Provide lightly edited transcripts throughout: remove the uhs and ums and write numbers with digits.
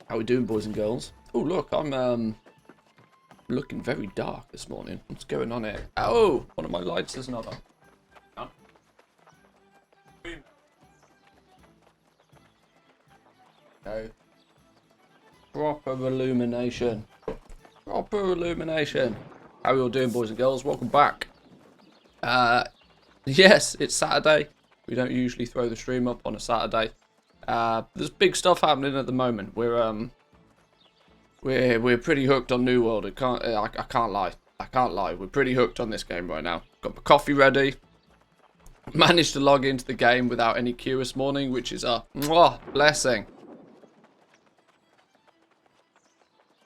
How we doing, boys and girls? Oh, look, I'm looking very dark this morning. What's going on here? Oh, one of my lights is not on. No. Proper illumination. Proper illumination. How we all doing, boys and girls? Welcome back. Yes, it's Saturday. We don't usually throw the stream up on a Saturday. There's big stuff happening at the moment. We're pretty hooked on New World. I can't lie. I can't lie. We're pretty hooked on this game right now. Got my coffee ready. Managed to log into the game without any queue this morning, which is a blessing.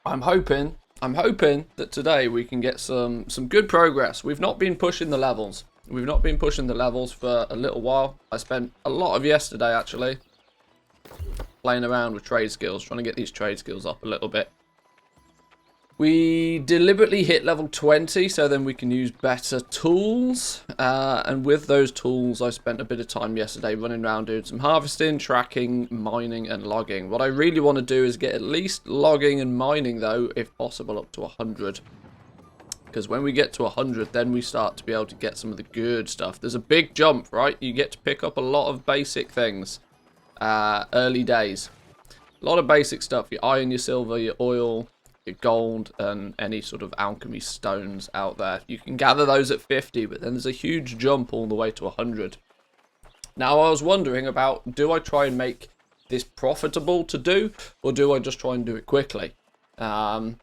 I'm hoping that today we can get some good progress. We've not been pushing the levels. We've not been pushing the levels for a little while. I spent a lot of yesterday actually playing around with trade skills, trying to get these trade skills up a little bit. We deliberately hit level 20 so then we can use better tools. And with those tools, I spent a bit of time yesterday running around doing some harvesting, tracking, mining, and logging. What I really want to do is get at least logging and mining, though, if possible, up to 100. Because when we get to 100, then we start to be able to get some of the good stuff. There's a big jump, right? You get to pick up a lot of basic things. Early days. A lot of basic stuff. Your iron, your silver, your oil, your gold, and any sort of alchemy stones out there. You can gather those at 50, but then there's a huge jump all the way to 100. Now, I was wondering about, do I try and make this profitable to do, or do I just try and do it quickly? Because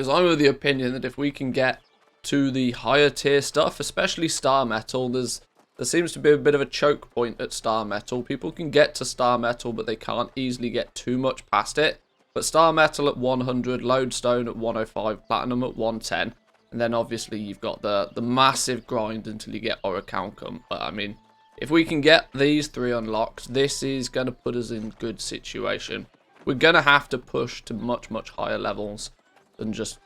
I'm of the opinion that if we can get to the higher tier stuff, especially star metal, there seems to be a bit of a choke point at star metal. People can get to star metal, but they can't easily get too much past it. But star metal at 100, lodestone at 105, platinum at 110. And then obviously you've got the massive grind until you get orichalcum. But I mean, if we can get these three unlocked, this is going to put us in good situation. We're going to have to push to much, much higher levels than just,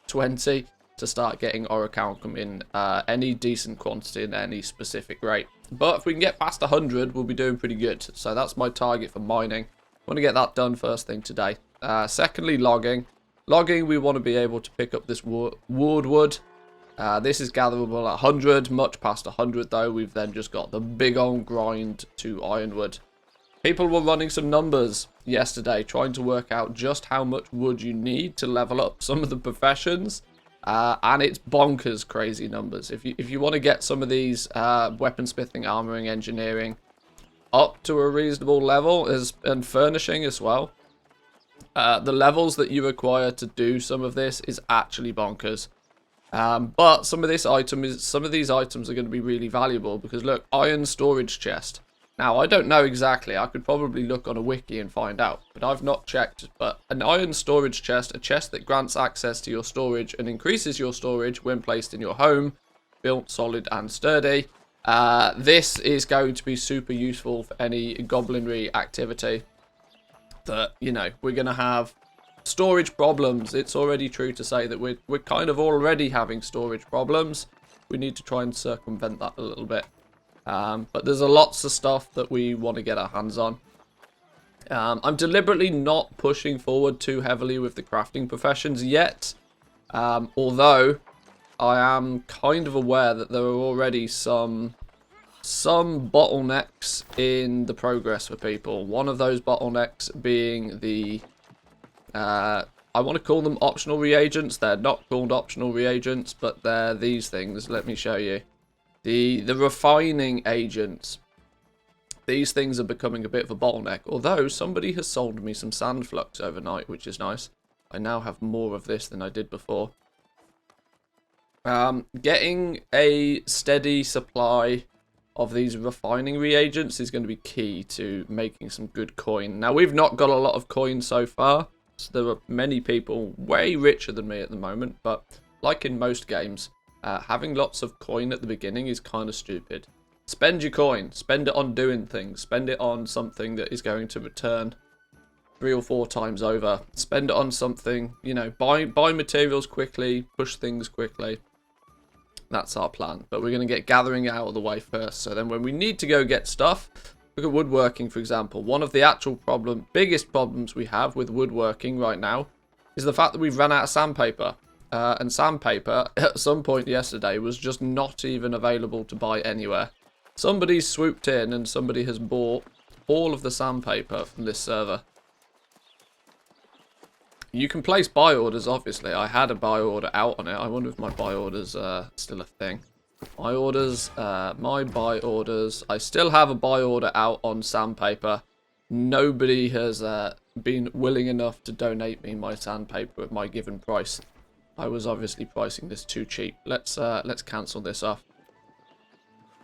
20 to start getting orichalcum in any decent quantity in any specific rate. But if we can get past 100, we'll be doing pretty good. So that's my target for mining. I want to get that done first thing today. Secondly, logging. Logging, we want to be able to pick up this wood. This is gatherable at 100, much past 100 though. We've then just got the big old grind to ironwood. People were running some numbers yesterday, trying to work out just how much wood you need to level up some of the professions. And it's bonkers crazy numbers. If you want to get some of these weaponsmithing, armoring, engineering up to a reasonable level, and furnishing as well, the levels that you require to do some of this is actually bonkers. But some of these items are going to be really valuable because look, iron storage chest. Now I don't know exactly. I could probably look on a wiki and find out, but I've not checked. But an iron storage chest, a chest that grants access to your storage and increases your storage when placed in your home, built solid and sturdy. This is going to be super useful for any goblinry activity that, we're going to have storage problems. It's already true to say that we're kind of already having storage problems. We need to try and circumvent that a little bit. But there's lots of stuff that we want to get our hands on. I'm deliberately not pushing forward too heavily with the crafting professions yet. Although I am kind of aware that there are already some bottlenecks in the progress for people. One of those bottlenecks being the I want to call them optional reagents. They're not called optional reagents, but they're these things. Let me show you. The refining agents. These things are becoming a bit of a bottleneck. Although somebody has sold me some sand flux overnight, which is nice. I now have more of this than I did before. Getting a steady supply of these refining reagents is going to be key to making some good coin. Now, we've not got a lot of coin so far. So there are many people way richer than me at the moment. But like in most games, having lots of coin at the beginning is kind of stupid. Spend your coin. Spend it on doing things. Spend it on something that is going to return 3 or 4 times over. Spend it on something, buy materials quickly, push things quickly. That's our plan. But we're going to get gathering out of the way first. So then when we need to go get stuff, Look at woodworking, for example. One of the actual biggest problems we have with woodworking right now is the fact that we've run out of sandpaper. And sandpaper, at some point yesterday, was just not even available to buy anywhere. Somebody swooped in and somebody has bought all of the sandpaper from this server. You can place buy orders, obviously. I had a buy order out on it. I wonder if my buy orders are still a thing. Buy orders, my buy orders. I still have a buy order out on sandpaper. Nobody has been willing enough to donate me my sandpaper at my given price. I was obviously pricing this too cheap. Let's cancel this off.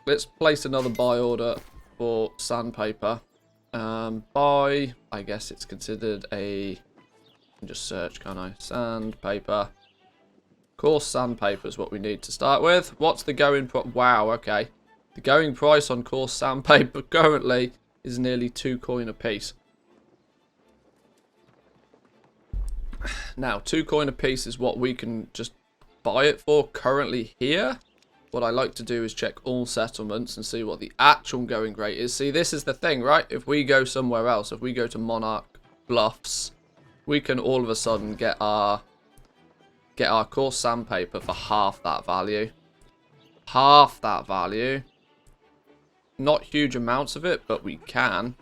Let's place another buy order for sandpaper. Buy, I guess it's considered a... just search, can I? Sandpaper. Coarse sandpaper is what we need to start with. What's the going price? Wow, okay. The going price on coarse sandpaper currently is nearly 2 coin a piece. Now, 2 coin a piece is what we can just buy it for currently here. What I like to do is check all settlements and see what the actual going rate is. See, this is the thing, right? If we go somewhere else, if we go to Monarch Bluffs, we can all of a sudden get our coarse sandpaper for half that value. Half that value. Not huge amounts of it, but we can.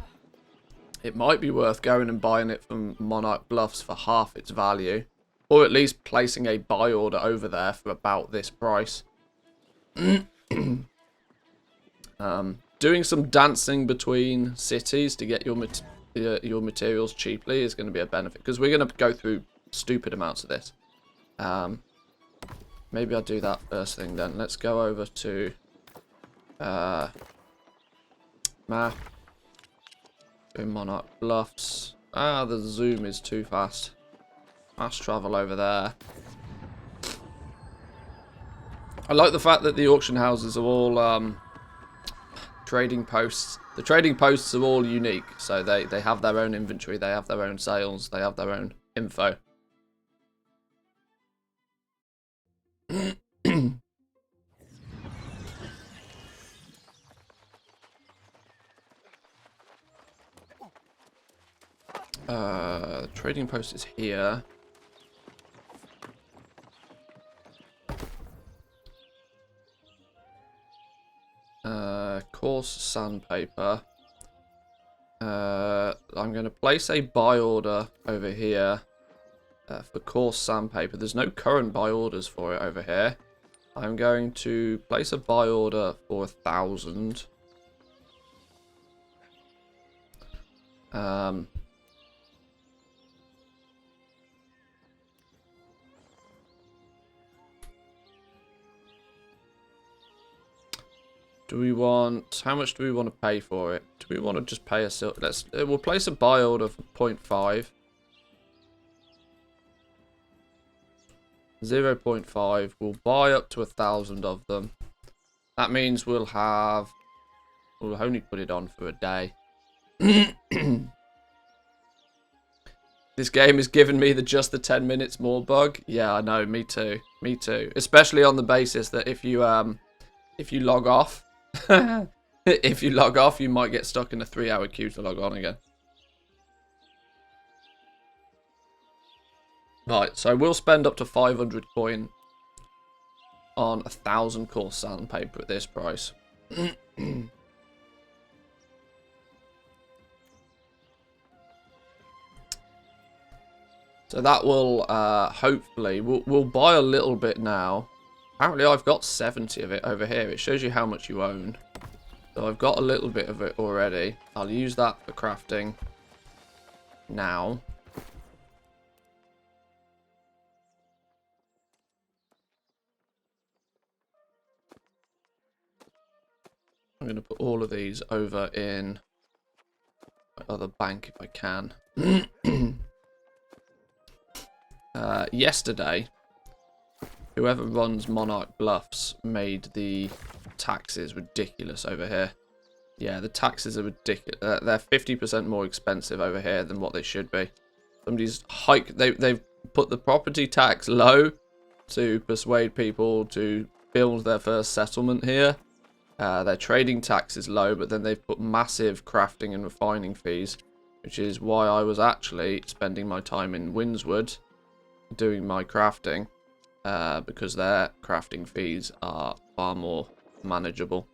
It might be worth going and buying it from Monarch Bluffs for half its value. Or at least placing a buy order over there for about this price. Doing some dancing between cities to get your materials cheaply is going to be a benefit. Because we're going to go through stupid amounts of this. Maybe I'll do that first thing then. Let's go over to map. Go Monarch Bluffs. Ah, the zoom is too fast. Fast travel over there. I like the fact that the auction houses are all trading posts. The trading posts are all unique, so they have their own inventory, they have their own sales, they have their own info. The trading post is here. Coarse sandpaper. I'm going to place a buy order over here for coarse sandpaper. There's no current buy orders for it over here. I'm going to place a buy order for 1,000. Do we want... how much do we want to pay for it? Do we want to just pay a... we'll place a buy order for 0.5. 0.5. We'll buy up to 1,000 of them. That means we'll have... we'll only put it on for a day. This game is giving me just the 10 minutes more bug. Yeah, I know. Me too. Me too. Especially on the basis that if you log off... if you log off, you might get stuck in a 3-hour queue to log on again. Right, so we'll spend up to 500 coin on 1,000 coarse sandpaper at this price. So that will hopefully we'll buy a little bit now. Apparently I've got 70 of it over here. It shows you how much you own. So I've got a little bit of it already. I'll use that for crafting now. I'm going to put all of these over in my other bank if I can. Yesterday, whoever runs Monarch Bluffs made the taxes ridiculous over here. Yeah, the taxes are ridiculous. They're 50% more expensive over here than what they should be. Somebody's hiked. They've put the property tax low to persuade people to build their first settlement here. Their trading tax is low, but then they've put massive crafting and refining fees, which is why I was actually spending my time in Windswood doing my crafting, because their crafting fees are far more manageable.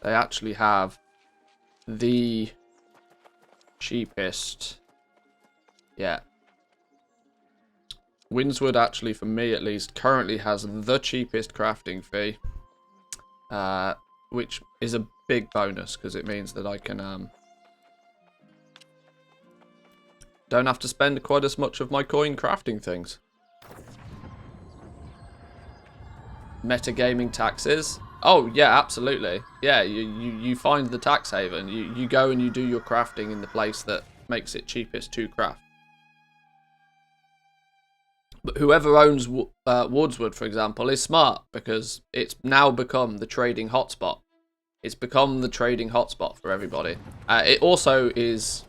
They actually have the cheapest. Yeah. Windswood actually, for me at least, currently has the cheapest crafting fee. Which is a big bonus because it means that I can don't have to spend quite as much of my coin crafting things. Metagaming taxes. Oh, yeah, absolutely. Yeah, you find the tax haven. You go and you do your crafting in the place that makes it cheapest to craft. But whoever owns Woodswood, for example, is smart because it's now become the trading hotspot. It's become the trading hotspot for everybody. It also is...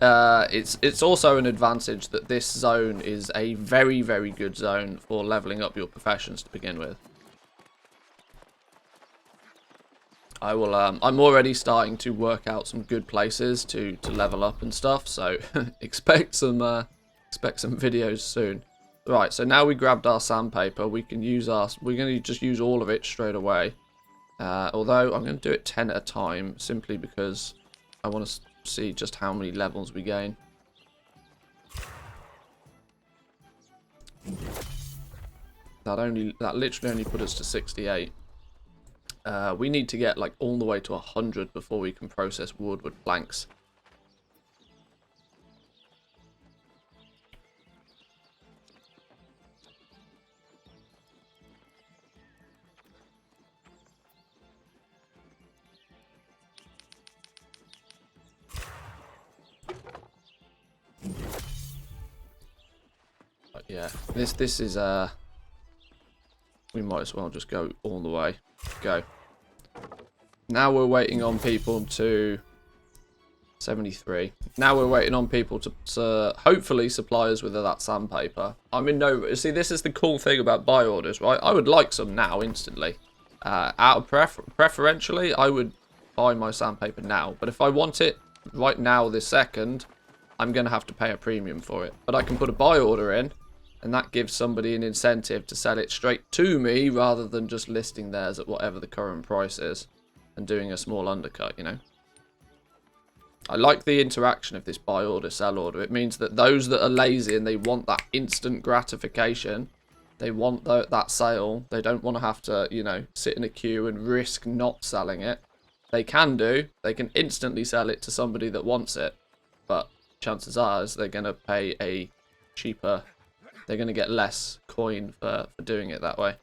it's also an advantage that this zone is a very, very good zone for leveling up your professions to begin with. I will. I'm already starting to work out some good places to level up and stuff. So expect some videos soon. Right. So now we grabbed our sandpaper. We can use our. We're going to just use all of it straight away. Although I'm going to do it 10 at a time, simply because I want to see just how many levels we gain. That literally only put us to 68. We need to get like all the way to 100 before we can process wood with planks. But yeah, this is we might as well just go all the way. Go. Now we're waiting on people to 73. Now we're waiting on people to hopefully supply us with that sandpaper. I'm in no... See, this is the cool thing about buy orders, right? I would like some now, instantly. Out of preferentially, I would buy my sandpaper now. But if I want it right now, this second, I'm going to have to pay a premium for it. But I can put a buy order in, and that gives somebody an incentive to sell it straight to me rather than just listing theirs at whatever the current price is and doing a small undercut, you know. I like the interaction of this buy order, sell order. It means that those that are lazy and they want that instant gratification, they want that sale, they don't want to have to, you know, sit in a queue and risk not selling it. They can do. They can instantly sell it to somebody that wants it. But chances are is they're going to pay a cheaper... They're going to get less coin for doing it that way.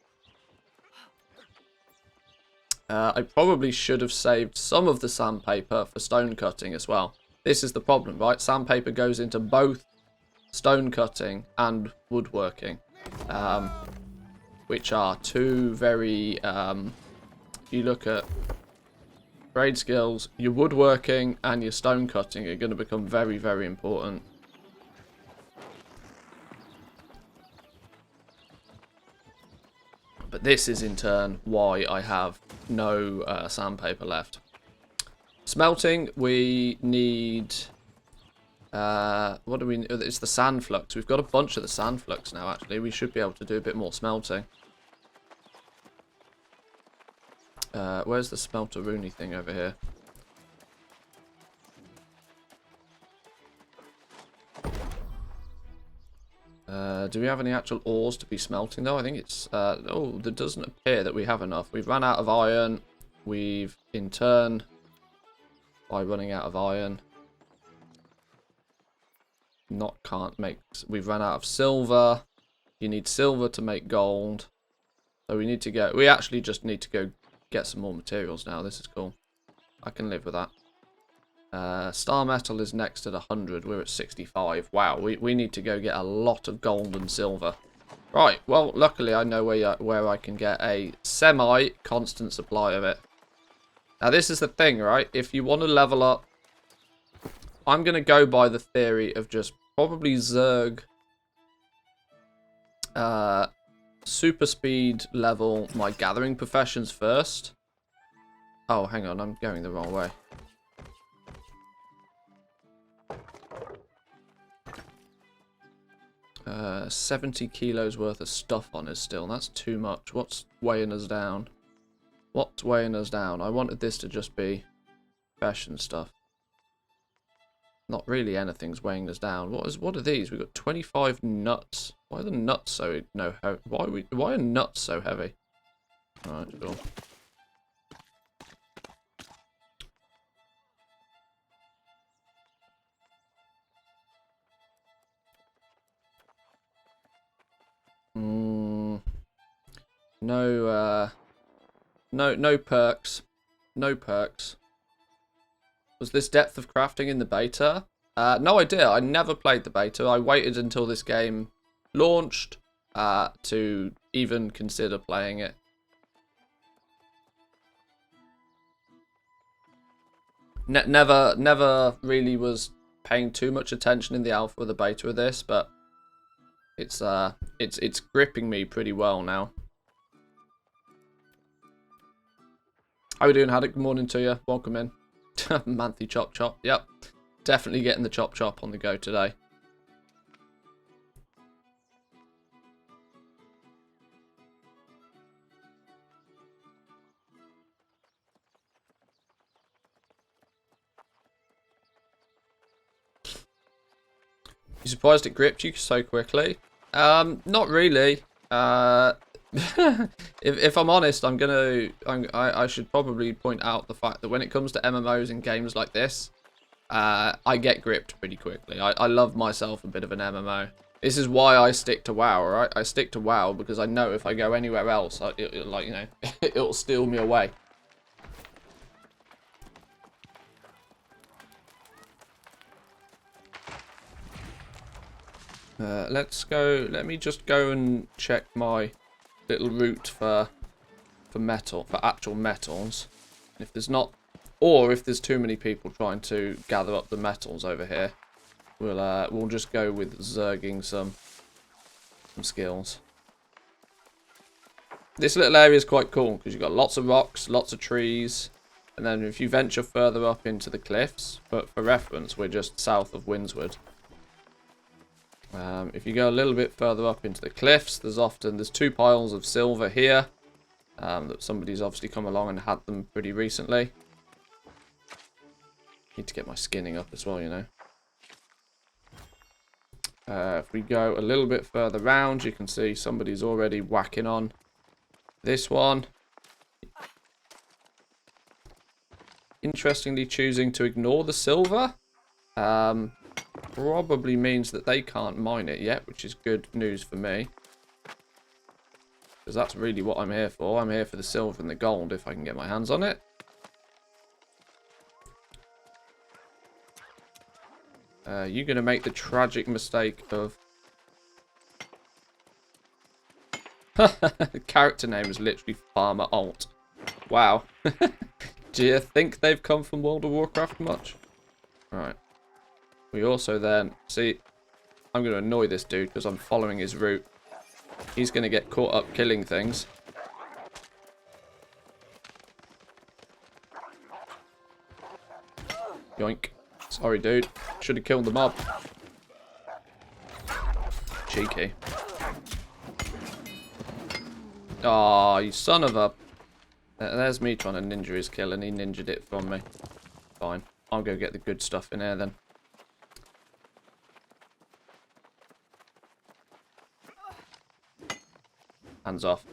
I probably should have saved some of the sandpaper for stone cutting as well. This is the problem, right? Sandpaper goes into both stone cutting and woodworking, which are two very... if you look at trade skills, your woodworking and your stone cutting are going to become very, very important. But this is in turn why I have no sandpaper left. Smelting, we need... what do we need? It's the sand flux. We've got a bunch of the sand flux now, actually. We should be able to do a bit more smelting. Where's the smelter-rooney thing over here? Do we have any actual ores to be smelting, though? I think it's... oh, there doesn't appear that we have enough. We've run out of iron. We've, in turn, by running out of iron, can't make... We've run out of silver. You need silver to make gold. So we need to go... We actually just need to go get some more materials now. This is cool. I can live with that. Star metal is next at 100. We're at 65. Wow, we need to go get a lot of gold and silver. Right, well, luckily I know where I can get a semi-constant supply of it. Now, this is the thing, right? If you want to level up, I'm going to go by the theory of just probably Zerg super speed level my gathering professions first. Oh, hang on, I'm going the wrong way. 70 kilos worth of stuff on us still. That's too much. What's weighing us down? What's weighing us down? I wanted this to just be fashion stuff. Not really anything's weighing us down. What are these? We've got 25 nuts. Why are the nuts so why are nuts so heavy? Alright, cool. No perks. No perks. Was this depth of crafting in the beta? No idea. I never played the beta. I waited until this game launched to even consider playing it. Never really was paying too much attention in the alpha or the beta of this, but it's gripping me pretty well now. How are we doing, Haddock? Good morning to you. Welcome in. Manthy Chop Chop. Yep. Definitely getting the Chop Chop on the go today. You surprised it gripped you so quickly? Not really. If I'm honest, I should probably point out the fact that when it comes to MMOs and games like this, I get gripped pretty quickly. I love myself a bit of an MMO. This is why I stick to WoW, right? I stick to WoW because I know if I go anywhere else, it'll steal me away. Let me just go and check my little route for actual metals. If there's not, or if there's too many people trying to gather up the metals over here, we'll just go with zerging some skills. This little area is quite cool because you've got lots of rocks, lots of trees, and then if you venture further up into the cliffs, but for reference, we're just south of Windswood. If you go a little bit further up into the cliffs, there's two piles of silver here that somebody's obviously come along and had them pretty recently. Need to get my skinning up as well, you know. If we go a little bit further round, you can see somebody's already whacking on this one. Interestingly, choosing to ignore the silver. Probably means that they can't mine it yet, which is good news for me. Because that's really what I'm here for. I'm here for the silver and the gold if I can get my hands on it. You're going to make the tragic mistake of... The character name is literally Farmer Alt. Wow. Do you think they've come from World of Warcraft much? Right. We also then... See, I'm going to annoy this dude because I'm following his route. He's going to get caught up killing things. Yoink. Sorry, dude. Should have killed the mob. Cheeky. Aw, you son of a... There's me trying to ninja his kill and he ninja'd it from me. Fine. I'll go get the good stuff in here then. Hands off.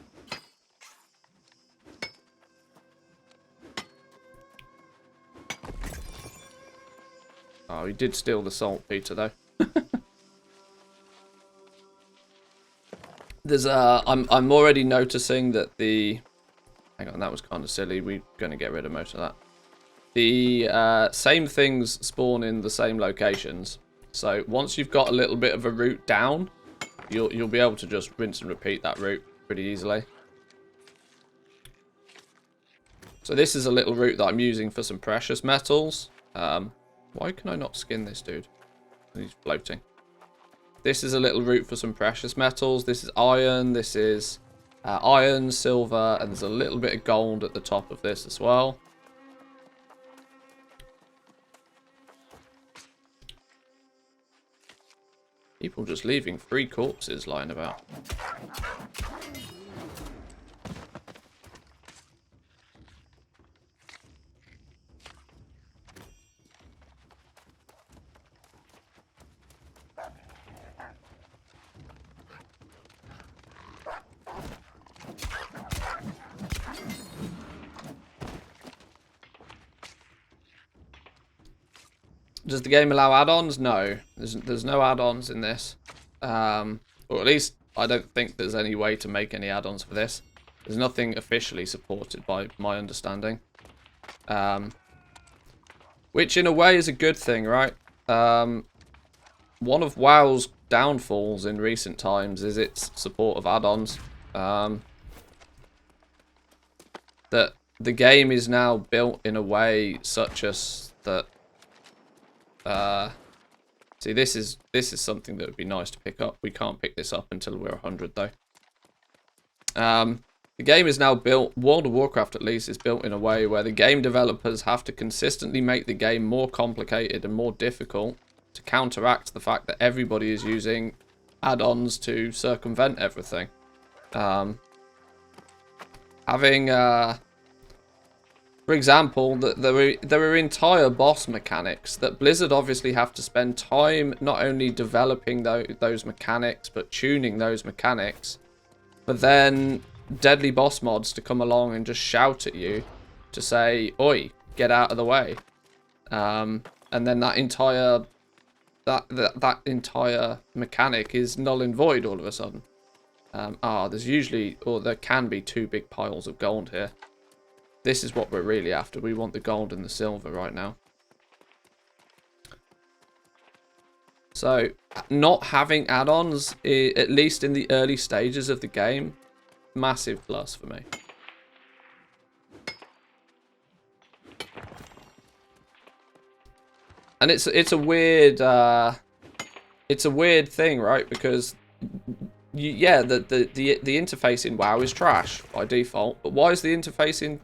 Oh, he did steal the saltpeter though. There's I'm already noticing that the... Hang on, that was kind of silly. We're going to get rid of most of that. The same things spawn in the same locations. So once you've got a little bit of a route down, you'll be able to just rinse and repeat that route pretty easily. So this is a little route that I'm using for some precious metals. Why can I not skin this dude? He's floating. This is a little route for some precious metals. This is iron. This is iron, silver, and there's a little bit of gold at the top of this as well. People just leaving 3 corpses lying about. Does the game allow add-ons? No. There's no add-ons in this. Or at least I don't think there's any way to make any add-ons for this. There's nothing officially supported by my understanding. Which in a way is a good thing, right? One of WoW's downfalls in recent times is its support of add-ons. That the game is now built in a way such as that. See, this is something that would be nice to pick up. We can't pick this up until we're 100 though. The game is now built, World of Warcraft at least, is built in a way where the game developers have to consistently make the game more complicated and more difficult to counteract the fact that everybody is using add-ons to circumvent everything. For example, there are entire boss mechanics that Blizzard obviously have to spend time not only developing those mechanics, but tuning those mechanics. But then deadly boss mods to come along and just shout at you to say, "Oi, get out of the way," and then that entire mechanic is null and void all of a sudden. There's usually, or there can be, 2 big piles of gold here. This is what we're really after. We want the gold and the silver right now. So, not having add-ons, at least in the early stages of the game, massive plus for me. And it's a weird thing, right? Because the interface in WoW is trash by default. But why is the interface in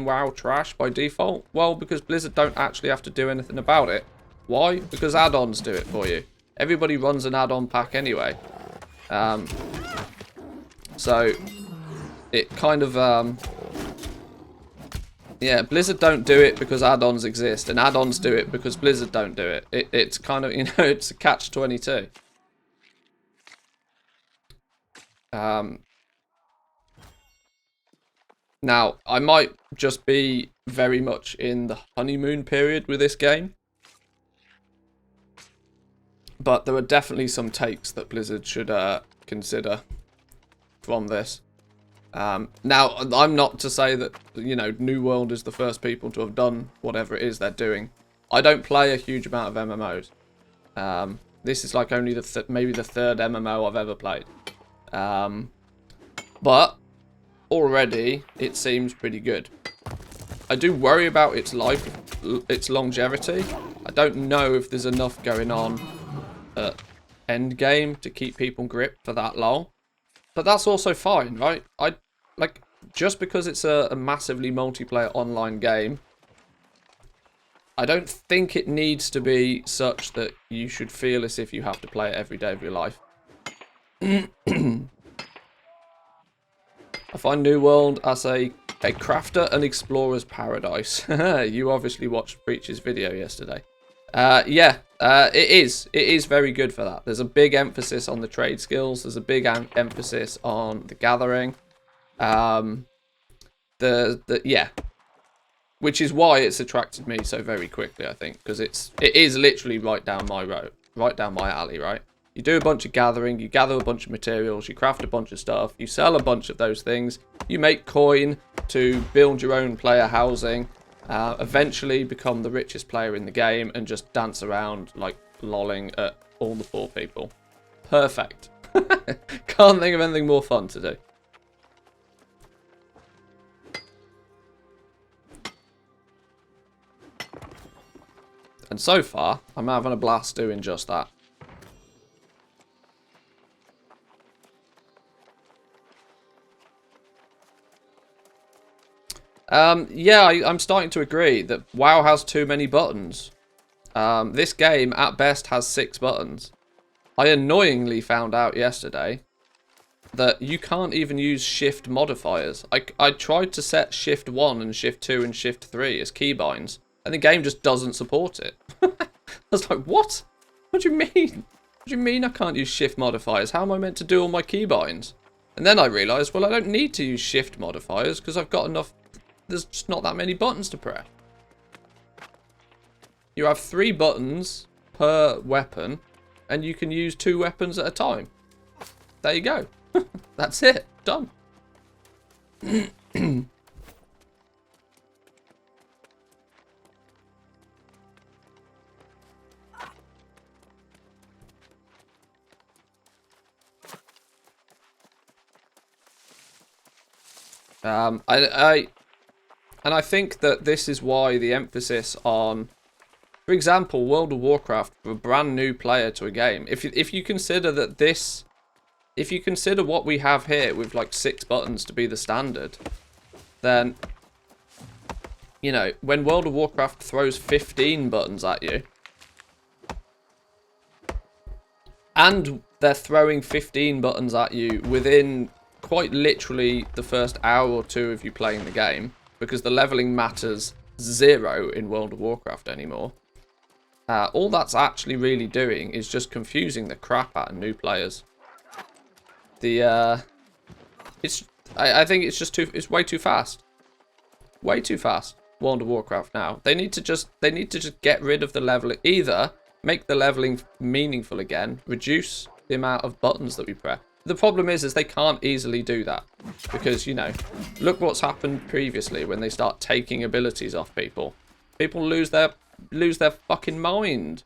WoW trash by default? Well, because Blizzard don't actually have to do anything about it. Why? Because add-ons do it for you. Everybody runs an add-on pack anyway. So it kind of yeah, Blizzard don't do it because add-ons exist, and add-ons do it because Blizzard don't do it. It's kind of, you know, it's a catch-22. Now, I might just be very much in the honeymoon period with this game. But there are definitely some takes that Blizzard should consider from this. Now, I'm not to say that, you know, New World is the first people to have done whatever it is they're doing. I don't play a huge amount of MMOs. This is like only maybe the 3rd MMO I've ever played. But already it seems pretty good. I do worry about its longevity. I don't know if there's enough going on at endgame to keep people gripped for that long. But that's also fine, right? Just because it's a massively multiplayer online game, I don't think it needs to be such that you should feel as if you have to play it every day of your life. I find New World as a crafter and explorer's paradise. You obviously watched Breach's video yesterday. Yeah, it is. It is very good for that. There's a big emphasis on the trade skills. There's a big emphasis on the gathering. Yeah. Which is why it's attracted me so very quickly, I think. Because it is literally right down my road. Right down my alley, right? You do a bunch of gathering, you gather a bunch of materials, you craft a bunch of stuff, you sell a bunch of those things, you make coin to build your own player housing, eventually become the richest player in the game, and just dance around like lolling at all the poor people. Perfect. Can't think of anything more fun to do. And so far, I'm having a blast doing just that. Yeah, I'm starting to agree that WoW has too many buttons. This game, at best, has 6 buttons. I annoyingly found out yesterday that you can't even use shift modifiers. I tried to set shift 1 and shift 2 and shift 3 as keybinds, and the game just doesn't support it. I was like, what? What do you mean? What do you mean I can't use shift modifiers? How am I meant to do all my keybinds? And then I realised, well, I don't need to use shift modifiers because I've got enough. There's just not that many buttons to press. You have 3 buttons per weapon, and you can use 2 weapons at a time. There you go. That's it. Done. I think that this is why the emphasis on, for example, World of Warcraft, for a brand new player to a game. If you consider that this, if you consider what we have here with like 6 buttons to be the standard, then, you know, when World of Warcraft throws 15 buttons at you, and they're throwing 15 buttons at you within quite literally the first hour or 2 of you playing the game, because the leveling matters 0 in World of Warcraft anymore. All that's actually really doing is just confusing the crap out of new players. I think it's just it's way too fast. Way too fast. World of Warcraft now. They need to just get rid of the leveling. Either make the leveling meaningful again, reduce the amount of buttons that we press. The problem is they can't easily do that. Because, you know, look what's happened previously when they start taking abilities off people. People lose their fucking mind.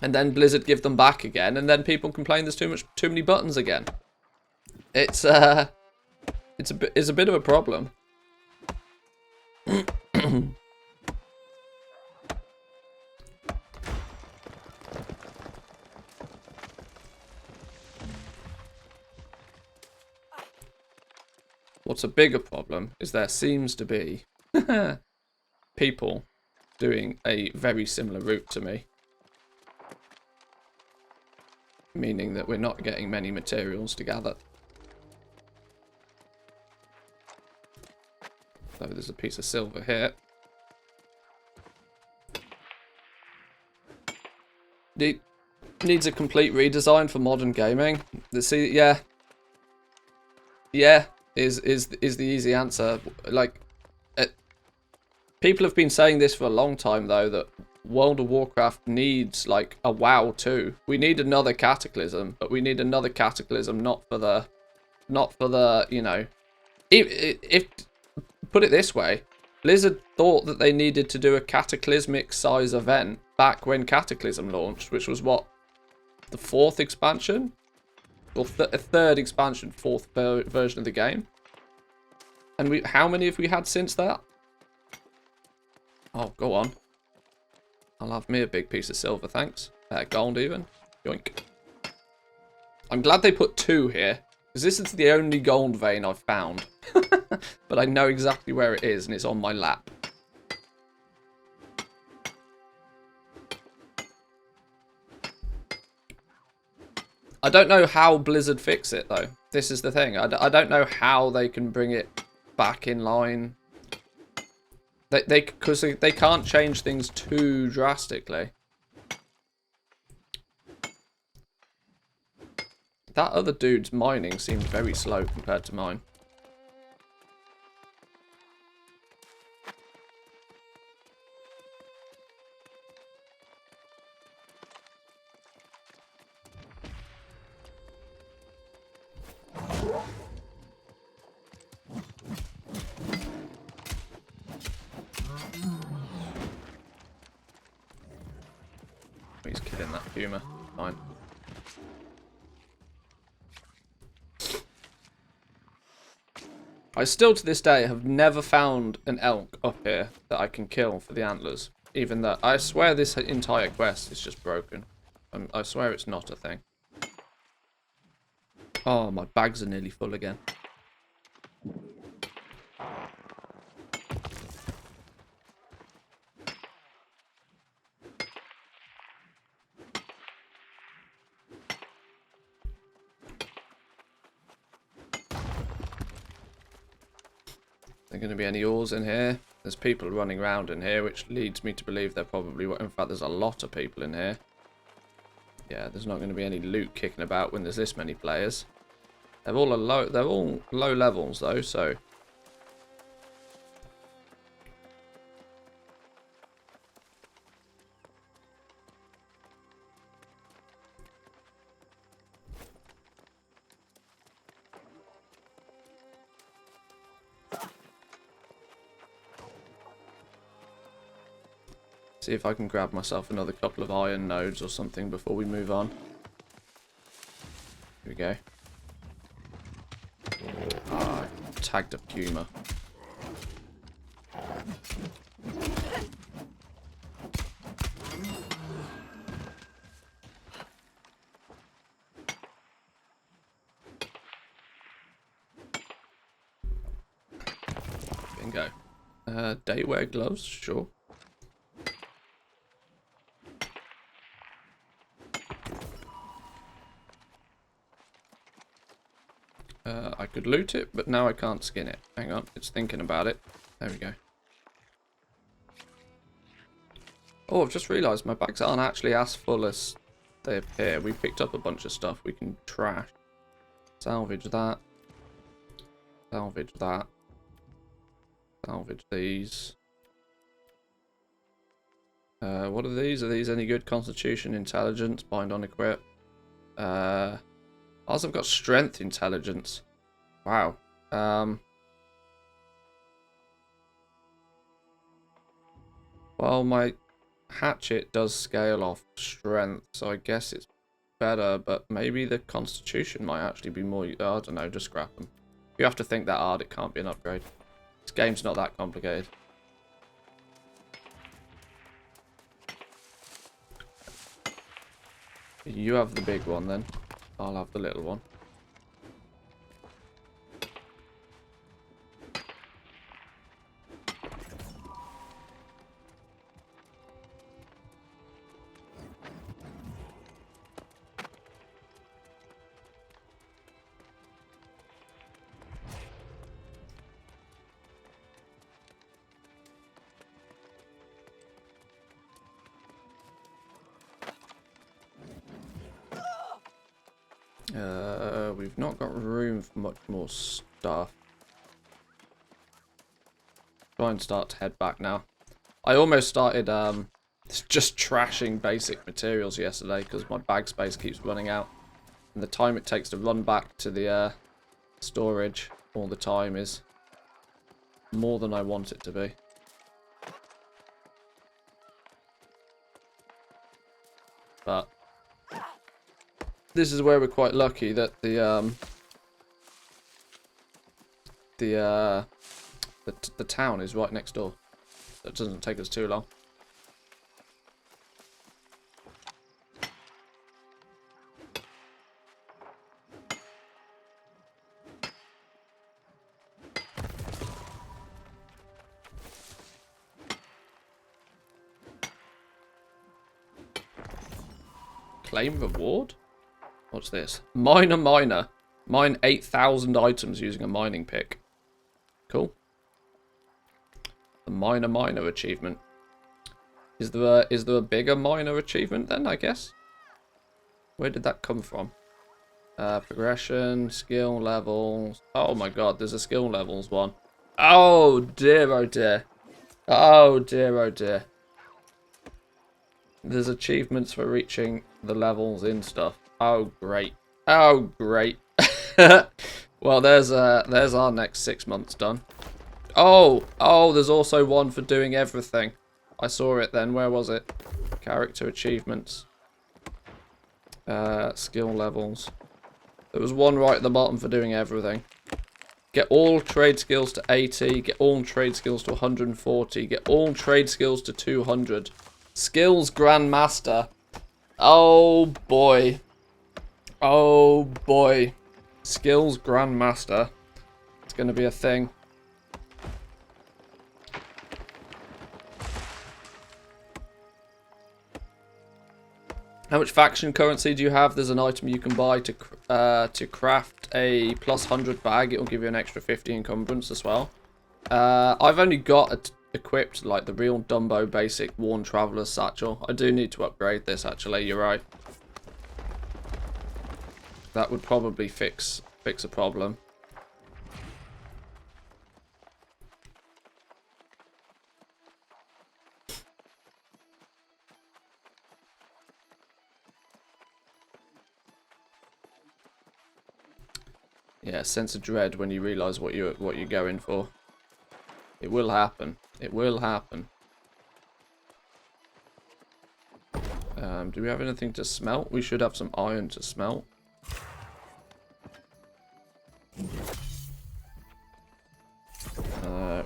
And then Blizzard give them back again, and then people complain there's too many buttons again. It's a bit of a problem. What's a bigger problem is there seems to be people doing a very similar route to me. Meaning that we're not getting many materials to gather. So there's a piece of silver here. Needs a complete redesign for modern gaming. Yeah, is the easy answer. Like, people have been saying this for a long time though, that World of Warcraft needs like a WoW 2. We need another Cataclysm, but we need another Cataclysm not for the you know, if put it this way, Blizzard thought that they needed to do a cataclysmic size event back when Cataclysm launched, which was what, the 4th expansion? Or a 3rd expansion, 4th version of the game. And how many have we had since that? Oh, go on. I'll have me a big piece of silver, thanks. Gold even. Yoink. I'm glad they put 2 here, because this is the only gold vein I've found. But I know exactly where it is, and it's on my lap. I don't know how Blizzard fix it, though. This is the thing. I don't know how they can bring it back in line. Because they can't change things too drastically. That other dude's mining seemed very slow compared to mine. He's killing that Puma. Fine. I still, to this day, have never found an elk up here that I can kill for the antlers. Even though I swear this entire quest is just broken. I swear it's not a thing. Oh, my bags are nearly full again. There going to be any ores in here? There's people running around in here, which leads me to believe there probably were. In fact, there's a lot of people in here. Yeah, there's not going to be any loot kicking about when there's this many players. They're all low levels though, so see if I can grab myself another couple of iron nodes or something before we move on. Here we go. Ah, I tagged a puma. Bingo. Daywear gloves, sure. I could loot it, but now I can't skin it. Hang on, it's thinking about it. There we go. Oh, I've just realised my bags aren't actually as full as they appear. We picked up a bunch of stuff we can trash. Salvage that. Salvage that. Salvage these. What are these? Are these any good? Constitution, intelligence, bind on equip. Ours have got strength intelligence. Wow. Well, my hatchet does scale off strength, so I guess it's better, but maybe the constitution might actually be more... I don't know, just scrap them. You have to think that hard, it can't be an upgrade. This game's not that complicated. You have the big one then. I'll have the little one. We've not got room for much more stuff. Try and start to head back now. I almost started just trashing basic materials yesterday because my bag space keeps running out. And the time it takes to run back to the storage all the time is more than I want it to be. But this is where we're quite lucky that the town is right next door. That doesn't take us too long. Claim reward? What's this? Miner. Mine 8,000 items using a mining pick. Cool. The miner achievement. Is there a bigger miner achievement then, I guess? Where did that come from? Progression, skill levels. Oh my god, there's a skill levels one. Oh dear, oh dear. Oh dear, oh dear. There's achievements for reaching the levels in stuff. Oh great. Oh great. Well, there's our next 6 months done. Oh, there's also one for doing everything. I saw it then. Where was it? Character achievements. Skill levels. There was one right at the bottom for doing everything. Get all trade skills to 80. Get all trade skills to 140. Get all trade skills to 200. Skills Grandmaster. Oh boy. Oh boy. Skills Grandmaster. It's going to be a thing. How much faction currency do you have? There's an item you can buy to craft a plus 100 bag. It'll give you an extra 50 encumbrance as well. I've only got equipped like the real Dumbo basic Worn Traveler's Satchel. I do need to upgrade this actually, you're right. That would probably fix a problem. Yeah, sense of dread when you realise what you're going for. It will happen. It will happen. Do we have anything to smelt? We should have some iron to smelt.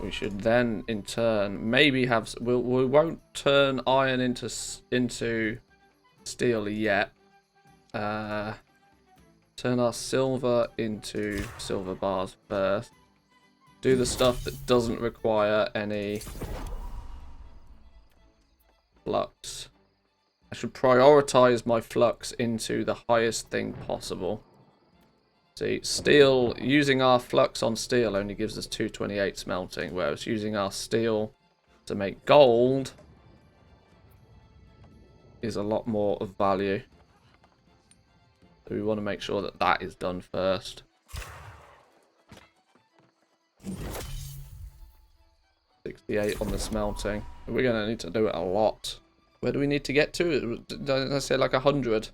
We should then, in turn, maybe have. We won't turn iron into steel yet. Turn our silver into silver bars first. Do the stuff that doesn't require any flux. I should prioritize my flux into the highest thing possible. See, steel, using our flux on steel only gives us 228 smelting, whereas using our steel to make gold is a lot more of value. So we want to make sure that that is done first. 68 on the smelting. We're going to need to do it a lot. Where do we need to get to? Did I say like 100?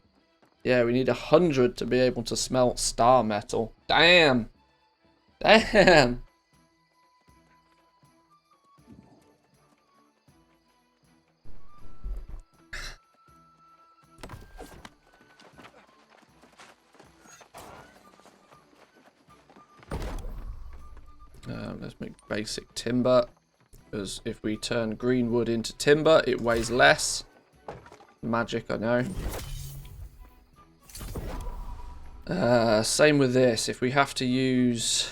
Yeah, we need 100 to be able to smelt star metal. Damn! Damn! Let's make basic timber, because if we turn green wood into timber, it weighs less. Magic, I know. Same with this. If we have to use...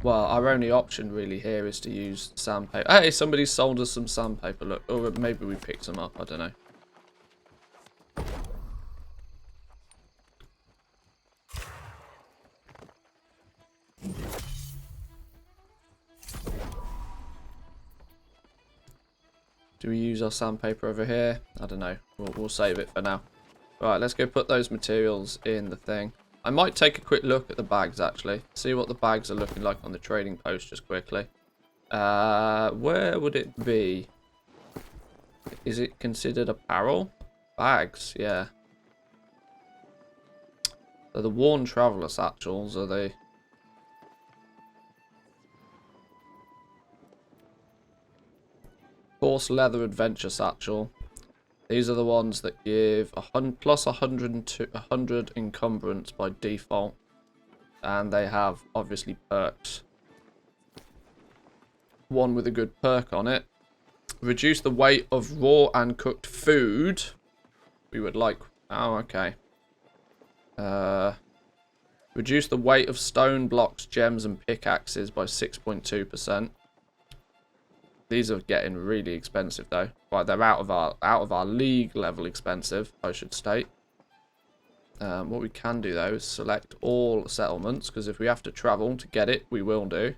Well, our only option really here is to use sandpaper. Hey, somebody sold us some sandpaper, look. Or maybe we picked some up, I don't know. Do we use our sandpaper over here? I don't know. We'll save it for now. Right, let's go put those materials in the thing. I might take a quick look at the bags, actually. See what the bags are looking like on the trading post just quickly. Where would it be? Is it considered apparel? Bags, yeah. So the Worn Traveler Satchels, are they... Coarse Leather Adventure Satchel. These are the ones that give plus 100 encumbrance by default. And they have, obviously, perks. One with a good perk on it. Reduce the weight of raw and cooked food. We would like... Oh, okay. Reduce the weight of stone blocks, gems, and pickaxes by 6.2%. These are getting really expensive though. Right, they're out of our league level expensive, I should state. What we can do though is select all settlements, because if we have to travel to get it, we will do.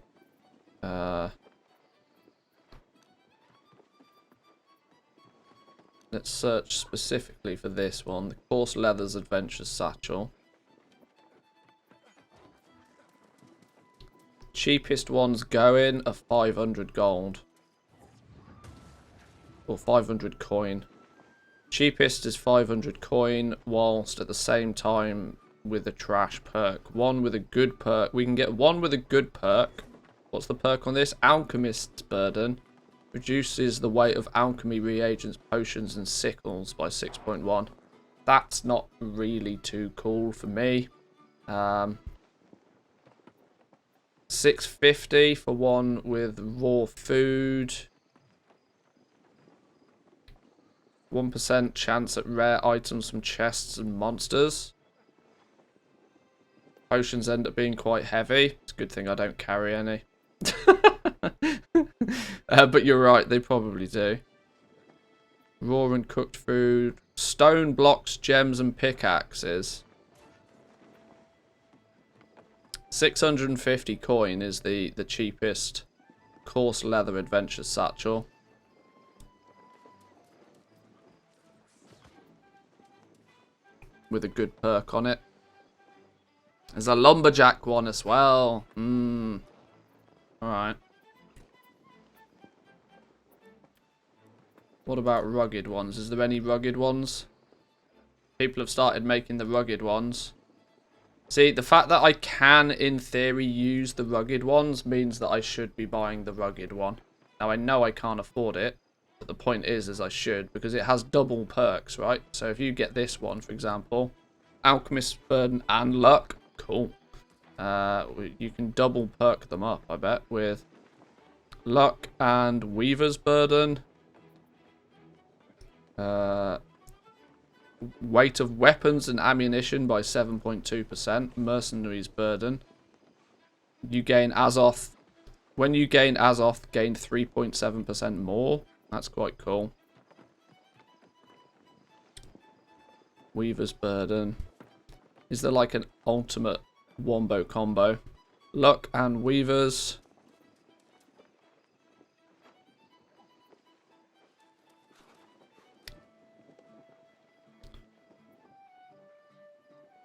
Let's search specifically for this one, the Coarse Leathers Adventure Satchel. Cheapest ones going are 500 gold. Or 500 coin. Cheapest is 500 coin, whilst at the same time with a trash perk. One with a good perk. We can get one with a good perk. What's the perk on this? Alchemist's Burden. Reduces the weight of alchemy reagents, potions, and sickles by 6.1. That's not really too cool for me. $6.50 for one with raw food. 1% chance at rare items from chests and monsters. Potions end up being quite heavy. It's a good thing I don't carry any. But you're right, they probably do. Raw and cooked food. Stone blocks, gems, and pickaxes. 650 coin is the cheapest coarse leather adventure satchel. With a good perk on it. There's a lumberjack one as well. Alright. What about rugged ones? Is there any rugged ones? People have started making the rugged ones. See, the fact that I can, in theory, use the rugged ones means that I should be buying the rugged one. Now, I know I can't afford it, but the point is I should, because it has double perks, right? So if you get this one, for example, Alchemist's Burden and Luck, cool. You can double perk them up, I bet, with Luck and Weaver's Burden. Weight of weapons and ammunition by 7.2%. Mercenary's Burden. You gain Azoth. When you gain Azoth, gain 3.7% more. That's quite cool. Weaver's Burden. Is there like an ultimate wombo combo? Luck and Weaver's.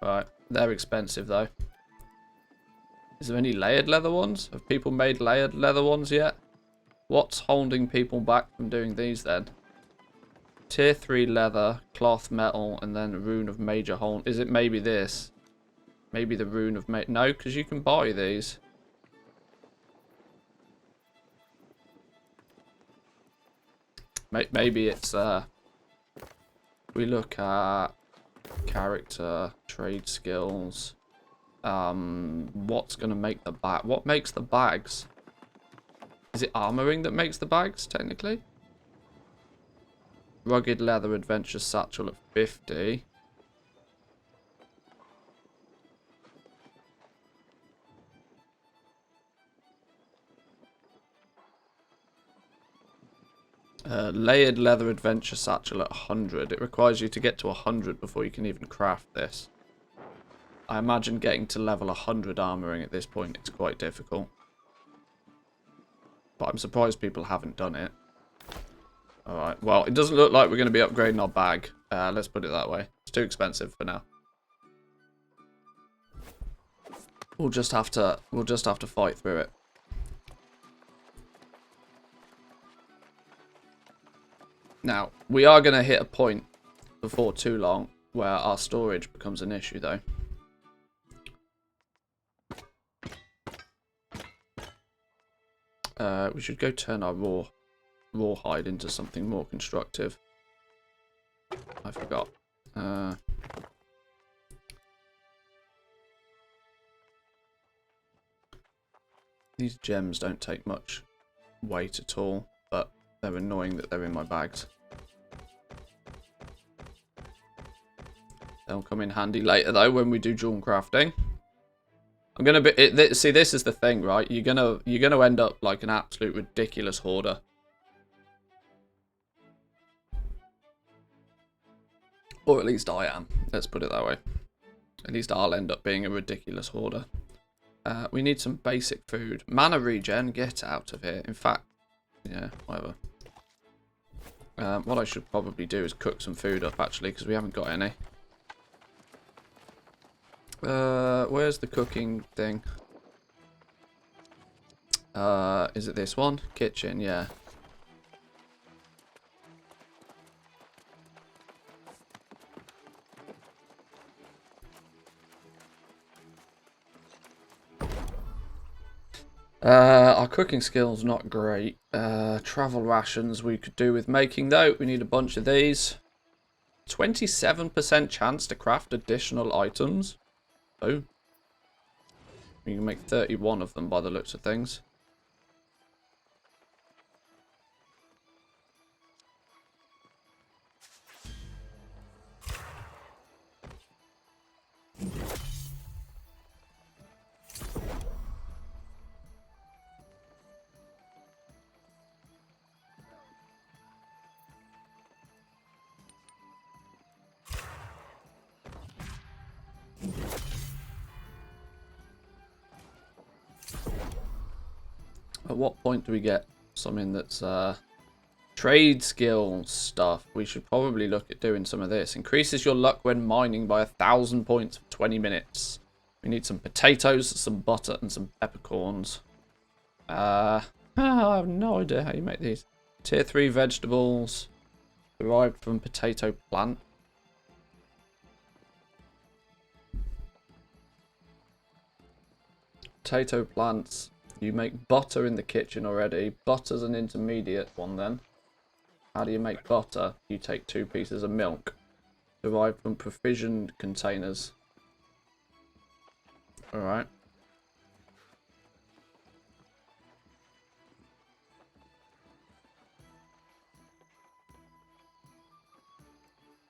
Right, they're expensive though. Is there any layered leather ones? Have people made layered leather ones yet? What's holding people back from doing these then? Tier 3 leather, cloth, metal, and then rune of major hold. Is it maybe this? Maybe the rune of major... No, because you can buy these. Maybe it's... we look at... character, trade skills. What's gonna make the bag? What makes the bags? Is it armoring that makes the bags, technically? Rugged leather adventure satchel at 50. Layered leather adventure satchel at 100. It requires you to get to 100 before you can even craft this. I imagine getting to level 100 armoring at this point is quite difficult. But I'm surprised people haven't done it. Alright, well, it doesn't look like we're going to be upgrading our bag. Let's put it that way. It's too expensive for now. We'll just have to fight through it. Now, we are going to hit a point before too long where our storage becomes an issue, though. We should go turn our rawhide into something more constructive. I forgot. These gems don't take much weight at all, but they're annoying that they're in my bags. They'll come in handy later though when we do jewel crafting. I'm gonna be see, this is the thing, right? You're gonna end up like an absolute ridiculous hoarder. Or at least I am. Let's put it that way. At least I'll end up being a ridiculous hoarder. We need some basic food. Mana regen, get out of here. In fact, yeah, whatever. What I should probably do is cook some food up, actually, because we haven't got any. Where's the cooking thing? Is it this one? Kitchen, yeah. Our cooking skill's not great. Travel rations we could do with making though. We need a bunch of these. 27% chance to craft additional items. Oh. You can make 31 of them by the looks of things. At what point do we get something that's trade skills stuff? We should probably look at doing some of this. Increases your luck when mining by 1,000 points for 20 minutes. We need some potatoes, some butter, and some peppercorns. I have no idea how you make these. Tier 3 vegetables derived from potato plant. Potato plants. You make butter in the kitchen already. Butter's an intermediate one then. How do you make butter? You take 2 pieces of milk derived from provisioned containers. Alright.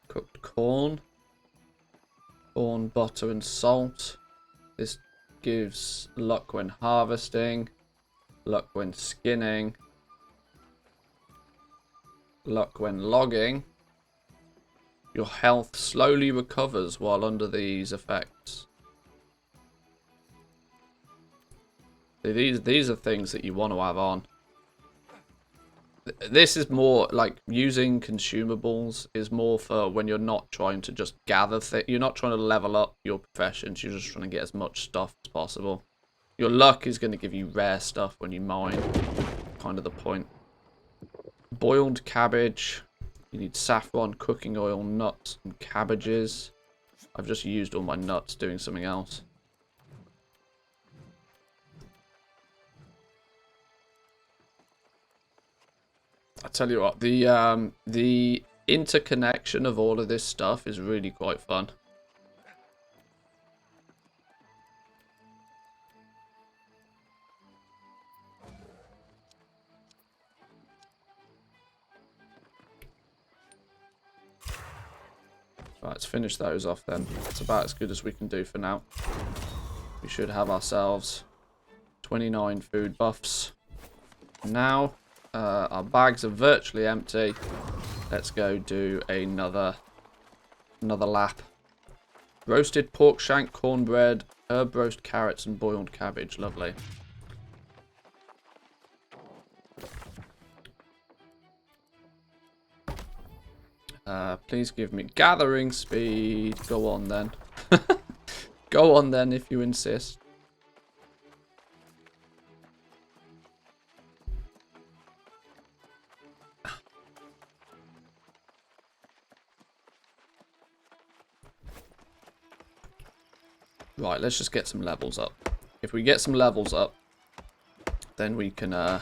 Cooked corn. Corn, butter and salt. This gives luck when harvesting, luck when skinning, luck when logging. Your health slowly recovers while under these effects. These are things that you want to have on. This is more like using consumables is more for when you're not trying to just gather things. You're not trying to level up your professions. You're just trying to get as much stuff as possible. Your luck is going to give you rare stuff when you mine. Kind of the point. Boiled cabbage. You need saffron, cooking oil, nuts, and cabbages. I've just used all my nuts doing something else. I tell you what, the interconnection of all of this stuff is really quite fun. Right, let's finish those off then. That's about as good as we can do for now. We should have ourselves 29 food buffs. Now, our bags are virtually empty. Let's go do another lap. Roasted pork shank, cornbread, herb roast carrots, and boiled cabbage. Lovely. Please give me gathering speed. Go on then. Go on then if you insist. Right, let's just get some levels up. If we get some levels up, then we can,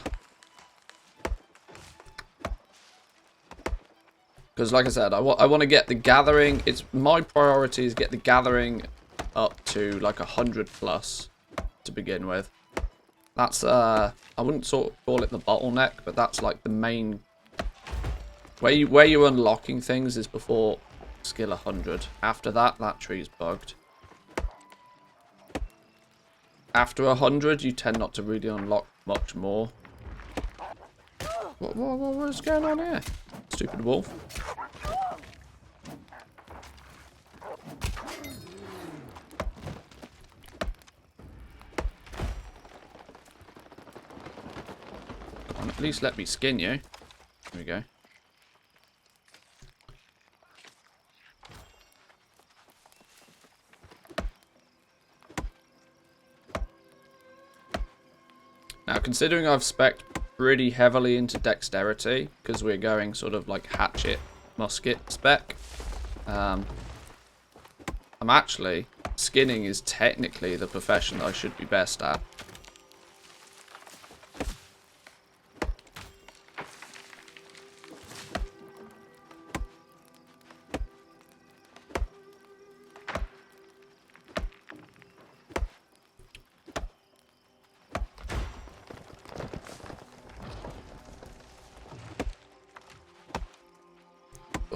because like I said, I want to get the gathering. It's my priority is get the gathering up to like 100 plus to begin with. That's, I wouldn't sort of call it the bottleneck, but that's like the main, where you're unlocking things is before skill 100. After that, that tree's bugged. After 100, you tend not to really unlock much more. What is going on here? Stupid wolf. Come on, at least let me skin you. There we go. Now, considering I've spec'd pretty heavily into dexterity, because we're going sort of like hatchet, musket spec, I'm actually, skinning is technically the profession that I should be best at.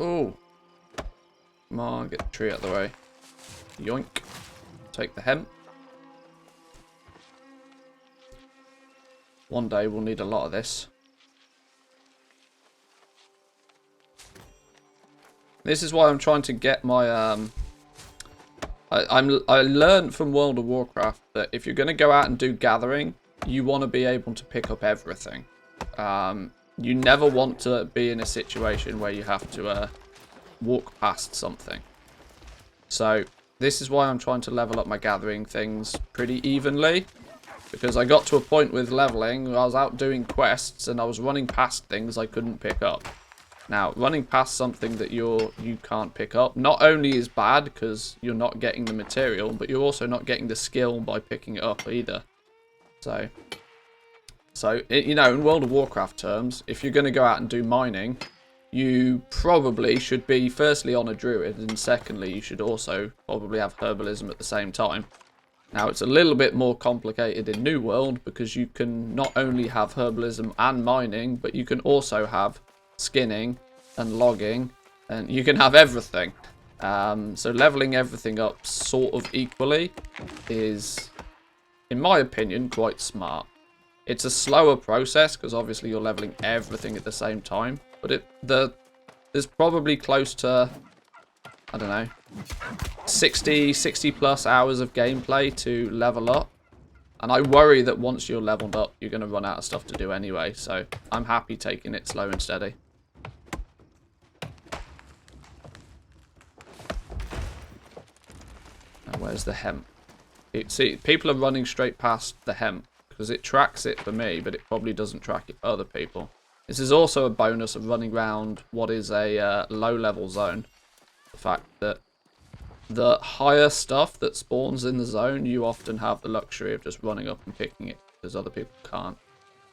Oh. Come on, get the tree out of the way. Yoink. Take the hemp. One day we'll need a lot of this. This is why I'm trying to get my I learned from World of Warcraft that if you're going to go out and do gathering, you want to be able to pick up everything. You never want to be in a situation where you have to walk past something. So this is why I'm trying to level up my gathering things pretty evenly. Because I got to a point with leveling where I was out doing quests and I was running past things I couldn't pick up. Now, running past something that you can't pick up not only is bad because you're not getting the material, but you're also not getting the skill by picking it up either. So you know, in World of Warcraft terms, if you're going to go out and do mining, you probably should be firstly on a druid, and secondly, you should also probably have herbalism at the same time. Now, it's a little bit more complicated in New World because you can not only have herbalism and mining, but you can also have skinning and logging, and you can have everything. So leveling everything up sort of equally is, in my opinion, quite smart. It's a slower process because obviously you're leveling everything at the same time, but there's probably close to, I don't know, 60 plus hours of gameplay to level up. And I worry that once you're leveled up, you're going to run out of stuff to do anyway. So I'm happy taking it slow and steady. Now, where's the hemp? See, people are running straight past the hemp because it tracks it for me, but it probably doesn't track it for other people. This is also a bonus of running around what is a low-level zone. The fact that the higher stuff that spawns in the zone, you often have the luxury of just running up and picking it because other people can't.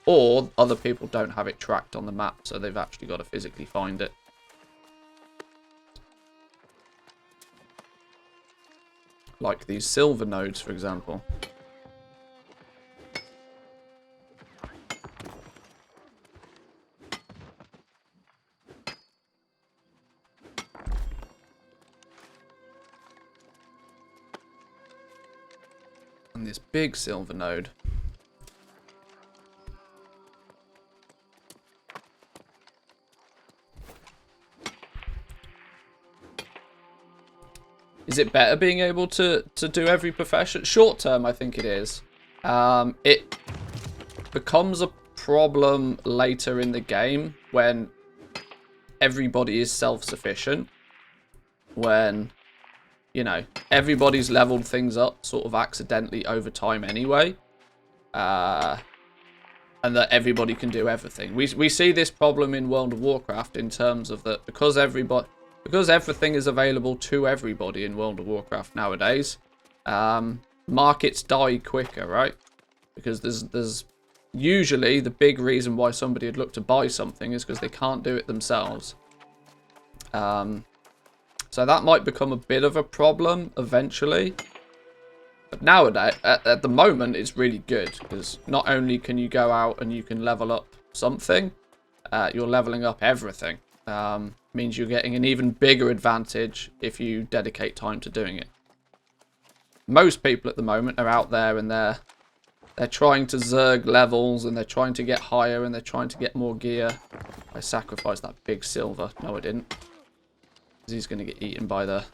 Or other people don't have it tracked on the map, so they've actually got to physically find it. Like these silver nodes, for example. And this big silver node. Is it better being able to do every profession? Short term, I think it is. It becomes a problem later in the game when everybody is self-sufficient. When, you know, everybody's leveled things up sort of accidentally over time anyway. And that everybody can do everything. We see this problem in World of Warcraft in terms of that because everything is available to everybody in World of Warcraft nowadays, markets die quicker, right? Because there's usually the big reason why somebody would look to buy something is because they can't do it themselves. So that might become a bit of a problem eventually. But nowadays, at the moment, it's really good because not only can you go out and you can level up something, you're leveling up everything. Means you're getting an even bigger advantage if you dedicate time to doing it. Most people at the moment are out there and they're trying to zerg levels and they're trying to get higher and they're trying to get more gear. I sacrificed that big silver. No, I didn't. Because he's going to get eaten by the...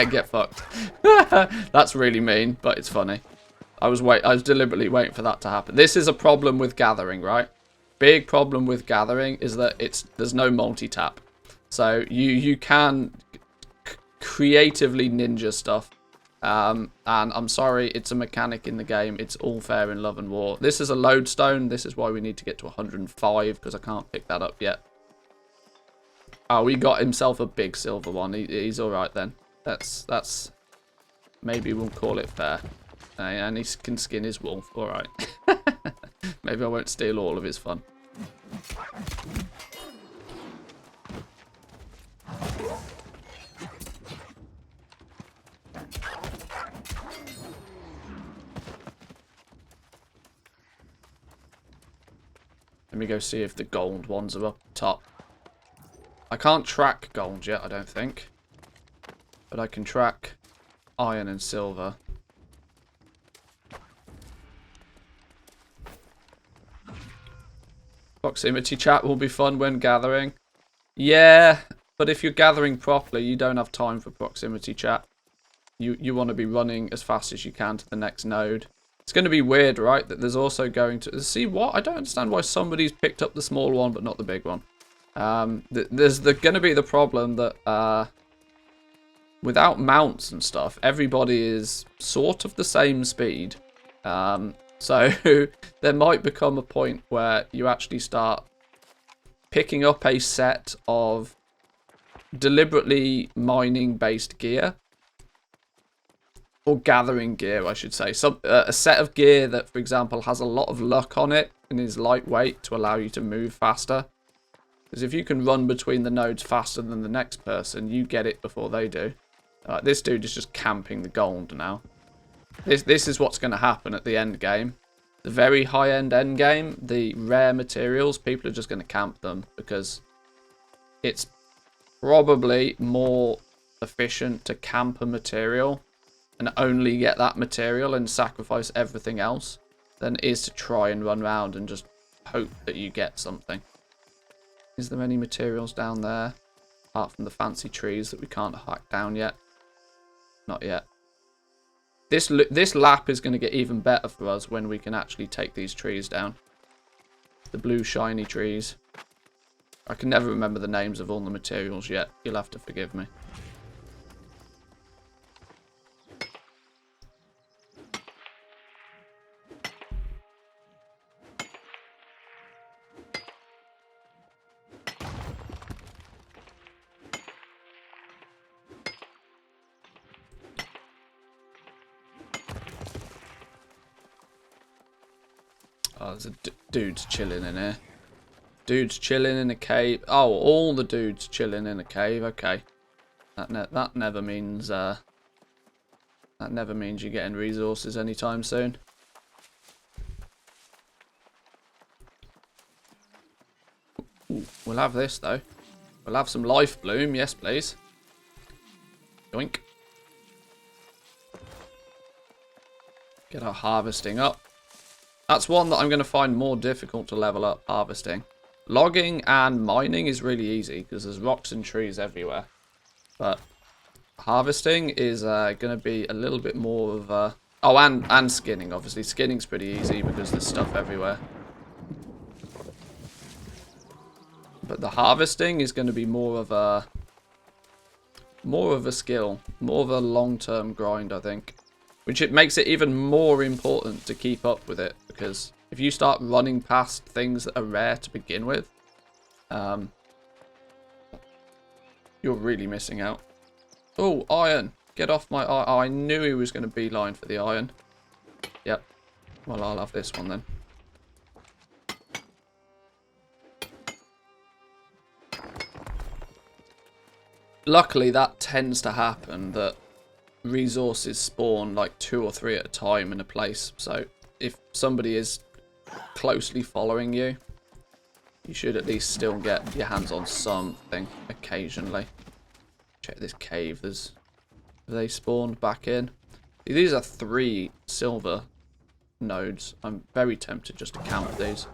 Get fucked. That's really mean, but it's funny. I was deliberately waiting for that to happen. This is a problem with gathering, right? Big problem with gathering is that there's no multi-tap. So you can creatively ninja stuff. And I'm sorry, it's a mechanic in the game. It's all fair in love and war. This is a lodestone. This is why we need to get to 105 because I can't pick that up yet. Oh, he got himself a big silver one. He's all right then. That's maybe we'll call it fair. And he can skin his wolf. All right. Maybe I won't steal all of his fun. Let me go see if the gold ones are up top. I can't track gold yet, I don't think. But I can track iron and silver. Proximity chat will be fun when gathering. Yeah, but if you're gathering properly, you don't have time for proximity chat. You want to be running as fast as you can to the next node. It's going to be weird, right? That there's also going to... See what? I don't understand why somebody's picked up the small one, but not the big one. There's going to be the problem that without mounts and stuff, everybody is sort of the same speed. So there might become a point where you actually start picking up a set of deliberately mining-based gear. Or gathering gear, I should say. A set of gear that, for example, has a lot of luck on it and is lightweight to allow you to move faster. Because if you can run between the nodes faster than the next person, you get it before they do. This dude is just camping the gold now. This is what's going to happen at the end game. The very high-end end game, the rare materials, people are just going to camp them because it's probably more efficient to camp a material and only get that material and sacrifice everything else than it is to try and run around and just hope that you get something. Is there any materials down there apart from the fancy trees that we can't hack down yet? Not yet. This lap is going to get even better for us when we can actually take these trees down. The blue shiny trees. I can never remember the names of all the materials yet. You'll have to forgive me. Oh, there's a dude's chilling in here. Dude's chilling in a cave. Oh, all the dudes chilling in a cave. Okay, that never means you're getting resources anytime soon. Ooh, we'll have this though. We'll have some life bloom. Yes, please. Yoink. Get our harvesting up. That's one that I'm going to find more difficult to level up, harvesting. Logging and mining is really easy because there's rocks and trees everywhere. But harvesting is going to be a little bit more of a... Oh, and skinning, obviously. Skinning's pretty easy because there's stuff everywhere. But the harvesting is going to be more of a skill. More of a long-term grind, I think. Which it makes it even more important to keep up with it. Because if you start running past things that are rare to begin with, you're really missing out. Oh, iron. Get off my iron. Oh, I knew he was going to beeline for the iron. Yep. Well, I'll have this one then. Luckily, that tends to happen, that resources spawn like 2 or 3 at a time in a place. So if somebody is closely following you, you should at least still get your hands on something occasionally. Check this cave. They spawned back in. These are 3 silver nodes. I'm very tempted just to count these.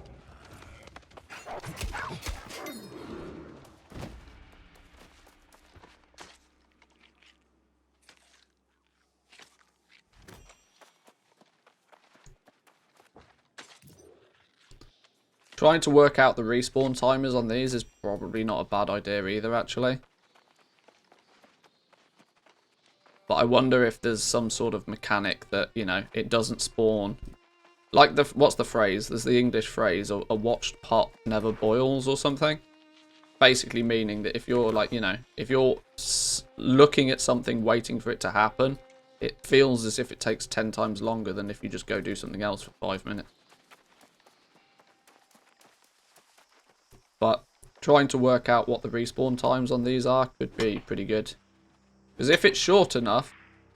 Trying to work out the respawn timers on these is probably not a bad idea either, actually. But I wonder if there's some sort of mechanic that, you know, it doesn't spawn. Like, what's the phrase? There's the English phrase, a watched pot never boils or something. Basically meaning that if you're, like, you know, if you're looking at something waiting for it to happen, it feels as if it takes 10 times longer than if you just go do something else for 5 minutes. But trying to work out what the respawn times on these are could be pretty good. Because if it's short enough,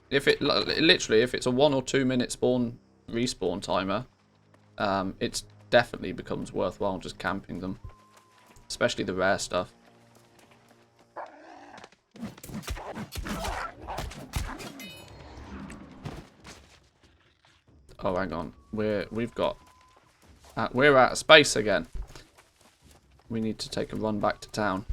if it's a 1 or 2 minute respawn timer, it's definitely becomes worthwhile just camping them. Especially the rare stuff. Oh, hang on. We're out of space again. We need to take a run back to town.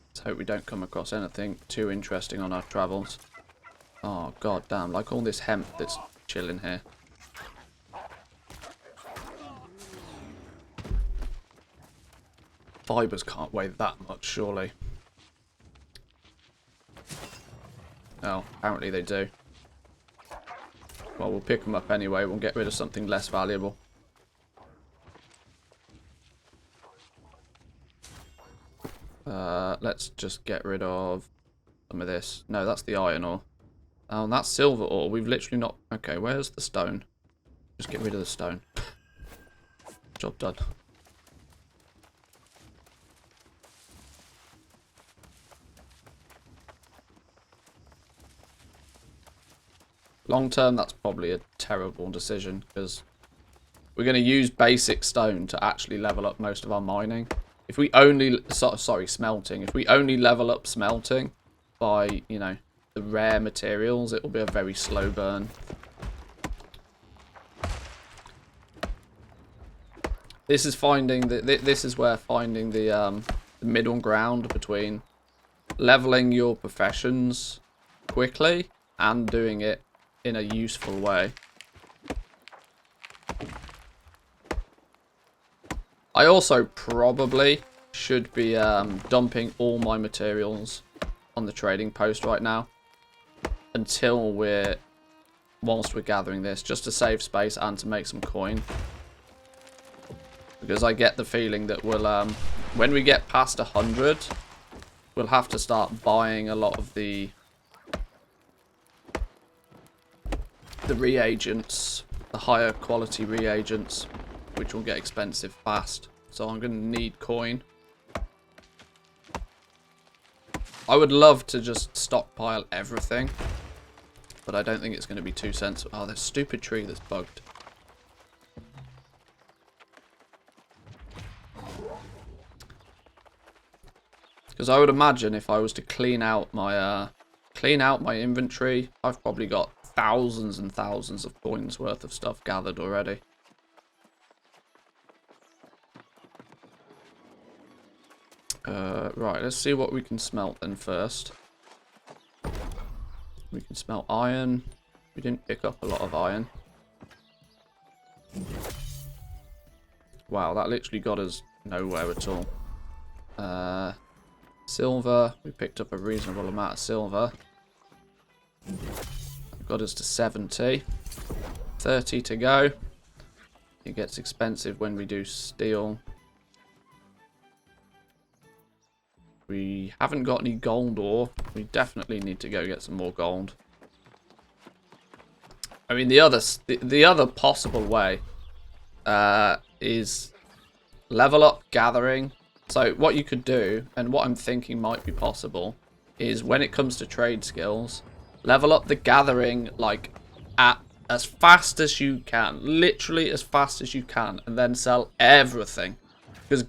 Let's hope we don't come across anything too interesting on our travels. Oh, god damn. Like all this hemp that's chilling here. Fibers can't weigh that much, surely. Oh, apparently they do. Well, we'll pick them up anyway. We'll get rid of something less valuable. Let's just get rid of some of this. No, that's the iron ore. Oh, and that's silver ore. We've literally not... Okay, where's the stone? Just get rid of the stone. Job done. Long term, that's probably a terrible decision, because we're going to use basic stone to actually level up most of our mining. If we only... Sorry, smelting. If we only level up smelting by, you know, the rare materials, it will be a very slow burn. This is finding this is where finding the middle ground between leveling your professions quickly and doing it in a useful way. I also probably should be dumping all my materials on the trading post right now until whilst we're gathering this, just to save space and to make some coin. Because I get the feeling that we'll when we get past 100, we'll have to start buying a lot of the reagents, the higher quality reagents, which will get expensive fast. So I'm going to need coin. I would love to just stockpile everything, but I don't think it's going to be too sensible. Oh, this stupid tree that's bugged. Because I would imagine if I was to clean out my inventory, I've probably got thousands and thousands of coins worth of stuff gathered already. Right, let's see what we can smelt then first. We can smelt iron. We didn't pick up a lot of iron. Wow, that literally got us nowhere at all. Silver. We picked up a reasonable amount of silver. Got us to 70. 30 to go. It gets expensive when we do steel. We haven't got any gold ore. We definitely need to go get some more gold. I mean, the other possible way is level up gathering. So what you could do, and what I'm thinking might be possible, is when it comes to trade skills, level up the gathering like at as fast as you can, literally as fast as you can, and then sell everything. Because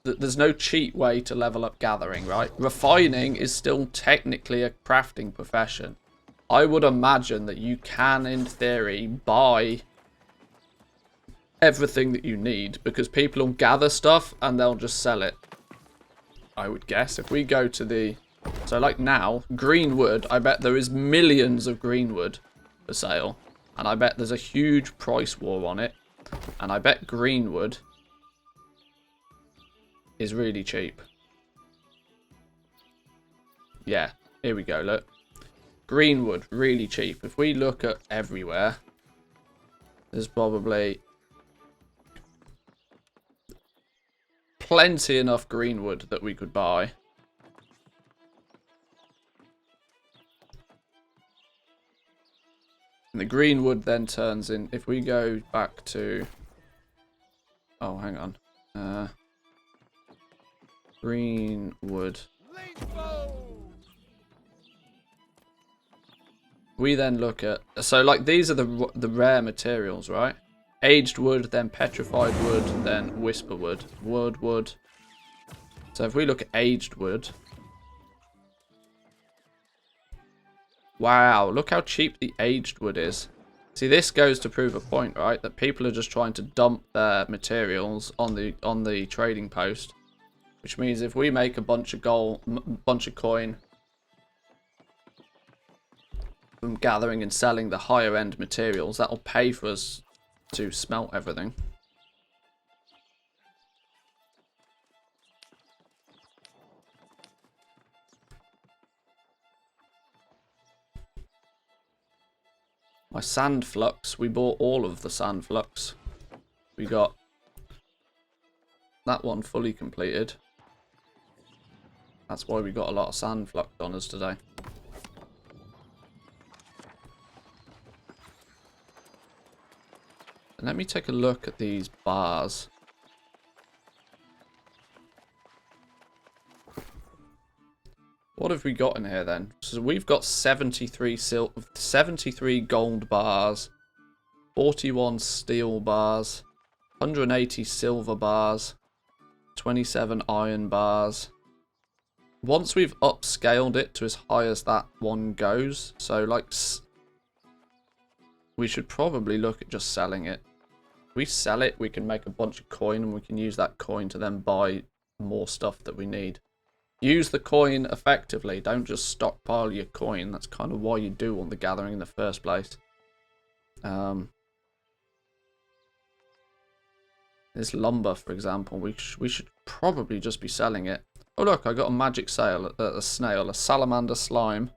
there's no cheap way to level up gathering, right? Refining is still technically a crafting profession. I would imagine that you can, in theory, buy everything that you need, because people will gather stuff and they'll just sell it. I would guess if we go to the... So like now, greenwood, I bet there is millions of greenwood for sale. And I bet there's a huge price war on it. And I bet greenwood is really cheap. Yeah, here we go, look. Greenwood, really cheap. If we look at everywhere, there's probably plenty enough greenwood that we could buy. And the greenwood then turns in, if we go back to... Oh, hang on. Green wood. We then look at, so like these are the rare materials, right? Aged wood, then petrified wood, then whisper wood. Wood. So if we look at aged wood. Wow, look how cheap the aged wood is. See, this goes to prove a point, right? That people are just trying to dump their materials on the trading post. Which means if we make a bunch of coin from gathering and selling the higher end materials, that'll pay for us to smelt everything. My sand flux, we bought all of the sand flux. We got that one fully completed. That's why we got a lot of sand flux on us today. And let me take a look at these bars. What have we got in here then? So we've got 73 gold bars, 41 steel bars, 180 silver bars, 27 iron bars. Once we've upscaled it to as high as that one goes, so like, we should probably look at just selling it. If we sell it, we can make a bunch of coin, and we can use that coin to then buy more stuff that we need. Use the coin effectively. Don't just stockpile your coin. That's kind of why you do all the gathering in the first place. This lumber, for example, we should probably just be selling it. Oh look, I got a magic snail, a salamander slime.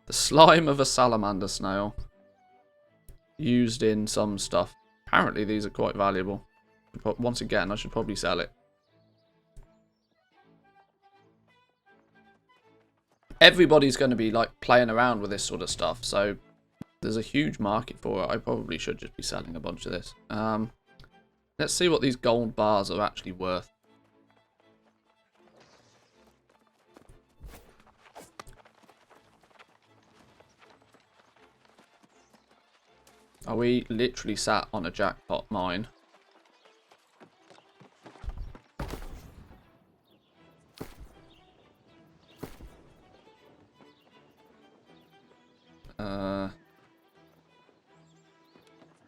The slime of a salamander snail. Used in some stuff. Apparently these are quite valuable. But once again, I should probably sell it. Everybody's going to be like playing around with this sort of stuff, so there's a huge market for it. I probably should just be selling a bunch of this. Let's see what these gold bars are actually worth. Are we literally sat on a jackpot mine?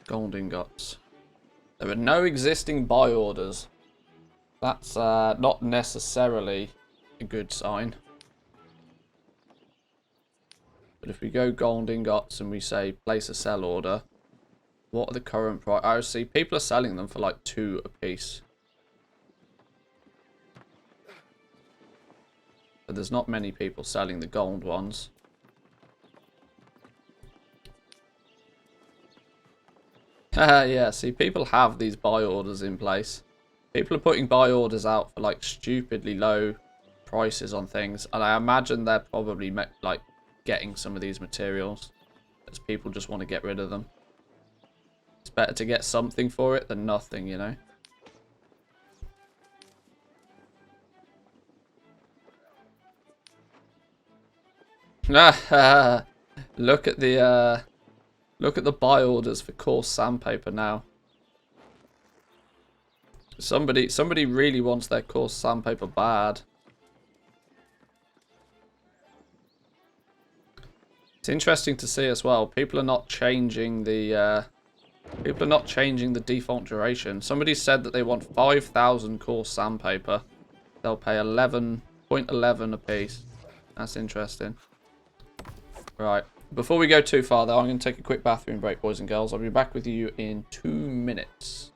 Gold ingots. There are no existing buy orders. That's not necessarily a good sign. But if we go gold ingots and we say place a sell order, what are the current price? I see people are selling them for like 2 a piece. But there's not many people selling the gold ones. Yeah, see, people have these buy orders in place. People are putting buy orders out for like stupidly low prices on things, and I imagine they're probably like getting some of these materials as people just want to get rid of them. It's better to get something for it than nothing, you know. Look at the buy orders for coarse sandpaper now. Somebody really wants their coarse sandpaper bad. It's interesting to see as well. People are not changing the default duration. Somebody said that they want 5,000 coarse sandpaper. They'll pay 11.11 a piece. That's interesting. Right. Before we go too far, though, I'm going to take a quick bathroom break, boys and girls. I'll be back with you in 2 minutes.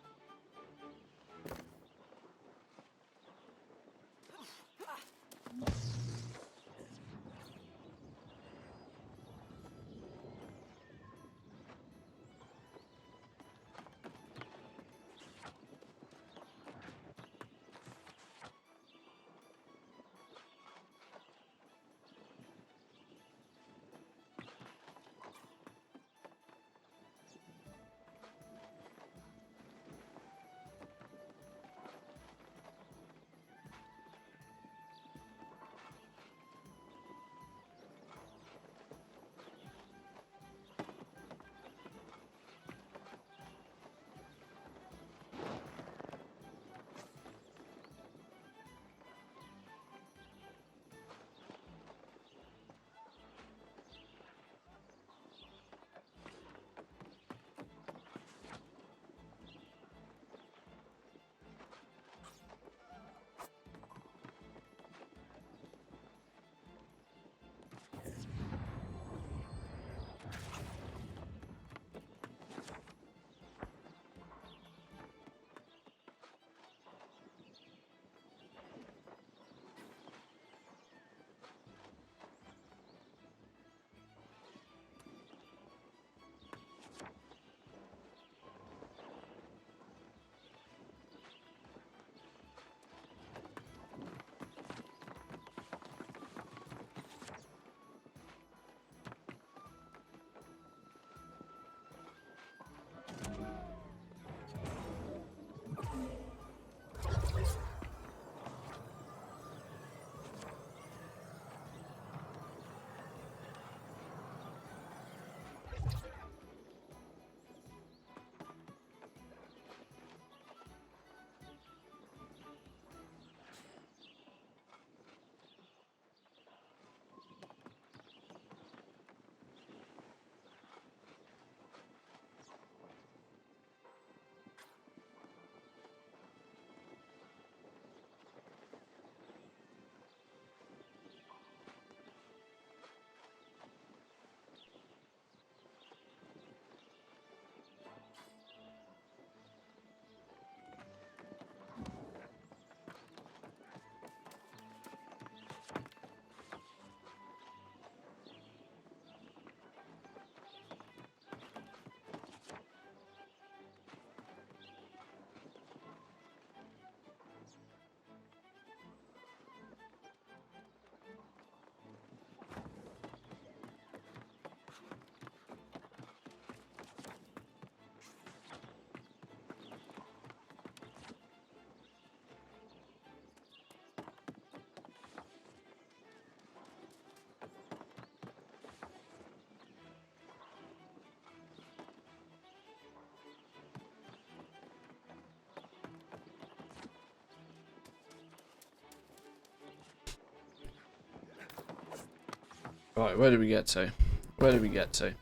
Right, where did we get to? Where did we get to?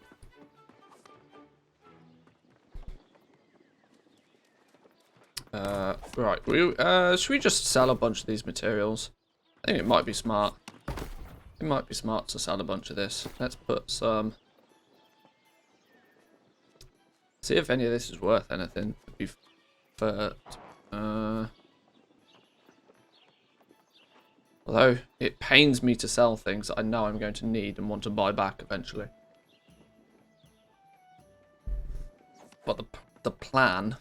Right, should we just sell a bunch of these materials? I think it might be smart. It might be smart to sell a bunch of this. Let's put some... See if any of this is worth anything. Although, it pains me to sell things that I know I'm going to need and want to buy back eventually. But the plan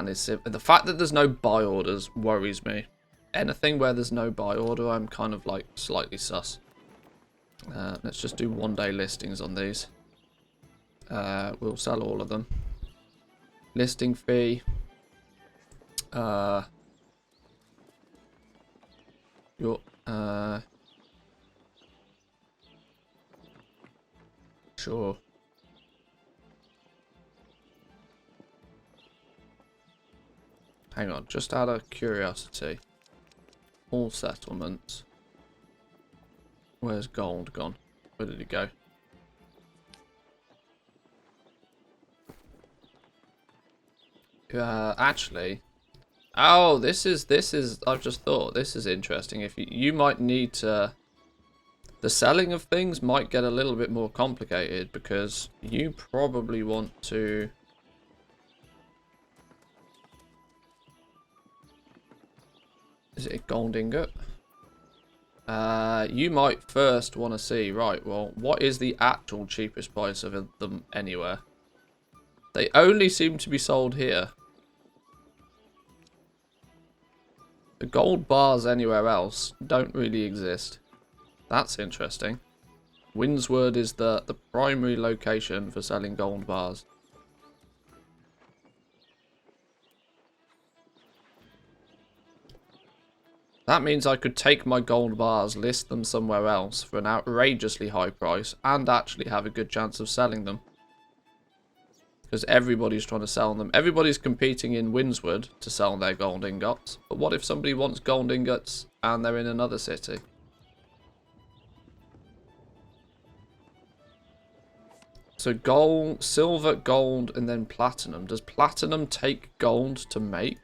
is... The fact that there's no buy orders worries me. Anything where there's no buy order, I'm kind of like slightly sus. Let's just do 1-day listings on these. We'll sell all of them. Listing fee. Sure. Hang on, just out of curiosity. All settlements. Where's gold gone? Where did it go? Actually, oh, this is. I've just thought this is interesting. If you might need to, the selling of things might get a little bit more complicated because you probably want to. Is it a gold ingot? You might first want to see, right, well, what is the actual cheapest price of them anywhere? They only seem to be sold here. The gold bars anywhere else don't really exist. That's interesting. Windsward is the primary location for selling gold bars. That means I could take my gold bars, list them somewhere else for an outrageously high price, and actually have a good chance of selling them. Because everybody's trying to sell them. Everybody's competing in Windsward to sell their gold ingots. But what if somebody wants gold ingots and they're in another city? So gold, silver, gold, and then platinum. Does platinum take gold to make?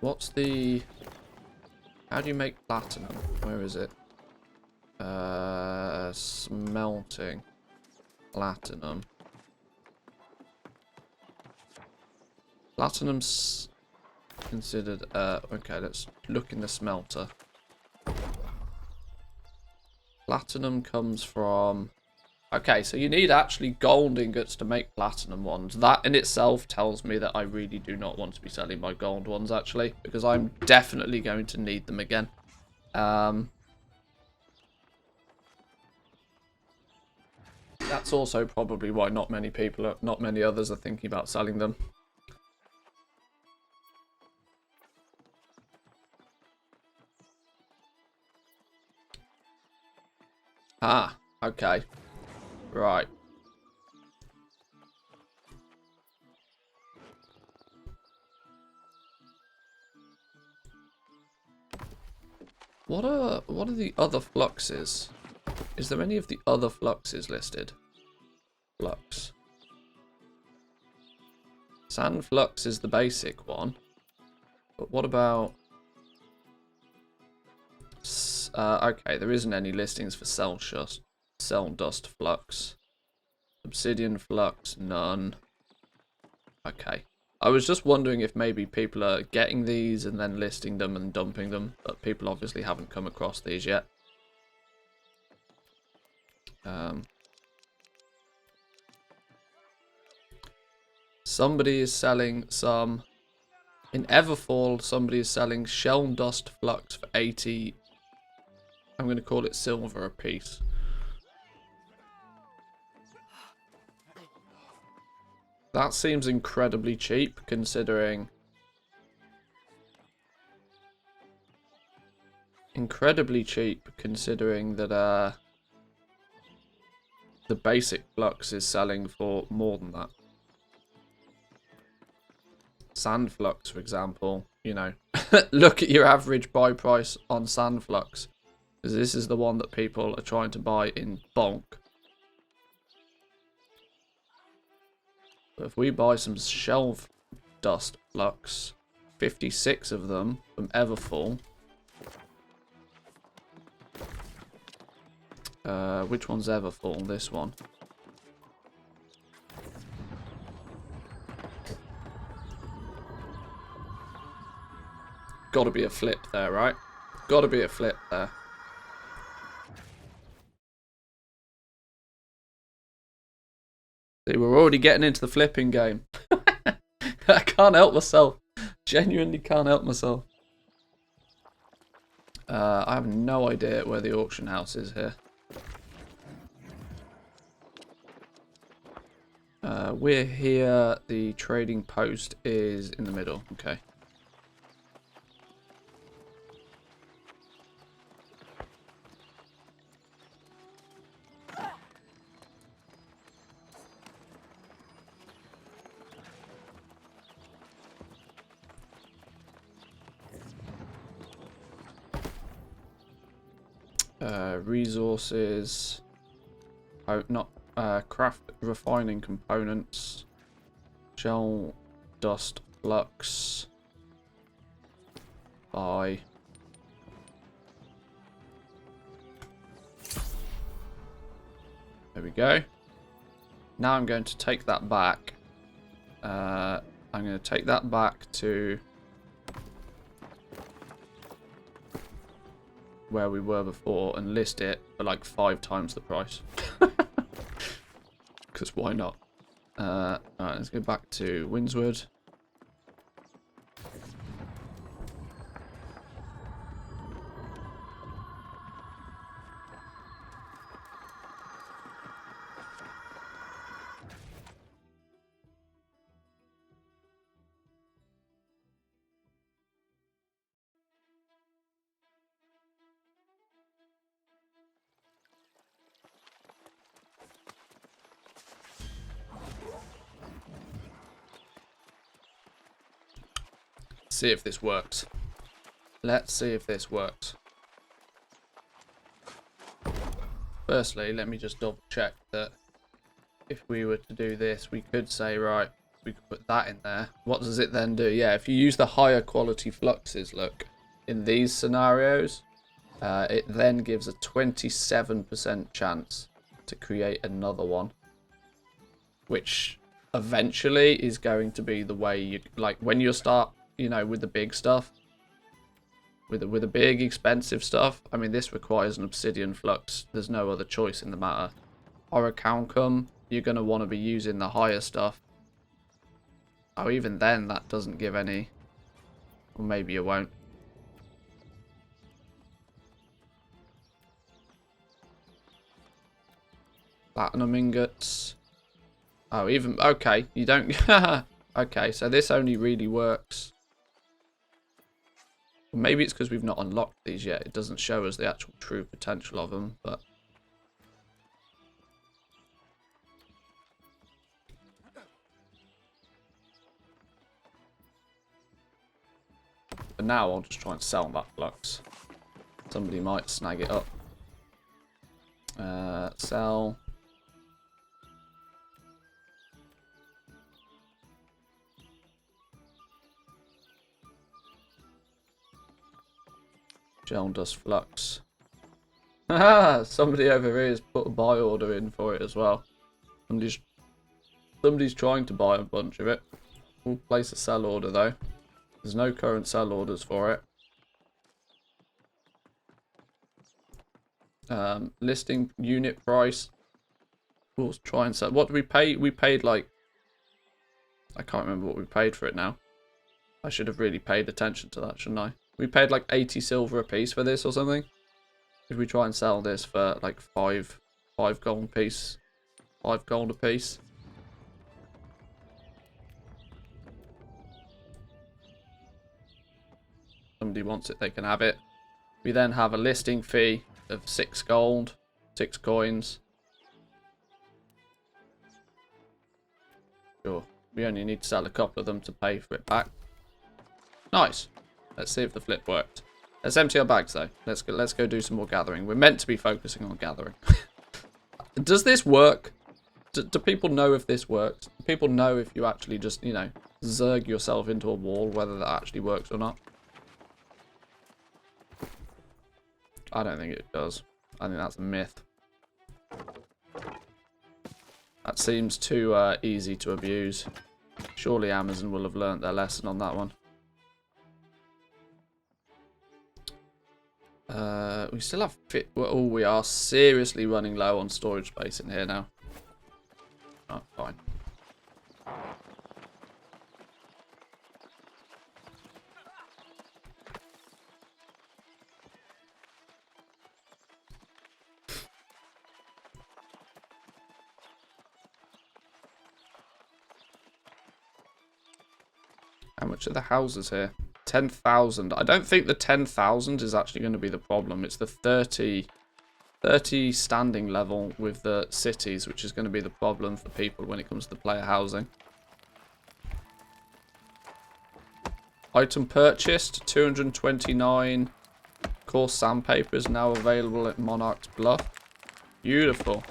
What's the... How do you make platinum? Where is it? Smelting. Platinum. Platinum's considered... okay, let's look in the smelter. Platinum comes from... Okay, so you need actually gold ingots to make platinum ones. That in itself tells me that I really do not want to be selling my gold ones, actually. Because I'm definitely going to need them again. That's also probably why not many others are thinking about selling them. Ah, okay. Right. What are the other fluxes? Is there any of the other fluxes listed? Flux. Sand flux is the basic one. But what about... okay, there isn't any listings for cell dust flux. Obsidian flux, none. Okay. I was just wondering if maybe people are getting these and then listing them and dumping them, but people obviously haven't come across these yet. Somebody is selling some... In Everfall, somebody is selling shell dust flux for 80... I'm going to call it silver a piece. That seems incredibly cheap, considering... Incredibly cheap, considering that the basic flux is selling for more than that. Sandflux, for example, you know, look at your average buy price on Sandflux, because this is the one that people are trying to buy in bulk. But if we buy some shelf dust flux, 56 of them from Everfull. Which one's Everfull? This one. Gotta be a flip there, right? Gotta be a flip there. See, we're already getting into the flipping game. I can't help myself. Genuinely can't help myself. I have no idea where the auction house is here. We're here. The trading post is in the middle. Okay. Resources. Oh, not craft refining components. Shell dust flux. Buy. There we go. Now I'm going to take that back. I'm going to take that back to where we were before and list it for like 5 times the price. Because why not? Alright, let's go back to Windswood. See if this works. Let's see if this works. Firstly, let me just double check that if we were to do this, we could say, right, we could put that in there. What does it then do? Yeah, if you use the higher quality fluxes, look, in these scenarios, it then gives a 27% chance to create another one, which eventually is going to be the way you, like, when you start, you know, with the big stuff, with the big expensive stuff. I mean, this requires an obsidian flux. There's no other choice in the matter. Orichalcum, you're going to want to be using the higher stuff. Oh, even then, that doesn't give any. Or maybe it won't. Platinum ingots. Oh, even... Okay, you don't... Okay, so this only really works... Maybe it's because we've not unlocked these yet. It doesn't show us the actual true potential of them, but... For now, I'll just try and sell that flux. Somebody might snag it up. Sell. Gel dust flux. Haha! Somebody over here has put a buy order in for it as well. Somebody's trying to buy a bunch of it. We'll place a sell order though. There's no current sell orders for it. Listing unit price. We'll try and sell. What did we pay? We paid like... I can't remember what we paid for it now. I should have really paid attention to that, shouldn't I? We paid like 80 silver a piece for this or something. If we try and sell this for like 5 gold piece, 5 gold a piece. Somebody wants it, they can have it. We then have a listing fee of 6 gold, 6 coins. Sure. We only need to sell a couple of them to pay for it back. Nice. Let's see if the flip worked. Let's empty our bags though. Let's go do some more gathering. We're meant to be focusing on gathering. Does this work? Do people know if this works? Do people know if you actually just, you know, zerg yourself into a wall, whether that actually works or not? I don't think it does. I think that's a myth. That seems too easy to abuse. Surely Amazon will have learnt their lesson on that one. We still have fit. Oh, we are seriously running low on storage space in here now. Oh, fine. How much are the houses here? 10,000. I don't think the 10,000 is actually going to be the problem. It's the 30 standing level with the cities, which is going to be the problem for people when it comes to player housing. Item purchased, 229 coarse sandpaper is now available at Monarch's Bluff. Beautiful.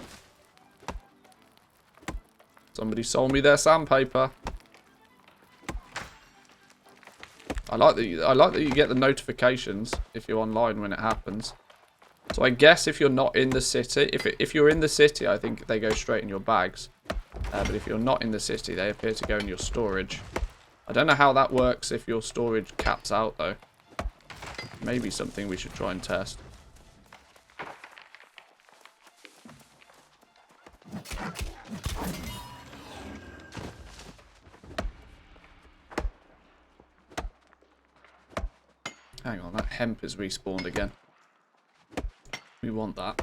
Somebody sold me their sandpaper. I like that you get the notifications if you're online when it happens. So I guess if you're not in the city, if you're in the city, I think they go straight in your bags. But if you're not in the city, they appear to go in your storage. I don't know how that works if your storage caps out though. Maybe something we should try and test. Hang on, that hemp is respawned again. We want that.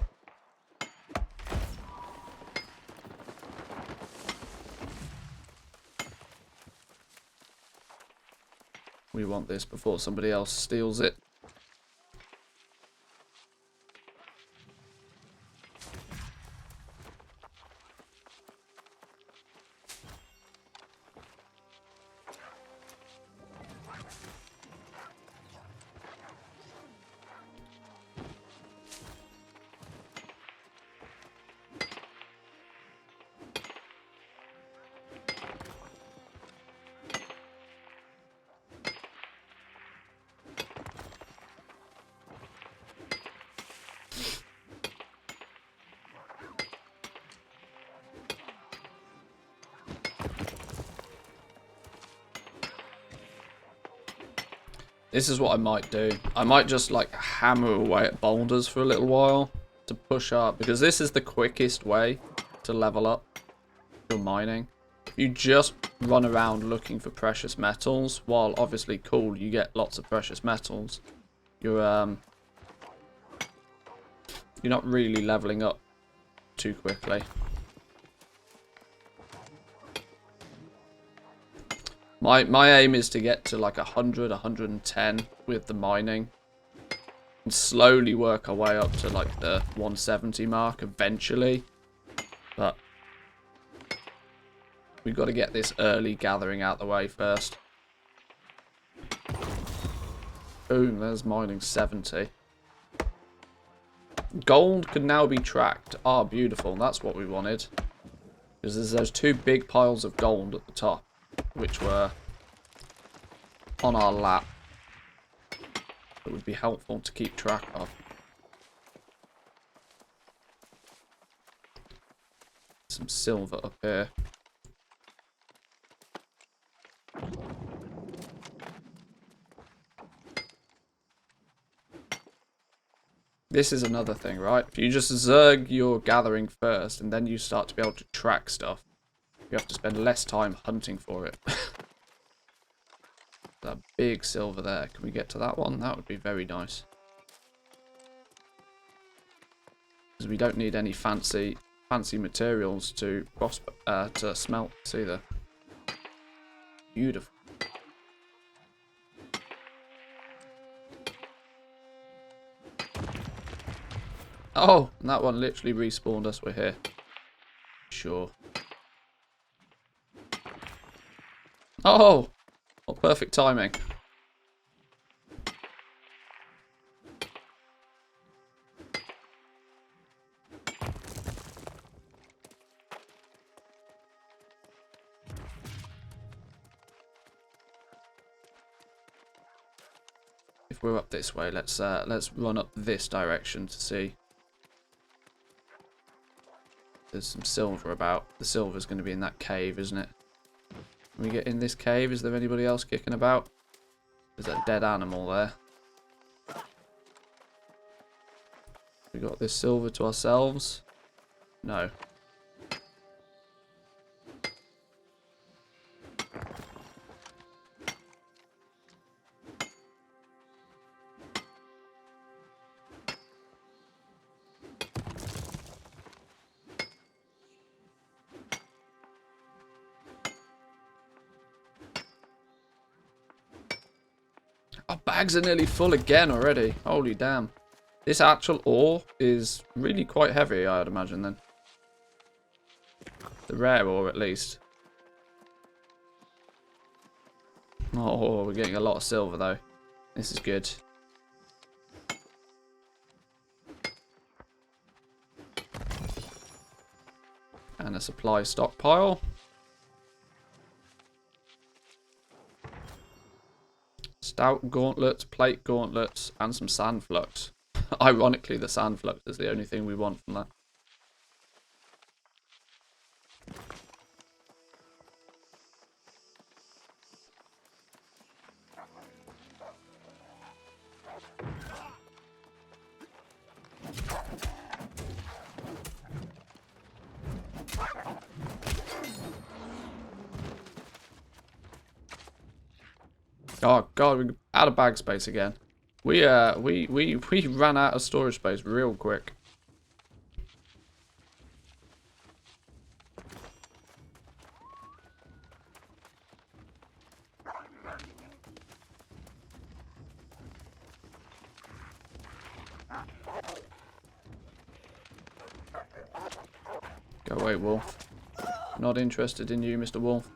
We want this before somebody else steals it. This is what I might do. I might just like hammer away at boulders for a little while to push up, because this is the quickest way to level up your mining. If you just run around looking for precious metals, while obviously cool, you get lots of precious metals, you're not really leveling up too quickly. My aim is to get to like 100, 110 with the mining. And slowly work our way up to like the 170 mark eventually. But we've got to get this early gathering out the way first. Boom, there's mining 70. Gold can now be tracked. Ah, beautiful. That's what we wanted. Because there's those two big piles of gold at the top, which were on our lap. It would be helpful to keep track of. Some silver up here. This is another thing, right? If you just zerg your gathering first and then you start to be able to track stuff, you have to spend less time hunting for it. That big silver there. Can we get to that one? That would be very nice. Because we don't need any fancy materials to smelt either. Beautiful. Oh, and that one literally respawned us. We're here. Sure. Oh, what perfect timing. If we're up this way, let's run up this direction to see. There's some silver about. The silver's going to be in that cave, isn't it? When we get in this cave, is there anybody else kicking about? There's that dead animal there. We got this silver to ourselves? No. Our bags are nearly full again already. Holy damn. This actual ore is really quite heavy, I'd imagine then. The rare ore, at least. Oh, we're getting a lot of silver, though. This is good. And a supply stockpile. Stout gauntlets, plate gauntlets, and some sand flux. Ironically, the sand flux is the only thing we want from that. Oh god, we're out of bag space again. We ran out of storage space real quick. Go away, Wolf. Not interested in you, Mr. Wolf.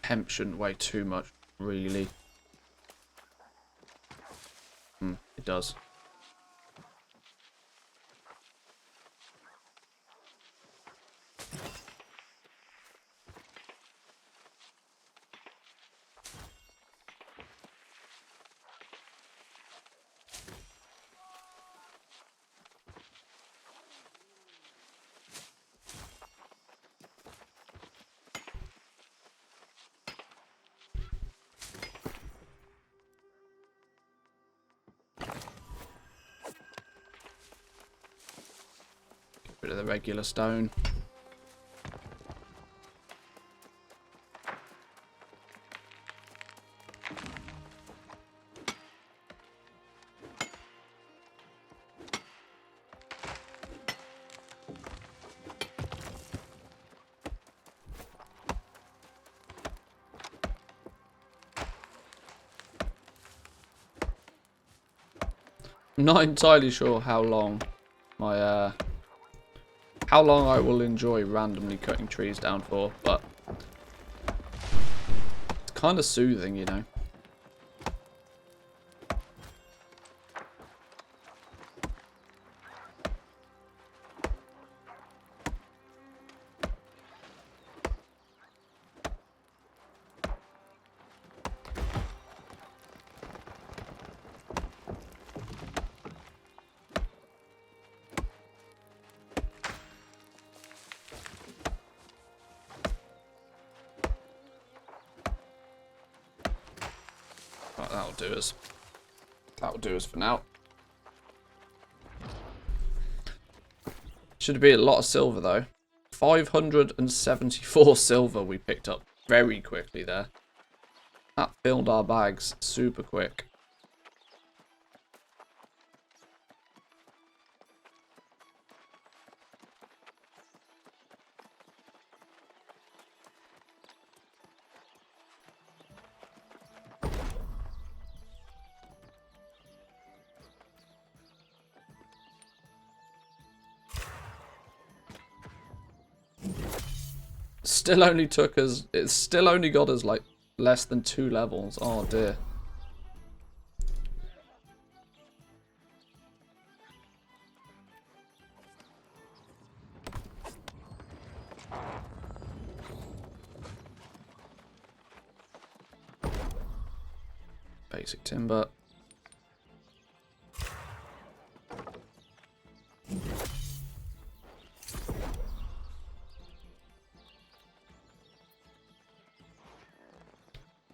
Hemp shouldn't weigh too much, really. It does. Bit of the regular stone. I'm not entirely sure how long my how long I will enjoy randomly cutting trees down for, but it's kind of soothing, you know. Right, that'll do us. That'll do us for now. Should be a lot of silver though. 574 silver we picked up very quickly there. That filled our bags super quick. Still only took us... It still only got us, like, less than 2 levels. Oh, dear. Basic timber.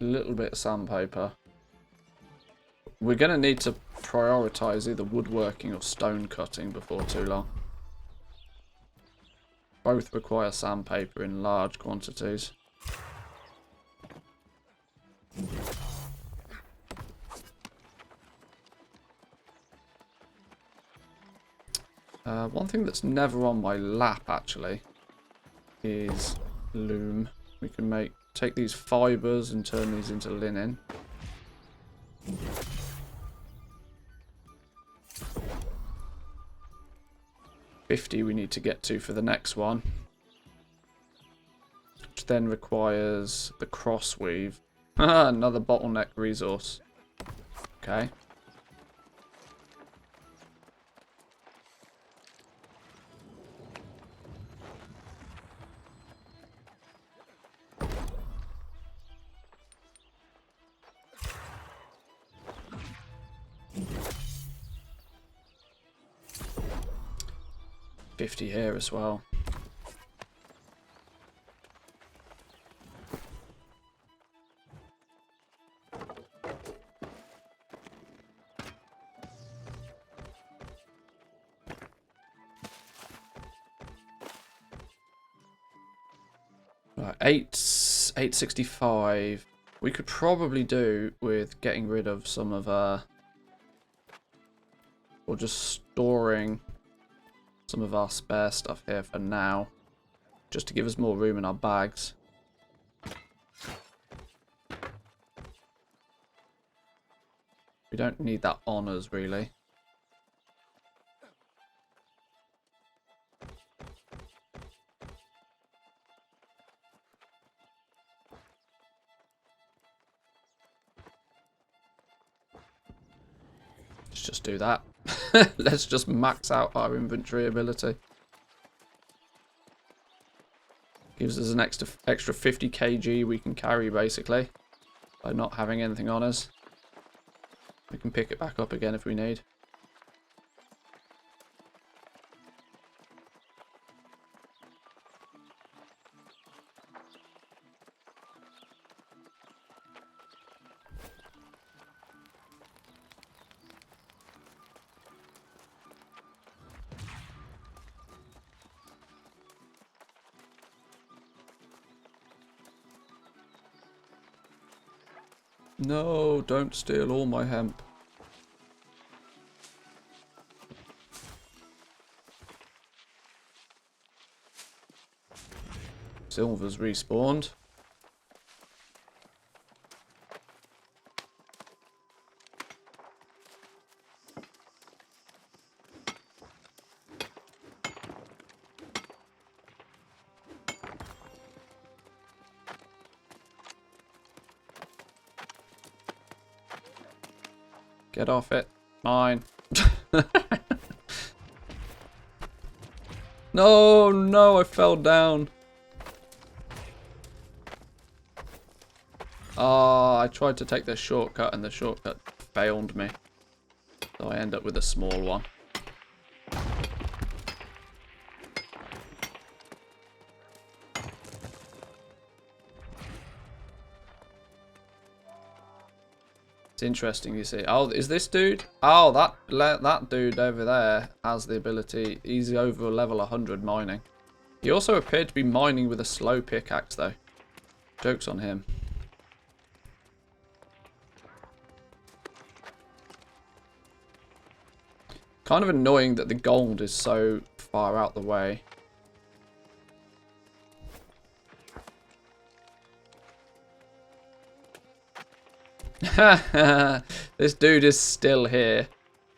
A little bit of sandpaper. We're going to need to prioritize either woodworking or stone cutting before too long. Both require sandpaper in large quantities. One thing that's never on my lap, actually, is loom. We can take these fibres and turn these into linen. $50 we need to get to for the next one. Which then requires the cross weave. Another bottleneck resource. Okay. $50 here as well. Right, 865. We could probably do with getting rid of some of or just storing some of our spare stuff here for now, just to give us more room in our bags. We don't need that on us, really. Let's just do that. Let's just max out our inventory ability. Gives us an extra 50 kg we can carry, basically, by not having anything on us. We can pick it back up again if we need. No, don't steal all my hemp. Silver's respawned. Get off it. Mine. No, no, I fell down. Ah, I tried to take the shortcut and the shortcut failed me. So I end up with a small one. It's interesting, you see. Oh, is this dude? Oh, that dude over there has the ability. He's over level 100 mining. He also appeared to be mining with a slow pickaxe, though. Joke's on him. Kind of annoying that the gold is so far out the way. This dude is still here.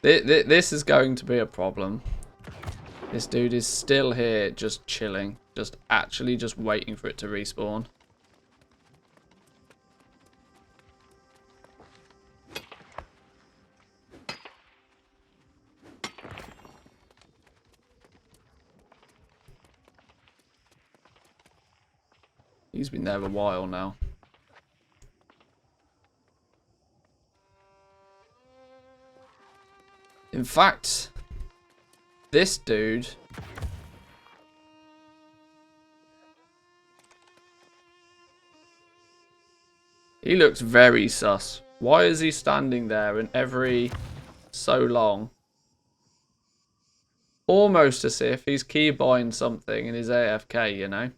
This is going to be a problem. This dude is still here, just chilling. Just actually just waiting for it to respawn. He's been there a while now. In fact, this dude... he looks very sus. Why is he standing there in every so long? Almost as if he's keybuying something and he's AFK, you know?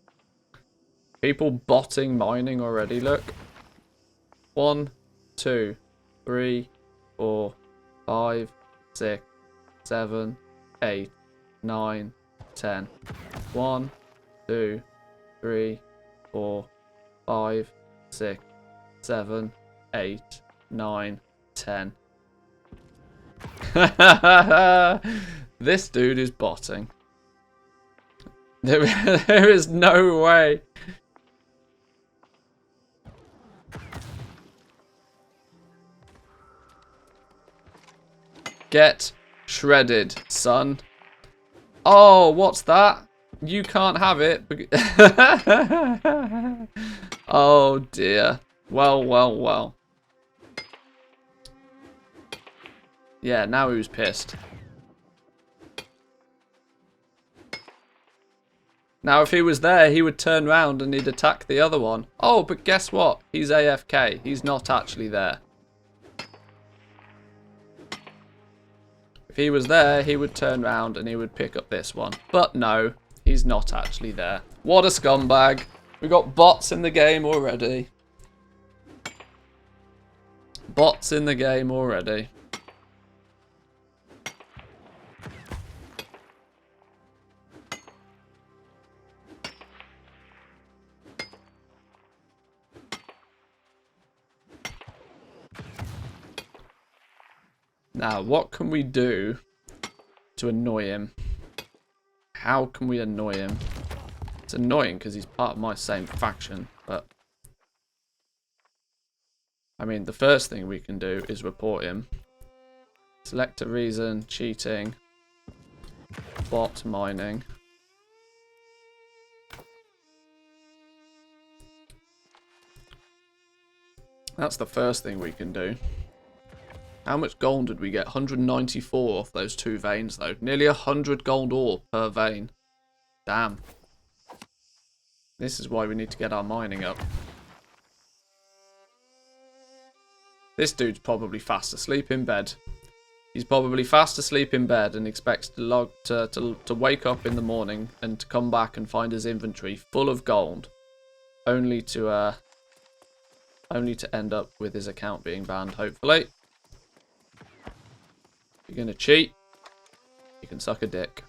People botting mining already, look. 1, 2, 3, 4, 5, 6, 7, 8, 9, 10. 1, 2, 3, 4, 5, 6, 7, 8, 9, 10. This dude is botting. There is no way. Get shredded, son. Oh, what's that? You can't have it. Oh, dear. Well, well, well. Yeah, now he was pissed. Now, if he was there, he would turn around and he'd attack the other one. Oh, but guess what? He's AFK. He's not actually there. If he was there, he would turn around and he would pick up this one. But no, he's not actually there. What a scumbag. We got bots in the game already. Bots in the game already. Now, what can we do to annoy him? How can we annoy him? It's annoying because he's part of my same faction, but... I mean, the first thing we can do is report him. Select a reason, cheating, bot mining. That's the first thing we can do. How much gold did we get? 194 off those 2 veins, though. Nearly 100 gold ore per vein. Damn. This is why we need to get our mining up. This dude's probably fast asleep in bed. He's probably fast asleep in bed and expects to wake up in the morning and to come back and find his inventory full of gold. Only to end up with his account being banned, hopefully. If you're going to cheat, you can suck a dick.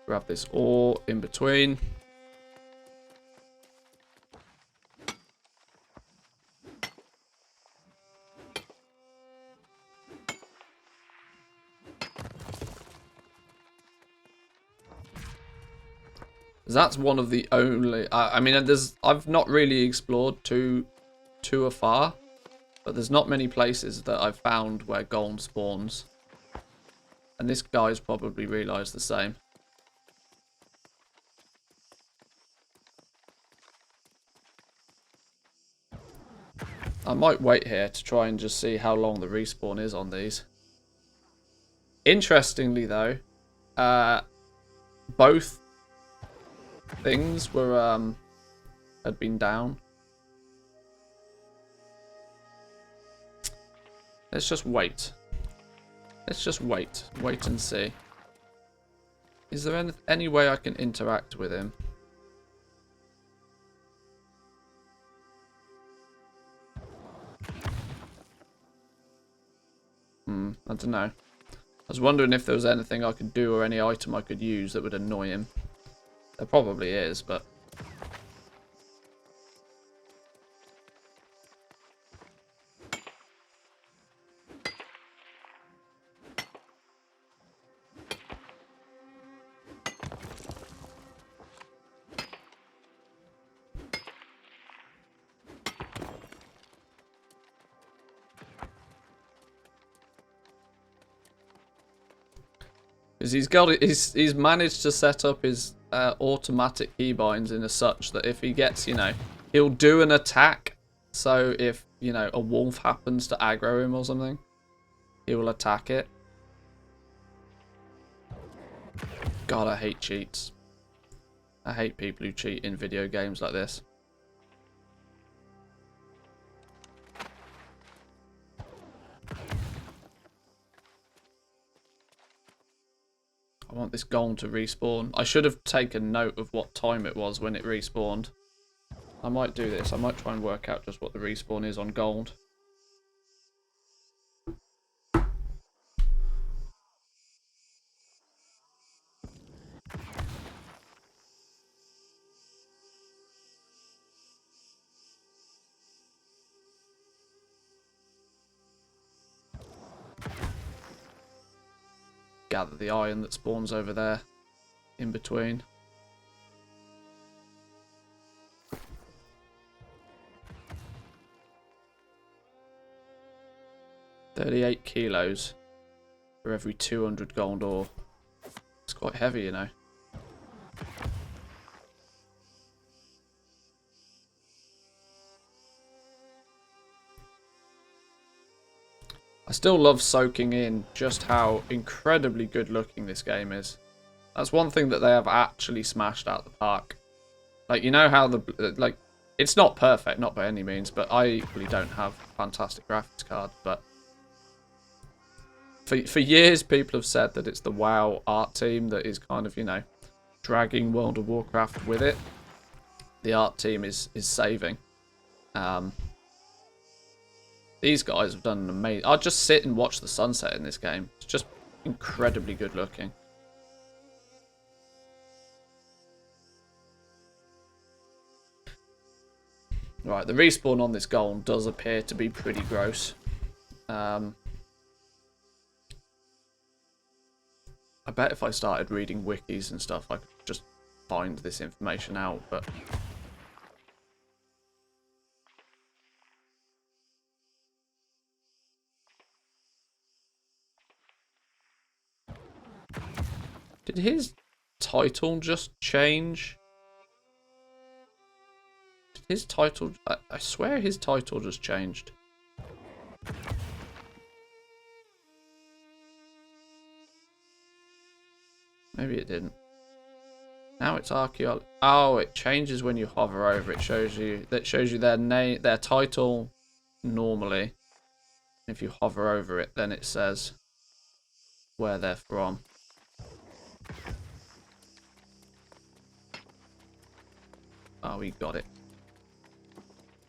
Grab this ore in between. That's one of the only... I mean, I've not really explored too afar, but there's not many places that I've found where gold spawns. And this guy's probably realised the same. I might wait here to try and just see how long the respawn is on these. Interestingly, though, both things were had been down. Let's just wait. Let's just wait. Wait and see. Is there any way I can interact with him? I don't know. I was wondering if there was anything I could do or any item I could use that would annoy him. There probably is, but... Because he's managed to set up his automatic keybinds in a such that if he gets, you know, he'll do an attack. So if, you know, a wolf happens to aggro him or something, he will attack it. God, I hate cheats. I hate people who cheat in video games like this. I want this golem to respawn. I should have taken note of what time it was when it respawned. I might do this. I might try and work out just what the respawn is on gold. Gather the iron that spawns over there in between. $38 kilos for every 200 gold ore. It's quite heavy, you know. I still love soaking in just how incredibly good looking this game is. That's one thing that they have actually smashed out the park. Like, you know how like, it's not perfect, not by any means, but I equally don't have a fantastic graphics card, but for years people have said that it's the WoW art team that is kind of, you know, dragging World of Warcraft with it. The art team is saving. These guys have done an amazing... I'll just sit and watch the sunset in this game. It's just incredibly good looking. Right, the respawn on this golem does appear to be pretty gross. I bet if I started reading wikis and stuff, I could just find this information out, but... Did his title just change? Did his title... I swear his title just changed. Maybe it didn't. Now it's archaeology. Oh, it changes when you hover over. It shows you their name, their title normally. If you hover over it, then it says where they're from. Oh, we got it.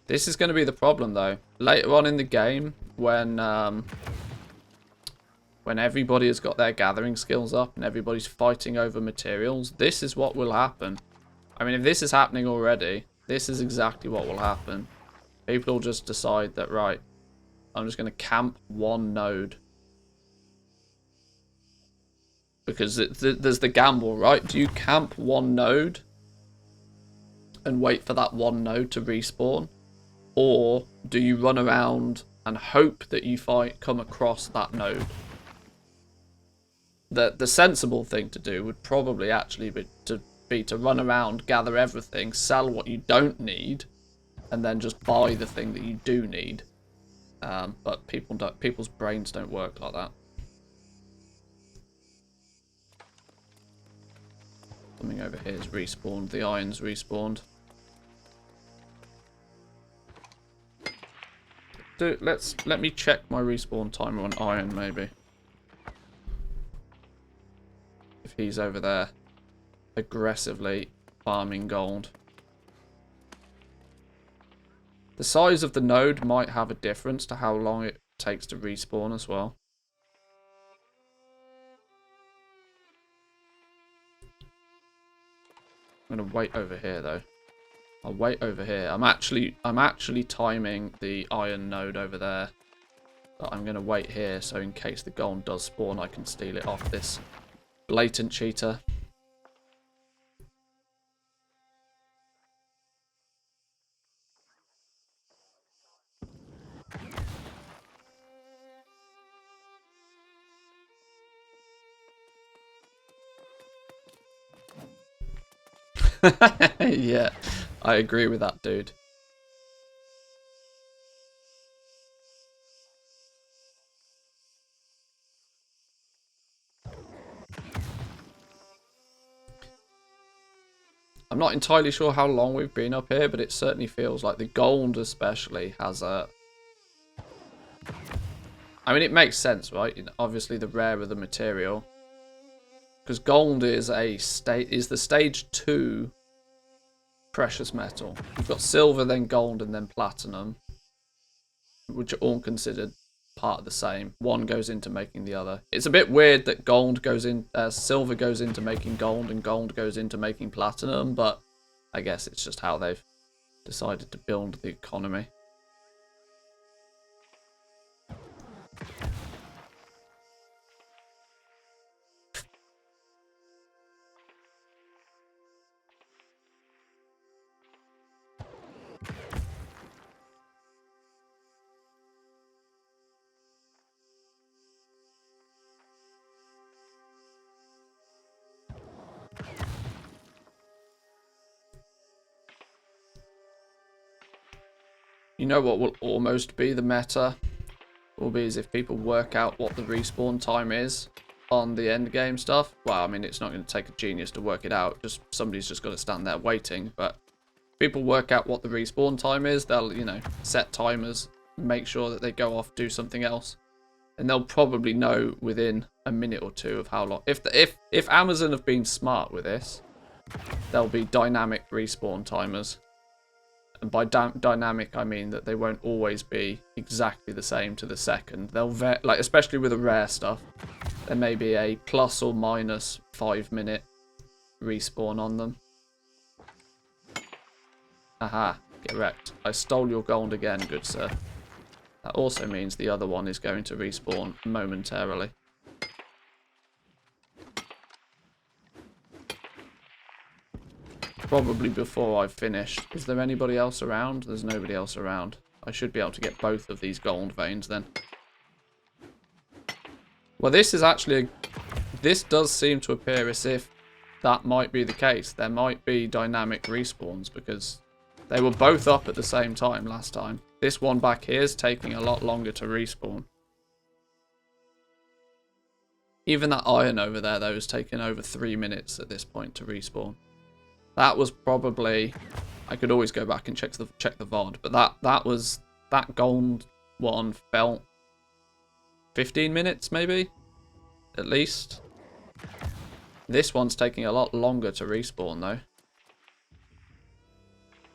This is going to be the problem, though. Later on in the game, when everybody has got their gathering skills up and everybody's fighting over materials, this is what will happen. I mean, if this is happening already, this is exactly what will happen. People will just decide that, right, I'm just going to camp one node. Because there's the gamble, right? Do you camp one node and wait for that one node to respawn? Or do you run around and hope that you come across that node? The sensible thing to do would probably actually be to run around, gather everything, sell what you don't need, and then just buy the thing that you do need. But people's brains don't work like that. Something over here is respawned. The iron's respawned. Let me check my respawn timer on iron, maybe. If he's over there aggressively farming gold. The size of the node might have a difference to how long it takes to respawn as well. I'm gonna wait over here though. I'll wait over here. I'm actually timing the iron node over there. But I'm gonna wait here so in case the gold does spawn I can steal it off this blatant cheater. Yeah, I agree with that, dude. I'm not entirely sure how long we've been up here, but it certainly feels like the gold especially has a... I mean, it makes sense, right? Obviously, the rarer the material. Because gold is the stage 2 precious metal. You've got silver, then gold, and then platinum, which are all considered part of the same. One goes into making the other. It's a bit weird that silver goes into making gold, and gold goes into making platinum, but I guess it's just how they've decided to build the economy. You know what will almost be the meta? Will be is if people work out what the respawn time is on the end game stuff. Well, I mean, it's not going to take a genius to work it out. Just somebody's just got to stand there waiting. But if people work out what the respawn time is, they'll, you know, set timers, make sure that they go off, do something else, and they'll probably know within a minute or two of how long. If Amazon have been smart with this, there'll be dynamic respawn timers. And by dynamic, I mean that they won't always be exactly the same to the second. They'll like, especially with the rare stuff, there may be a plus or minus 5-minute respawn on them. Aha, get wrecked. I stole your gold again, good sir. That also means the other one is going to respawn momentarily. Probably before I've finished. Is there anybody else around? There's nobody else around. I should be able to get both of these gold veins then. Well, this is actually this does seem to appear as if that might be the case. There might be dynamic respawns because they were both up at the same time last time. This one back here is taking a lot longer to respawn. Even that iron over there, though, is taking over 3 minutes at this point to respawn. That was probably... I could always go back and check the VOD, but that gold one felt 15 minutes maybe, at least. This one's taking a lot longer to respawn though,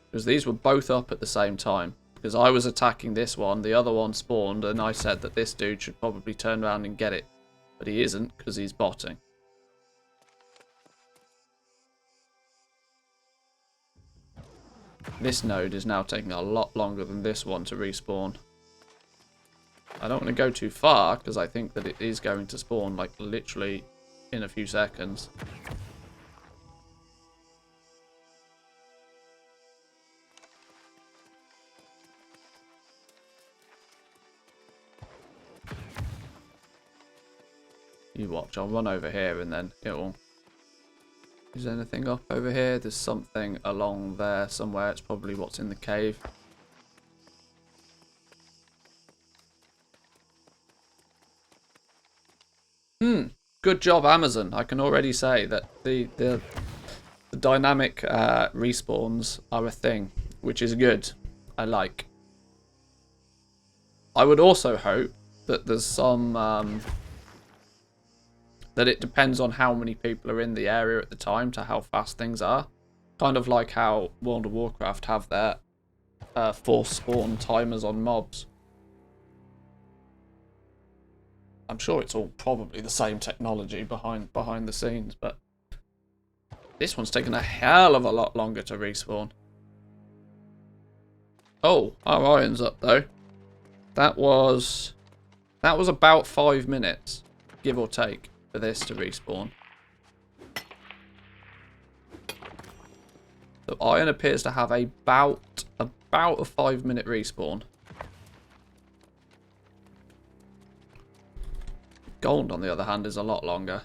because these were both up at the same time. Because I was attacking this one, the other one spawned, and I said that this dude should probably turn around and get it, but he isn't because he's botting. This node is now taking a lot longer than this one to respawn. I don't want to go too far because I think that it is going to spawn like literally in a few seconds. You watch, I'll run over here and then it'll... Is there anything up over here? There's something along there somewhere. It's probably what's in the cave. Good job, Amazon. I can already say that the dynamic respawns are a thing, which is good. I like. I would also hope that there's some... that it depends on how many people are in the area at the time to how fast things are. Kind of like how World of Warcraft have their force spawn timers on mobs. I'm sure it's all probably the same technology behind the scenes, but this one's taken a hell of a lot longer to respawn. Oh, our iron's up though. That was about 5 minutes, give or take, for this to respawn. So iron appears to have about a 5-minute respawn. Gold, on the other hand, is a lot longer.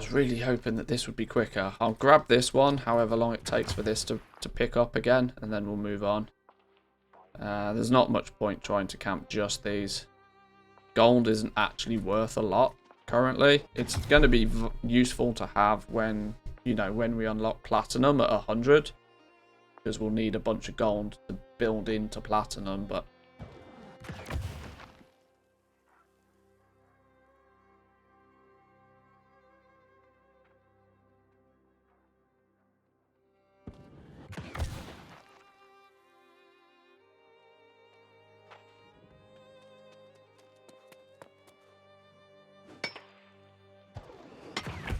was really hoping that this would be quicker. I'll grab this one, however long it takes for this to pick up again, and then we'll move on. There's not much point trying to camp just these. Gold isn't actually worth a lot currently. It's going to be useful to have when, you know, when we unlock platinum at 100. Because we'll need a bunch of gold to build into platinum, but...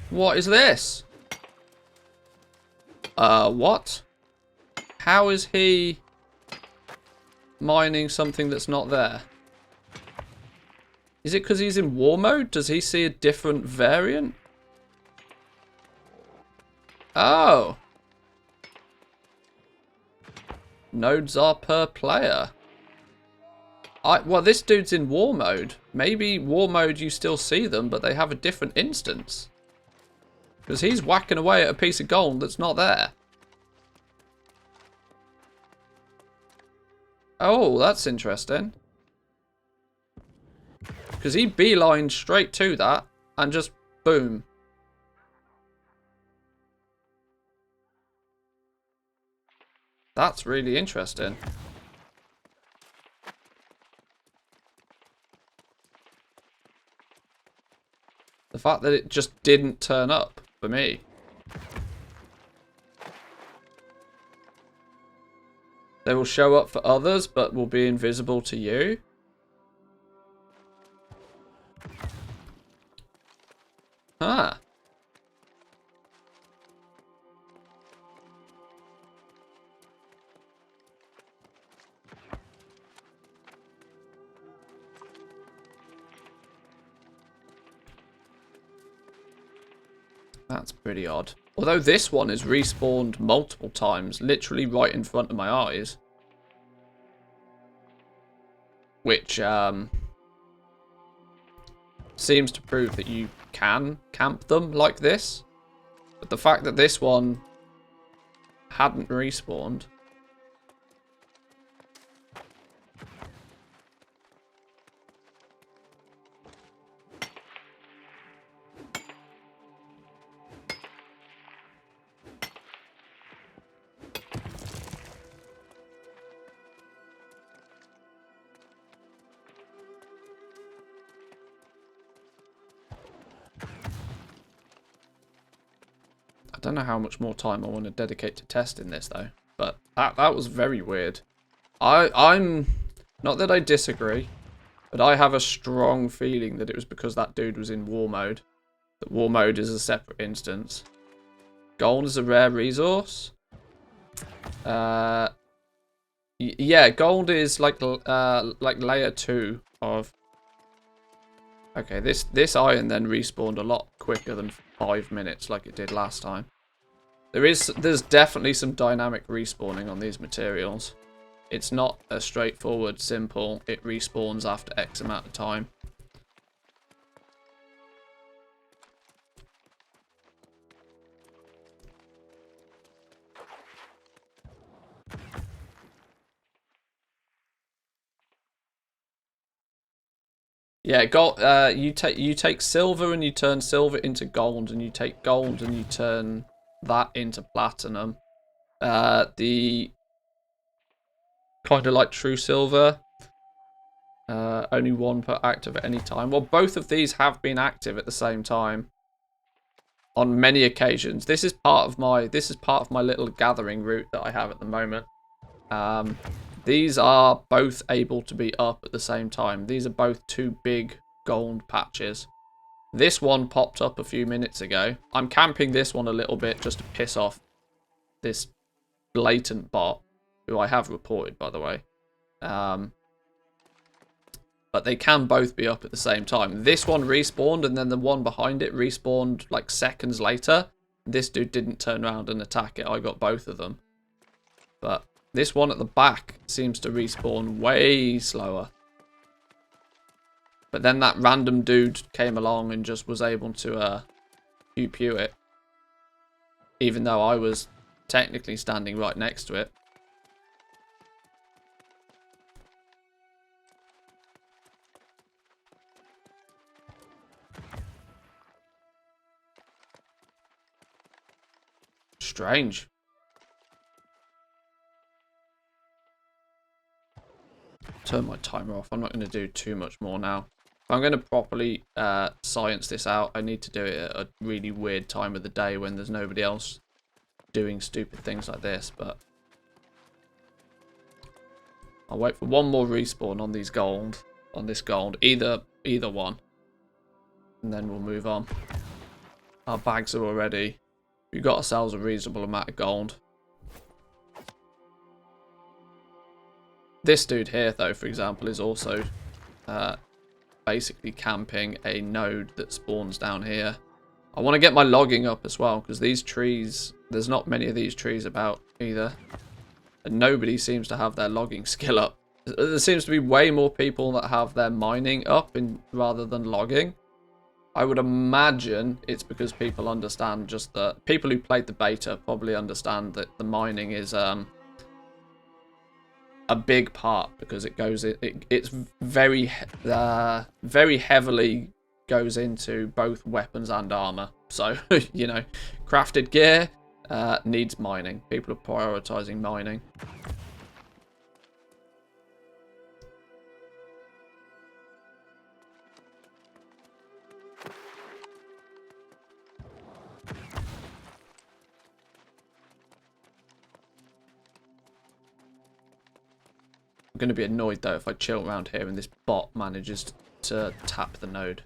What is this? What? How is he mining something that's not there? Is it because he's in war mode? Does he see a different variant? Oh. Nodes are per player. Well, this dude's in war mode. Maybe war mode you still see them, but they have a different instance. Because he's whacking away at a piece of gold that's not there. Oh, that's interesting. Because he beelined straight to that and just boom. That's really interesting. The fact that it just didn't turn up for me. They will show up for others, but will be invisible to you. Huh. That's pretty odd. Although this one is respawned multiple times, literally right in front of my eyes. Which, seems to prove that you can camp them like this. But the fact that this one hadn't respawned... I don't know how much more time I want to dedicate to testing this though, but that was very weird. I'm not that I disagree, but I have a strong feeling that it was because that dude was in war mode. That war mode is a separate instance. Gold is a rare resource. Yeah, gold is like layer 2 of. Okay, this iron then respawned a lot quicker than 5 minutes like it did last time. There's definitely some dynamic respawning on these materials. It's not a straightforward, simple, it respawns after X amount of time. Yeah, gold. You take silver and you turn silver into gold, and you take gold and you turn that into platinum. The kind of like true silver. Only one per active at any time. Well, both of these have been active at the same time on many occasions. This is part of my little gathering route that I have at the moment. These are both able to be up at the same time. These are both two big gold patches. This one popped up a few minutes ago. I'm camping this one a little bit just to piss off this blatant bot, who I have reported, by the way. But they can both be up at the same time. This one respawned, and then the one behind it respawned like seconds later. This dude didn't turn around and attack it. I got both of them. But this one at the back seems to respawn way slower. But then that random dude came along and just was able to, pew pew it. Even though I was technically standing right next to it. Strange. Turn my timer off. I'm not going to do too much more now. If I'm going to properly science this out, I need to do it at a really weird time of the day when there's nobody else doing stupid things like this. But I'll wait for one more respawn on these gold. On this gold. Either one. And then we'll move on. Our bags are already... We've got ourselves a reasonable amount of gold. This dude here, though, for example, is also basically camping a node that spawns down here. I want to get my logging up as well, because these trees, there's not many of these trees about either. And nobody seems to have their logging skill up. There seems to be way more people that have their mining up rather than logging. I would imagine it's because people understand just that... People who played the beta probably understand that the mining is a big part, because it goes... It's very heavily goes into both weapons and armor. So, you know, crafted gear needs mining. People are prioritizing mining. I'm going to be annoyed though if I chill around here and this bot manages to tap the node.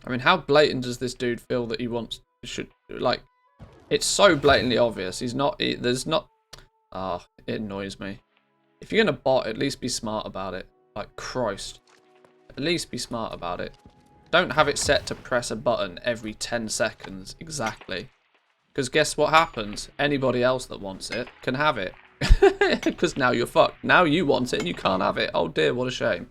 I mean, how blatant does this dude feel that he wants... Like, it's so blatantly obvious. He's not... There's not... Ah, it annoys me. If you're going to bot, at least be smart about it. Like, Christ. At least be smart about it. Don't have it set to press a button every 10 seconds exactly. Because guess what happens? Anybody else that wants it can have it. Because now you're fucked. Now you want it and you can't have it. Oh dear, what a shame.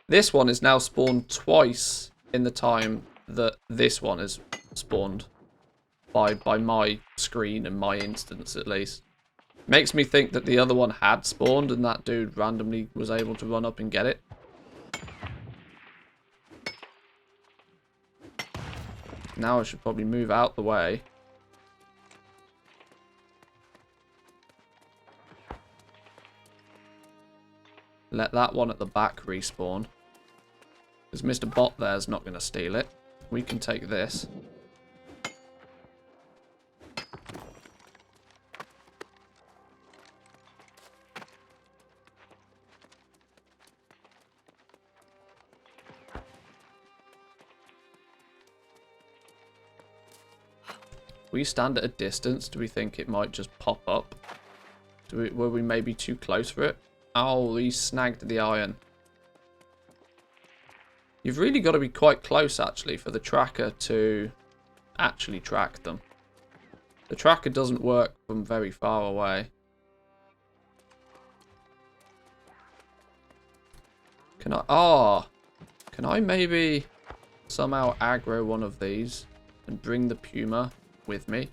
This one is now spawned twice in the time that this one is spawned. By my screen and my instance, at least. Makes me think that the other one had spawned and that dude randomly was able to run up and get it. Now I should probably move out the way. Let that one at the back respawn. Because Mr. Bot there's not going to steal it. We can take this. We stand at a distance. Do we think it might just pop up? Were we maybe too close for it? Oh, he snagged the iron. You've really got to be quite close, actually, for the tracker to actually track them. The tracker doesn't work from very far away. Can I... Oh! Can I maybe somehow aggro one of these and bring the Puma with me?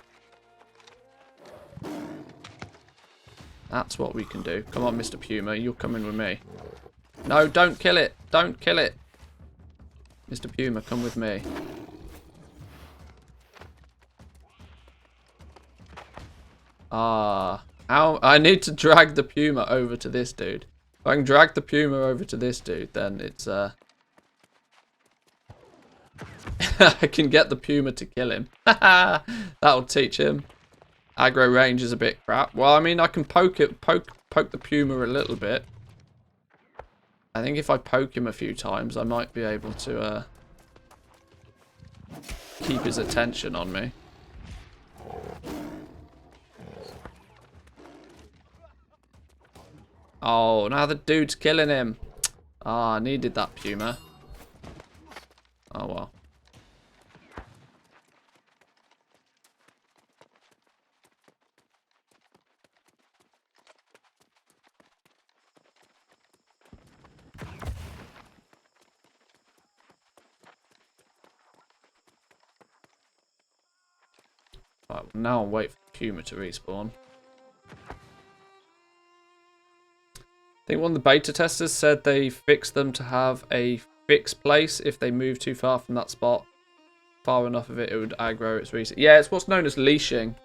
That's what we can do. Come on, Mr. Puma, you're coming with me. No, don't kill it. Don't kill it. Mr. Puma, come with me. Ah. I need to drag the Puma over to this dude. If I can drag the Puma over to this dude, then it's, I can get the Puma to kill him. That'll teach him. Aggro range is a bit crap. Well, I mean, I can poke the Puma a little bit. I think if I poke him a few times, I might be able to keep his attention on me. Oh, now the dude's killing him. Ah, I needed that Puma. Oh, well. Right, well, now I'll wait for Puma to respawn. I think one of the beta testers said they fixed them to have a fixed place if they move too far from that spot. Far enough of it, it would aggro its reset. Yeah, it's what's known as leashing.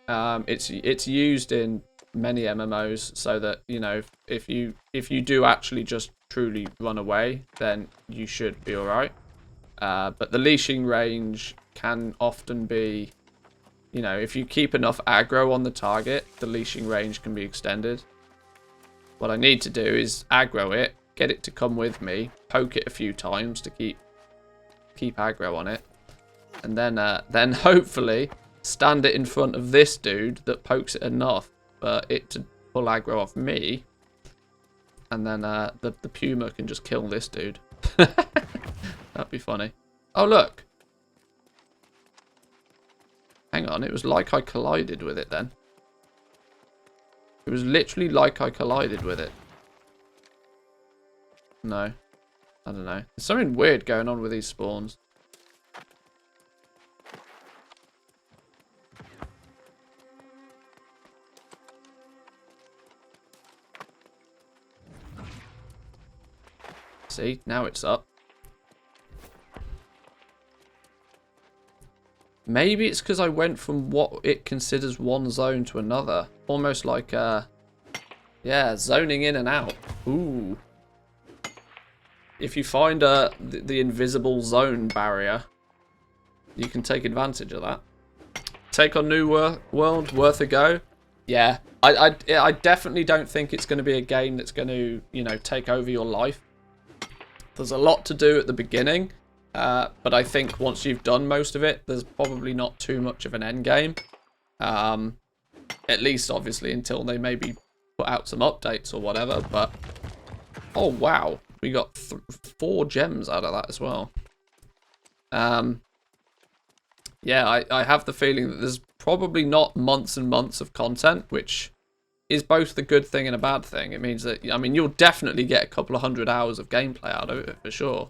It's used in many MMOs so that, you know, if you do actually just truly run away, then you should be alright. But the leashing range can often be, you know, if you keep enough aggro on the target, the leashing range can be extended. What I need to do is aggro it, get it to come with me, poke it a few times to keep aggro on it, and then hopefully stand it in front of this dude that pokes it enough for it to pull aggro off me, and then the Puma can just kill this dude. That'd be funny. Oh, look. Hang on, it was like I collided with it then. It was literally like I collided with it. No. I don't know. There's something weird going on with these spawns. See, now it's up. Maybe it's because I went from what it considers one zone to another. Almost like, yeah, zoning in and out. Ooh. If you find the invisible zone barrier, you can take advantage of that. Take on New World, worth a go. Yeah, I definitely don't think it's going to be a game that's going to, you know, take over your life. There's a lot to do at the beginning. But I think once you've done most of it, there's probably not too much of an end game. At least, obviously, until they maybe put out some updates or whatever. But, oh, wow. We got 4 gems out of that as well. Yeah, I have the feeling that there's probably not months and months of content, which is both the good thing and a bad thing. It means that, I mean, you'll definitely get a couple of 100 hours of gameplay out of it, for sure.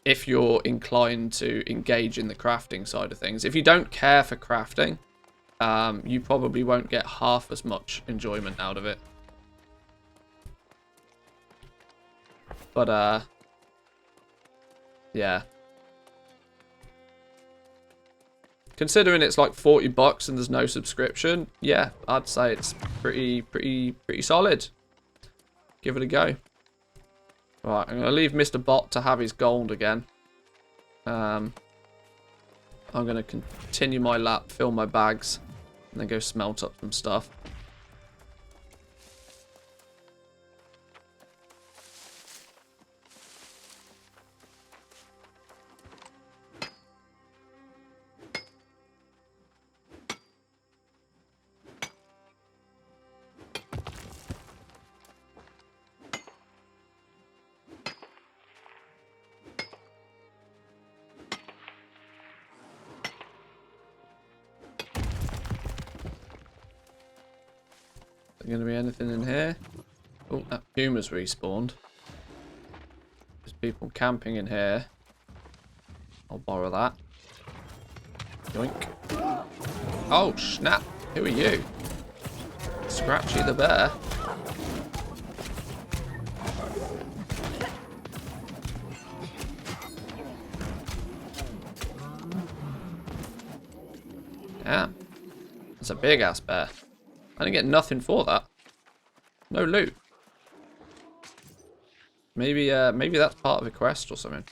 If you're inclined to engage in the crafting side of things. If you don't care for crafting, you probably won't get half as much enjoyment out of it. But, yeah. Considering it's like 40 bucks and there's no subscription, yeah, I'd say it's pretty solid. Give it a go. Right, I'm going to leave Mr. Bot to have his gold again. I'm going to continue my lap, fill my bags, and then go smelt up some stuff. Is there going to be anything in here? Oh, that Puma's respawned. There's people camping in here. I'll borrow that. Yoink. Oh, snap. Who are you? Scratchy the bear. Yeah. That's a big ass bear. I didn't get nothing for that. No loot. Maybe maybe that's part of a quest or something.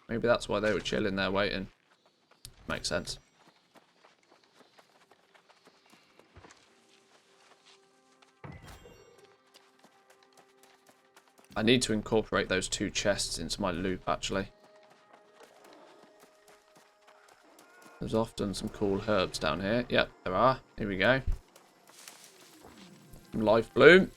Maybe that's why they were chilling there waiting. Makes sense. I need to incorporate those 2 chests into my loop, actually. There's often some cool herbs down here. Yep, there are. Here we go. Some life bloom.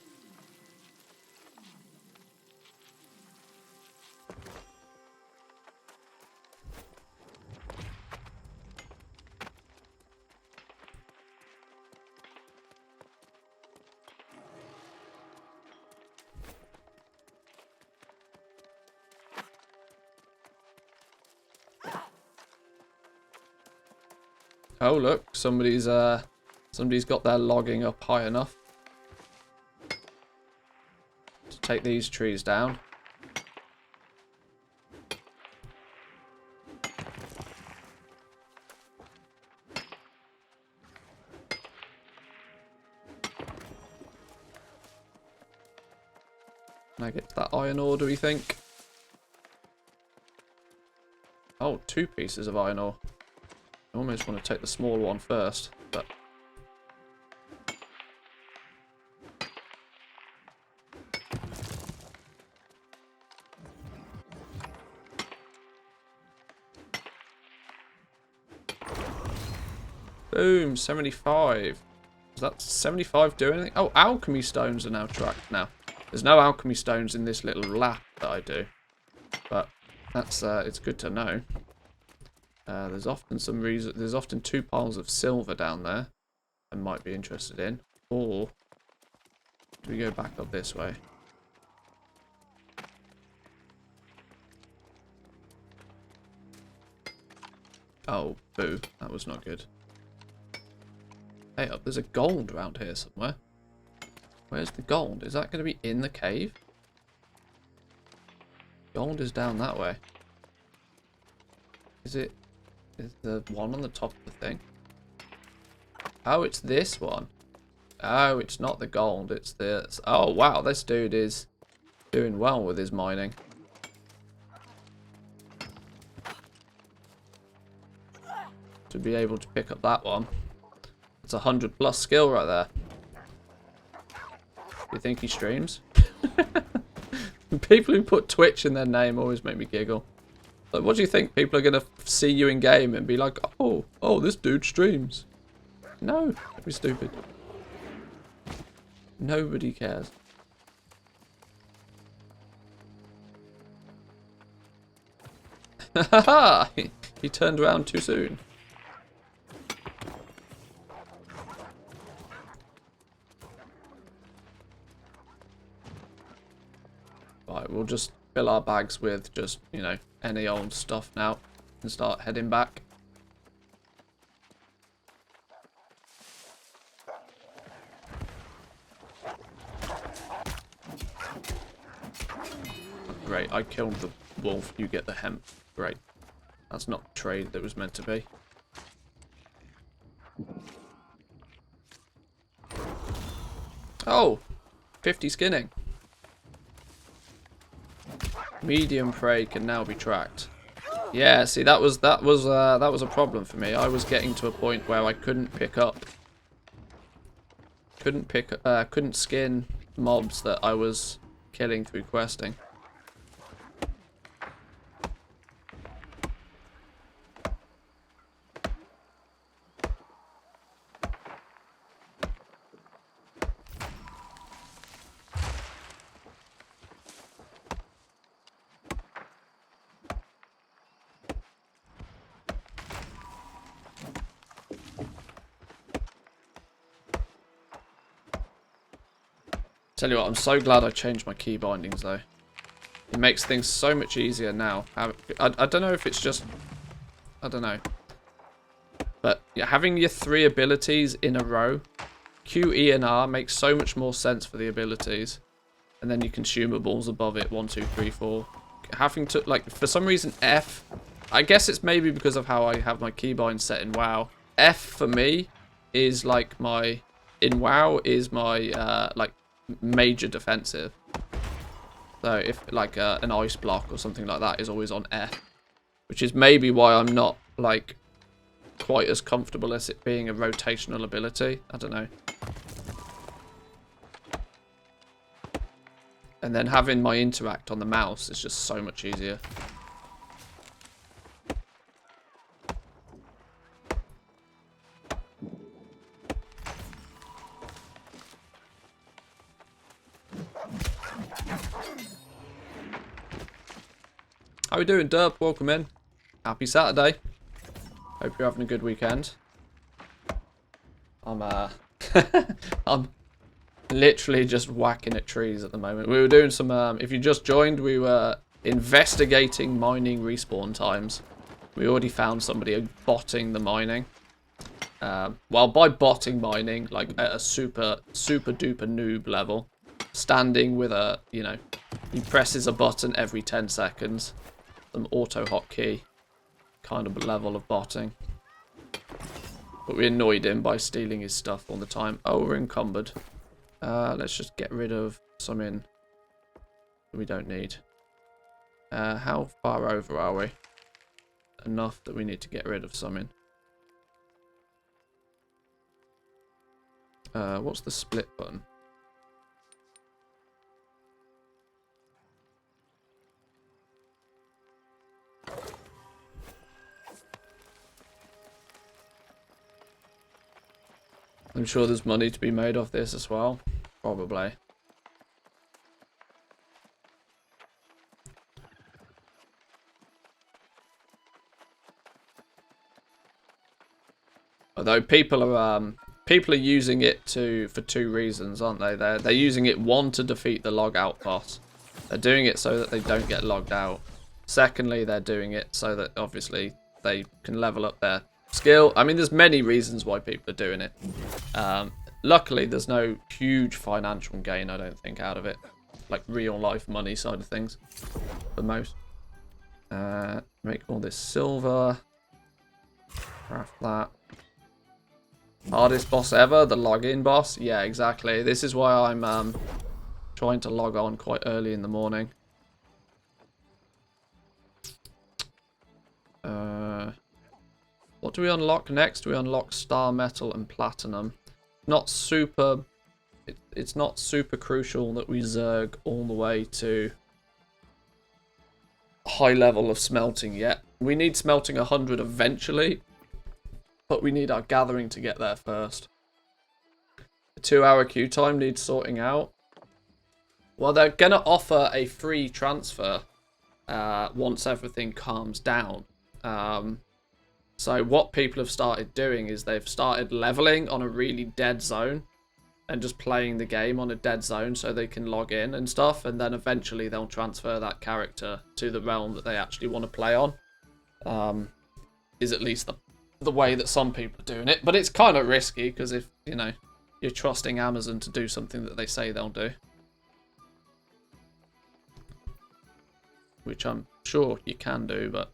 Oh, look. Somebody's got their logging up high enough to take these trees down. Can I get to that iron ore, do we think? Oh, 2 pieces of iron ore. I almost want to take the small one first, but... Boom, 75. Does that 75 do anything? Oh, alchemy stones are now tracked now. There's no alchemy stones in this little lap that I do. But that's it's good to know. There's often some reason. There's often 2 piles of silver down there I might be interested in. Or do we go back up this way? Oh, boo. That was not good. Hey, up, there's a gold around here somewhere. Where's the gold? Is that going to be in the cave? Gold is down that way. Is it? Is the one on the top of the thing? Oh, it's this one. Oh, it's not the gold. It's this. Oh, wow. This dude is doing well with his mining. To be able to pick up that one. It's 100+ skill right there. You think he streams? People who put Twitch in their name always make me giggle. Like, what do you think? People are going to see you in game and be like, oh, this dude streams. No, don't be stupid. Nobody cares. Haha! He turned around too soon. Right, we'll just fill our bags with just, you know, any old stuff now and start heading back. Great, I killed the wolf, you get the hemp. Great. That's not the trade that was meant to be. Oh! 50 skinning. Medium prey can now be tracked. Yeah, see, that was a problem for me. I was getting to a point where I couldn't pick up, couldn't skin mobs that I was killing through questing. Tell you what, I'm so glad I changed my key bindings though. It makes things so much easier now. I don't know if it's just... I don't know. But yeah, having your 3 abilities in a row, Q, E, and R makes so much more sense for the abilities. And then your consumables above it, 1, 2, 3, 4. Having to, like, for some reason F, I guess it's maybe because of how I have my keybind set in WoW. F for me is like my, in WoW is my, like, major defensive. So if like an ice block or something like that is always on F, which is maybe why I'm not like quite as comfortable as it being a rotational ability. I don't know. And then having my interact on the mouse is just so much easier. How we doing, Derp? Welcome in. Happy Saturday. Hope you're having a good weekend. I'm literally just whacking at trees at the moment. We were doing some, if you just joined, we were investigating mining respawn times. We already found somebody botting the mining. Well, by botting mining, like at a super duper noob level, standing with a, you know, he presses a button every 10 seconds, some auto hotkey kind of level of botting. But we annoyed him by stealing his stuff all the time. Oh, we're encumbered. Let's just get rid of some in we don't need. How far over are we? Enough that we need to get rid of some in. What's the split button? I'm sure there's money to be made off this as well. Probably. Although people are using it for two reasons, aren't they? They're using it, one, to defeat the log out boss. They're doing it so that they don't get logged out. Secondly, they're doing it so that obviously they can level up their skill. I mean, there's many reasons why people are doing it. Luckily, there's no huge financial gain, I don't think, out of it. Like real life money side of things, for most. Make all this silver. Craft that. Hardest boss ever, the login boss. Yeah, exactly. This is why I'm trying to log on quite early in the morning. What do we unlock next? We unlock star metal and platinum. Not super. It's not super crucial that we zerg all the way to high level of smelting yet. We need smelting 100 eventually, but we need our gathering to get there first. The 2-hour queue time needs sorting out. Well, they're gonna offer a free transfer once everything calms down. So what people have started doing is they've started leveling on a really dead zone and just playing the game on a dead zone so they can log in and stuff, and then eventually they'll transfer that character to the realm that they actually want to play on. Is at least the way that some people are doing it, but it's kind of risky because if, you know, you're trusting Amazon to do something that they say they'll do, which I'm sure you can do, but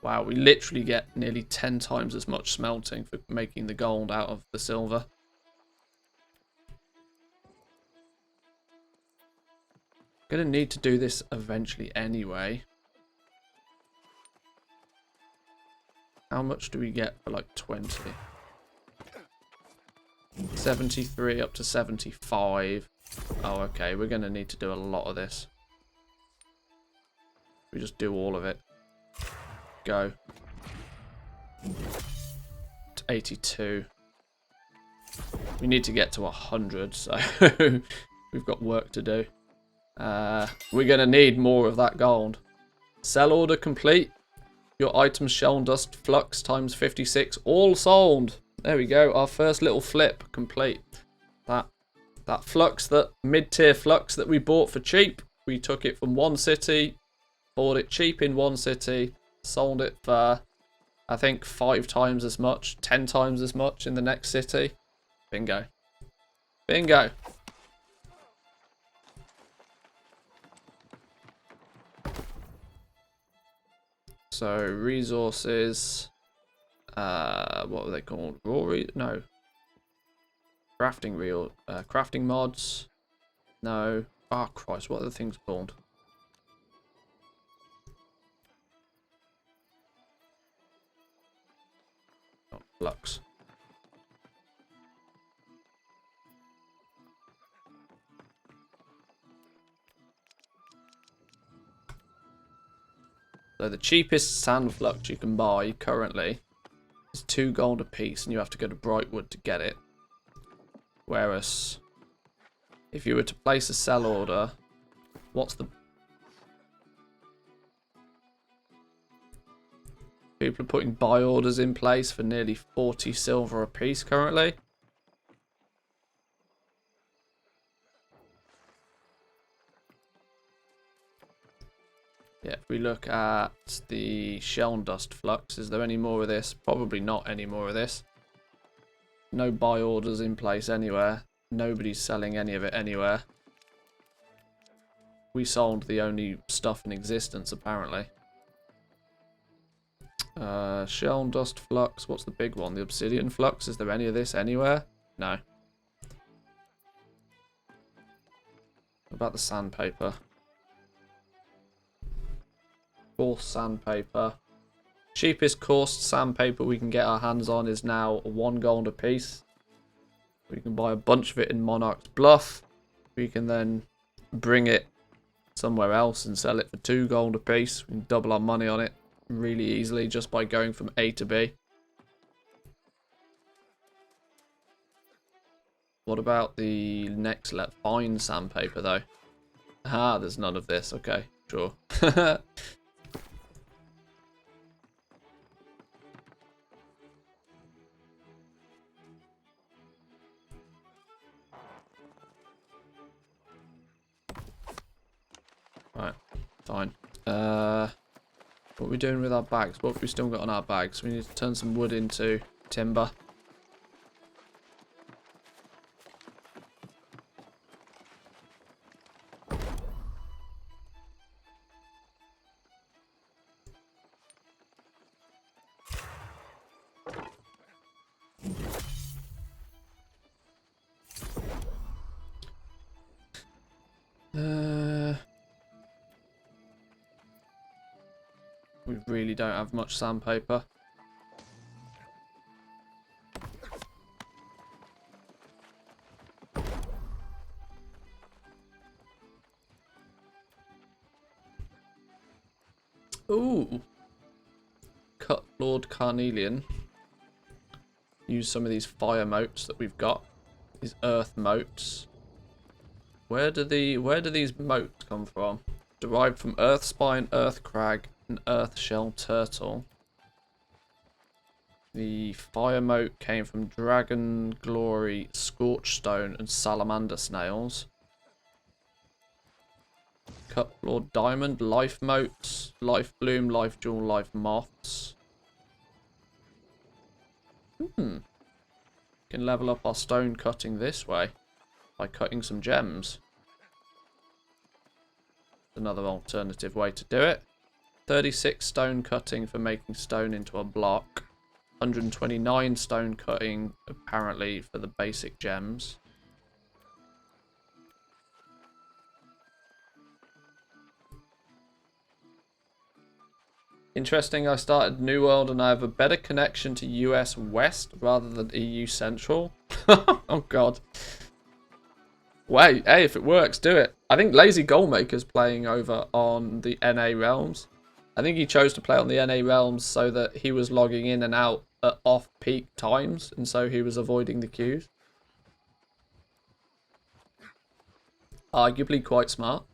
wow, we literally get nearly 10 times as much smelting for making the gold out of the silver. Gonna need to do this eventually anyway. How much do we get for like 20? 73 up to 75. Oh, okay, we're gonna need to do a lot of this. We just do all of it. Go. To 82. We need to get to 100, so we've got work to do. We're gonna need more of that gold. Sell order complete. Your items shell dust flux times 56 all sold. There we go. Our first little flip complete. That flux, that mid-tier flux that we bought for cheap. We took it from one city, bought it cheap in one city, sold it for, I think, 5 times as much, 10 times as much in the next city. Bingo. Bingo. So, resources. What were they called? No. Crafting mods. No. Oh, Christ, what are the things called? Oh, flux. So the cheapest sand flux you can buy currently is 2 gold a piece, and you have to go to Brightwood to get it. Whereas, if you were to place a sell order, what's the... People are putting buy orders in place for nearly 40 silver a piece currently. Yeah, if we look at the shell and dust flux, is there any more of this? Probably not any more of this. No buy orders in place anywhere. Nobody's selling any of it anywhere. We sold the only stuff in existence, apparently. Shell and dust flux. What's the big one? The obsidian flux. Is there any of this anywhere? No. What about the sandpaper? Coarse sandpaper. Cheapest coarse sandpaper we can get our hands on is now 1 gold a piece. We can buy a bunch of it in Monarch's Bluff. We can then bring it somewhere else and sell it for 2 gold a piece. We can double our money on it really easily just by going from A to B. What about the next fine sandpaper though? Ah, there's none of this. Okay, sure. Right, fine. What are we doing with our bags? What have we still got on our bags? We need to turn some wood into timber. We really don't have much sandpaper. Ooh. Cut Lord Carnelian. Use some of these fire motes that we've got. These earth motes. Where do these motes come from? Derived from earth spine, earth crag, and earth shell turtle. The fire mote came from dragon glory, scorchstone, and salamander snails. Cut Lord diamond, life motes, life bloom, life jewel, life moths. Can level up our stone cutting this way by cutting some gems. Another alternative way to do it. 36 stone cutting for making stone into a block. 129 stone cutting apparently for the basic gems. Interesting, I started New World and I have a better connection to US West rather than EU Central. Oh god. Wait, hey, if it works, do it. I think Lazy Goalmaker's playing over on the NA Realms. I think he chose to play on the NA Realms so that he was logging in and out at off-peak times, and so he was avoiding the queues. Arguably quite smart.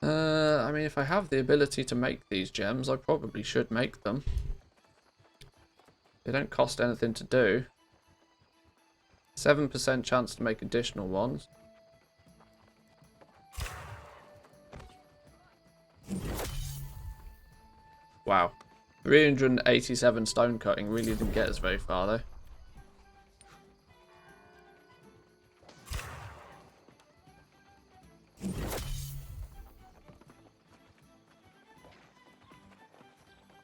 I mean, if I have the ability to make these gems, I probably should make them. They don't cost anything to do. 7% chance to make additional ones. Wow. 387 stone cutting really didn't get us very far though.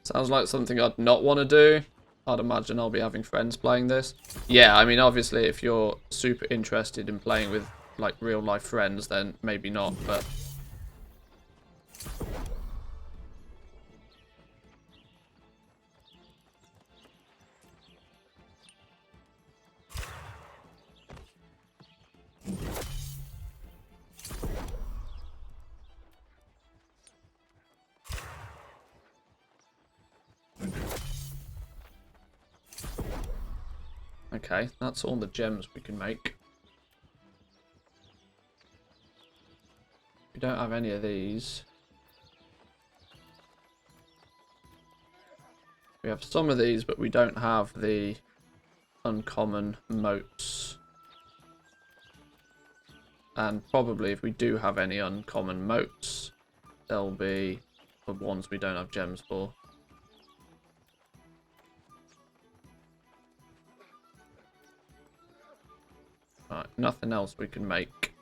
Sounds like something I'd not want to do. I'd imagine I'll be having friends playing this. Yeah, I mean, obviously, if you're super interested in playing with, like, real-life friends, then maybe not, but... Okay, that's all the gems we can make. We don't have any of these. We have some of these, but we don't have the uncommon motes. And probably if we do have any uncommon motes, they'll be the ones we don't have gems for. Alright, nothing else we can make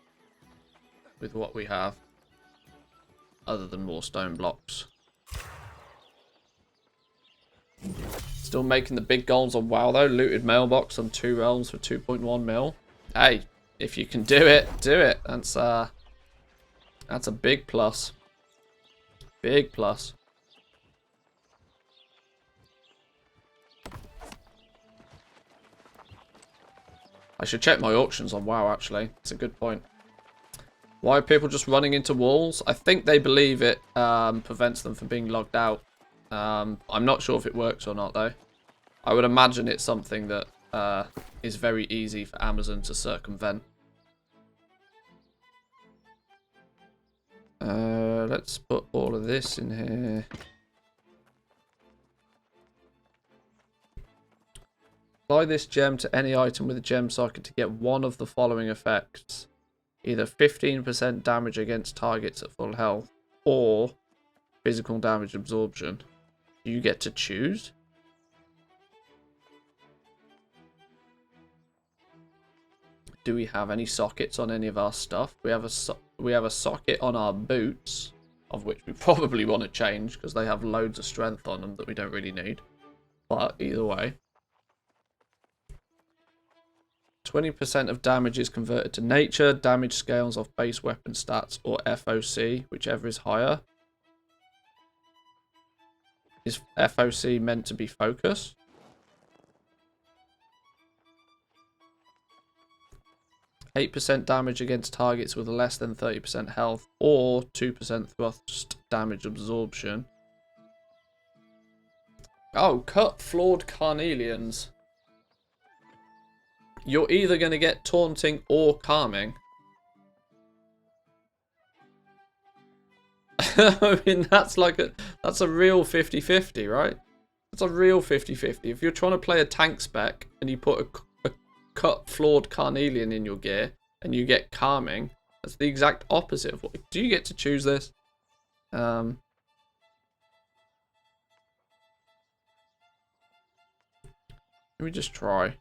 with what we have other than more stone blocks. Still making the big goals on WoW though. Looted mailbox on 2 realms for 2.1 mil. Hey, if you can do it, do it. That's a big plus. Big plus. I should check my auctions on WoW actually. It's a good point. Why are people just running into walls? I think they believe it prevents them from being logged out. I'm not sure if it works or not though. I would imagine it's something that is very easy for Amazon to circumvent. Let's put all of this in here. Apply this gem to any item with a gem socket to get one of the following effects. Either 15% damage against targets at full health or physical damage absorption. You get to choose. Do we have any sockets on any of our stuff? We have a socket on our boots, of which we probably want to change because they have loads of strength on them that we don't really need. But either way, 20% of damage is converted to nature. Damage scales off base weapon stats or FOC, whichever is higher. Is FOC meant to be focus? %8 damage against targets with less than 30% health or 2% thrust damage absorption. Oh, cut flawed carnelians. You're either going to get taunting or calming. I mean, that's a real 50-50, right? That's a real 50-50. If you're trying to play a tank spec and you put a cut flawed carnelian in your gear and you get calming, that's the exact opposite of what. Do you get to choose this? Let me just try.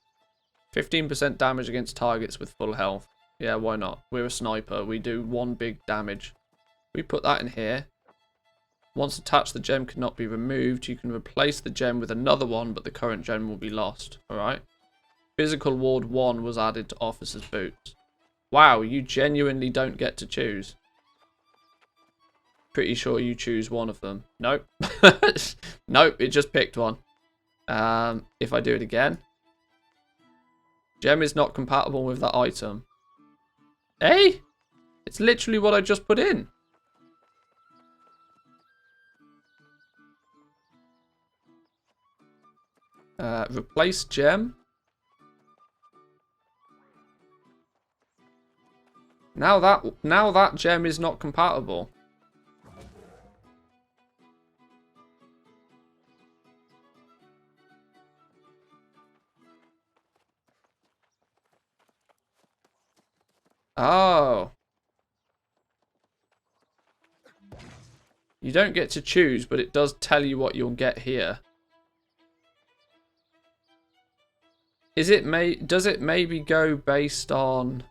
15% damage against targets with full health. Yeah, why not? We're a sniper. We do 1 big damage. We put that in here. Once attached, the gem cannot be removed. You can replace the gem with another one, but the current gem will be lost. Alright. Physical ward 1 was added to officer's boots. Wow, you genuinely don't get to choose. Pretty sure you choose one of them. Nope. Nope, it just picked one. If I do it again. Gem is not compatible with that item. Eh? It's literally what I just put in. Replace gem. Now that gem is not compatible. Oh. You don't get to choose, but it does tell you what you'll get here. Does it maybe go based on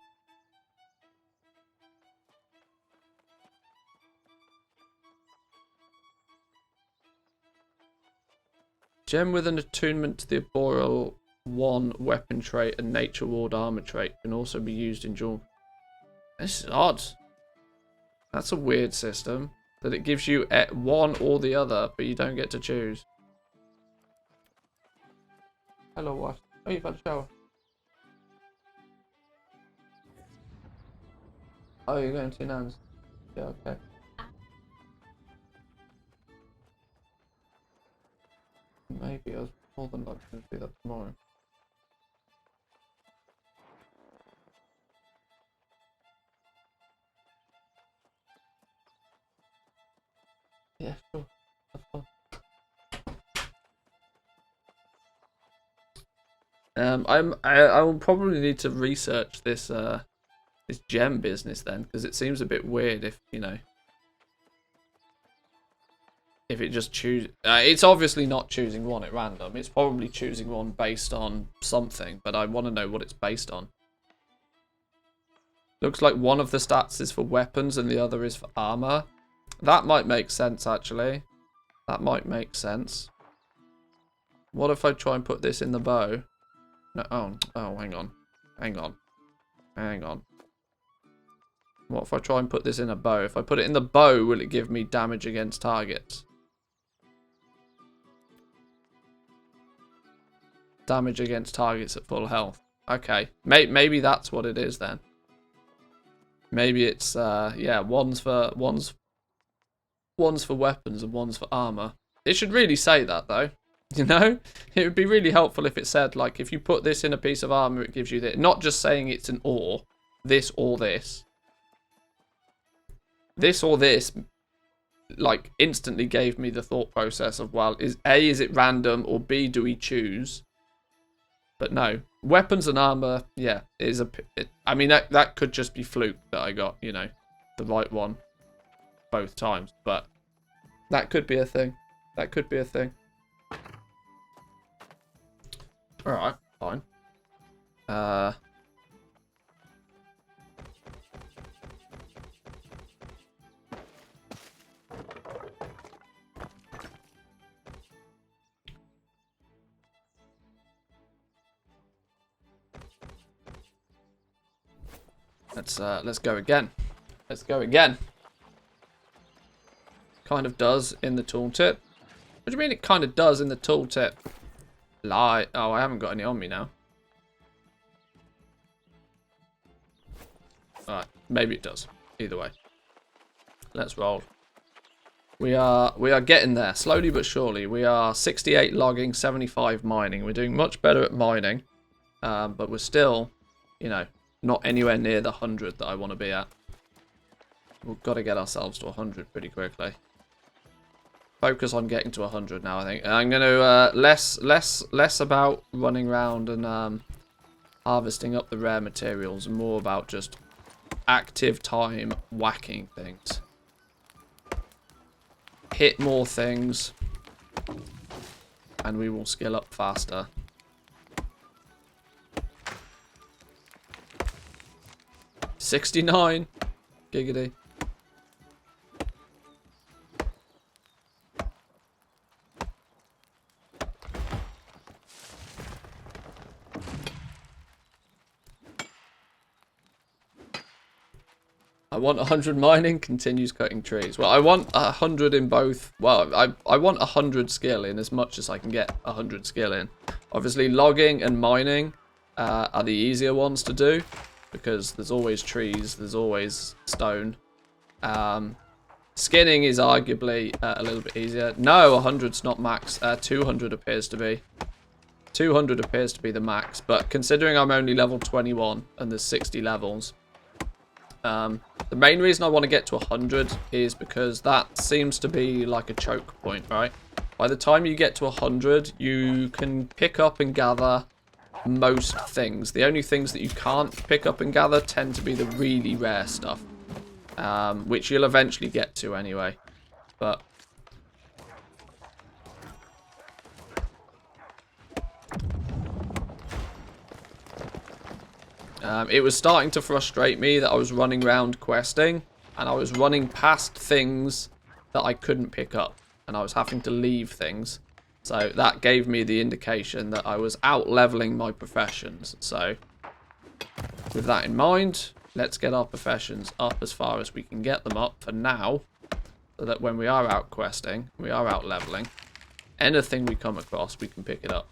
gem with an attunement to the Arboreal 1 weapon trait and nature ward armor trait can also be used in dual. This is odd. That's a weird system. That it gives you one or the other, but you don't get to choose. Hello, what? Oh, you've had a shower. Oh, you're going to Nan's. Yeah, okay. Maybe I was more than likely to do that tomorrow. Yeah, sure. That's fine. I will probably need to research this this gem business then, because it seems a bit weird if, you know, if it just choose. It's obviously not choosing one at random. It's probably choosing one based on something, but I want to know what it's based on. Looks like one of the stats is for weapons and the other is for armor. That might make sense, actually. That might make sense. What if I try and put this in the bow? No, oh, hang on. Hang on. Hang on. What if I try and put this in a bow? If I put it in the bow, will it give me damage against targets? Damage against targets at full health. Okay. Maybe that's what it is then. Maybe it's, yeah, one's for weapons and one's for armor. It should really say that, though. You know? It would be really helpful if it said, like, if you put this in a piece of armor, it gives you this. Not just saying it's an or. This or this. This or this, like, instantly gave me the thought process of, well, is it random, or B, do we choose? But no. Weapons and armor, yeah, I mean, that could just be fluke that I got, you know, the right one both times. But that could be a thing. That could be a thing. Alright, fine. Let's go again. Let's go again. Kind of does in the tooltip. What do you mean it kind of does in the tooltip? Lie. Oh, I haven't got any on me now. Alright, maybe it does. Either way. Let's roll. We are getting there, slowly but surely. We are 68 logging, 75 mining. We're doing much better at mining. But we're still, you know, not anywhere near the 100 that I want to be at. We've got to get ourselves to 100 pretty quickly. Focus on getting to 100 now, I think. I'm going to less about running around and harvesting up the rare materials, and more about just active time whacking things. Hit more things, and we will skill up faster. $69. Giggity. I want 100 mining, continues cutting trees. Well, I want 100 in both. Well, I want 100 skill in as much as I can get 100 skill in. Obviously, logging and mining are the easier ones to do, because there's always trees, there's always stone. Skinning is arguably a little bit easier. No, 100's not max. 200 appears to be. 200 appears to be the max, but considering I'm only level 21 and there's 60 levels, the main reason I want to get to 100 is because that seems to be like a choke point, right? By the time you get to 100, you can pick up and gather most things. The only things that you can't pick up and gather tend to be the really rare stuff, which you'll eventually get to anyway. But it was starting to frustrate me that I was running around questing, and I was running past things that I couldn't pick up, and I was having to leave things. So that gave me the indication that I was out-leveling my professions. So with that in mind, let's get our professions up as far as we can get them up for now, so that when we are out questing, we are out-leveling, anything we come across, we can pick it up.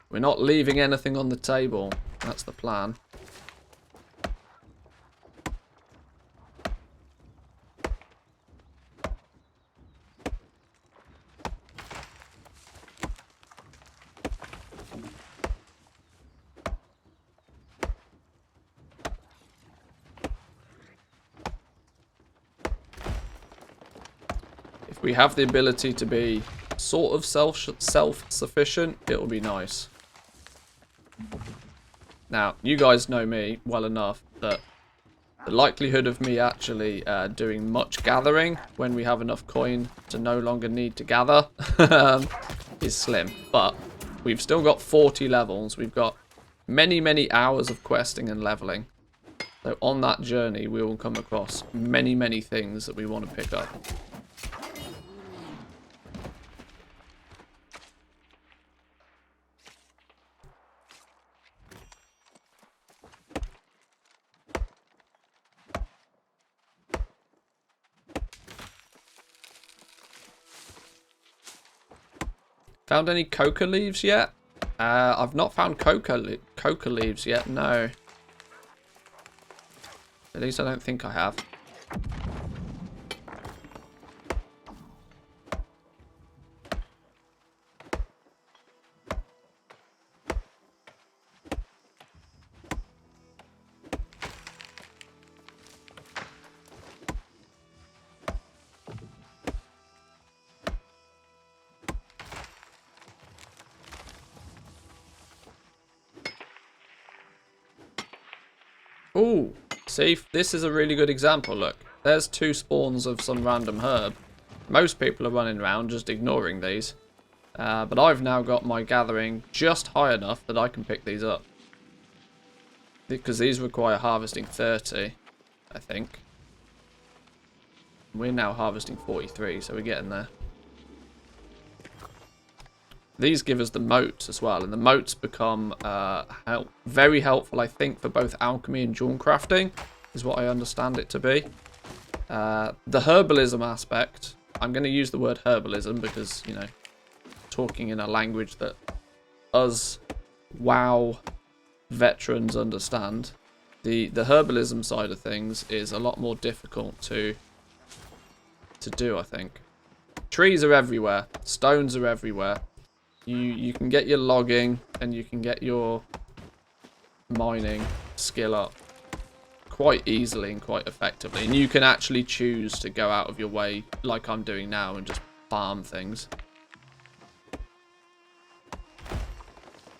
We're not leaving anything on the table. That's the plan. If we have the ability to be sort of self-sufficient, it'll be nice. Now, you guys know me well enough that the likelihood of me actually doing much gathering when we have enough coin to no longer need to gather is slim. But we've still got 40 levels. We've got many, many hours of questing and leveling. So on that journey, we will come across many, many things that we want to pick up. Found any coca leaves yet? I've not found coca leaves yet, no. At least I don't think I have. Ooh, see, this is a really good example. Look, there's 2 spawns of some random herb. Most people are running around just ignoring these. But I've now got my gathering just high enough that I can pick these up. Because these require harvesting 30, I think. We're now harvesting 43, so we're getting there. These give us the moats as well, and the moats become very helpful, I think, for both alchemy and jewel crafting, is what I understand it to be. The herbalism aspect, I'm going to use the word herbalism because, you know, talking in a language that us WoW veterans understand. The herbalism side of things is a lot more difficult to do, I think. Trees are everywhere. Stones are everywhere. You can get your logging and you can get your mining skill up quite easily and quite effectively. And you can actually choose to go out of your way, like I'm doing now, and just farm things.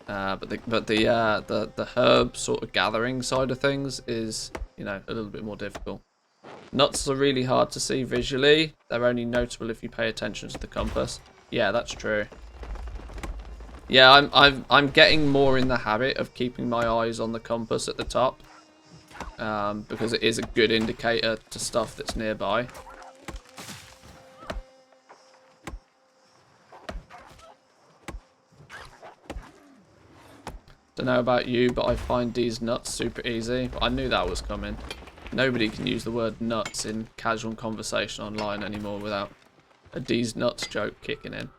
But the herb sort of gathering side of things is, you know, a little bit more difficult. Nuts are really hard to see visually. They're only notable if you pay attention to the compass. Yeah, that's true. Yeah, I'm getting more in the habit of keeping my eyes on the compass at the top, because it is a good indicator to stuff that's nearby. Don't know about you, but I find these nuts super easy. I knew that was coming. Nobody can use the word nuts in casual conversation online anymore without a D's nuts joke kicking in.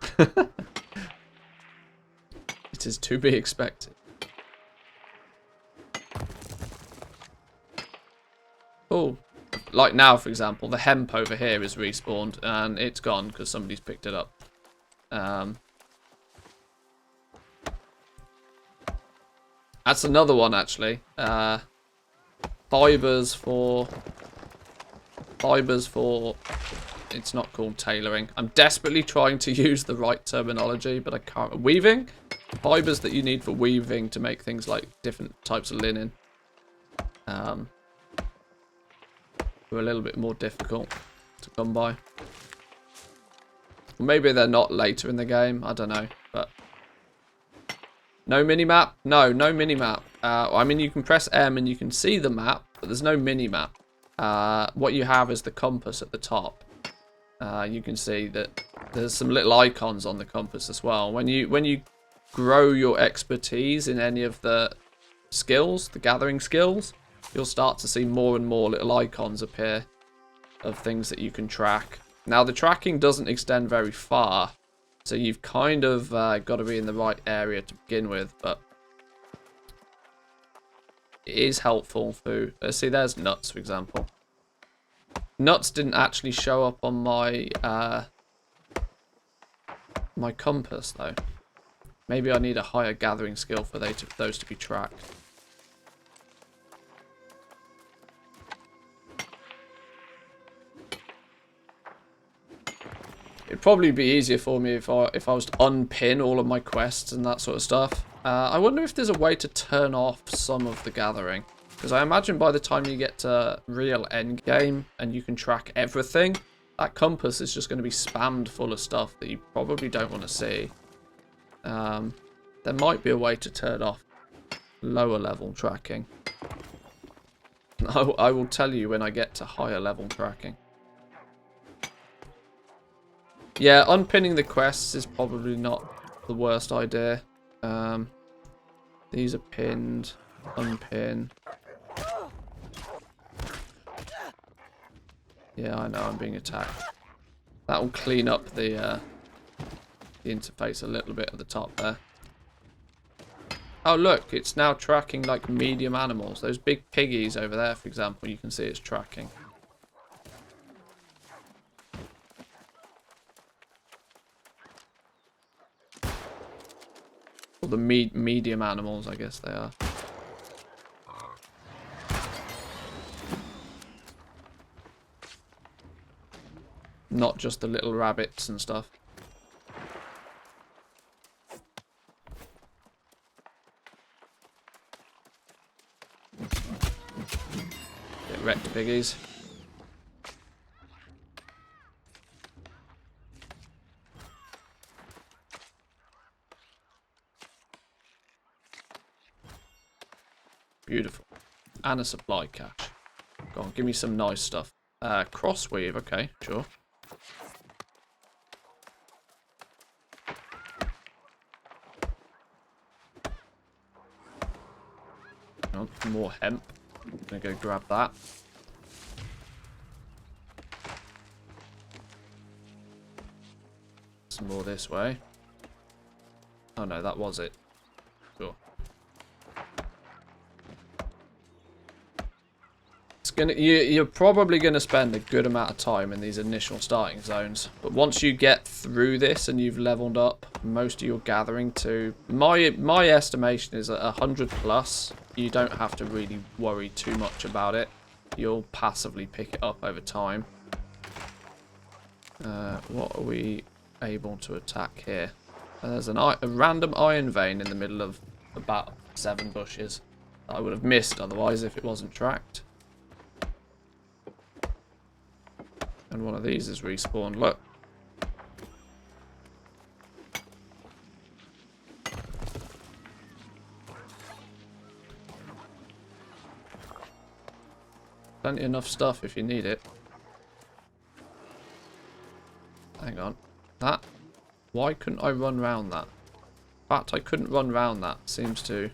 It is to be expected. Oh, like now, for example, the hemp over here is respawned and it's gone because somebody's picked it up. That's another one, actually. Fibers for... It's not called tailoring. I'm desperately trying to use the right terminology, but I can't. Weaving? Fibers that you need for weaving to make things like different types of linen. Are a little bit more difficult to come by. Maybe they're not later in the game. I don't know, but... No mini-map? No, no mini-map. I mean, you can press M and you can see the map, but there's no mini-map. What you have is the compass at the top. You can see that there's some little icons on the compass as well. When you grow your expertise in any of the skills, the gathering skills, you'll start to see more and more little icons appear of things that you can track. Now, the tracking doesn't extend very far, so you've kind of got to be in the right area to begin with, but it is helpful for... see, there's nuts, for example. Nuts didn't actually show up on my my compass, though. Maybe I need a higher gathering skill for those to be tracked. It'd probably be easier for me if I was to unpin all of my quests and that sort of stuff. I wonder if there's a way to turn off some of the gathering. Because I imagine by the time you get to real end game and you can track everything, that compass is just going to be spammed full of stuff that you probably don't want to see. There might be a way to turn off lower level tracking. I will tell you when I get to higher level tracking. Yeah, unpinning the quests is probably not the worst idea. These are pinned. Unpin. Yeah, I know I'm being attacked. That will clean up the interface a little bit at the top there. Oh look, it's now tracking like medium animals. Those big piggies over there, for example, you can see it's tracking. Or the medium animals, I guess they are. Not just the little rabbits and stuff. Get wrecked, piggies. Beautiful. And a supply cache. Go on, give me some nice stuff. Crossweave, okay, sure. Oh, more hemp. I'm gonna go grab that. Some more this way. Oh no, that was it. Sure. You're probably going to spend a good amount of time in these initial starting zones, but once you get through this and you've leveled up most of your gathering to my estimation is at 100 plus, you don't have to really worry too much about it. You'll passively pick it up over time. What are we able to attack here? There's a random iron vein in the middle of about 7 bushes that I would have missed otherwise if it wasn't tracked. And one of these is respawned, look. Plenty enough stuff if you need it. Hang on. That. Why couldn't I run round that? In fact, I couldn't run round that. Seems to.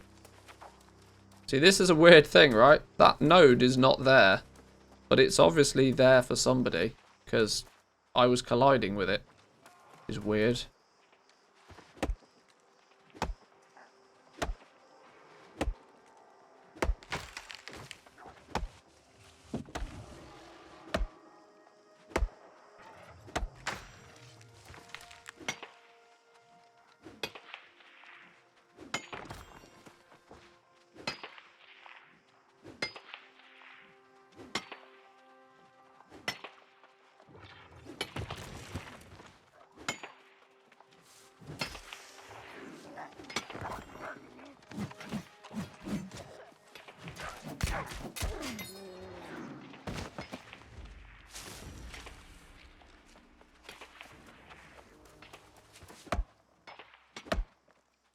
See, this is a weird thing, right? That node is not there. But it's obviously there for somebody. Because I was colliding with it. It's weird.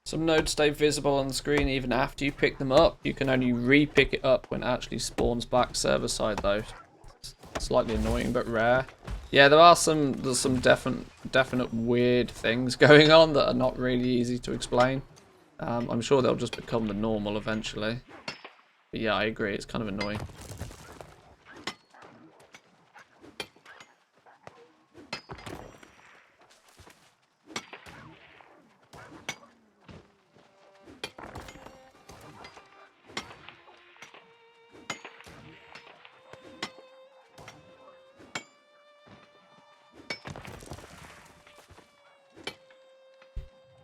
Some nodes stay visible on the screen even after you pick them up. You can only re-pick it up when it actually spawns back server side though. It's slightly annoying but rare. Yeah, there's some definite weird things going on that are not really easy to explain. I'm sure they'll just become the normal eventually. But yeah, I agree, it's kind of annoying.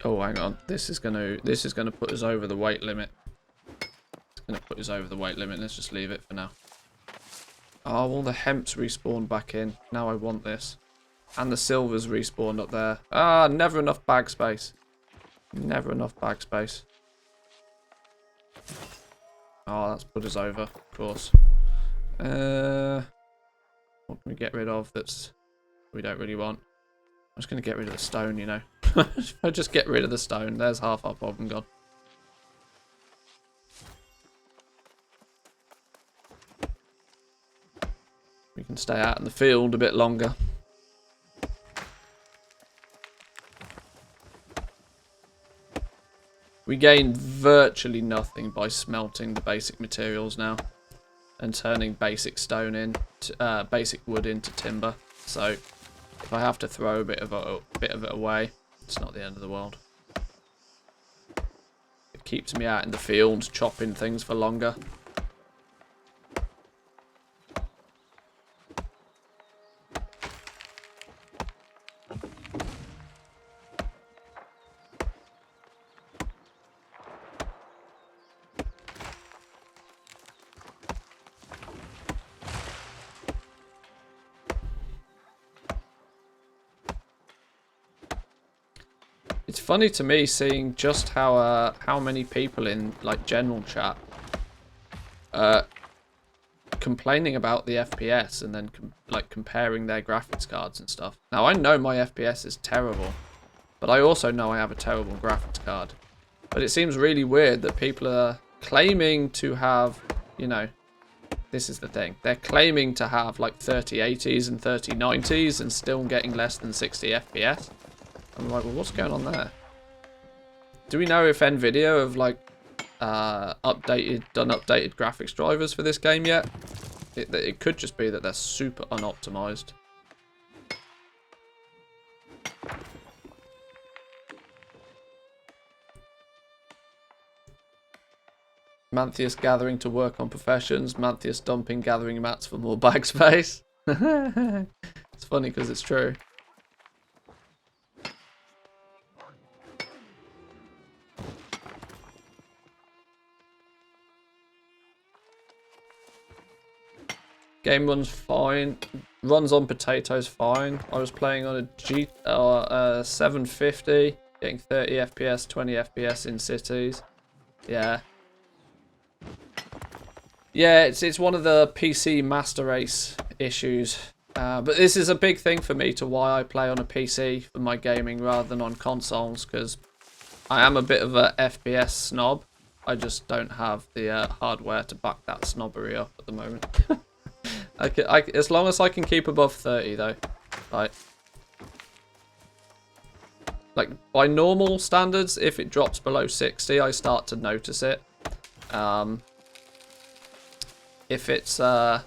Oh, hang on. This is gonna put us over the weight limit. It's gonna put us over the weight limit. Let's just leave it for now. Oh, all the hemp's respawned back in. Now I want this. And the silver's respawned up there. Ah, never enough bag space. Never enough bag space. Oh, that's put us over, of course. What can we get rid of that's we don't really want? I'm just going to get rid of the stone, you know. If I just get rid of the stone, there's half our problem gone. We can stay out in the field a bit longer. We gain virtually nothing by smelting the basic materials now and turning basic stone in, basic wood into timber. So if I have to throw a bit of it away, it's not the end of the world. It keeps me out in the field chopping things for longer. It's funny to me seeing just how many people in like general chat complaining about the FPS and then like comparing their graphics cards and stuff. Now I know my FPS is terrible, but I also know I have a terrible graphics card. But it seems really weird that people are claiming to have, you know, this is the thing. They're claiming to have like 3080s and 3090s and still getting less than 60 FPS. I'm like, well, what's going on there? Do we know if Nvidia have like done updated graphics drivers for this game yet? It could just be that they're super unoptimized. Manthius gathering to work on professions. Manthius dumping gathering mats for more bag space. It's funny because it's true. Game runs fine. Runs on potatoes fine. I was playing on a 750, getting 30 FPS, 20 FPS in cities. Yeah. Yeah, it's one of the PC master race issues. But this is a big thing for me to why I play on a PC for my gaming rather than on consoles, because I am a bit of a FPS snob. I just don't have the hardware to back that snobbery up at the moment. As long as I can keep above 30 though, like by normal standards, if it drops below 60, I start to notice it. If it's yeah,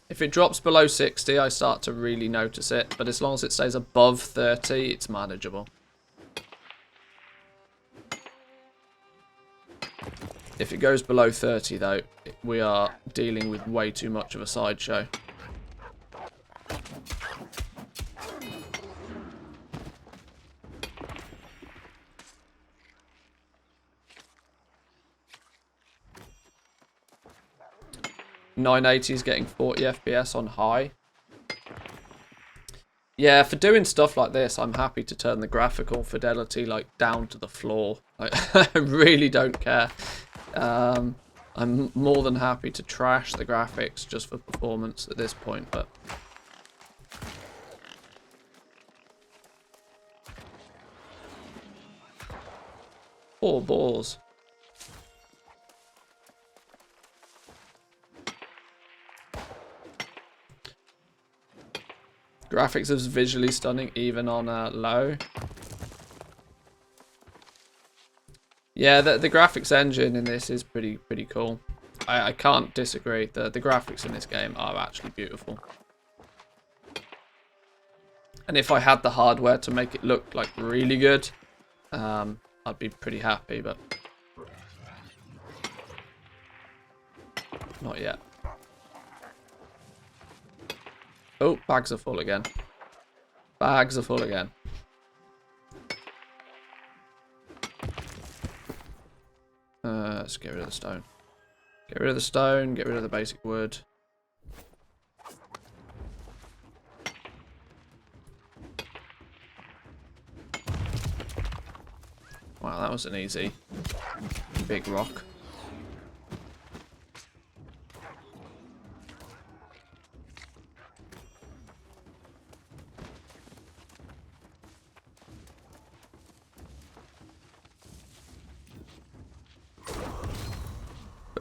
if it drops below 60, I start to really notice it. But as long as it stays above 30, it's manageable. If it goes below 30 though, we are dealing with way too much of a sideshow. .980 is getting 40 FPS on high. Yeah, for doing stuff like this, I'm happy to turn the graphical fidelity like down to the floor. Like, I really don't care. I'm more than happy to trash the graphics just for performance at this point, but poor balls. Graphics is visually stunning even on low. Yeah, the graphics engine in this is pretty cool. I can't disagree. The graphics in this game are actually beautiful. And if I had the hardware to make it look like really good, I'd be pretty happy, but not yet. Oh, bags are full again. Bags are full again. Let's get rid of the stone. Get rid of the stone, get rid of the basic wood. Wow, that was an easy big rock.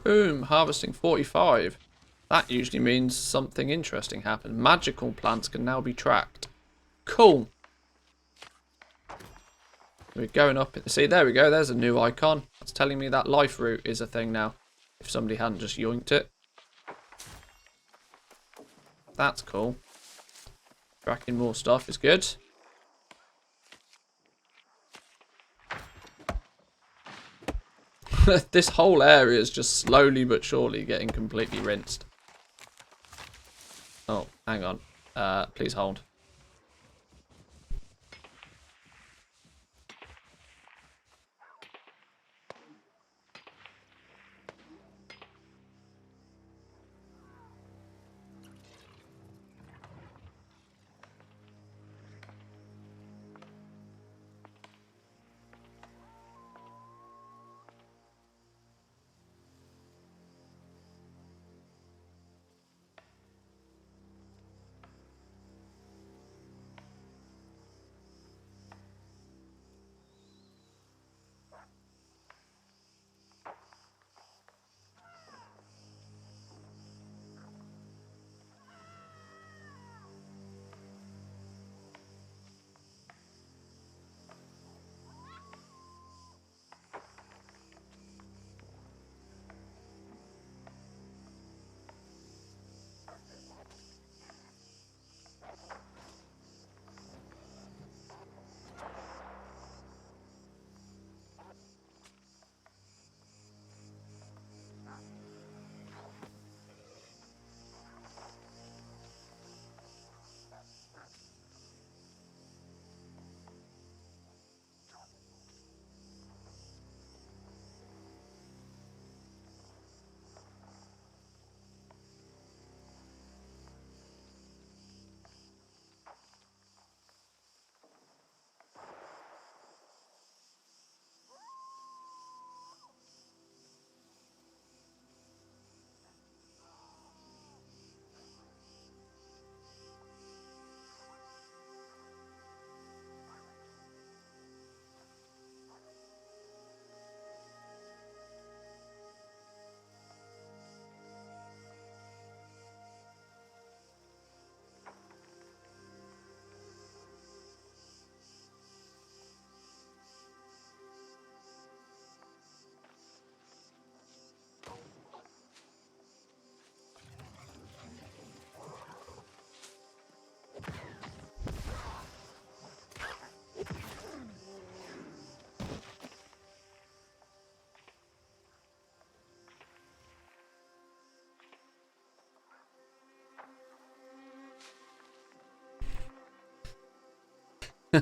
Boom, harvesting 45. That usually means something interesting happened. Magical plants can now be tracked. Cool. We're going up. See, there we go. There's a new icon. That's telling me that life root is a thing now. If somebody hadn't just yoinked it. That's cool. Tracking more stuff is good. This whole area is just slowly but surely getting completely rinsed. Oh, hang on. Please hold.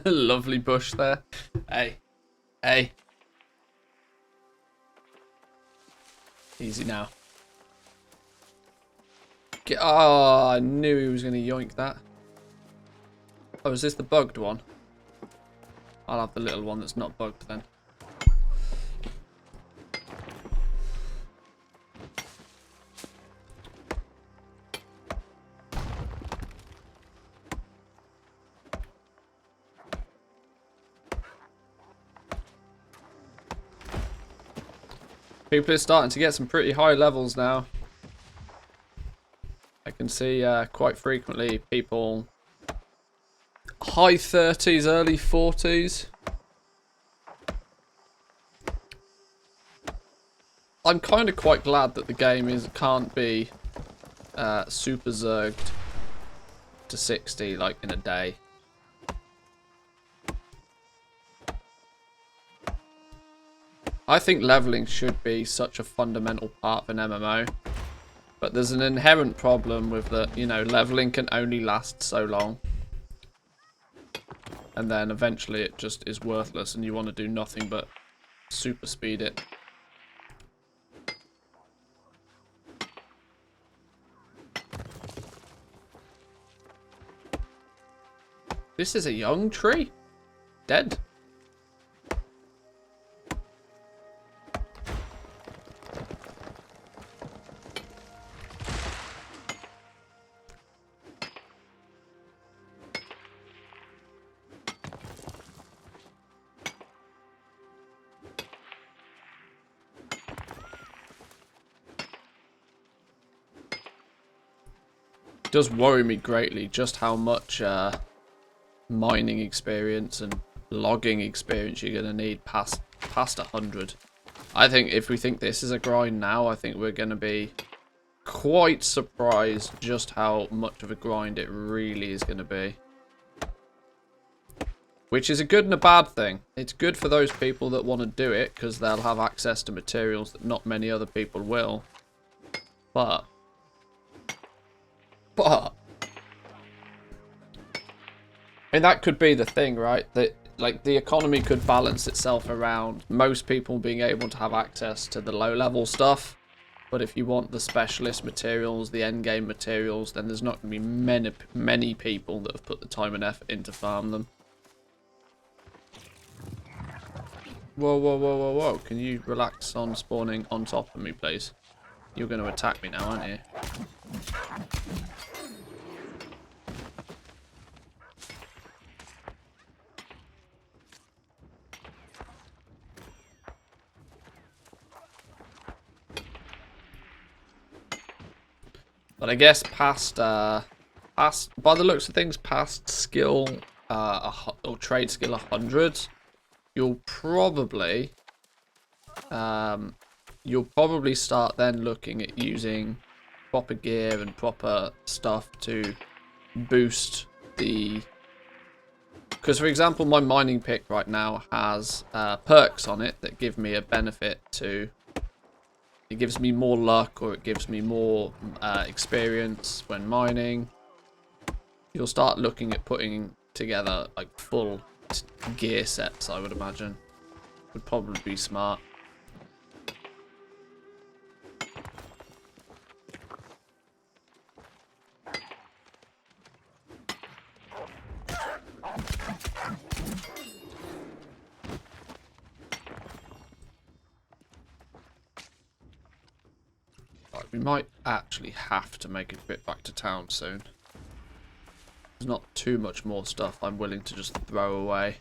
Lovely bush there. Hey. Hey. Easy now. Oh, I knew he was going to yoink that. Oh, is this the bugged one? I'll have the little one that's not bugged then. People are starting to get some pretty high levels now. I can see quite frequently people high 30s, early 40s. I'm kind of quite glad that the game can't be super zerged to 60 like in a day. I think leveling should be such a fundamental part of an MMO. But there's an inherent problem with that, you know, leveling can only last so long. And then eventually it just is worthless and you want to do nothing but super speed it. This is a young tree? Dead? does worry me greatly just how much mining experience and logging experience you're going to need past 100. I think if we think this is a grind now, I think we're going to be quite surprised just how much of a grind it really is going to be. Which is a good and a bad thing. It's good for those people that want to do it, because they'll have access to materials that not many other people will. But I mean, that could be the thing, right? That, like, the economy could balance itself around most people being able to have access to the low-level stuff. But if you want the specialist materials, the endgame materials, then there's not going to be many people that have put the time and effort in to farm them. Whoa, whoa, whoa, whoa, whoa. Can you relax on spawning on top of me, please? You're going to attack me now, aren't you? But I guess past by the looks of things, past skill, or trade skill 100, you'll probably start then looking at using proper gear and proper stuff to boost the... Because, for example, my mining pick right now has perks on it that give me a benefit to... It gives me more luck, or it gives me more experience when mining. You'll start looking at putting together like full gear sets, I would imagine. Would probably be smart. Right, we might actually have to make a trip back to town soon. There's not too much more stuff I'm willing to just throw away.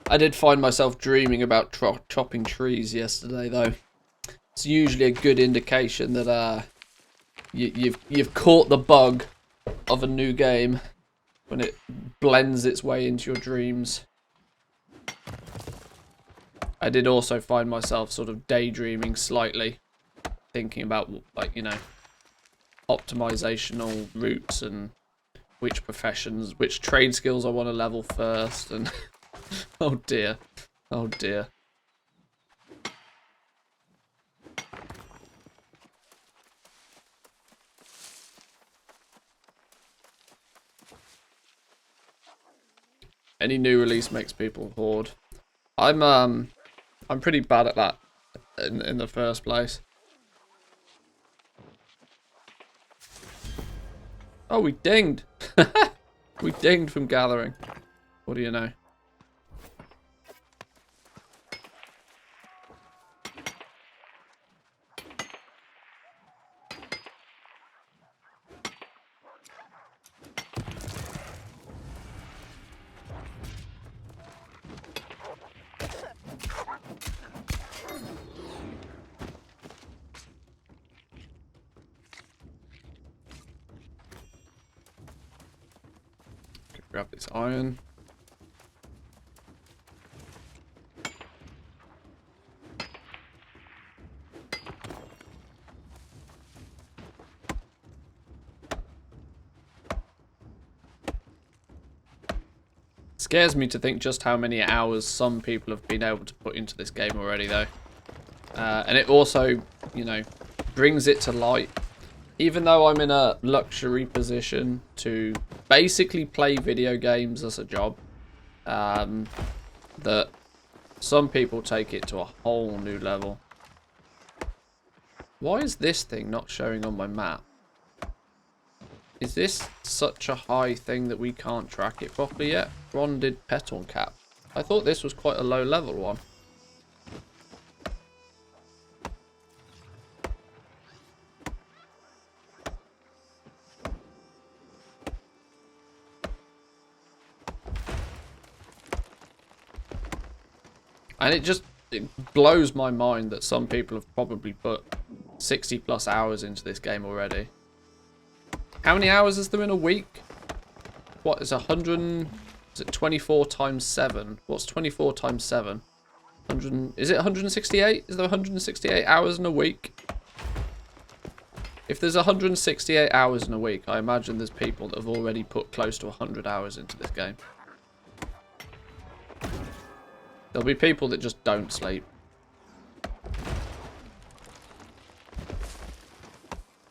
I did find myself dreaming about chopping trees yesterday, though. It's usually a good indication that you've caught the bug of a new game when it blends its way into your dreams. I did also find myself sort of daydreaming slightly, thinking about, like, you know, optimizational routes and which professions, which trade skills I want to level first, and oh dear, oh dear. Any new release makes people hoard. I'm pretty bad at that in the first place. Oh, we dinged. We dinged from gathering. What do you know? Grab this iron. Scares me to think just how many hours some people have been able to put into this game already, though. And it also, you know, brings it to light. Even though I'm in a luxury position to basically play video games as a job, that some people take it to a whole new level. Why is this thing not showing on my map? Is this such a high thing that we can't track it properly yet? Fronded petal cap. I thought this was quite a low level one. And it blows my mind that some people have probably put 60 plus hours into this game already. How many hours is there in a week? What is 100? Is it 24 times 7? What's 24 times 7? 100, is it 168? Is there 168 hours in a week? If there's 168 hours in a week, I imagine there's people that have already put close to 100 hours into this game. There'll be people that just don't sleep.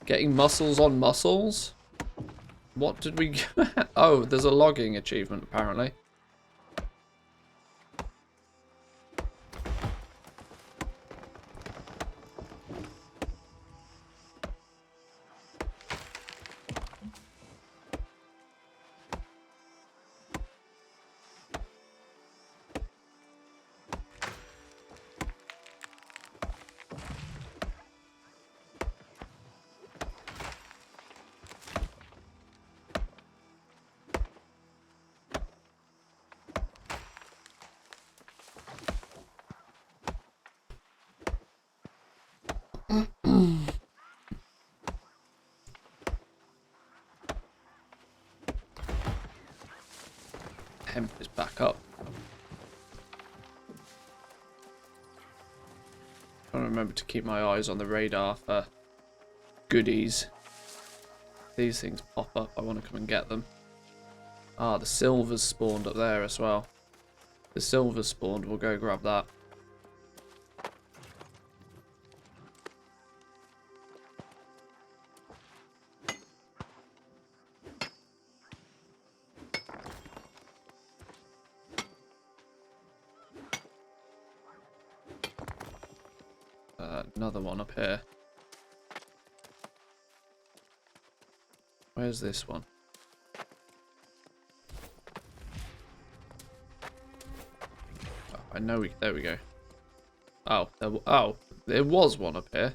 Getting muscles on muscles? What did we... Oh, there's a logging achievement, apparently. Hemp is back up. I remember to keep my eyes on the radar for goodies. These things pop up. I want to come and get them. Ah, the silver's spawned up there as well. The silver's spawned. We'll go grab that. Another one up here. Where's this one? Oh, I know we... There we go. Oh, there was one up here.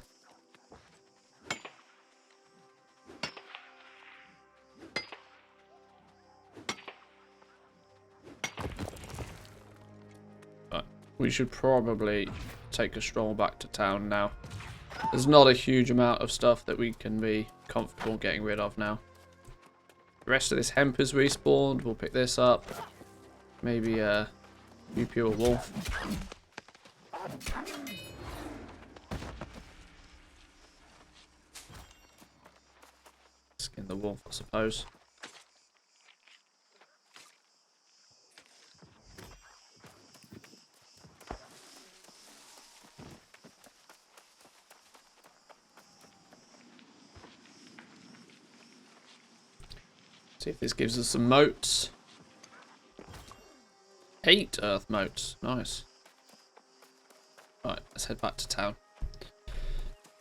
Right, we should probably take a stroll back to town now. There's not a huge amount of stuff that we can be comfortable getting rid of now. The rest of this hemp is respawned. We'll pick this up. Maybe new pure wolf. Skin the wolf, I suppose. See if this gives us some motes. 8 earth motes. Nice. Right, let's head back to town.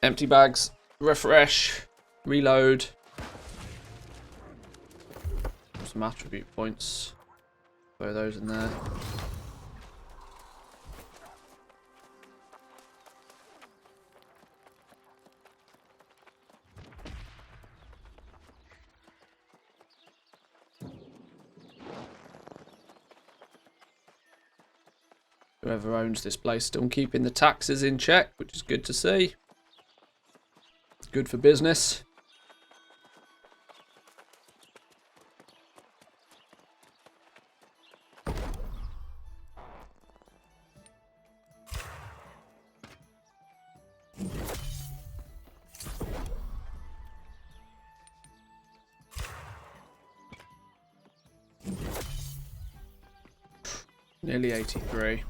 Empty bags. Refresh. Reload. Some attribute points. Throw those in there. Whoever owns this place still keeping the taxes in check, which is good to see. Good for business. Nearly 83.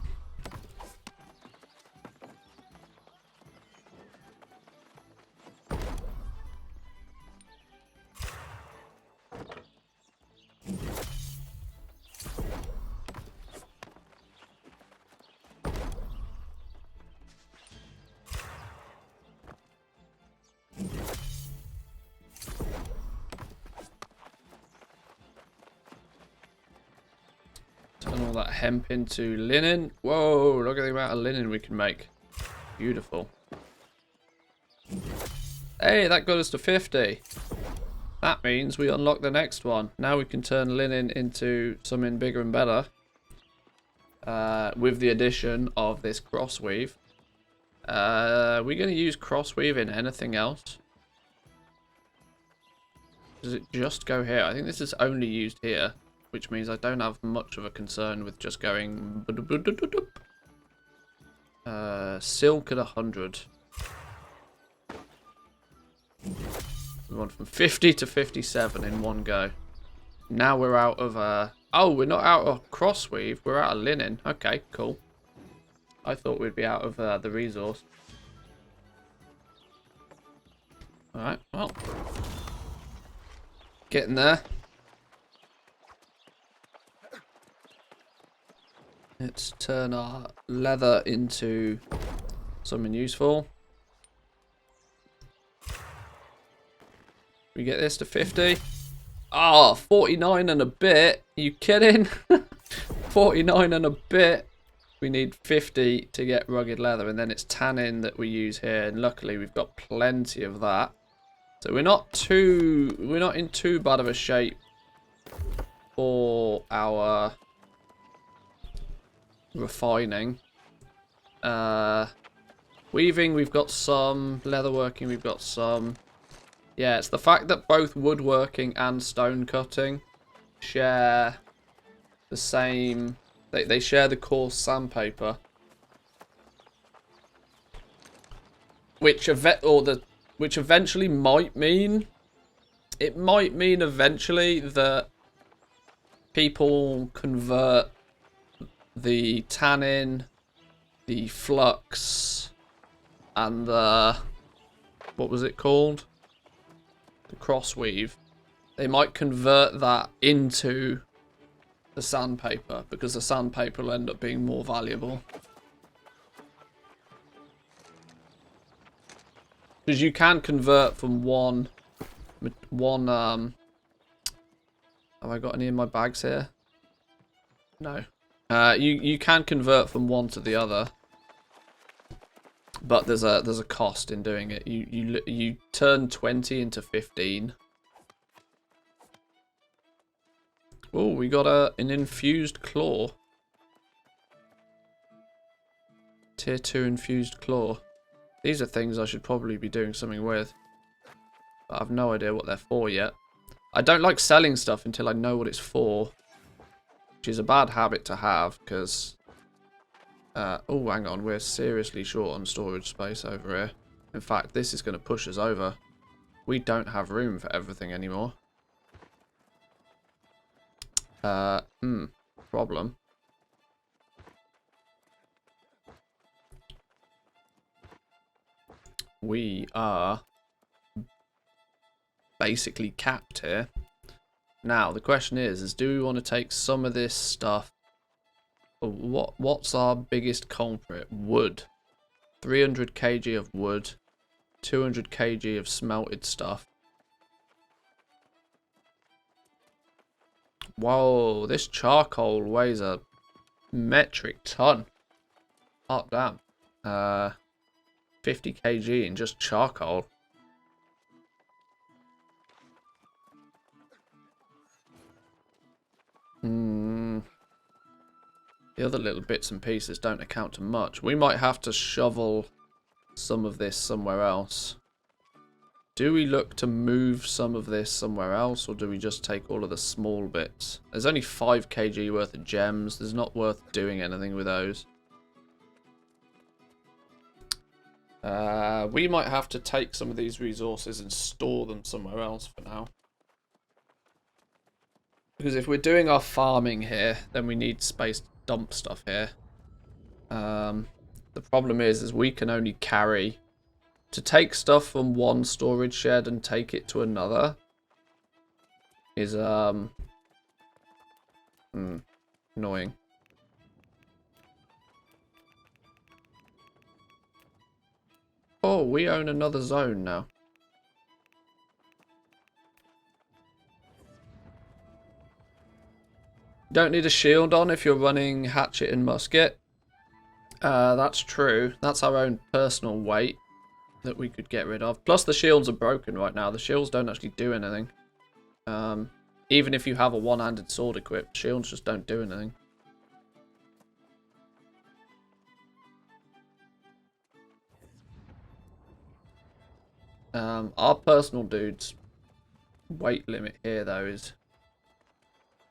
all that hemp into linen. Whoa, look at the amount of linen we can make. Beautiful. Hey, that got us to 50. That means we unlock the next one. Now we can turn linen into something bigger and better. With the addition of this crossweave. We're going to use crossweave in anything else. Does it just go here? I think this is only used here. Which means I don't have much of a concern with just going... silk at 100. We went from 50 to 57 in one go. Now we're out of... oh, we're not out of crossweave. We're out of linen. Okay, cool. I thought we'd be out of the resource. Alright, well. Getting there. Let's turn our leather into something useful. We get this to 50. Oh, 49 and a bit. You kidding? 49 and a bit. We need 50 to get rugged leather, and then it's tannin that we use here, and luckily we've got plenty of that. So we're not in too bad of a shape for our refining. Weaving, we've got some. Leatherworking, we've got some. Yeah, it's the fact that both woodworking and stone cutting share the same... They share the coarse sandpaper. Which eventually might mean... It might mean eventually that people convert the tannin, the flux, and the... What was it called? The crossweave. They might convert that into the sandpaper, because the sandpaper will end up being more valuable. Because you can convert from one have I got any in my bags here? No. You can convert from one to the other, but there's a cost in doing it. You turn 20 into 15. Oh, we got an infused claw. Tier 2 infused claw. These are things I should probably be doing something with, but I have no idea what they're for yet. I don't like selling stuff until I know what it's for, which is a bad habit to have, because... oh, hang on, we're seriously short on storage space over here. In fact, this is going to push us over. We don't have room for everything anymore. Problem. We are basically capped here. Now, the question is do we want to take some of this stuff? What's our biggest culprit? Wood. 300 kg of wood. 200 kg of smelted stuff. Whoa, this charcoal weighs a metric ton. Hot damn. 50 kg in just charcoal. The other little bits and pieces don't account to much. We might have to shovel some of this somewhere else. Do we look to move some of this somewhere else, or do we just take all of the small bits? There's only 5 kg worth of gems. There's not worth doing anything with those. We might have to take some of these resources and store them somewhere else for now. Because if we're doing our farming here, then we need space to dump stuff here. The problem is we can only carry... To take stuff from one storage shed and take it to another is annoying. Oh, we own another zone now. Don't need a shield on if you're running hatchet and musket. That's true. That's our own personal weight that we could get rid of. Plus the shields are broken right now. The shields don't actually do anything. Even if you have a one-handed sword equipped, shields just don't do anything. Our personal dude's weight limit here, though, is...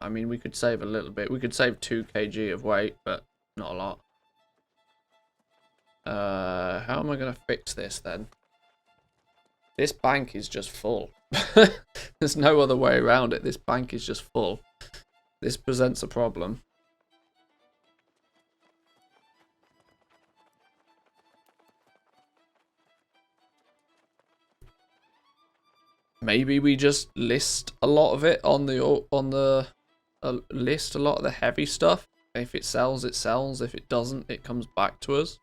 I mean, we could save a little bit. We could save 2 kg of weight, but not a lot. How am I going to fix this, then? This bank is just full. There's no other way around it. This bank is just full. This presents a problem. Maybe we just list a lot of it on the list a lot of the heavy stuff. If it sells, it sells. If it doesn't, it comes back to us.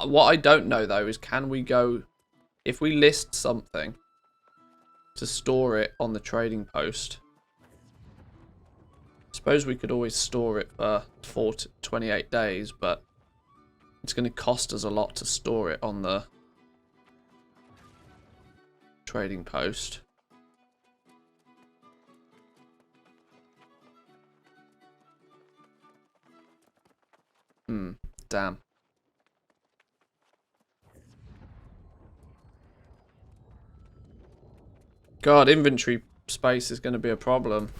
What I don't know though is, can we go, if we list something to store it on the trading post? I suppose we could always store it for 28 days, but it's going to cost us a lot to store it on the trading post. Damn. God, inventory space is going to be a problem.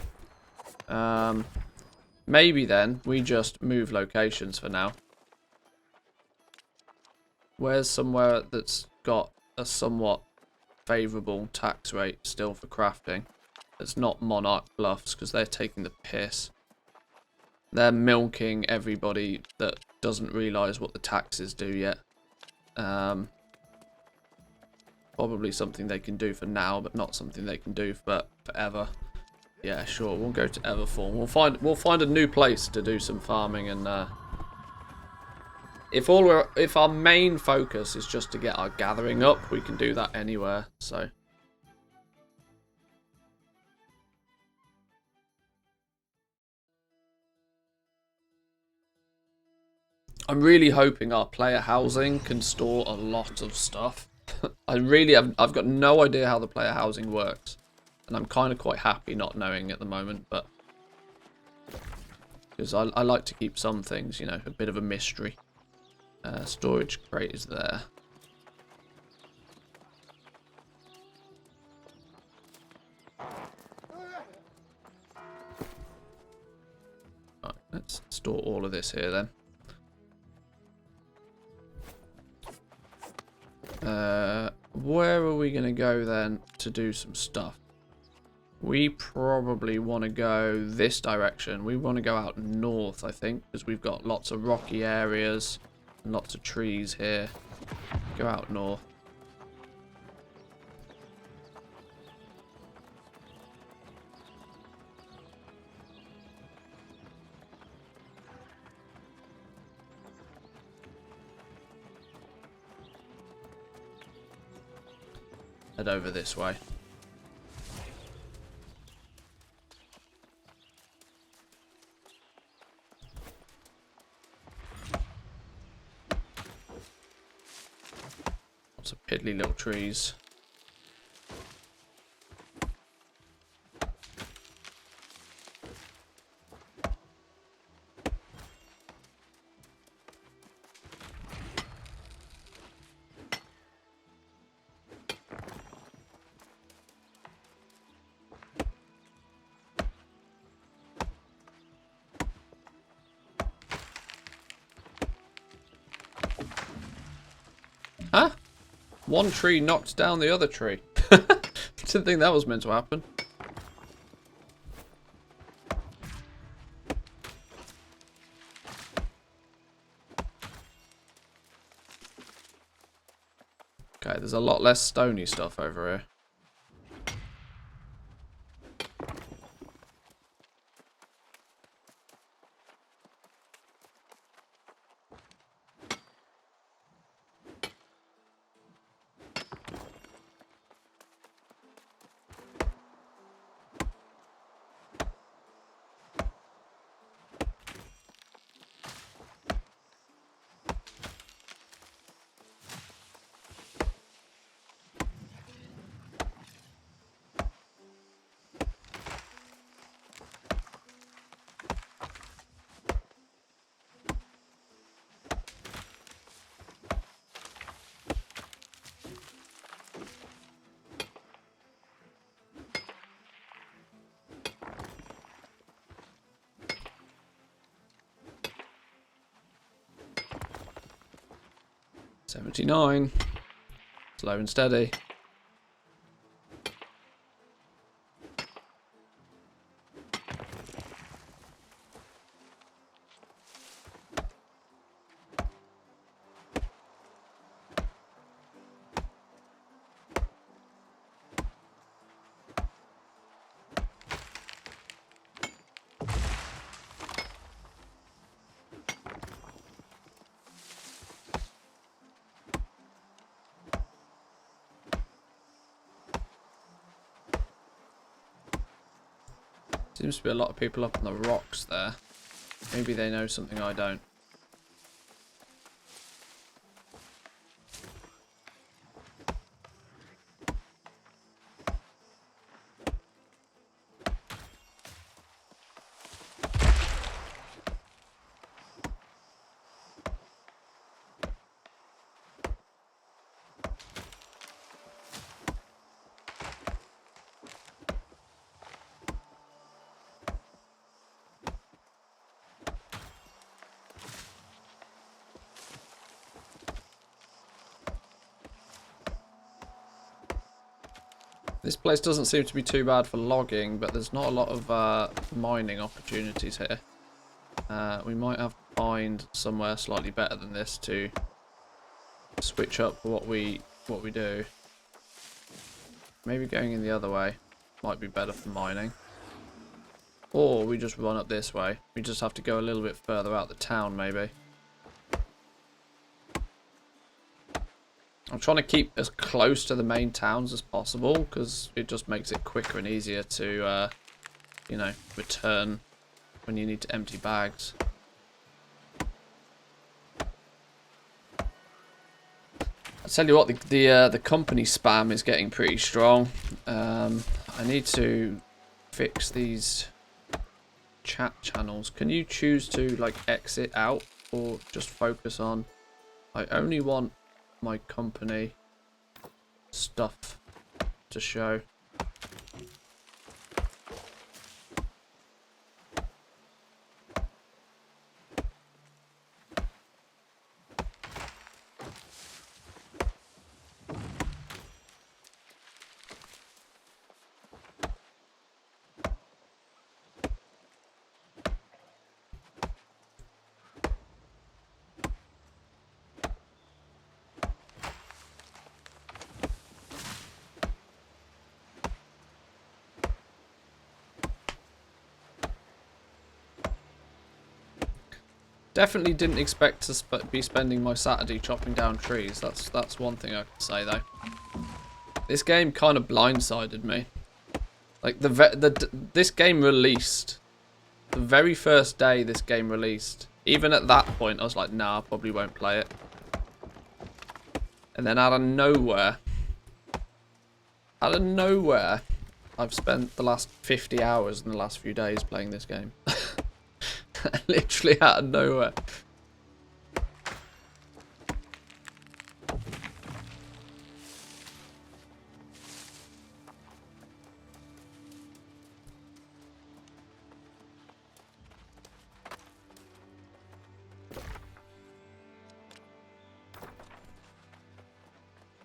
Maybe then we just move locations for now. Where's somewhere that's got a somewhat favourable tax rate still for crafting? It's not Monarch Bluffs, because they're taking the piss. They're milking everybody that doesn't realise what the taxes do yet. Probably something they can do for now, but not something they can do for forever. Yeah, sure. We'll go to Everform. We'll find a new place to do some farming, and if our main focus is just to get our gathering up, we can do that anywhere. So. I'm really hoping our player housing can store a lot of stuff. I've got no idea how the player housing works, and I'm kind of quite happy not knowing at the moment, but because I like to keep some things, you know, a bit of a mystery. Storage crate is there. Right, let's store all of this here then. Where are we going to go then to do some stuff? We probably want to go this direction. We want to go out north, I think, because we've got lots of rocky areas and lots of trees here. Go out north. Head over this way. Lots of piddly little trees. Huh? One tree knocked down the other tree. Didn't think that was meant to happen. Okay, there's a lot less stony stuff over here. 79. Slow and steady. Seems to be a lot of people up on the rocks there. Maybe they know something I don't. This place doesn't seem to be too bad for logging, but there's not a lot of mining opportunities here. We might have to find somewhere slightly better than this to switch up what we do. Maybe going in the other way might be better for mining. Or we just run up this way. We just have to go a little bit further out the town, maybe. I'm trying to keep as close to the main towns as possible, because it just makes it quicker and easier to, you know, return when you need to empty bags. I tell you what, the company spam is getting pretty strong. I need to fix these chat channels. Can you choose to like exit out or just focus on? I only want my company stuff to show. Definitely didn't expect to be spending my Saturday chopping down trees. That's one thing I can say though. This game kind of blindsided me. Like this game released, the very first day this game released. Even at that point, I was like, nah, I probably won't play it. And then out of nowhere, I've spent the last 50 hours in the last few days playing this game. Literally out of nowhere.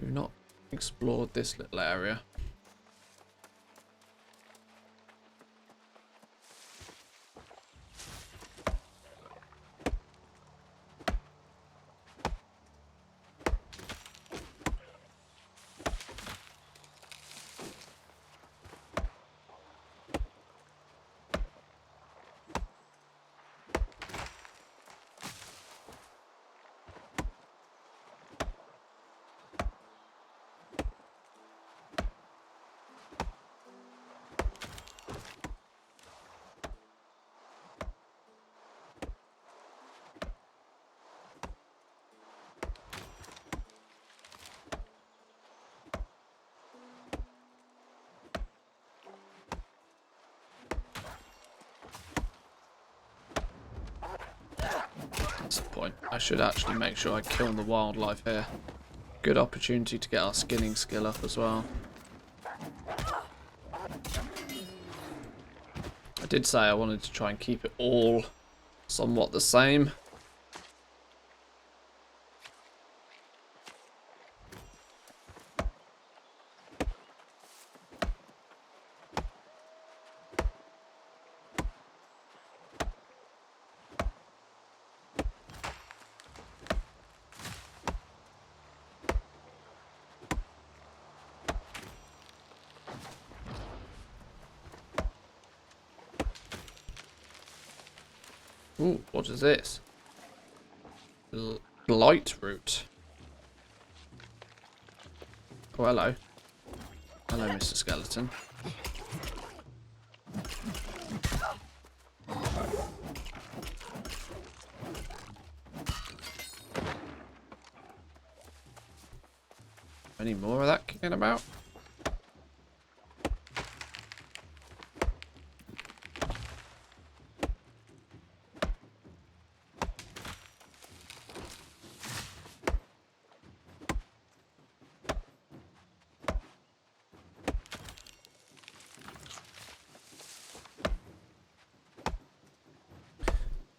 We've not explored this little area. That's the point. I should actually make sure I kill the wildlife here. Good opportunity to get our skinning skill up as well. I did say I wanted to try and keep it all somewhat the same. Ooh, what is this? Blight root. Oh, hello. Hello, Mr. Skeleton. Any more of that kicking about?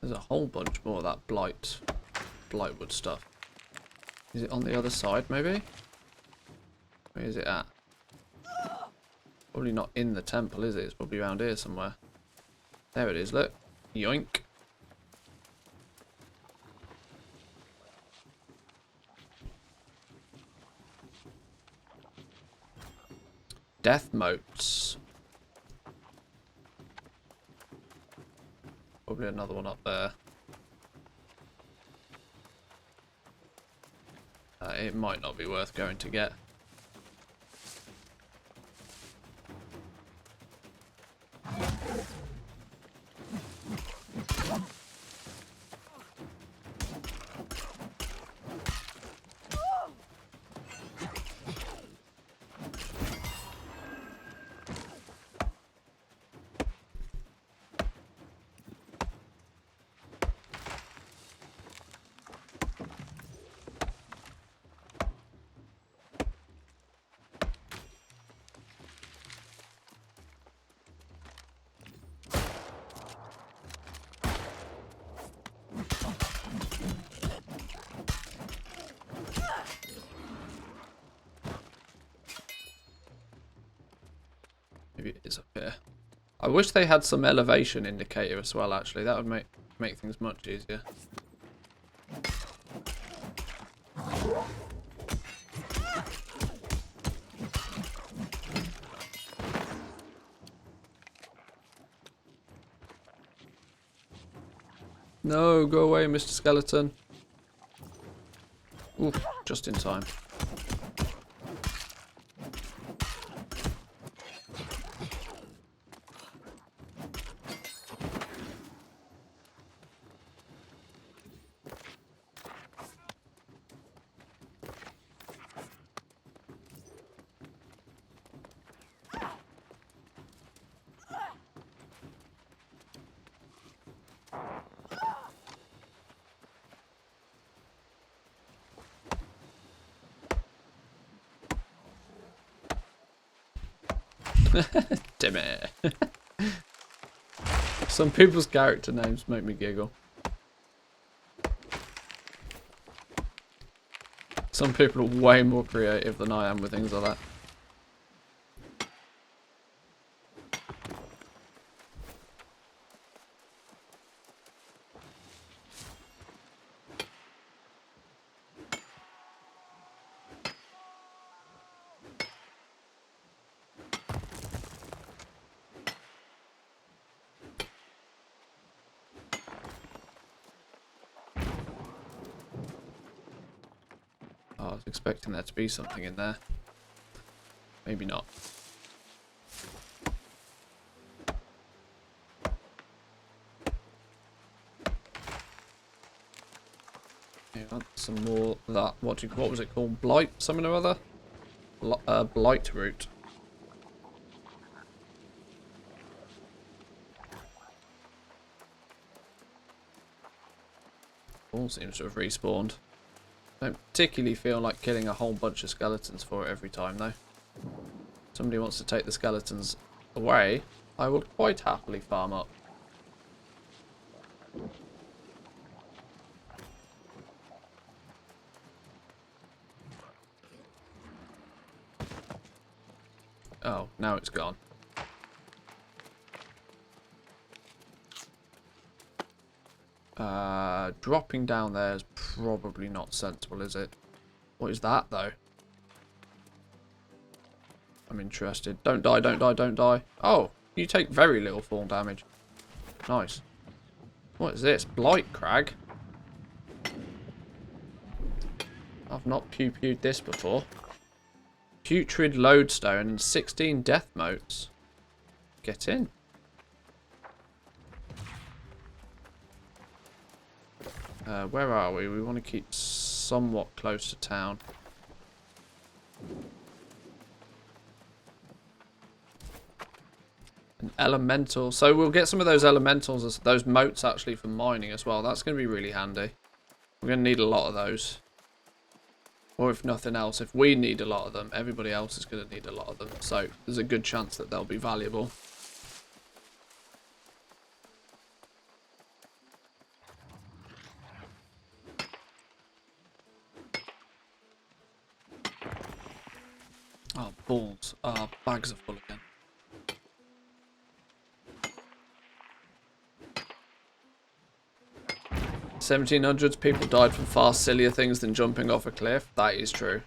There's a whole bunch more of that blightwood stuff. Is it on the other side, maybe? Where is it at? Probably not in the temple, is it? It's probably around here somewhere. There it is, look. Yoink. Death motes. Probably another one up there. It might not be worth going to get. Maybe it is up here. I wish they had some elevation indicator as well, actually. That would make things much easier. No, go away, Mr. Skeleton. Ooh, just in time. Damn it. Some people's character names make me giggle. Some people are way more creative than I am with things like that. I was expecting there to be something in there. Maybe not. Yeah, some more of that. What was it called? Blight? Something or other? Blight root. All seems to have respawned. Don't particularly feel like killing a whole bunch of skeletons for it every time, though. If somebody wants to take the skeletons away, I will quite happily farm up. Oh, now it's gone. Dropping down there is probably not sensible, is it? What is that, though? I'm interested. Don't die, don't die, don't die. Oh, you take very little fall damage. Nice. What is this? Blight Crag? I've not pew-pewed this before. Putrid Lodestone and 16 death motes. Get in. Where are we? We want to keep somewhat close to town. An elemental. So we'll get some of those elementals, those motes actually for mining as well. That's going to be really handy. We're going to need a lot of those. Or if nothing else, if we need a lot of them, everybody else is going to need a lot of them. So there's a good chance that they'll be valuable. Oh, balls. Oh, bags are full again. 1700s, people died from far sillier things than jumping off a cliff. That is true.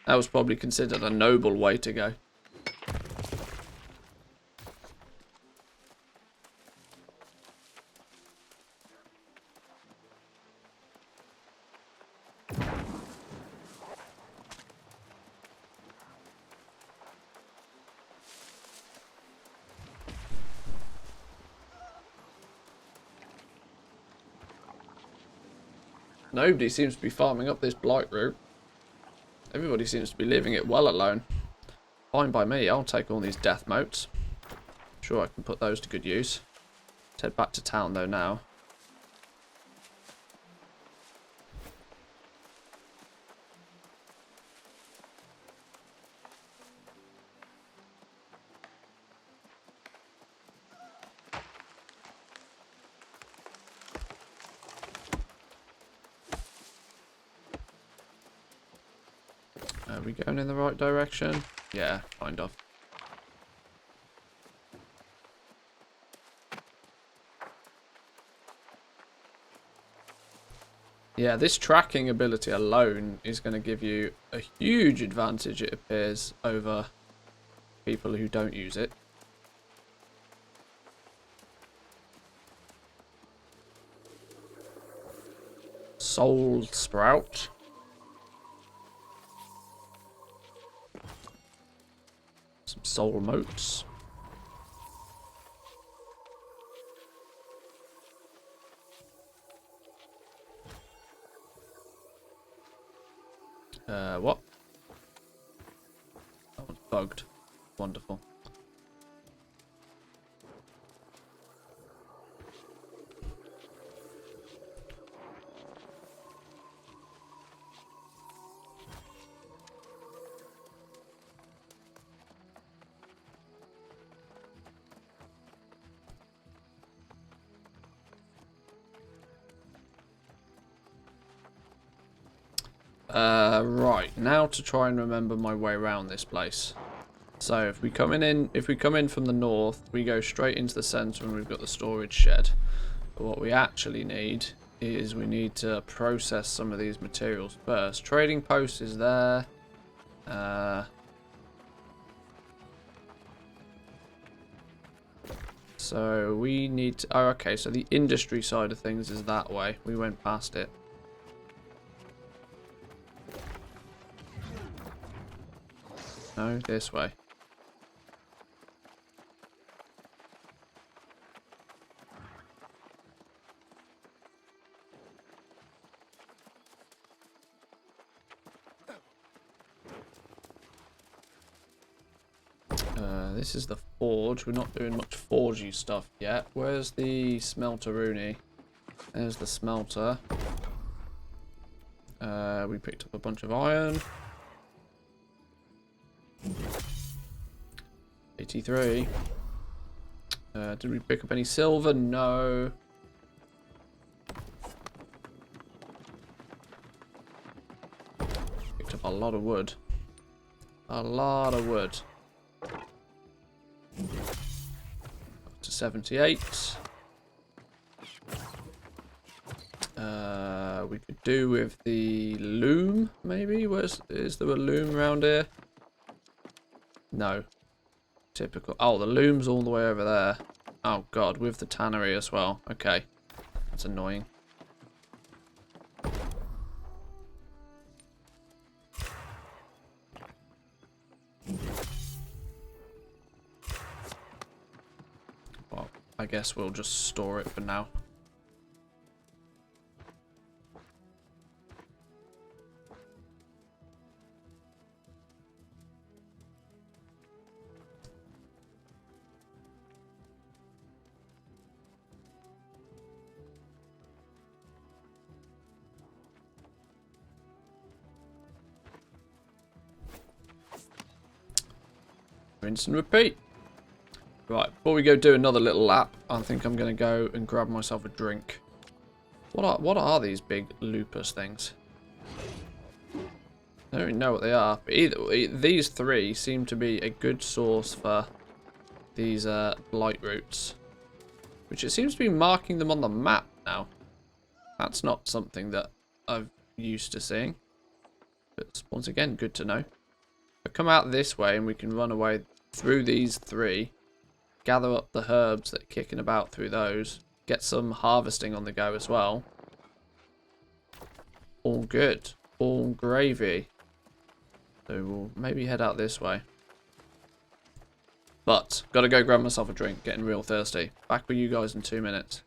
That was probably considered a noble way to go. Nobody seems to be farming up this blight route. Everybody seems to be leaving it well alone. Fine by me, I'll take all these death motes. Sure, I can put those to good use. Let's head back to town though now. Are we going in the right direction? Yeah, kind of. Yeah, this tracking ability alone is going to give you a huge advantage, it appears, over people who don't use it. Soul Sprout. Some soul motes. What? That one's bugged. Wonderful. Right, now to try and remember my way around this place. So if we come in from the north, we go straight into the centre and we've got the storage shed. But what we actually need is we need to process some of these materials first. Trading post is there. So we need to, oh okay, so the industry side of things is that way. We went past it. No, this way. This is the forge. We're not doing much forgey stuff yet. Where's the smelter, Rooney? There's the smelter. We picked up a bunch of iron. 83. Did we pick up any silver? No. Picked up a lot of wood. A lot of wood. Up to 78. We could do with the loom, maybe? Is there a loom around here? No. Typical. Oh, the loom's all the way over there. Oh, God, with the tannery as well. Okay. That's annoying. Well, I guess we'll just store it for now. Rinse and repeat. Right, before we go do another little lap, I think I'm going to go and grab myself a drink. What are these big lupus things? I don't even know what they are. But these three seem to be a good source for these blight roots. Which it seems to be marking them on the map now. That's not something that I'm used to seeing. But once again, good to know. But come out this way and we can run away through these three. Gather up the herbs that are kicking about through those. Get some harvesting on the go as well. All good. All gravy. So we'll maybe head out this way. But, gotta go grab myself a drink. Getting real thirsty. Back with you guys in 2 minutes.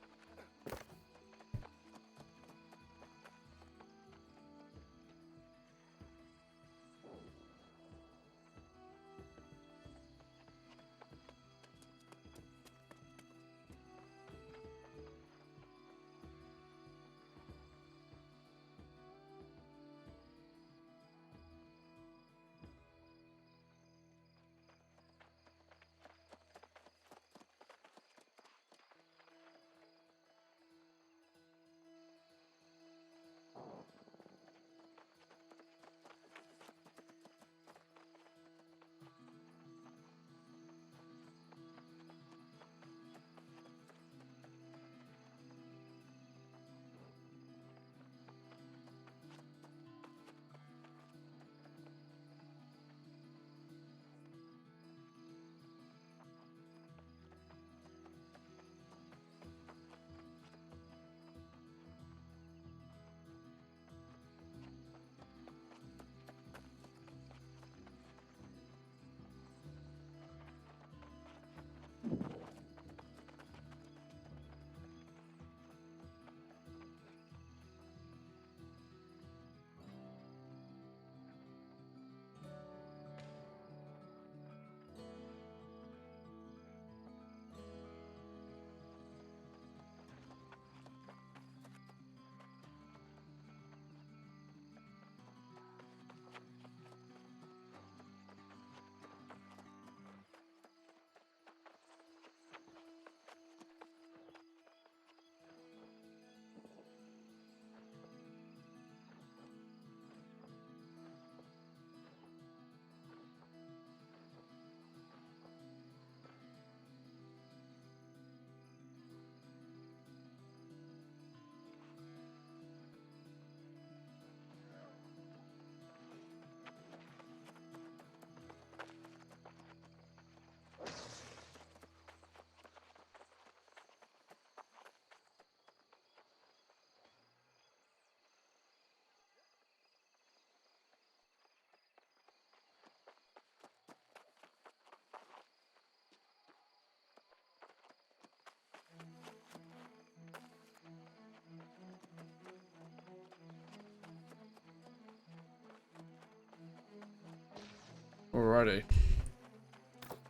Alrighty.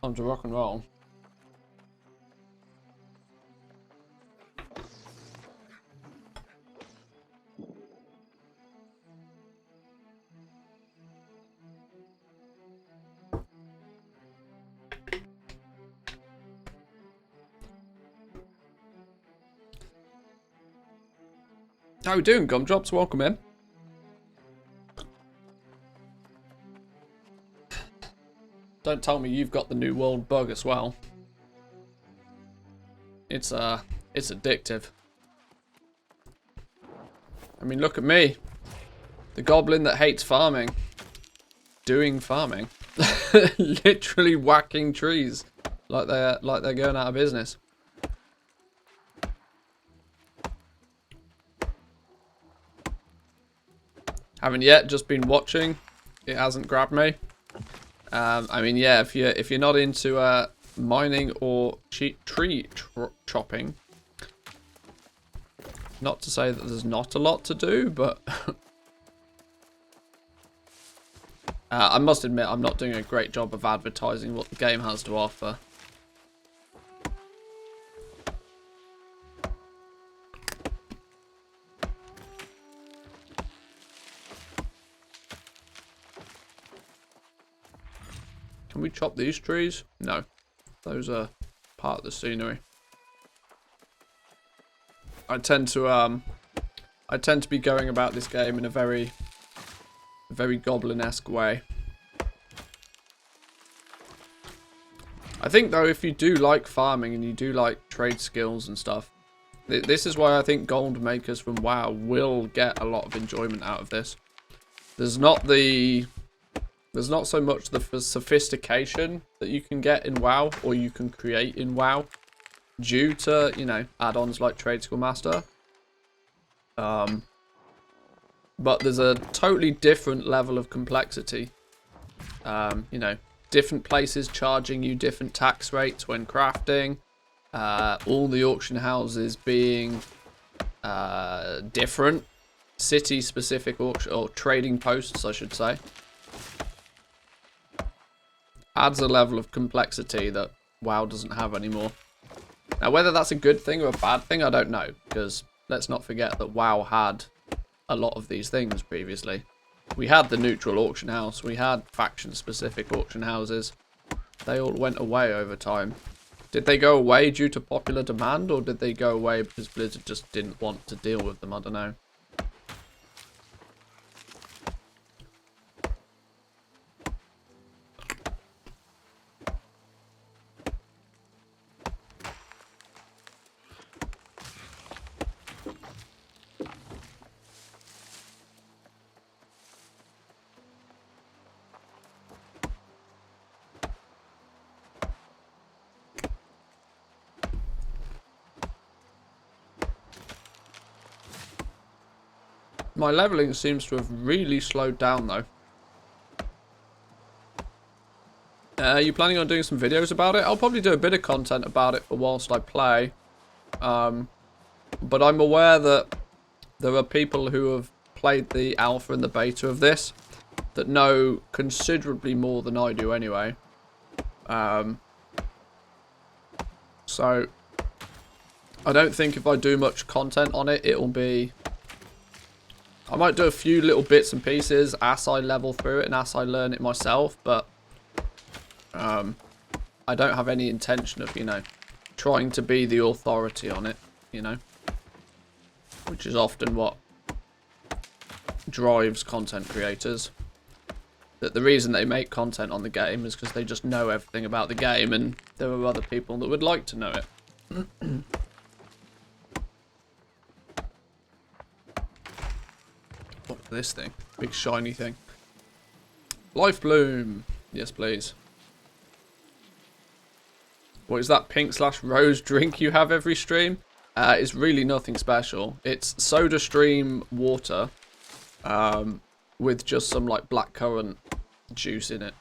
Time to rock and roll. How you doing, Gumdrops? Welcome in. Don't tell me you've got the New World bug as well. It's addictive. I mean, look at me. The goblin that hates farming. Doing farming. Literally whacking trees. like they're going out of business. Haven't yet, just been watching. It hasn't grabbed me. I mean, yeah, if you're not into mining or tree chopping, not to say that there's not a lot to do, but I must admit I'm not doing a great job of advertising what the game has to offer. Can we chop these trees? No. Those are part of the scenery. I tend to be going about this game in a very goblin-esque way. I think though, if you do like farming and you do like trade skills and stuff, this is why I think gold makers from WoW will get a lot of enjoyment out of this. There's not so much the sophistication that you can get in WoW, or you can create in WoW, due to, you know, add-ons like Trade Skill Master. But there's a totally different level of complexity. You know, different places charging you different tax rates when crafting. All the auction houses being different. City-specific auction, or trading posts, I should say. Adds a level of complexity that WoW doesn't have anymore. Now, whether that's a good thing or a bad thing, I don't know. Because let's not forget that WoW had a lot of these things previously. We had the neutral auction house. We had faction-specific auction houses. They all went away over time. Did they go away due to popular demand, or did they go away because Blizzard just didn't want to deal with them? I don't know. My leveling seems to have really slowed down, though. Are you planning on doing some videos about it? I'll probably do a bit of content about it for whilst I play. But I'm aware that there are people who have played the alpha and the beta of this that know considerably more than I do anyway. So I don't think if I do much content on it, it'll be... I might do a few little bits and pieces as I level through it and as I learn it myself, but I don't have any intention of, you know, trying to be the authority on it, you know, which is often what drives content creators. That the reason they make content on the game is because they just know everything about the game, and there are other people that would like to know it. What's this thing? Big shiny thing. Life Bloom. Yes, please. What is that pink/rose drink you have every stream? It's really nothing special. It's SodaStream water with just some like blackcurrant juice in it.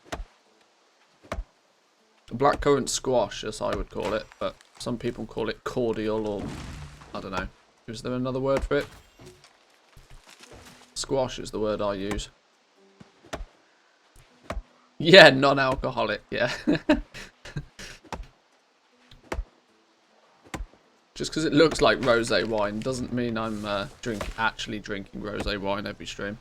Blackcurrant squash, as I would call it, but some people call it cordial, or I don't know. Is there another word for it? Squash is the word I use. Yeah, non-alcoholic, yeah. Just because it looks like rosé wine doesn't mean I'm actually drinking rosé wine every stream.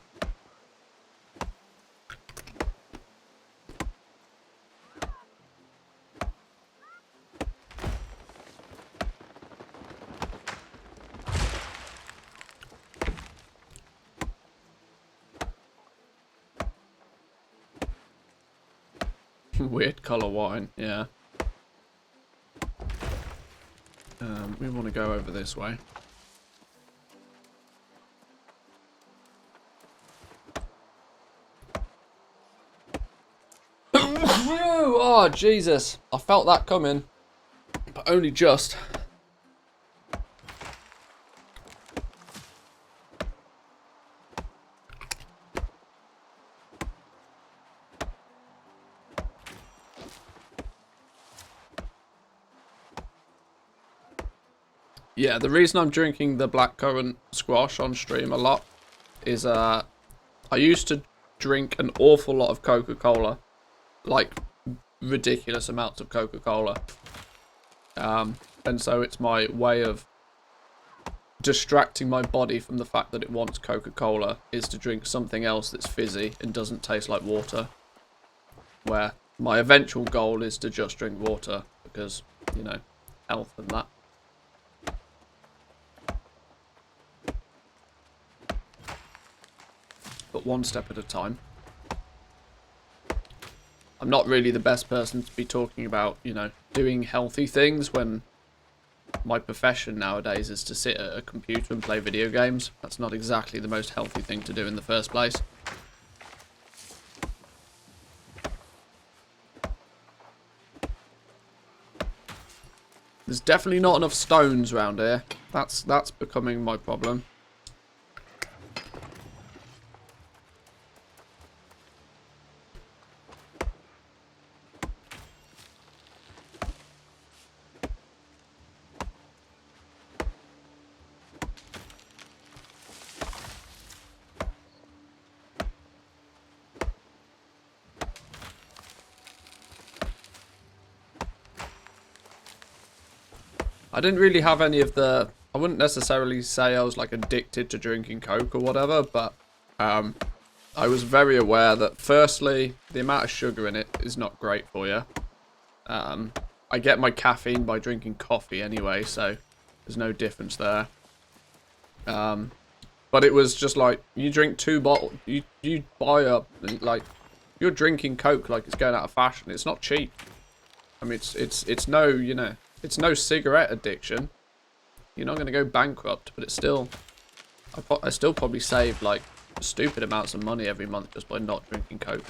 Weird colour wine, yeah. We want to go over this way. Oh, Jesus. I felt that coming. But only just. Yeah, the reason I'm drinking the blackcurrant squash on stream a lot is I used to drink an awful lot of Coca-Cola. Like, ridiculous amounts of Coca-Cola. And so it's my way of distracting my body from the fact that it wants Coca-Cola is to drink something else that's fizzy and doesn't taste like water. Where my eventual goal is to just drink water because, you know, health and that. But one step at a time. I'm not really the best person to be talking about, you know, doing healthy things when my profession nowadays is to sit at a computer and play video games. That's not exactly the most healthy thing to do in the first place. There's definitely not enough stones around here. That's becoming my problem. I didn't really have any of the... I wouldn't necessarily say I was like addicted to drinking Coke or whatever, but I was very aware that firstly, the amount of sugar in it is not great for you. I get my caffeine by drinking coffee anyway, so there's no difference there. But it was just like, you drink 2 bottles, you buy up, like, you're drinking Coke like it's going out of fashion. It's not cheap. I mean, it's no, you know, it's no cigarette addiction. You're not going to go bankrupt, but it's still... I still probably save, like, stupid amounts of money every month just by not drinking Coke.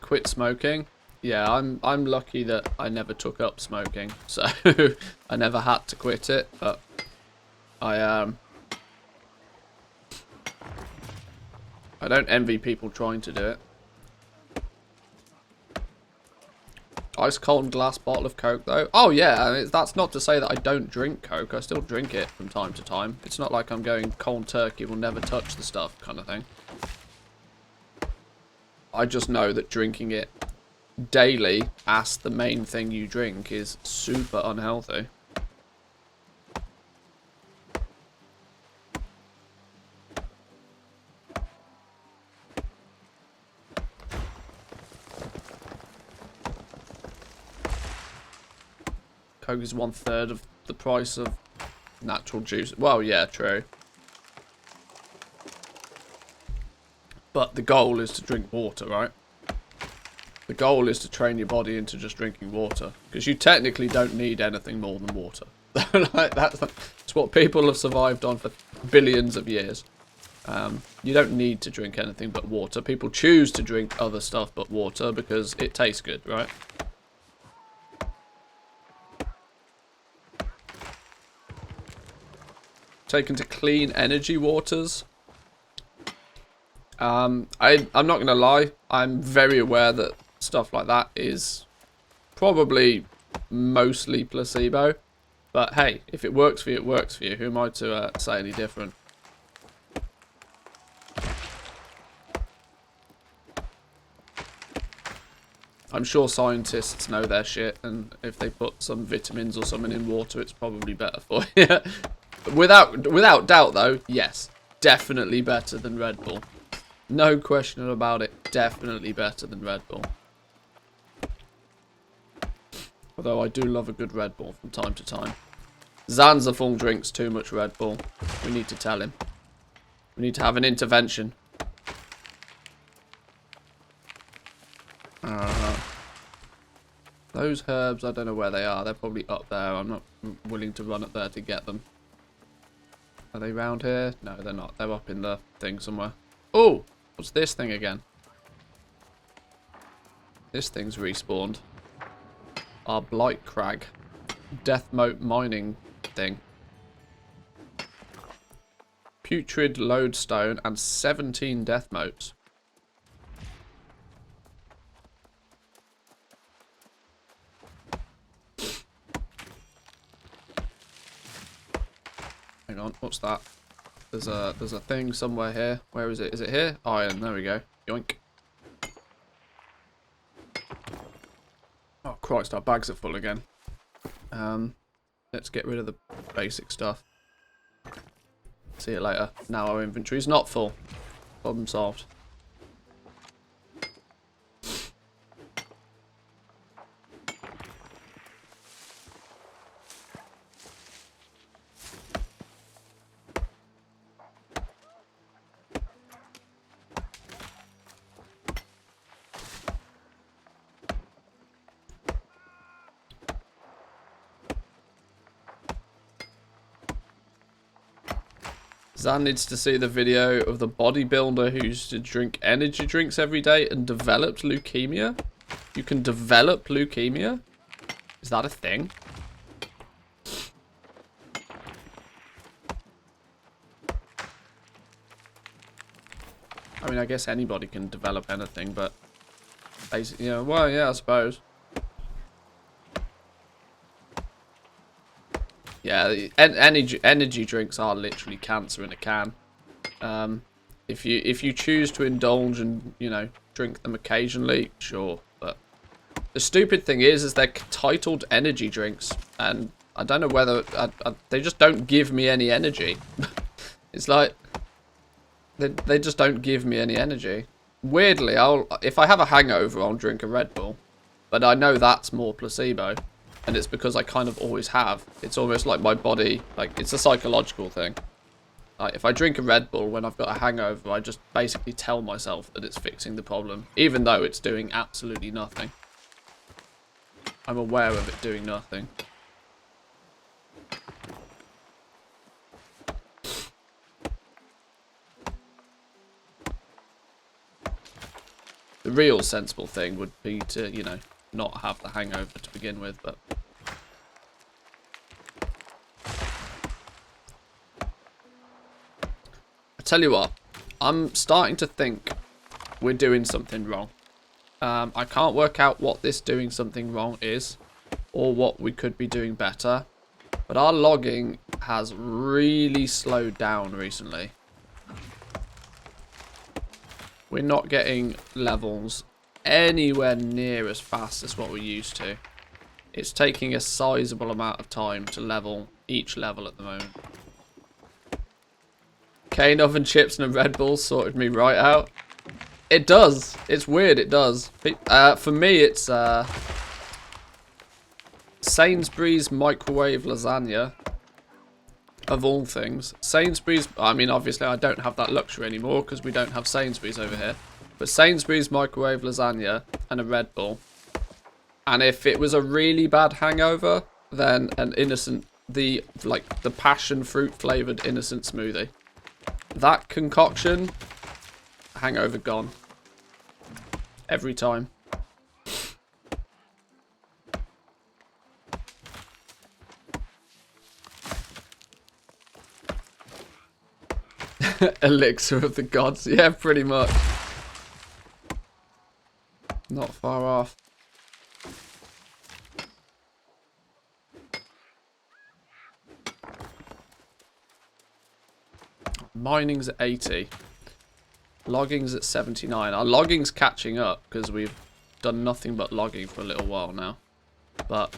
Quit smoking. Yeah, I'm lucky that I never took up smoking, so I never had to quit it, but I don't envy people trying to do it. Ice cold glass bottle of Coke though. Oh yeah, I mean, that's not to say that I don't drink Coke. I still drink it from time to time. It's not like I'm going cold turkey, will never touch the stuff kind of thing. I just know that drinking it daily as the main thing you drink is super unhealthy. Coke is 1/3 of the price of natural juice. Well, yeah, true. But the goal is to drink water, right? The goal is to train your body into just drinking water. Because you technically don't need anything more than water. Like, that's what people have survived on for billions of years. You don't need to drink anything but water. People choose to drink other stuff but water because it tastes good, right? Taken to clean energy waters. I'm not going to lie. I'm very aware that stuff like that is probably mostly placebo. But hey, if it works for you, it works for you. Who am I to say any different? I'm sure scientists know their shit, and if they put some vitamins or something in water, it's probably better for you. Without doubt, though, yes, definitely better than Red Bull. No question about it, definitely better than Red Bull. Although I do love a good Red Bull from time to time. Zanzafong drinks too much Red Bull. We need to tell him. We need to have an intervention. Those herbs, I don't know where they are. They're probably up there. I'm not willing to run up there to get them. Are they round here? No, they're not. They're up in the thing somewhere. Oh! What's this thing again? This thing's respawned. Our Blight Crag. Death Moat mining thing. Putrid Lodestone and 17 Death Moats. Hang on, what's that? There's a thing somewhere here. Where is it? Is it here? Iron, there we go. Yoink. Oh Christ, our bags are full again. Let's get rid of the basic stuff. See you later. Now our inventory's not full. Problem solved. Zan needs to see the video of the bodybuilder who used to drink energy drinks every day and developed leukemia. You can develop leukemia? Is that a thing? I mean, I guess anybody can develop anything, but basically, you know, well, yeah, I suppose. Yeah, energy drinks are literally cancer in a can. If you choose to indulge and, you know, drink them occasionally, sure. But the stupid thing is they're titled energy drinks, and I don't know whether they just don't give me any energy. It's like they just don't give me any energy. Weirdly, if I have a hangover, I'll drink a Red Bull, but I know that's more placebo. And it's because I kind of always have. It's almost like my body, like, it's a psychological thing. Like, if I drink a Red Bull when I've got a hangover, I just basically tell myself that it's fixing the problem, even though it's doing absolutely nothing. I'm aware of it doing nothing. The real sensible thing would be to, you know, not have the hangover to begin with, but I tell you what, I'm starting to think we're doing something wrong. I can't work out what this doing something wrong is, or what we could be doing better, but our logging has really slowed down recently. We're not getting levels anywhere near as fast as what we used to. It's taking a sizable amount of time to level each level at the moment. Cane oven chips and a Red Bull sorted me right out. It does. It's weird, it does. For me, it's Sainsbury's microwave lasagna. Of all things. Sainsbury's, I mean, obviously I don't have that luxury anymore because we don't have Sainsbury's over here. But Sainsbury's microwave lasagna and a Red Bull. And if it was a really bad hangover, then an innocent, the passion fruit flavoured innocent smoothie. That concoction, hangover gone. Every time. Elixir of the gods. Yeah, pretty much. Not far off. Mining's at 80. Logging's at 79. Our logging's catching up because we've done nothing but logging for a little while now. But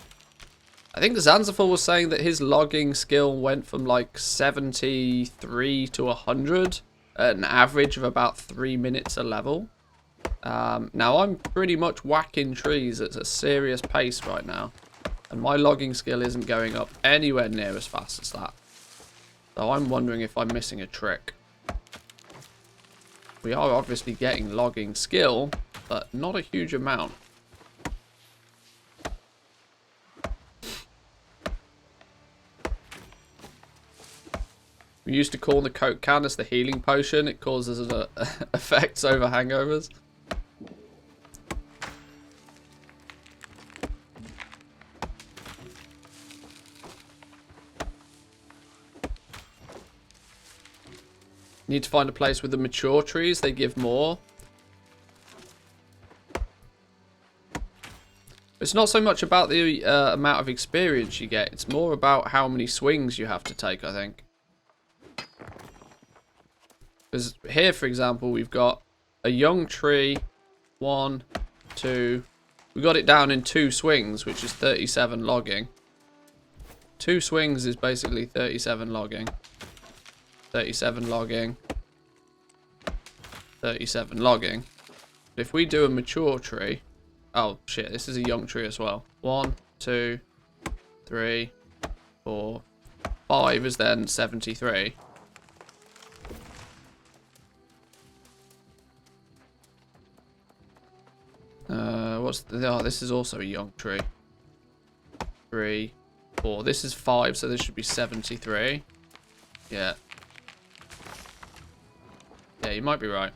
I think Zanzibar was saying that his logging skill went from like 73 to 100 at an average of about 3 minutes a level. Now I'm pretty much whacking trees at a serious pace right now, and my logging skill isn't going up anywhere near as fast as that. So I'm wondering if I'm missing a trick. We are obviously getting logging skill, but not a huge amount. We used to call the Coke can as the healing potion. It causes effects over hangovers. Need to find a place with the mature trees. They give more. It's not so much about the amount of experience you get. It's more about how many swings you have to take, I think. Because here, for example, we've got a young tree. 1, 2. We got it down in 2 swings, which is 37 logging. 2 swings is basically 37 logging. 37 logging. 37 logging. But if we do a mature tree... Oh, shit. This is a young tree as well. 1, 2, 3, 4, 5 is then 73. Oh, this is also a young tree. 3, 4. This is 5, so this should be 73. Yeah. Yeah, you might be right.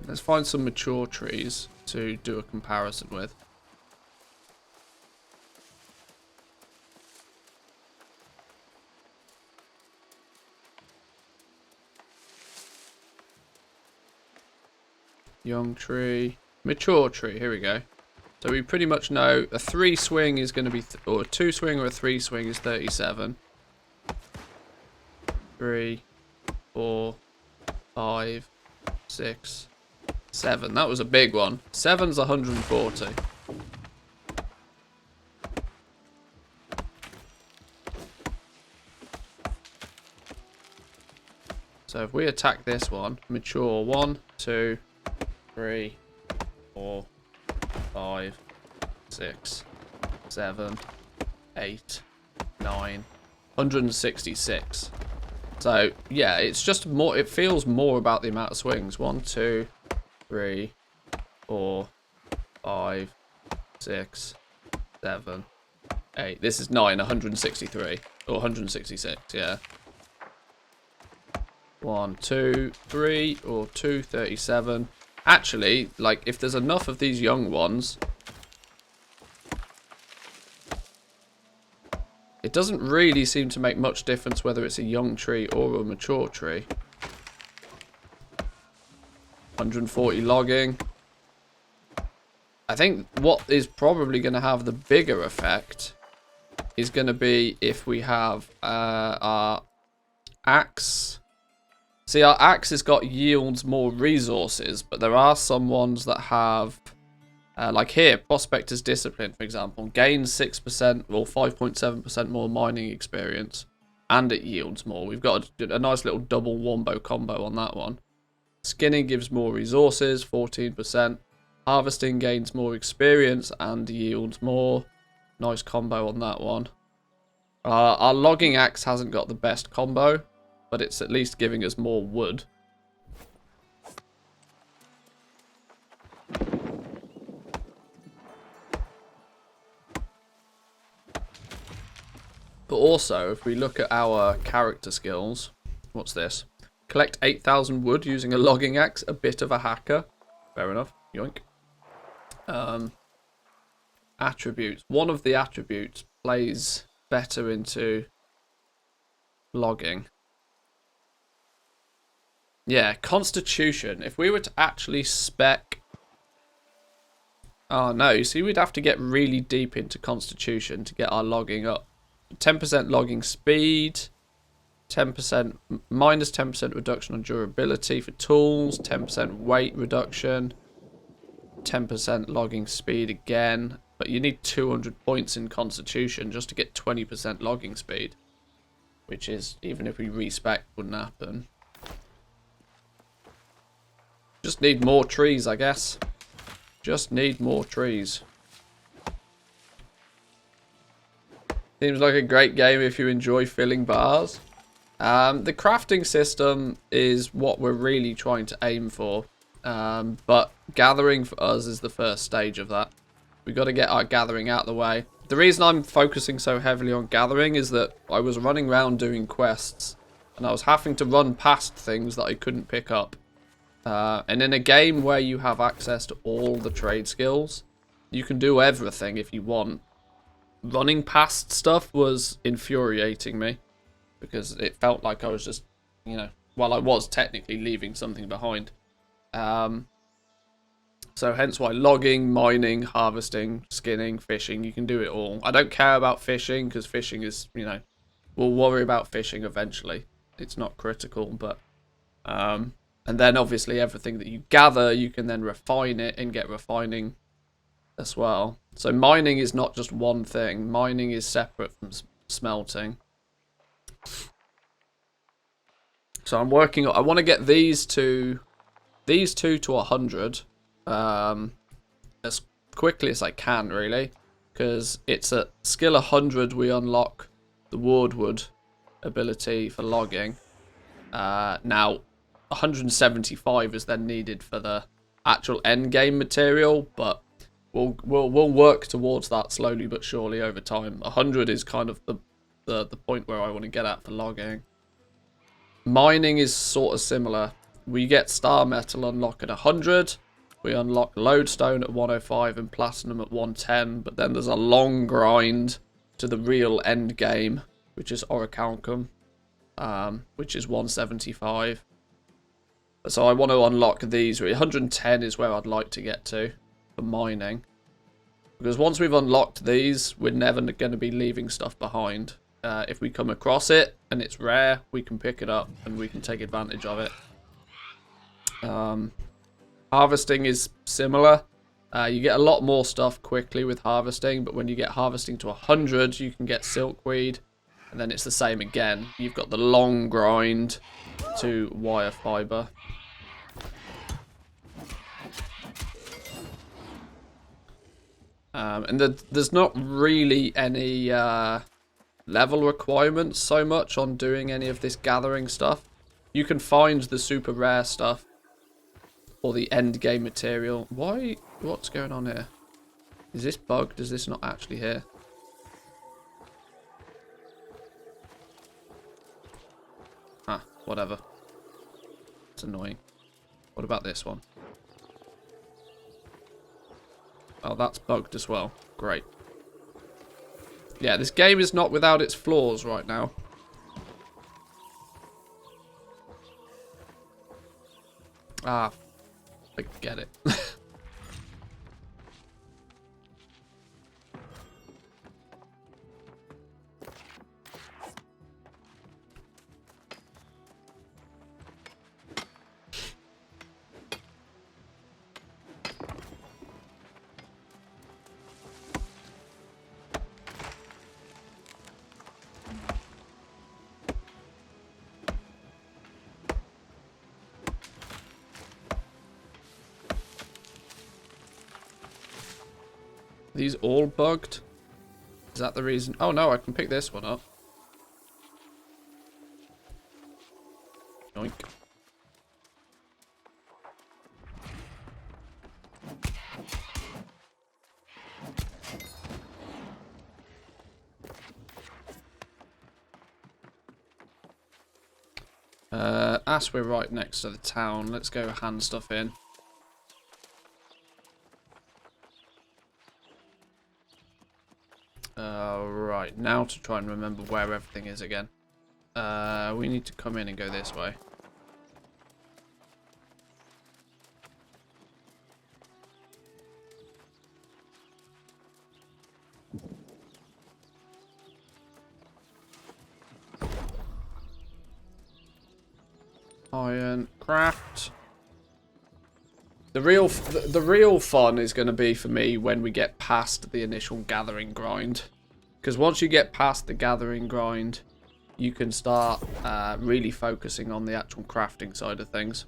Let's find some mature trees to do a comparison with. Young tree. Mature tree. Here we go. So we pretty much know a 3 swing is going to be... or a 2 swing or a 3 swing is 37. 3, 4, 5, 6, 7. That was a big one. 7's 140. So if we attack this one, mature 1, 2, 3, 4, 5, 6, 7, 8, 9, 166. So yeah, it's just more, it feels more about the amount of swings. 1, 2, 3, 4, 5, 6, 7, 8. This is 9, 163. Or 166, yeah. 1, 2, 3, or 2, 37. Actually, like, if there's enough of these young ones, it doesn't really seem to make much difference whether it's a young tree or a mature tree. 140 logging. I think what is probably going to have the bigger effect is going to be if we have our axe. See, our axe has got yields more resources, but there are some ones that have, like here, Prospector's Discipline, for example, gains 6% or 5.7% more mining experience, and it yields more. We've got a nice little double wombo combo on that one. Skinning gives more resources, 14%. Harvesting gains more experience and yields more. Nice combo on that one. Our logging axe hasn't got the best combo, but it's at least giving us more wood. But also, if we look at our character skills, what's this? Collect 8,000 wood using a logging axe, a bit of a hacker. Fair enough. Yoink. Attributes. One of the attributes plays better into logging. Yeah, Constitution. If we were to actually spec... Oh no, you see, we'd have to get really deep into Constitution to get our logging up. 10% logging speed, 10% minus 10% reduction on durability for tools, 10% weight reduction, 10% logging speed again. But you need 200 points in Constitution just to get 20% logging speed, which is, even if we respec, wouldn't happen. Just need more trees, I guess. Just need more trees. Seems like a great game if you enjoy filling bars. The crafting system is what we're really trying to aim for. But gathering for us is the first stage of that. We've got to get our gathering out of the way. The reason I'm focusing so heavily on gathering is that I was running around doing quests. And I was having to run past things that I couldn't pick up. And in a game where you have access to all the trade skills, you can do everything if you want. Running past stuff was infuriating me. Because it felt like I was just, you know, well, I was technically leaving something behind. So hence why logging, mining, harvesting, skinning, fishing, you can do it all. I don't care about fishing because fishing is, you know, we'll worry about fishing eventually. It's not critical, but and then obviously everything that you gather, you can then refine it and get refining as well. So mining is not just one thing. Mining is separate from smelting. So I'm working on, I want to get these two to 100 as quickly as I can, really, because it's at skill 100 we unlock the Wardwood ability for logging. Now 175 is then needed for the actual end game material, but we'll work towards that slowly but surely over time. 100 is kind of the point where I want to get at for logging. Mining is sort of similar. We get star metal unlock at 100. We unlock lodestone at 105 and platinum at 110. But then there's a long grind to the real end game, which is orichalcum, which is 175. So I want to unlock these. 110 is where I'd like to get to for mining. Because once we've unlocked these, we're never going to be leaving stuff behind. If we come across it and it's rare, we can pick it up and we can take advantage of it. Harvesting is similar. You get a lot more stuff quickly with harvesting, but when you get harvesting to 100, you can get silkweed, and then it's the same again. You've got the long grind to wire fiber. And there's not really any level requirements so much on doing any of this gathering stuff. You can find the super rare stuff or the end game material. Why? What's going on here? Is this bugged? Is this not actually here? Ah, whatever. It's annoying. What about this one? Oh, that's bugged as well. Great. Yeah, this game is not without its flaws right now. Ah, I get it. These all bugged? Is that the reason? Oh no, I can pick this one up. Yoink. As we're right next to the town, let's go hand stuff in. Right, now to try and remember where everything is again. We need to come in and go this way. Iron craft. The real fun is going to be for me when we get past the initial gathering grind. Because once you get past the gathering grind, you can start really focusing on the actual crafting side of things.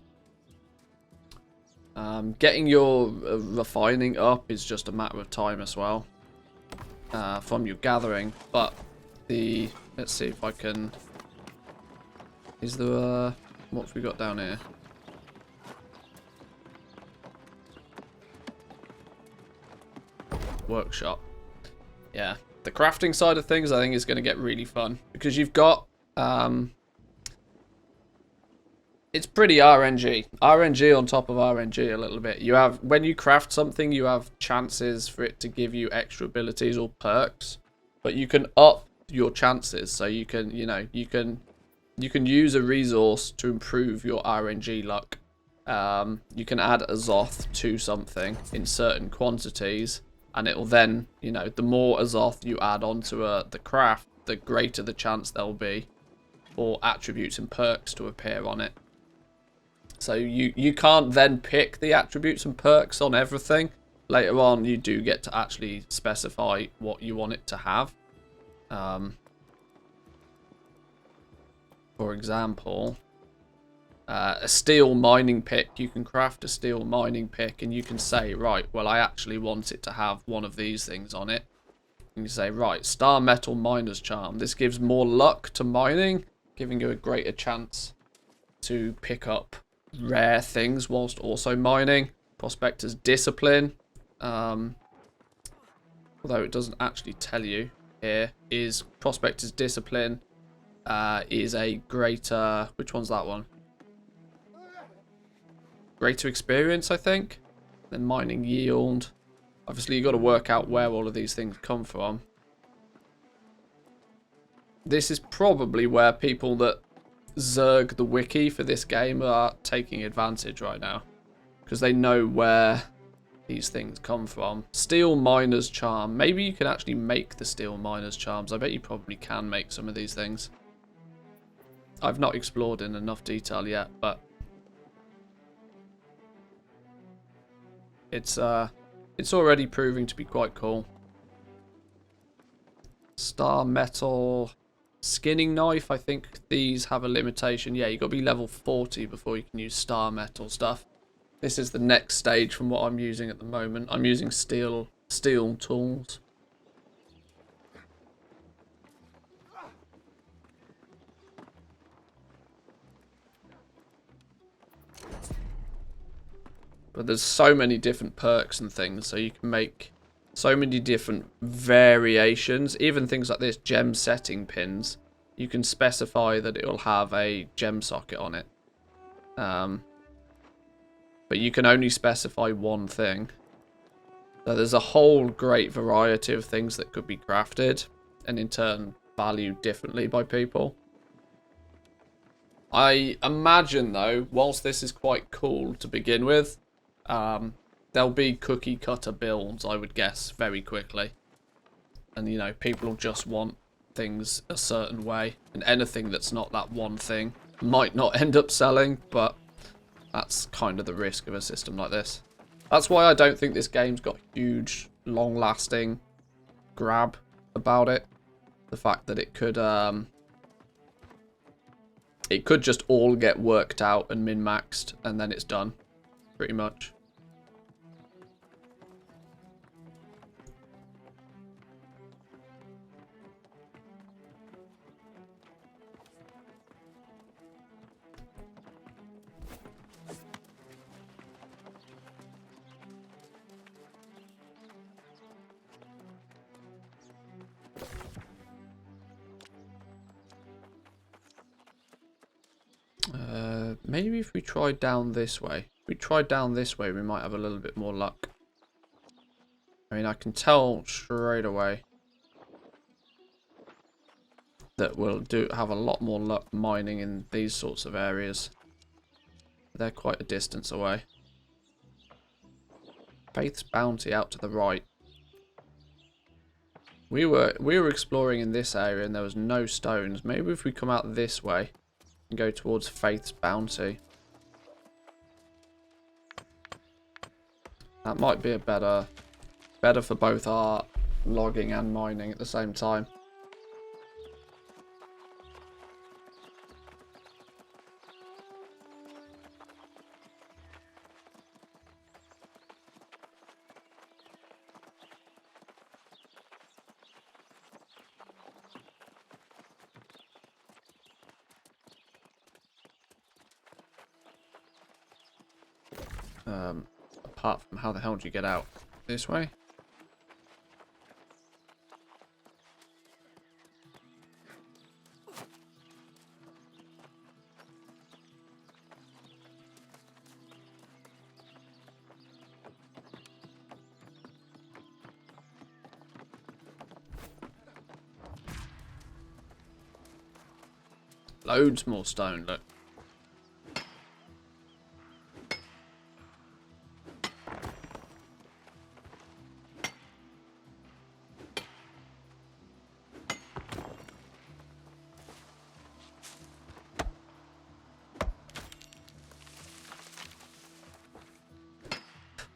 Getting your refining up is just a matter of time as well from your gathering. But let's see if I can Is there, what have we got down here? Workshop. Yeah. The crafting side of things, I think, is going to get really fun. Because you've got, it's pretty RNG. RNG on top of RNG a little bit. You have, when you craft something, you have chances for it to give you extra abilities or perks. But you can up your chances. So you can, you know, you can use a resource to improve your RNG luck. You can add Azoth to something in certain quantities, and it will then, you know, the more Azoth you add onto the craft, the greater the chance there'll be for attributes and perks to appear on it. So you can't then pick the attributes and perks on everything. Later on, you do get to actually specify what you want it to have. For example, a steel mining pick. You can craft a steel mining pick and you can say, right, well, I actually want it to have one of these things on it. And you say, right, Star Metal Miner's Charm. This gives more luck to mining, giving you a greater chance to pick up rare things whilst also mining. Prospector's Discipline, although it doesn't actually tell you here, is Prospector's Discipline is a greater, which one's that one? Greater experience, I think. Then mining yield. Obviously, you got to work out where all of these things come from. This is probably where people that zerg the wiki for this game are taking advantage right now, because they know where these things come from. Steel Miner's Charm. Maybe you can actually make the Steel Miner's Charms. I bet you probably can make some of these things. I've not explored in enough detail yet, but it's already proving to be quite cool. Star Metal Skinning Knife. I think these have a limitation. Yeah, you got to be level 40 before you can use Star Metal stuff. This is the next stage from what I'm using at the moment. I'm using steel tools. But there's so many different perks and things, so you can make so many different variations. Even things like this, gem setting pins, you can specify that it will have a gem socket on it. But you can only specify one thing. So there's a whole great variety of things that could be crafted, and in turn valued differently by people. I imagine, though, whilst this is quite cool to begin with, there'll be cookie cutter builds, I would guess, very quickly. And, you know, people will just want things a certain way. And anything that's not that one thing might not end up selling, but that's kind of the risk of a system like this. That's why I don't think this game's got huge, long-lasting grab about it. The fact that it could just all get worked out and min-maxed, and then it's done, pretty much. Maybe if we try down this way. If we try down this way, we might have a little bit more luck. I mean, I can tell straight away that we'll have a lot more luck mining in these sorts of areas. They're quite a distance away. Faith's Bounty out to the right. We were exploring in this area and there was no stones. Maybe if we come out this way and go towards Faith's Bounty. That might be a better for both our logging and mining at the same time. Apart from how the hell do you get out? This way? Loads more stone, look.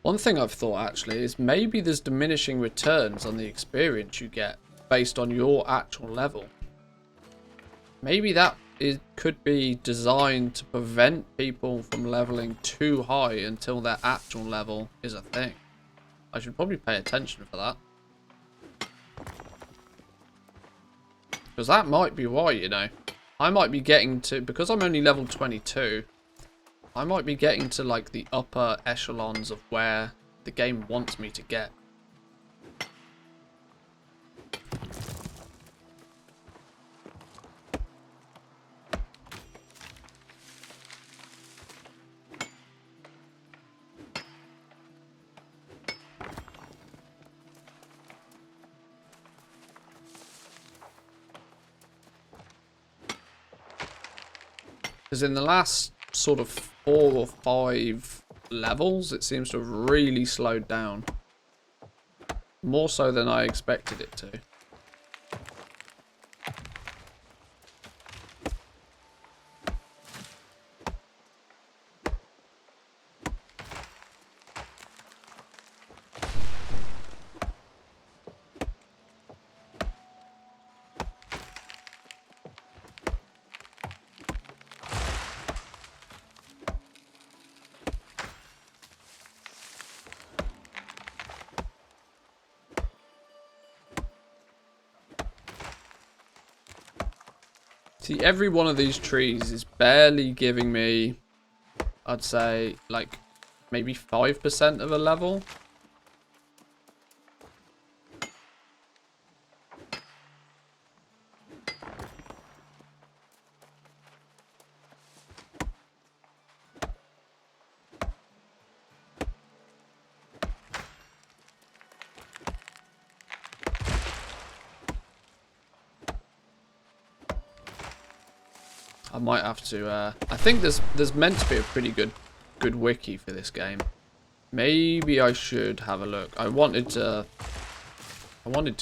One thing I've thought actually is maybe there's diminishing returns on the experience you get based on your actual level. Maybe that could be designed to prevent people from leveling too high until their actual level is a thing. I should probably pay attention for that. Because that might be why, you know. I might be getting to, because I'm only level 22, I might be getting to like the upper echelons of where the game wants me to get. Because in the last sort of 4 or 5 levels, it seems to have really slowed down. More so than I expected it to. See, every one of these trees is barely giving me, I'd say, like, maybe 5% of a level. I might have to, I think there's meant to be a pretty good wiki for this game. Maybe I should have a look. I wanted to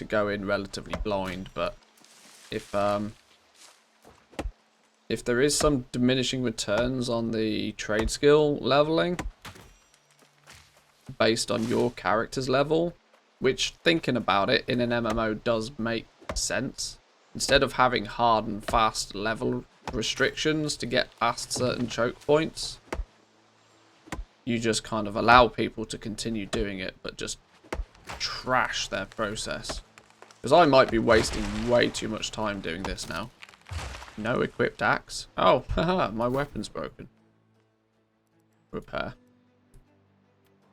go in relatively blind, but if there is some diminishing returns on the trade skill leveling based on your character's level, which, thinking about it, in an MMO does make sense. Instead of having hard and fast level restrictions to get past certain choke points, you just kind of allow people to continue doing it, but just trash their process. Because I might be wasting way too much time doing this now. No equipped axe. Oh, haha, my weapon's broken. Repair.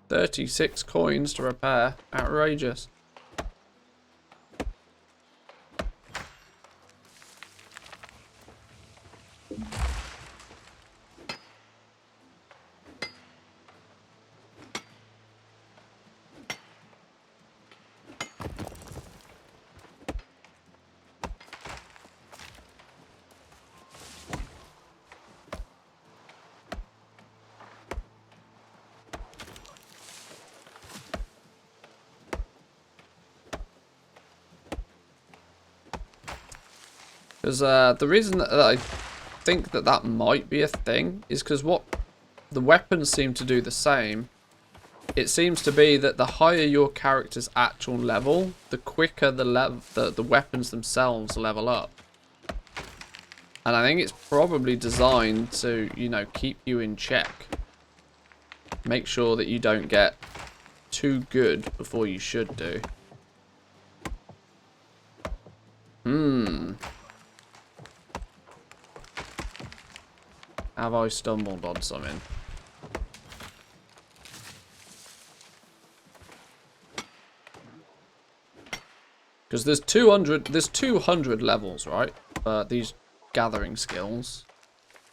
36 coins to repair. Outrageous. Because the reason that I think that might be a thing is because what the weapons seem to do the same. It seems to be that the higher your character's actual level, the quicker the weapons themselves level up. And I think it's probably designed to, you know, keep you in check. Make sure that you don't get too good before you should do. Have I stumbled on something? Because there's 200 levels, right? For these gathering skills.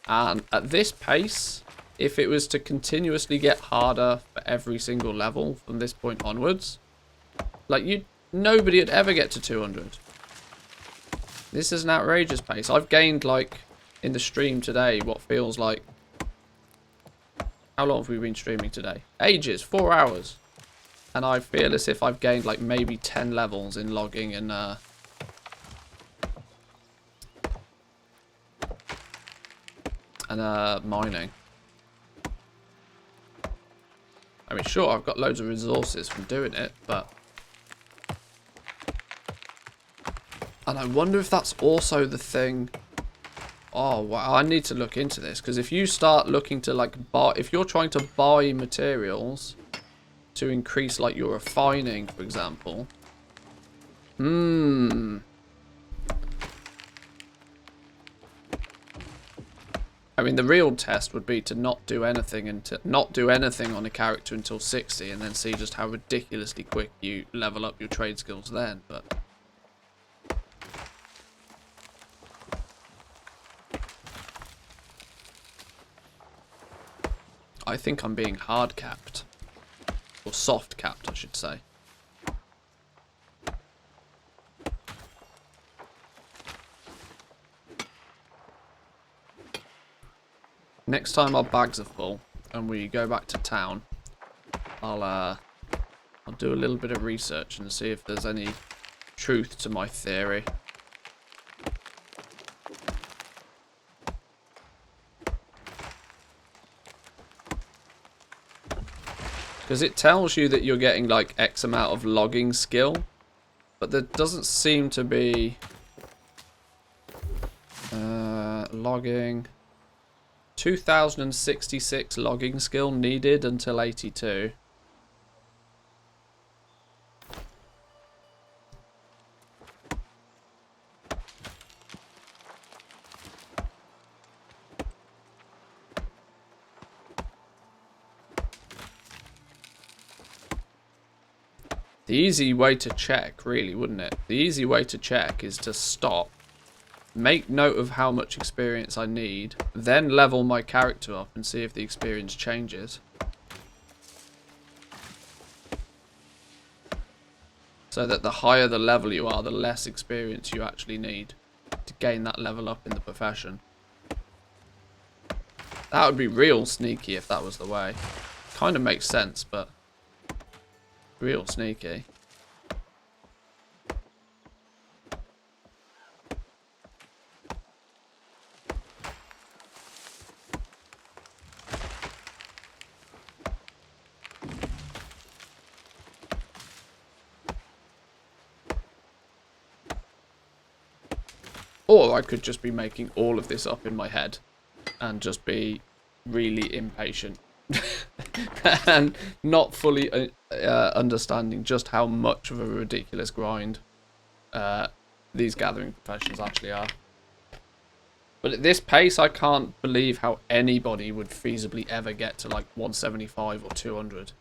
And at this pace, if it was to continuously get harder for every single level from this point onwards, like nobody would ever get to 200. This is an outrageous pace. I've gained, like, in the stream today, what feels like... How long have we been streaming today? Ages. 4 hours. And I feel as if I've gained, like, maybe 10 levels in logging and, mining. I mean, sure, I've got loads of resources from doing it, but... And I wonder if that's also the thing... Oh, wow, I need to look into this, because if you start looking to, like, buy... If you're trying to buy materials to increase, like, your refining, for example... I mean, the real test would be to not do anything and to not do anything on a character until 60 and then see just how ridiculously quick you level up your trade skills then, but... I think I'm being hard capped. Or soft capped, I should say. Next time our bags are full and we go back to town, I'll do a little bit of research and see if there's any truth to my theory. Because it tells you that you're getting like X amount of logging skill, but there doesn't seem to be logging. 2066 logging skill needed until 82. The easy way to check, really, wouldn't it? The easy way to check is to stop, make note of how much experience I need, then level my character up and see if the experience changes. So that the higher the level you are, the less experience you actually need to gain that level up in the profession. That would be real sneaky if that was the way. Kind of makes sense, but real sneaky. Or I could just be making all of this up in my head and just be really impatient and not fully understanding just how much of a ridiculous grind these gathering professions actually are. But at this pace, I can't believe how anybody would feasibly ever get to like 175 or 200.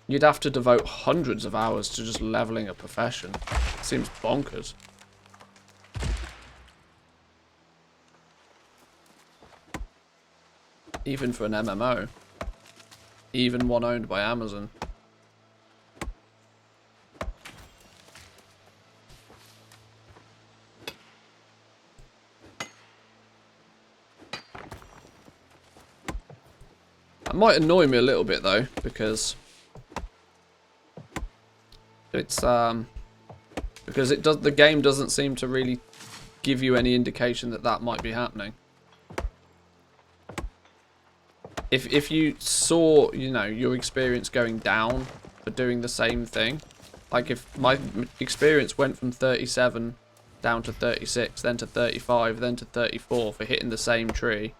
You'd have to devote hundreds of hours to just leveling a profession. It seems bonkers. Even for an MMO. Even one owned by Amazon. That might annoy me a little bit though, because it's because it does, the game doesn't seem to really give you any indication that that might be happening. If you saw, you know, your experience going down for doing the same thing, like if my experience went from 37 down to 36, then to 35, then to 34 for hitting the same tree,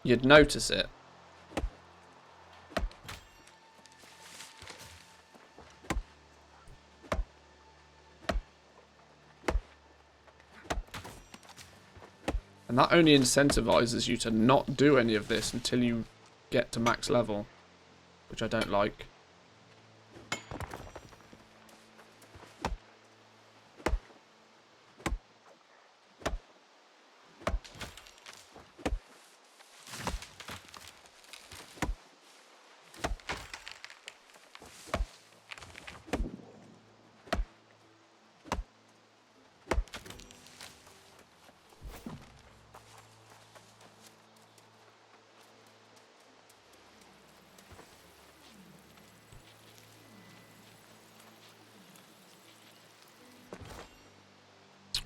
you'd notice it. And that only incentivizes you to not do any of this until you get to max level, which I don't like.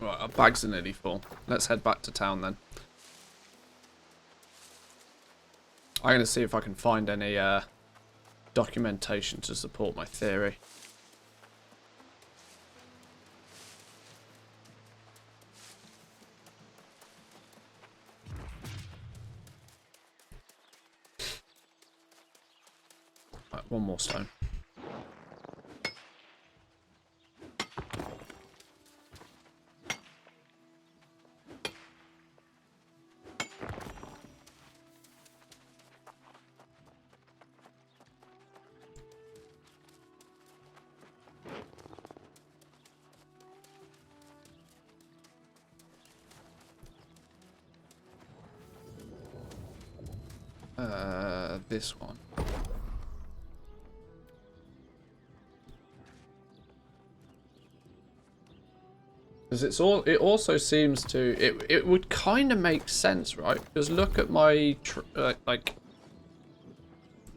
Right, our bags are nearly full. Let's head back to town then. I'm going to see if I can find any documentation to support my theory. Right, one more stone. This one. Because it also seems to it would kind of make sense, right? Because look at my like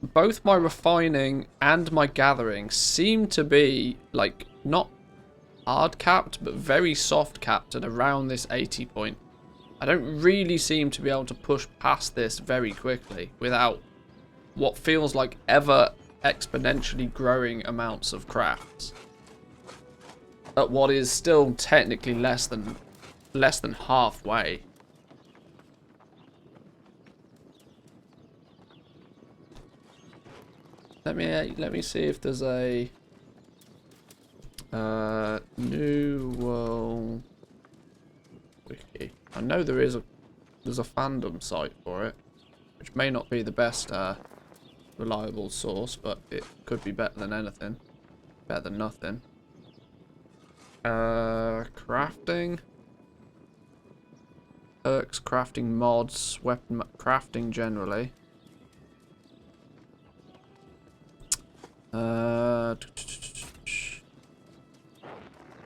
both my refining and my gathering seem to be like not hard capped but very soft capped at around this 80 point. I don't really seem to be able to push past this very quickly without what feels like ever exponentially growing amounts of crafts. At what is still technically less than halfway. Let me see if there's a New World Wiki. I know there's a fandom site for it, which may not be the best reliable source, but it could be better than anything. Better than nothing. Crafting. Perks, crafting mods, weapon crafting generally.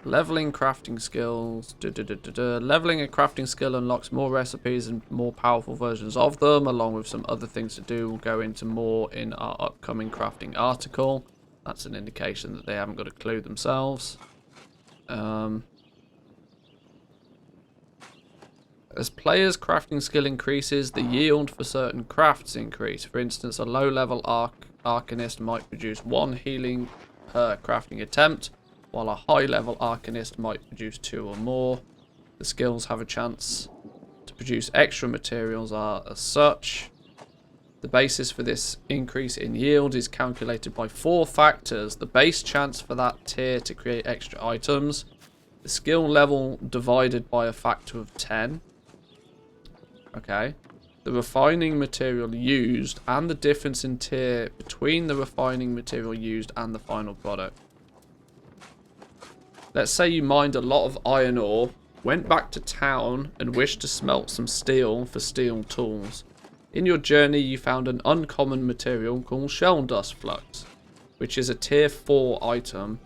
Leveling crafting skills. Leveling a crafting skill unlocks more recipes and more powerful versions of them, along with some other things to do. We'll go into more in our upcoming crafting article. That's an indication that they haven't got a clue themselves. As players' crafting skill increases, the yield for certain crafts increase. For instance, a low-level arcanist might produce 1 healing per crafting attempt, while a high-level arcanist might produce 2 or more. The skills have a chance to produce extra materials are as such. The basis for this increase in yield is calculated by 4 factors. The base chance for that tier to create extra items, the skill level divided by a factor of 10. Okay. The refining material used and the difference in tier between the refining material used and the final product. Let's say you mined a lot of iron ore, went back to town and wished to smelt some steel for steel tools. In your journey you found an uncommon material called shell dust flux, which is a tier 4 item.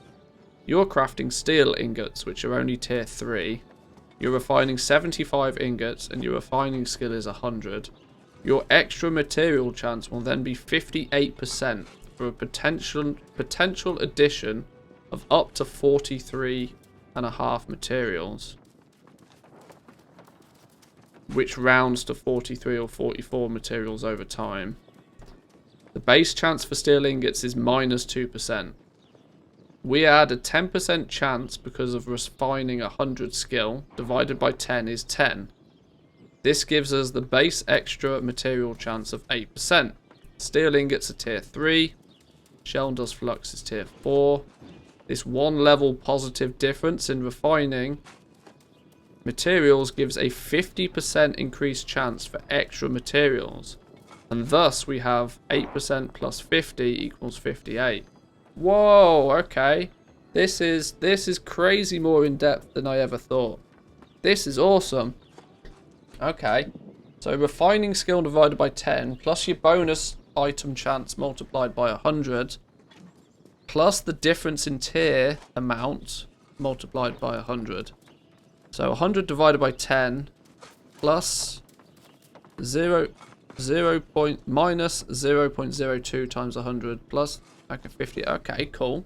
You're crafting steel ingots, which are only tier 3. You're refining 75 ingots and your refining skill is 100. Your extra material chance will then be 58% for a potential addition of up to 43.5 materials, which rounds to 43 or 44 materials over time. The base chance for steel ingots is minus 2%. We add a 10% chance because of refining 100 skill, divided by 10 is 10. This gives us the base extra material chance of 8%. Steel ingots are tier 3, shell dust flux is tier 4. This 1 level positive difference in refining materials gives a 50% increased chance for extra materials. And thus we have 8% plus 50 equals 58. Whoa, okay. This is crazy more in depth than I ever thought. This is awesome. Okay. So refining skill divided by 10 plus your bonus item chance multiplied by 100 plus the difference in tier amount multiplied by 100. So 100 divided by 10 plus minus 0.02 times 100 plus, okay, 50. Okay, cool.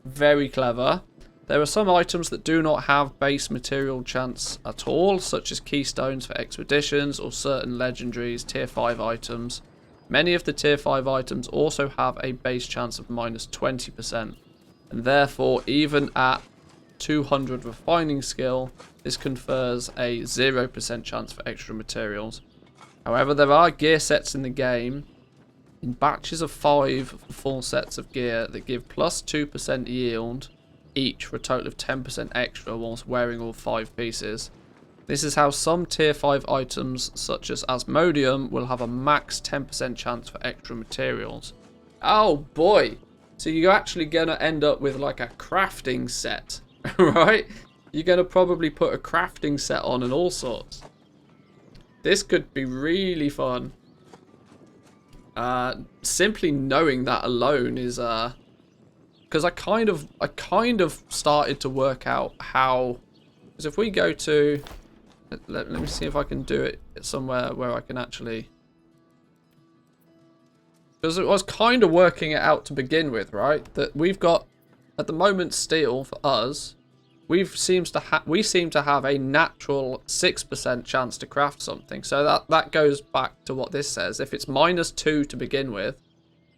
Very clever. There are some items that do not have base material chance at all, such as keystones for expeditions or certain legendaries, tier 5 items. Many of the tier 5 items also have a base chance of minus 20%, and therefore even at 200 refining skill, this confers a 0% chance for extra materials. However, there are gear sets in the game in batches of 5 for full sets of gear that give plus 2% yield each for a total of 10% extra whilst wearing all 5 pieces. This is how some tier 5 items such as Asmodeum will have a max 10% chance for extra materials. Oh boy! So you're actually going to end up with like a crafting set, right? You're going to probably put a crafting set on and all sorts. This could be really fun. Simply knowing that alone is because I kind of started to work out how, because if we go to let me see if I can do it somewhere where I can actually, because I was kind of working it out to begin with, right? That we've got at the moment steel for us, we seem to have a natural 6% chance to craft something. So that goes back to what this says. If it's -2 to begin with,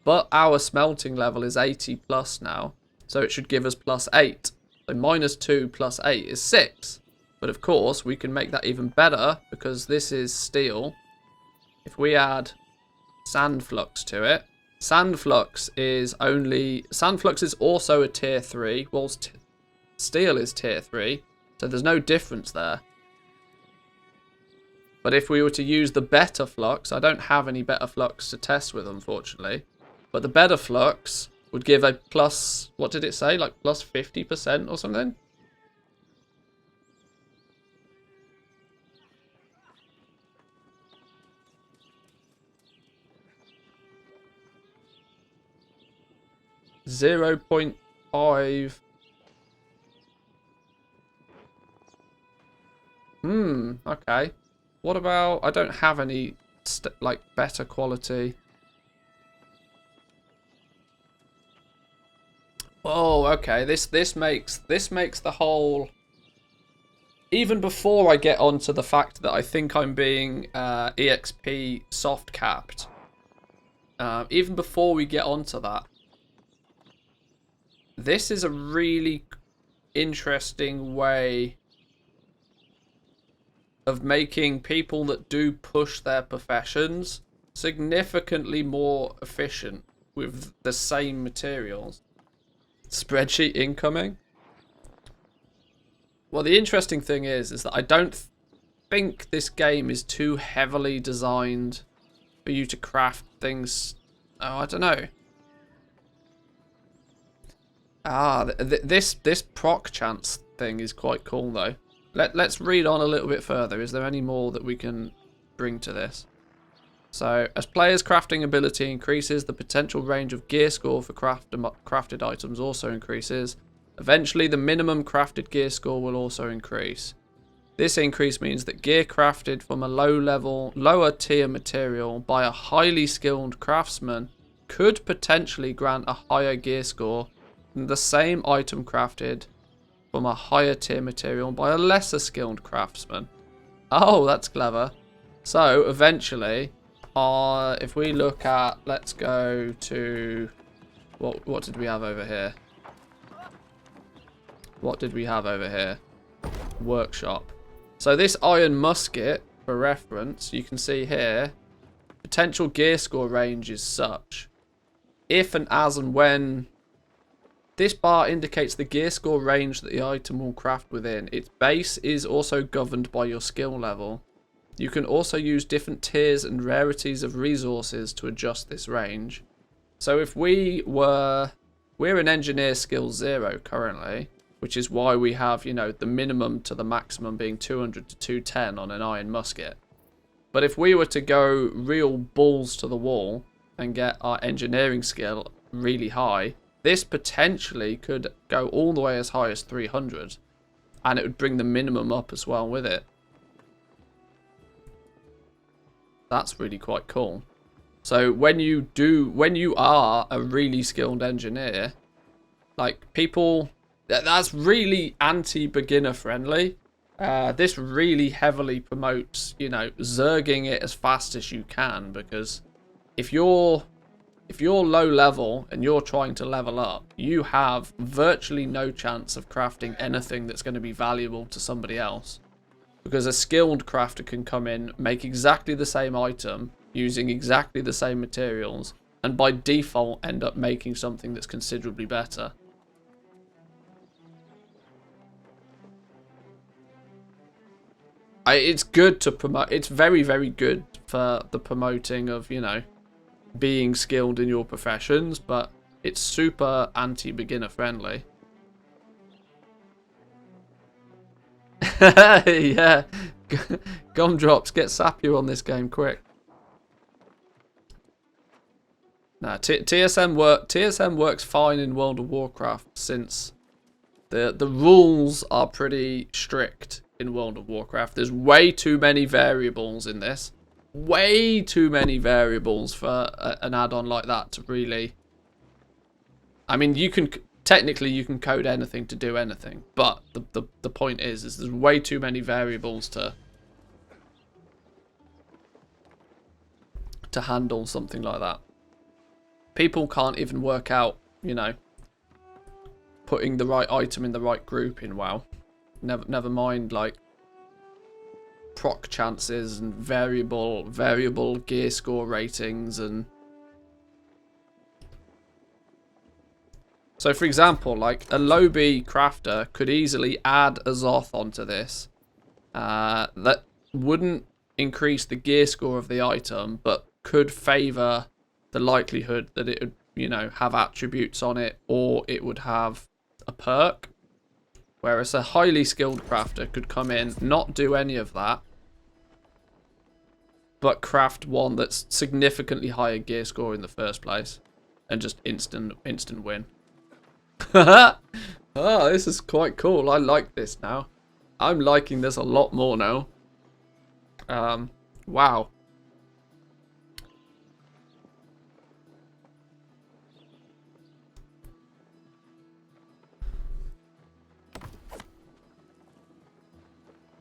but our smelting level is 80 plus now, so it should give us +8. So -2 plus 8 is 6. But of course, we can make that even better because this is steel. If we add Sandflux to it, Sandflux is also a tier 3, whilst steel is tier 3, so there's no difference there. But if we were to use the better flux, I don't have any better flux to test with, unfortunately. But the better flux would give a plus, what did it say? Like plus 50% or something? .5. Okay. What about, I don't have any like better quality. Oh, okay. This makes the whole, even before I get onto the fact that I think I'm being EXP soft capped. Even before we get onto that, this is a really interesting way of making people that do push their professions significantly more efficient with the same materials. Spreadsheet incoming. Well, the interesting thing is that I don't think this game is too heavily designed for you to craft things. Oh, I don't know. This proc chance thing is quite cool though. Let's read on a little bit further. Is there any more that we can bring to this? So, as players' crafting ability increases, the potential range of gear score for crafted items also increases. Eventually, the minimum crafted gear score will also increase. This increase means that gear crafted from a lower tier material by a highly skilled craftsman could potentially grant a higher gear score than the same item crafted from a higher tier material by a lesser skilled craftsman. Oh, that's clever. So, eventually, if we look at, let's go to, what did we have over here? What did we have over here? Workshop. So this iron musket, for reference, you can see here, potential gear score range is such. If and as and when, this bar indicates the gear score range that the item will craft within. Its base is also governed by your skill level. You can also use different tiers and rarities of resources to adjust this range. So if we're an engineer skill 0 currently, which is why we have, you know, the minimum to the maximum being 200 to 210 on an iron musket. But if we were to go real balls to the wall and get our engineering skill really high, this potentially could go all the way as high as 300. And it would bring the minimum up as well with it. That's really quite cool. So when you are a really skilled engineer, like people That's really anti-beginner friendly. This really heavily promotes, you know, zerging it as fast as you can, because if you're low level and you're trying to level up, you have virtually no chance of crafting anything that's going to be valuable to somebody else. Because a skilled crafter can come in, make exactly the same item, using exactly the same materials, and by default end up making something that's considerably better. It's good to promote. It's very, very good for the promoting of, you know, being skilled in your professions, but it's super anti-beginner friendly. Yeah, Gumdrops, get Sapio on this game quick. Nah, TSM works fine in World of Warcraft, since the rules are pretty strict in World of Warcraft. There's way too many variables in this. Way too many variables for an add-on like that to really... I mean, technically you can code anything to do anything, but the point is there's way too many variables to handle something like that. People can't even work out, you know, putting the right item in the right group in WoW. Never mind, like, proc chances and variable gear score ratings. And so, for example, like a Lobby crafter could easily add a Zoth onto this. That wouldn't increase the gear score of the item, but could favor the likelihood that it would, you know, have attributes on it, or it would have a perk. Whereas a highly skilled crafter could come in, not do any of that, but craft one that's significantly higher gear score in the first place, and just instant win. Oh, this is quite cool. I like this now. I'm liking this a lot more now. Wow.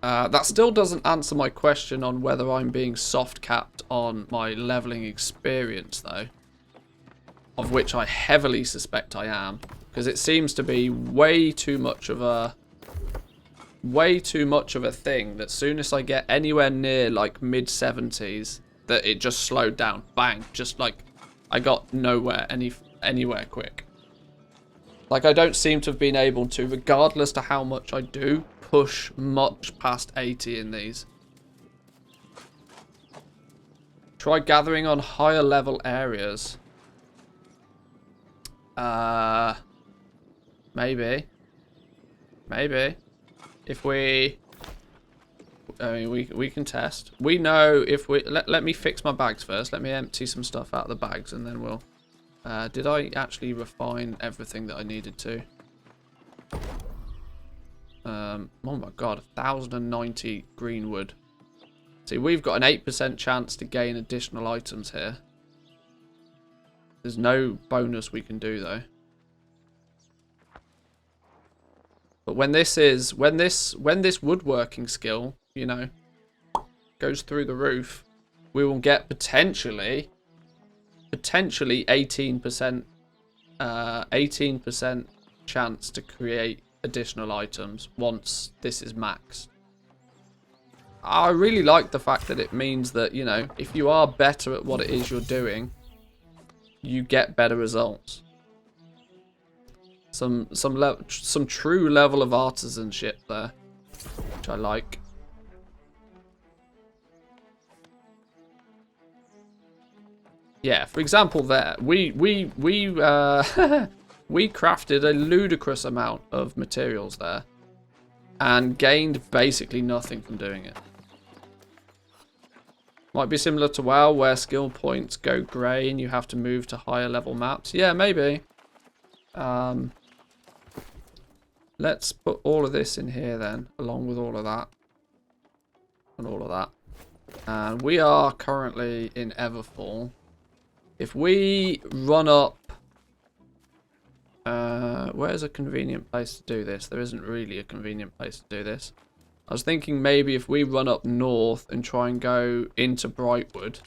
That still doesn't answer my question on whether I'm being soft capped on my leveling experience, though. Of which I heavily suspect I am. Because it seems to be way too much of a thing that soon as I get anywhere near like mid-70s, that it just slowed down. Bang. Just like I got anywhere quick. Like I don't seem to have been able to, regardless to how much I do, push much past 80 in these. Try gathering on higher level areas. Maybe. If we... I mean, we can test. We know if we... Let me fix my bags first. Let me empty some stuff out of the bags and then we'll... did I actually refine everything that I needed to? Oh my god, 1,090 greenwood. See, we've got an 8% chance to gain additional items here. There's no bonus we can do though. But when this woodworking skill, you know, goes through the roof, we will get potentially 18% chance to create additional items once this is maxed. I really like the fact that it means that, you know, if you are better at what it is you're doing, you get better results. Some true level of artisanship there, which I like. Yeah, for example, there we we crafted a ludicrous amount of materials there, and gained basically nothing from doing it. Might be similar to WoW, where skill points go grey and you have to move to higher level maps. Yeah, maybe. Let's put all of this in here then, along with all of that. And all of that. And we are currently in Everfall. If we run up Where's a convenient place to do this? There isn't really a convenient place to do this. I was thinking maybe if we run up north and try and go into Brightwood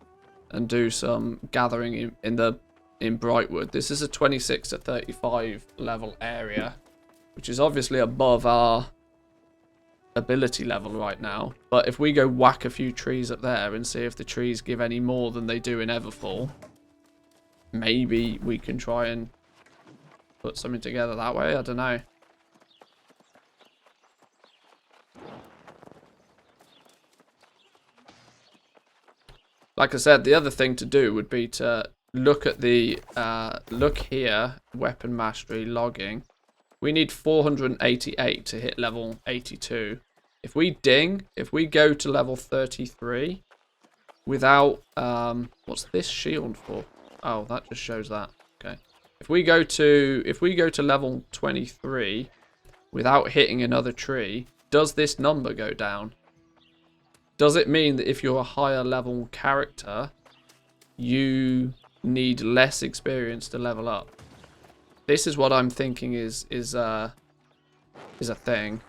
and do some gathering in Brightwood. This is a 26 to 35 level area, which is obviously above our ability level right now. But if we go whack a few trees up there and see if the trees give any more than they do in Everfall, maybe we can try and put something together that way. I don't know. Like I said, the other thing to do would be to look at the look here, weapon mastery, logging. We need 488 to hit level 82. If we go to level 33 without what's this shield for? Oh, that just shows that. Okay. If we go to level 23 without hitting another tree, does this number go down? Does it mean that if you're a higher level character, you need less experience to level up? This is what I'm thinking is a thing.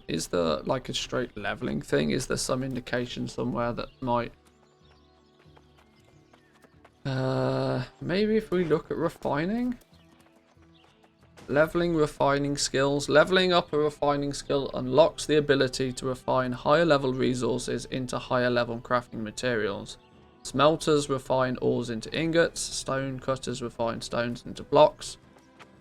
Is there like a straight leveling thing? Is there some indication somewhere that might... maybe if we look at refining? Leveling refining skills. Leveling up a refining skill unlocks the ability to refine higher level resources into higher level crafting materials. Smelters refine ores into ingots. Stone cutters refine stones into blocks.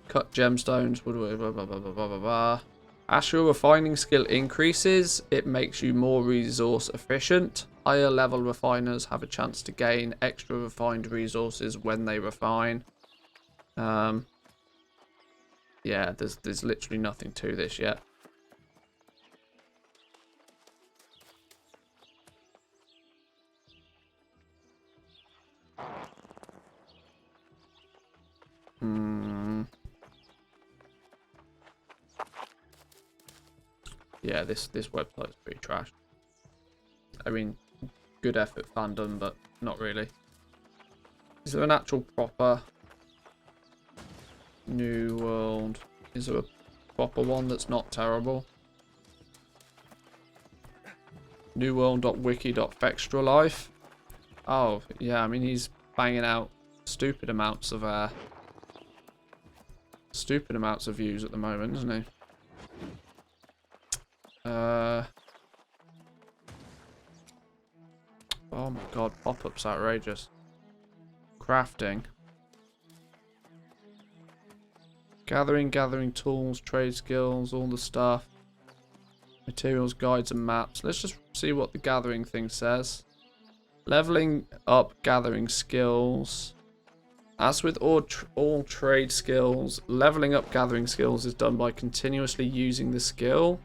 Cut gemstones. Blah, blah, blah, blah, blah, blah, blah. As your refining skill increases, it makes you more resource efficient. Higher level refiners have a chance to gain extra refined resources when they refine. Yeah, there's literally nothing to this yet. Yeah, this website's pretty trash. I mean, good effort, fandom, but not really. Is there an actual proper New World? Is there a proper one that's not terrible? newworld.wiki.fextralife. Oh, yeah, I mean, he's banging out stupid amounts of views at the moment, isn't he? Oh my god, pop-up's outrageous. Crafting. Gathering tools, trade skills, all the stuff. Materials, guides, and maps. Let's just see what the gathering thing says. Leveling up gathering skills. As with all trade skills, leveling up gathering skills is done by continuously using the skill.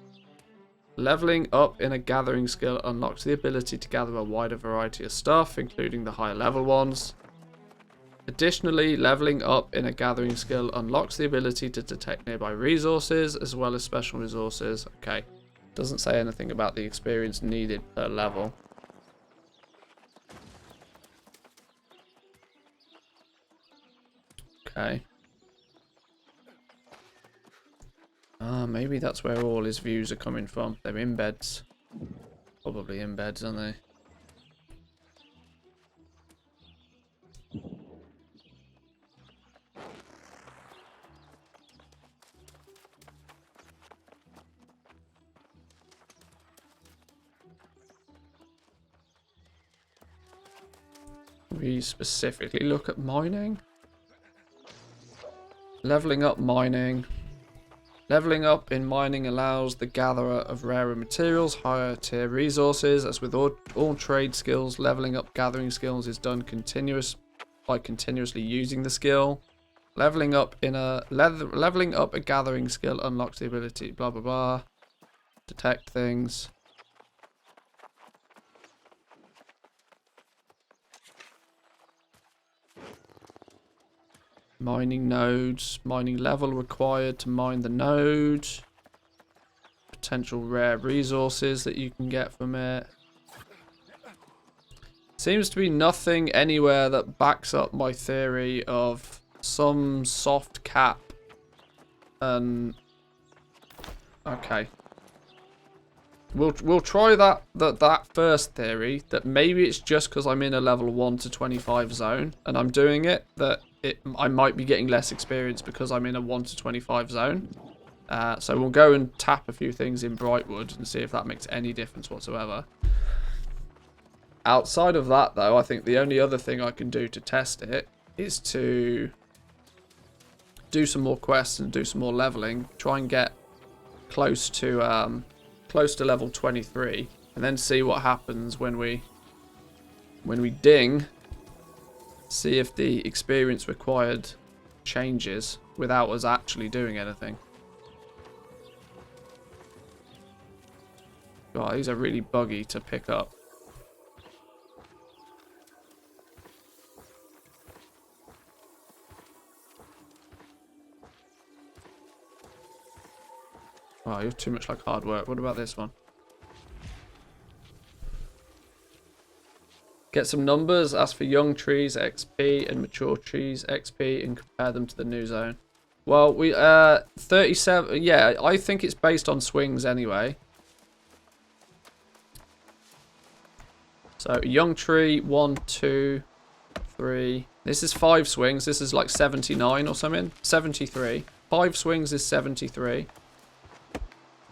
Leveling up in a gathering skill unlocks the ability to gather a wider variety of stuff, including the higher level ones. Additionally, leveling up in a gathering skill unlocks the ability to detect nearby resources as well as special resources. Okay, doesn't say anything about the experience needed per level. Okay. Maybe that's where all his views are coming from. They're embeds. Probably embeds, aren't they? We specifically look at mining. Leveling up mining. Leveling up in mining allows the gatherer of rarer materials, higher tier resources. As with all trade skills, leveling up gathering skills is done by continuously using the skill. Leveling up a gathering skill unlocks the ability blah blah blah. Detect things. Mining nodes. Mining level required to mine the node. potential rare resources that you can get from it. Seems to be nothing anywhere that backs up my theory of some soft cap. And okay, we'll try that first theory, that maybe it's just because I'm in a level 1 to 25 zone and I'm doing it, that I might be getting less experience because I'm in a 1 to 25 zone. So we'll go and tap a few things in Brightwood and see if that makes any difference whatsoever. Outside of that, though, I think the only other thing I can do to test it is to do some more quests and do some more leveling. Try and get close to level 23, and then see what happens when we ding. See if the experience required changes without us actually doing anything. God, these are really buggy to pick up. Oh, you're too much like hard work. What about this one? Get some numbers, ask for young trees XP and mature trees XP and compare them to the new zone. Well, 37, yeah, I think it's based on swings anyway. So young tree, 1, 2, 3. This is 5 swings. This is like 79 or something. 73. 5 swings is 73.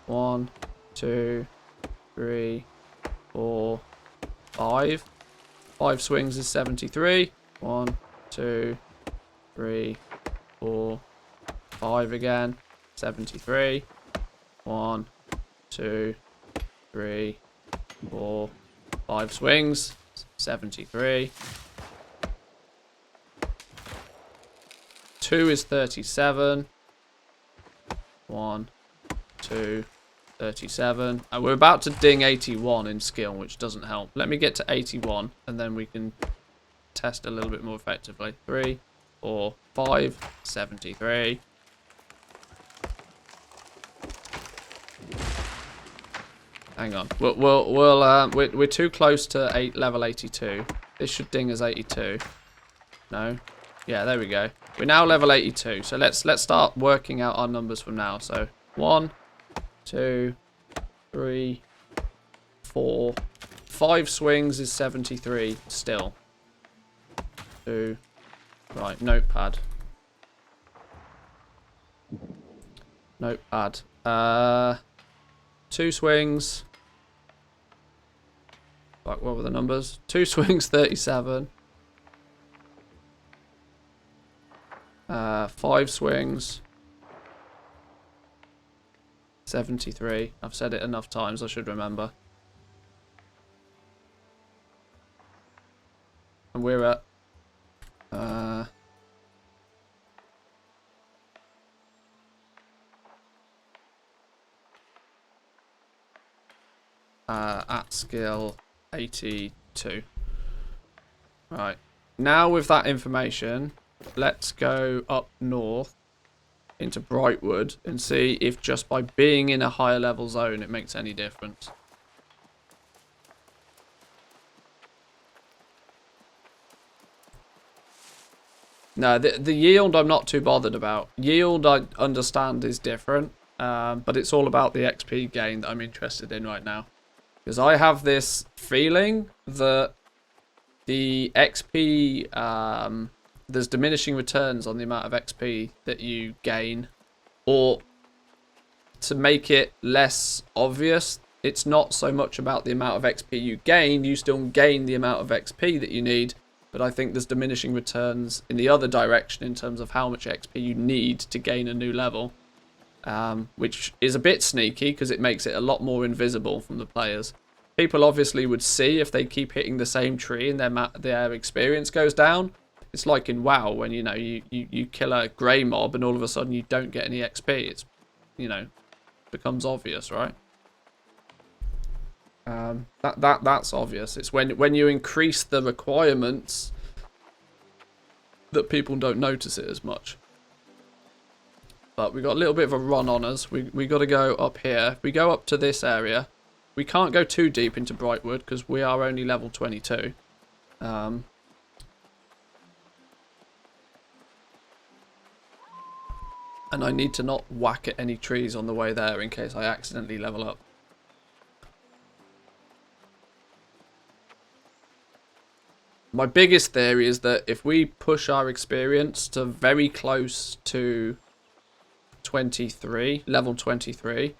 1, 2, 3, 4, 5. 5 swings is 73. 1, 2, 3, 4, 5 again. 73. 1, 2, 3, 4, 5 swings. 73. 2 is 37. 1, 2, 37. And we're about to ding 81 in skill, which doesn't help. Let me get to 81 and then we can test a little bit more effectively. 3, 4, 5, 73. Hang on. We're too close to level 82. This should ding as 82. No. Yeah, there we go. We're now level 82. So let's start working out our numbers from now. So 1, 2, 3, 4, 5 swings is 73 still. 2. Right, notepad. Notepad. 2 swings. Like, what were the numbers? 2 swings, 37. 5 swings, 73. I've said it enough times, I should remember. And we're at skill 82. Right. Now with that information, let's go up north into Brightwood and see if just by being in a higher level zone it makes any difference. No, the yield I'm not too bothered about. Yield I understand is different, but it's all about the XP gain that I'm interested in right now. Because I have this feeling that the XP, there's diminishing returns on the amount of XP that you gain. Or to make it less obvious, it's not so much about the amount of XP you gain. You still gain the amount of XP that you need. But I think there's diminishing returns in the other direction in terms of how much XP you need to gain a new level. Which is a bit sneaky because it makes it a lot more invisible from the players. People obviously would see if they keep hitting the same tree and their experience goes down. It's like in WoW when, you know, you kill a grey mob and all of a sudden you don't get any XP. It's, you know, becomes obvious, right? That's obvious. It's when you increase the requirements that people don't notice it as much. but we got a little bit of a run on us. We got to go up here. If we go up to this area, we can't go too deep into Brightwood because we are only level 22. And I need to not whack at any trees on the way there in case I accidentally level up. My biggest theory is that if we push our experience to very close to 23, level 23,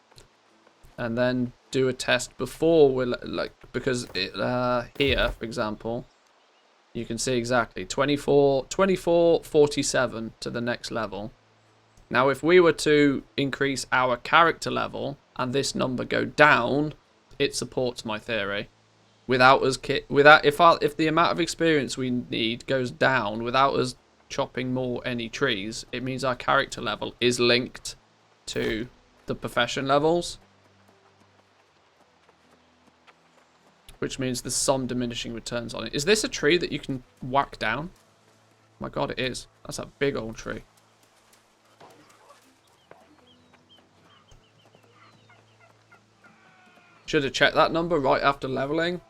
and then do a test before we're like, because it, here, for example, you can see exactly 24, 47 to the next level. Now, if we were to increase our character level and this number go down, it supports my theory. Without us, if the amount of experience we need goes down without us chopping more any trees, it means our character level is linked to the profession levels, which means there's some diminishing returns on it. Is this a tree that you can whack down? Oh my god, it is. That's a big old tree. Should have checked that number right after leveling.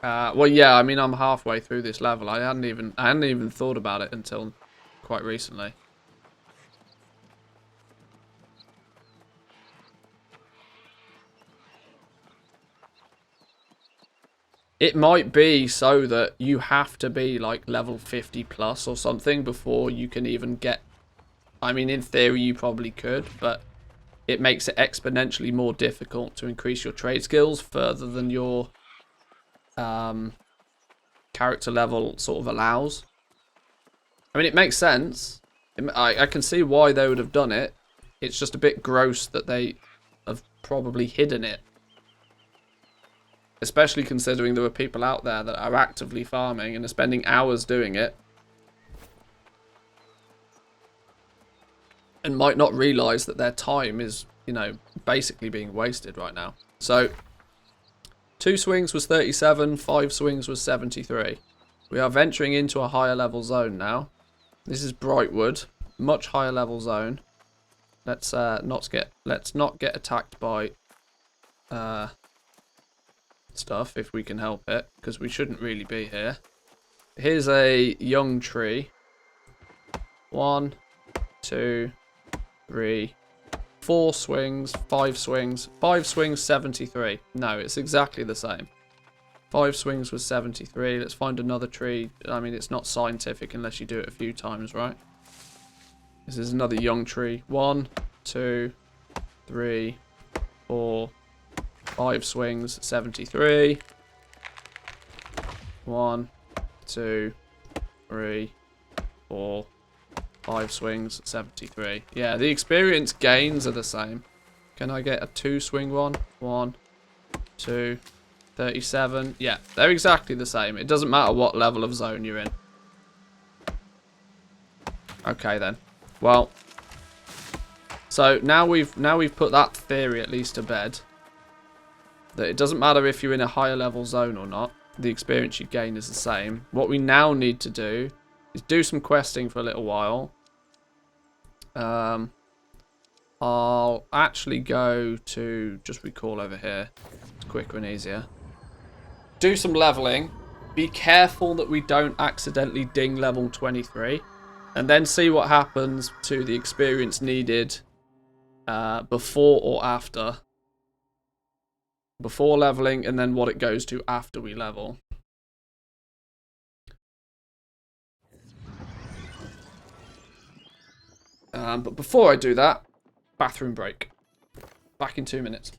Well, yeah, I mean, I'm halfway through this level. I hadn't even thought about it until quite recently. It might be so that you have to be like level 50 plus or something before you can even get... I mean, in theory, you probably could, but it makes it exponentially more difficult to increase your trade skills further than your character level sort of allows. I mean, it makes sense. I can see why they would have done it. It's just a bit gross that they have probably hidden it. Especially considering there are people out there that are actively farming and are spending hours doing it. And might not realise that their time is, you know, basically being wasted right now. So, 2 swings was 37, 5 swings was 73. We are venturing into a higher level zone now. This is Brightwood, much higher level zone. Let's not get attacked by stuff if we can help it, because we shouldn't really be here. Here's a young tree. 1, 2, 3, 4 swings, 5 swings. 5 swings, 73. No, it's exactly the same. 5 swings was 73. Let's find another tree. I mean, it's not scientific unless you do it a few times, right? This is another young tree. 1, 2, 3, 4, 5 swings, 73. 1, 2, 3, 4, 5 swings, 73. Yeah, the experience gains are the same. Can I get a 2 swing one? 1, 2, 37. Yeah, they're exactly the same. It doesn't matter what level of zone you're in. Okay then. Well, so now we've put that theory at least to bed. That it doesn't matter if you're in a higher level zone or not. The experience you gain is the same. What we now need to do is do some questing for a little while. I'll actually go to just recall over here. It's quicker and easier. Do some leveling. Be careful that we don't accidentally ding level 23. And then see what happens to the experience needed before or after. Before leveling, and then what it goes to after we level. But before I do that, bathroom break. Back in 2 minutes.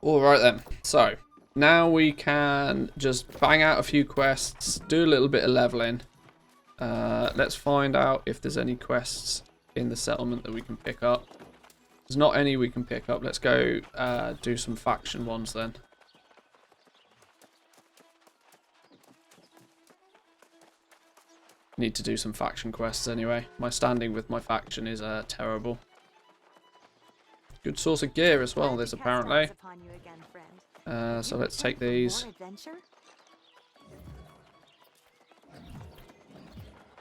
Alright then, so now we can just bang out a few quests, do a little bit of leveling. Let's find out if there's any quests in the settlement that we can pick up. There's not any we can pick up. Let's go do some faction ones then. Need to do some faction quests anyway. My standing with my faction is terrible. Good source of gear as well, this apparently. So let's take these.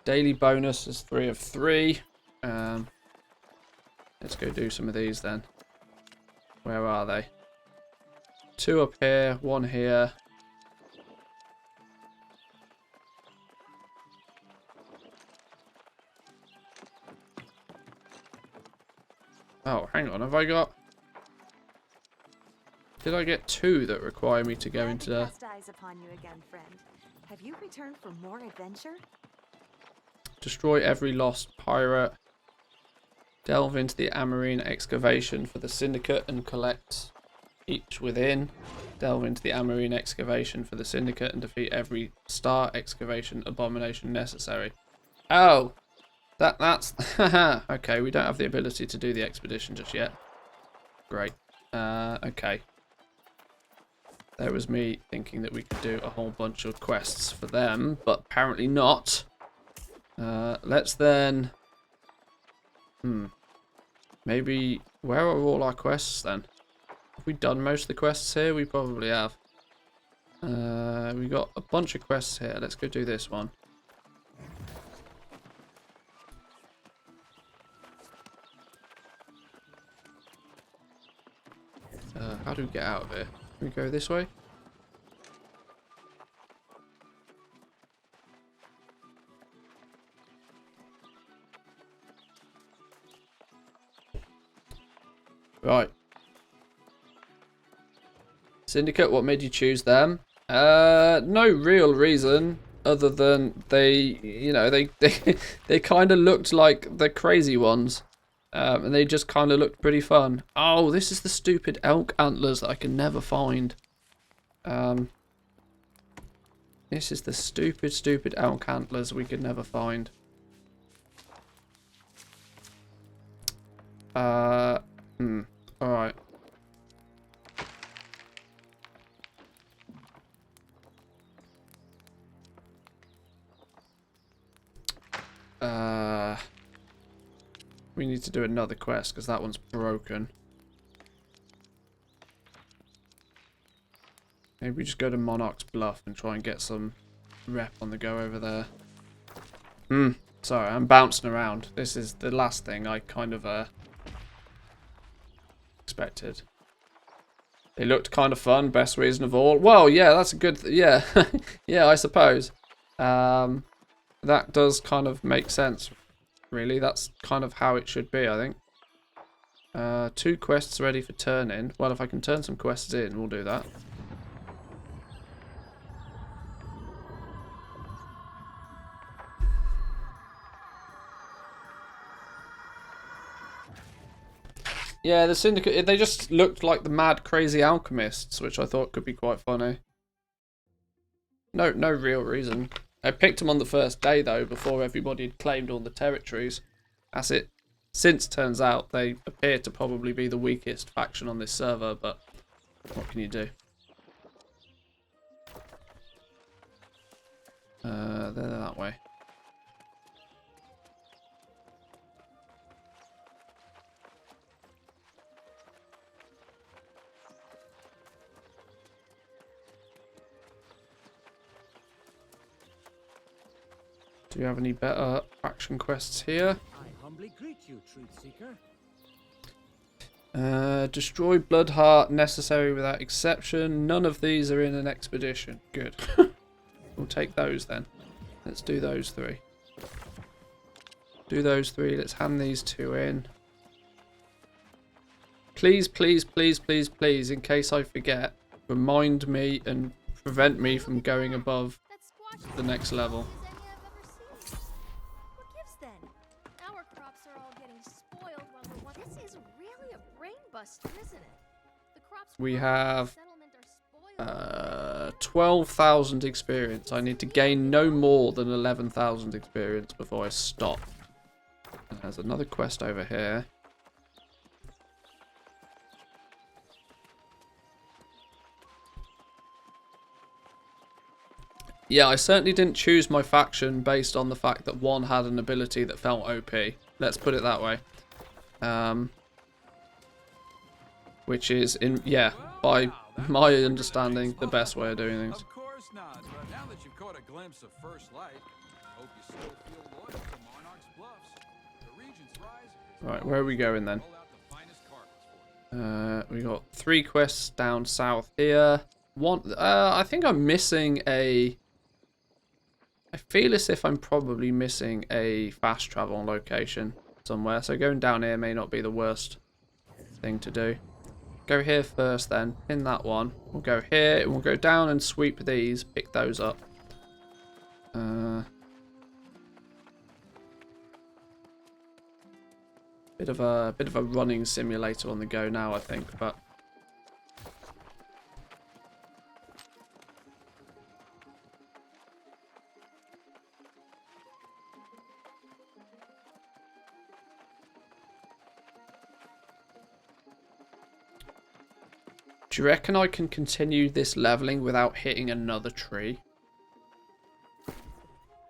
Daily bonus is 3 of 3. Let's go do some of these then. Where are they? 2 up here, 1 here. Oh, hang on, have I got... Did I get 2 that require me to go into the... Have you returned for more adventure? Destroy every lost pirate. Delve into the Amarine excavation for the Syndicate and collect each within. Delve into the Amarine excavation for the Syndicate and defeat every star excavation abomination necessary. Oh! That's... Okay, we don't have the ability to do the expedition just yet. Great. Okay. There was me thinking that we could do a whole bunch of quests for them, but apparently not. Let's then... Maybe... Where are all our quests then? Have we done most of the quests here? We probably have. We got a bunch of quests here. Let's go do this one. How do we get out of here? Can we go this way? Right. Syndicate, what made you choose them? No real reason other than they, you know, they kind of looked like the crazy ones. And they just kind of looked pretty fun. Oh, this is the stupid elk antlers that I can never find. This is the stupid elk antlers we could never find. Alright. We need to do another quest because that one's broken. Maybe we just go to Monarch's Bluff and try and get some rep on the go over there. Sorry, I'm bouncing around. This is the last thing I kind of expected. They looked kind of fun, best reason of all. Well, yeah, that's a good... yeah, yeah, I suppose. That does kind of make sense. Really, that's kind of how it should be, I think. 2 quests ready for turn in. Well, if I can turn some quests in, we'll do that. Yeah, the Syndicate, they just looked like the mad, crazy alchemists, which I thought could be quite funny. No real reason. I picked them on the first day, though, before everybody had claimed all the territories. As it since turns out, they appear to probably be the weakest faction on this server, but what can you do? They're that way. Do you have any better faction quests here? I humbly greet you, Truth Seeker. Destroy Bloodheart, necessary without exception. None of these are in an expedition. Good. We'll take those then. Let's do those 3. Do those 3. Let's hand these 2 in. Please, please, please, please, please, in case I forget, remind me and prevent me from going above the next level. This is really a brain buster, isn't it? The crops We have 12,000 experience. I need to gain no more than 11,000 experience before I stop. And there's another quest over here. Yeah, I certainly didn't choose my faction based on the fact that one had an ability that felt OP. Let's put it that way. Which is, by my understanding, the best way of doing things. Of course not, but now that you've caught a glimpse of First Light, I hope you still feel loyal to Monarch's Bluffs. The region's rise is Right, where are we going then? roll out the finest carpets for you. We got 3 quests down south here. One, I think I'm missing a... I feel as if I'm probably missing a fast travel location somewhere. So going down here may not be the worst thing to do. Go here first then. Pin that one. We'll go here. And we'll go down and sweep these. Pick those up. Bit of a running simulator on the go now, I think, but... Do you reckon I can continue this leveling without hitting another tree?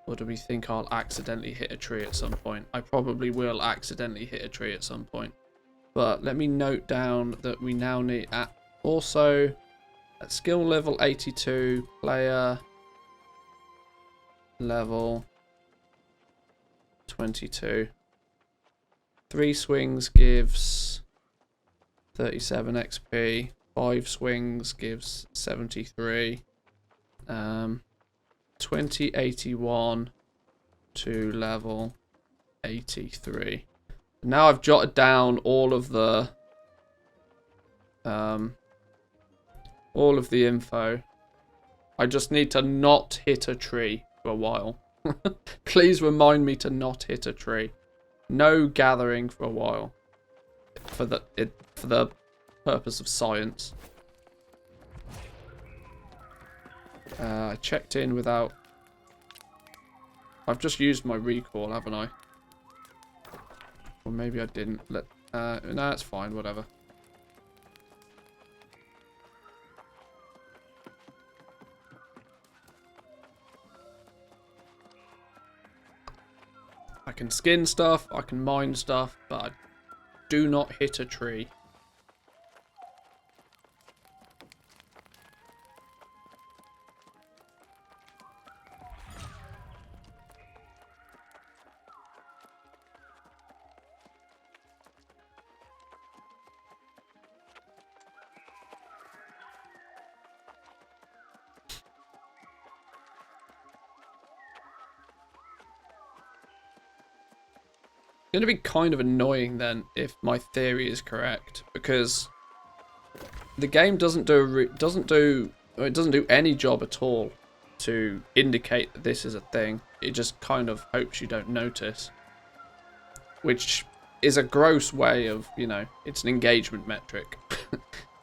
Or do we think I'll accidentally hit a tree at some point? I probably will accidentally hit a tree at some point. But let me note down that we now need... also, at skill level 82, player level 22. 3 swings gives 37 XP. 5 swings gives 73. 2081 to level 83. Now I've jotted down all of the info. I just need to not hit a tree for a while. Please remind me to not hit a tree. No gathering for a while. For the purpose of science. I checked in without... I've just used my recall, haven't I? Or maybe I didn't. No, it's fine, whatever. I can skin stuff, I can mine stuff, but I do not hit a tree. Going to be kind of annoying then if my theory is correct, because the game doesn't do any job at all to indicate that this is a thing. It just kind of hopes you don't notice, which is a gross way of, you know, it's an engagement metric.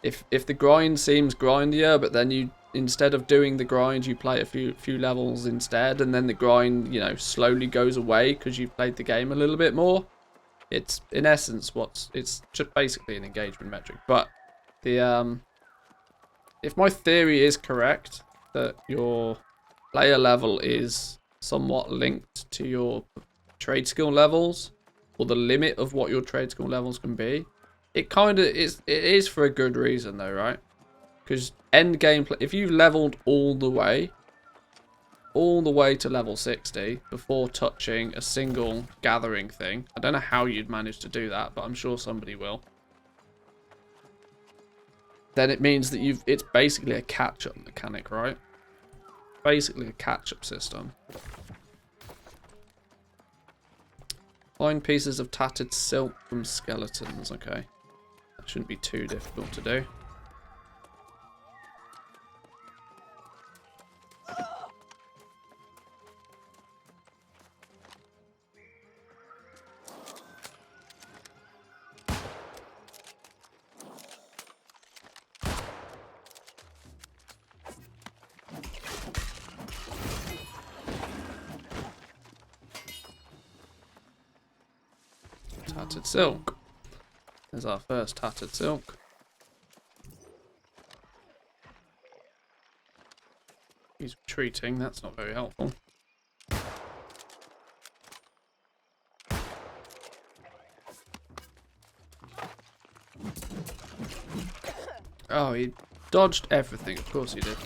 if the grind seems grindier, but then you, instead of doing the grind, you play a few levels instead, and then the grind, you know, slowly goes away because you've played the game a little bit more. It's in essence it's just basically an engagement metric. But the if my theory is correct that your player level is somewhat linked to your trade skill levels, or the limit of what your trade skill levels can be, it kind of is. It is for a good reason though, right? Because end game, if you leveled all the way to level 60 before touching a single gathering thing, I don't know how you'd manage to do that, but I'm sure somebody will. Then it means that it's basically a catch-up mechanic, right? Basically a catch-up system. Find pieces of tattered silk from skeletons. Okay, that shouldn't be too difficult to do. tattered silk. There's our first tattered silk. He's retreating, that's not very helpful. Oh, he dodged everything, of course he did.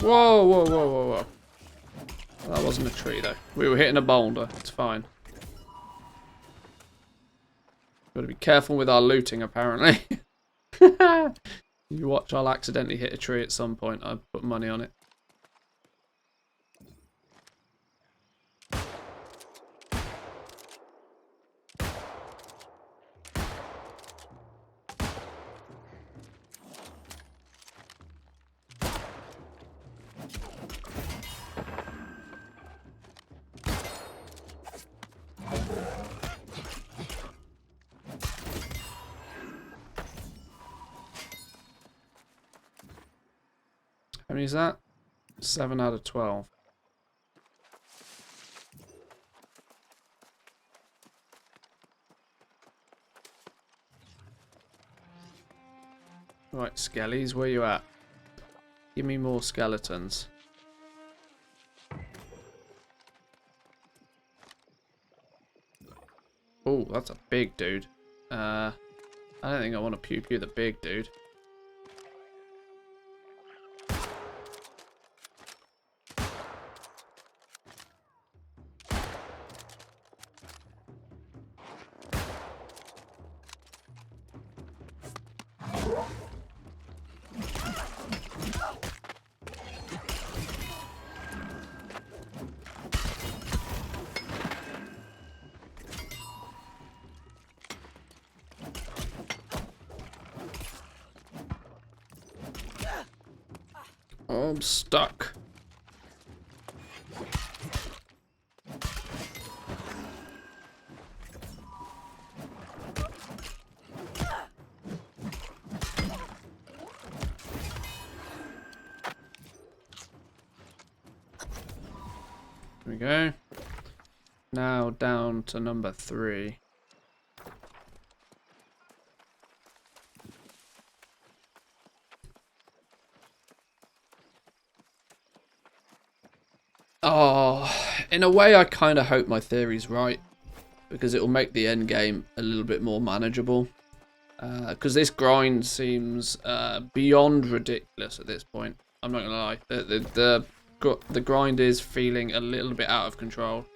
Whoa, whoa, whoa, whoa, whoa. That wasn't a tree, though. We were hitting a boulder. It's fine. Gotta be careful with our looting, apparently. You watch, I'll accidentally hit a tree at some point. I put money on it. How many is that? 7 out of 12. Right, skellies, where you at? Give me more skeletons. Oh, that's a big dude. I don't think I want to pew-pew the big dude. Oh, I'm stuck. There we go. Now down to number 3. Oh, in a way I kind of hope my theory's right, because it will make the end game a little bit more manageable. Because this grind seems beyond ridiculous at this point. I'm not gonna lie, the grind is feeling a little bit out of control.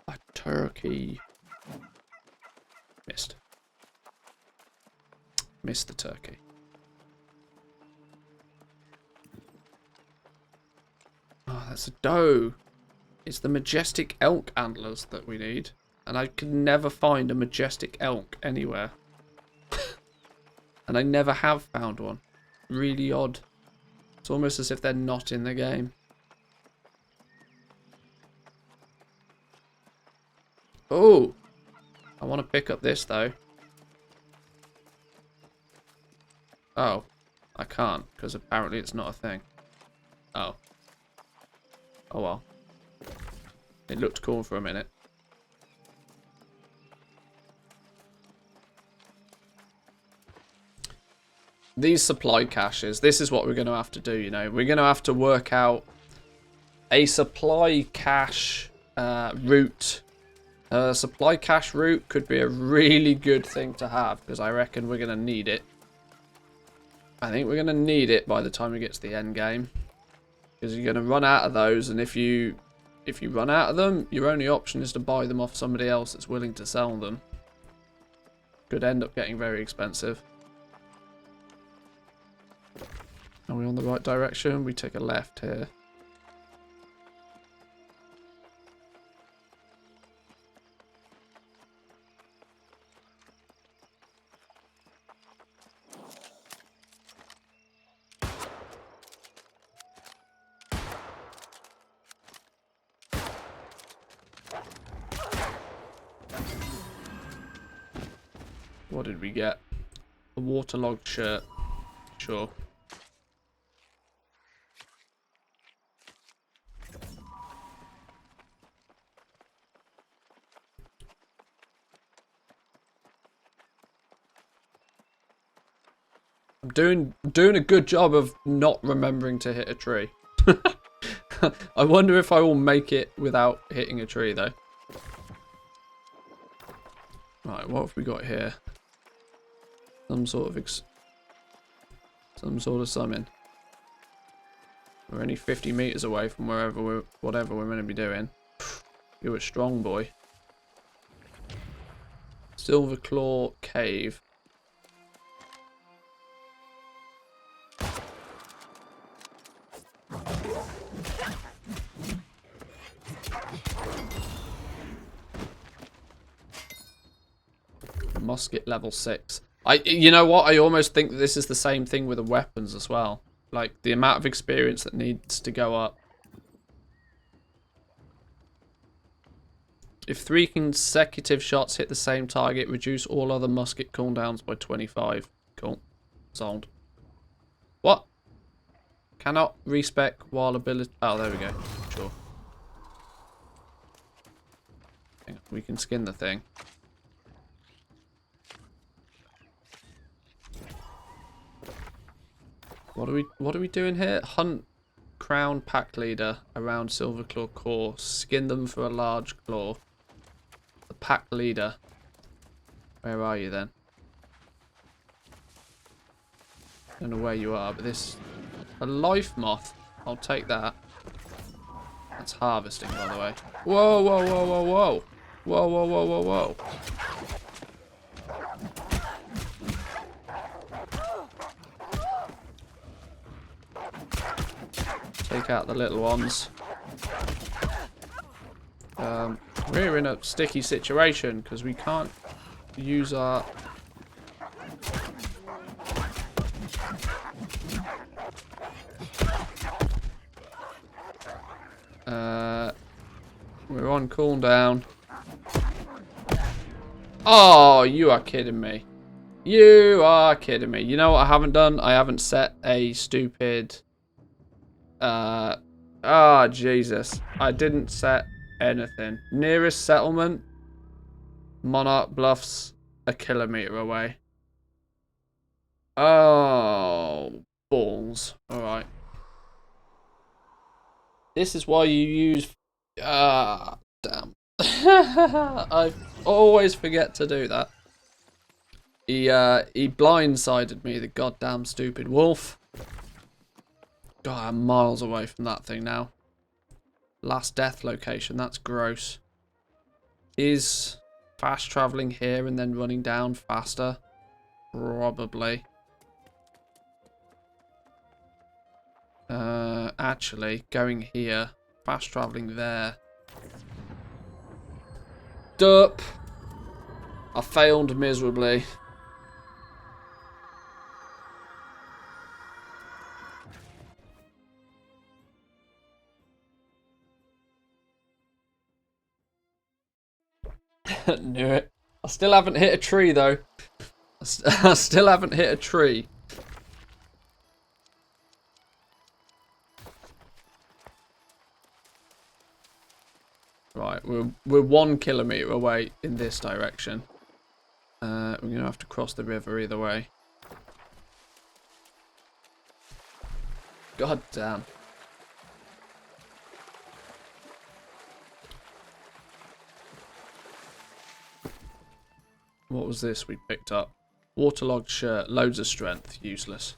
A turkey. Missed. Missed the turkey. Oh, that's a doe. It's the majestic elk antlers that we need. And I could never find a majestic elk anywhere. And I never have found one. Really odd. It's almost as if they're not in the game. Oh, I want to pick up this though. Oh, I can't because apparently it's not a thing. Oh. Oh well. It looked cool for a minute. These supply caches, this is what we're going to have to do, you know. We're going to have to work out a supply cache route. Supply cache route could be a really good thing to have because I reckon we're going to need it. I think we're going to need it by the time we get to the end game, because you're going to run out of those, and if you run out of them, your only option is to buy them off somebody else that's willing to sell them. Could end up getting very expensive. Are we on the right direction? We take a left here. What did we get? A waterlogged shirt. Sure. I'm doing a good job of not remembering to hit a tree. I wonder if I will make it without hitting a tree though. Right, what have we got here? Some sort of summon. We're only 50 meters away from whatever we're going to be doing. You're a strong boy. Silverclaw Cave. Musket level 6. You know what? I almost think that this is the same thing with the weapons as well. Like, the amount of experience that needs to go up. If 3 consecutive shots hit the same target, reduce all other musket cooldowns by 25. Cool. Sold. What? Cannot respec while ability... Oh, there we go. Sure. We can skin the thing. What are we doing here? Hunt crown pack leader around Silverclaw core. Skin them for a large claw. The pack leader. Where are you then? I don't know where you are, but this... A life moth. I'll take that. That's harvesting, by the way. Whoa, whoa, whoa, whoa, whoa. Whoa, whoa, whoa, whoa, whoa. Take out the little ones. We're in a sticky situation because we can't use our... We're on cooldown. Oh, you are kidding me. You are kidding me. You know what I haven't done? I haven't set a stupid... Jesus. I didn't set anything. Nearest settlement, Monarch Bluffs, a kilometer away. Oh, balls. Alright. This is why you use... damn. I always forget to do that. He blindsided me, the goddamn stupid wolf. God, I'm miles away from that thing now. Last death location, that's gross. Is fast traveling here and then running down faster? Probably. Actually, going here, fast traveling there. Dup! I failed miserably. Knew it. I still haven't hit a tree though. I still haven't hit a tree. Right, we're 1 kilometer away in this direction. We're gonna have to cross the river either way. God damn. What was this we picked up? Waterlogged shirt, loads of strength, useless.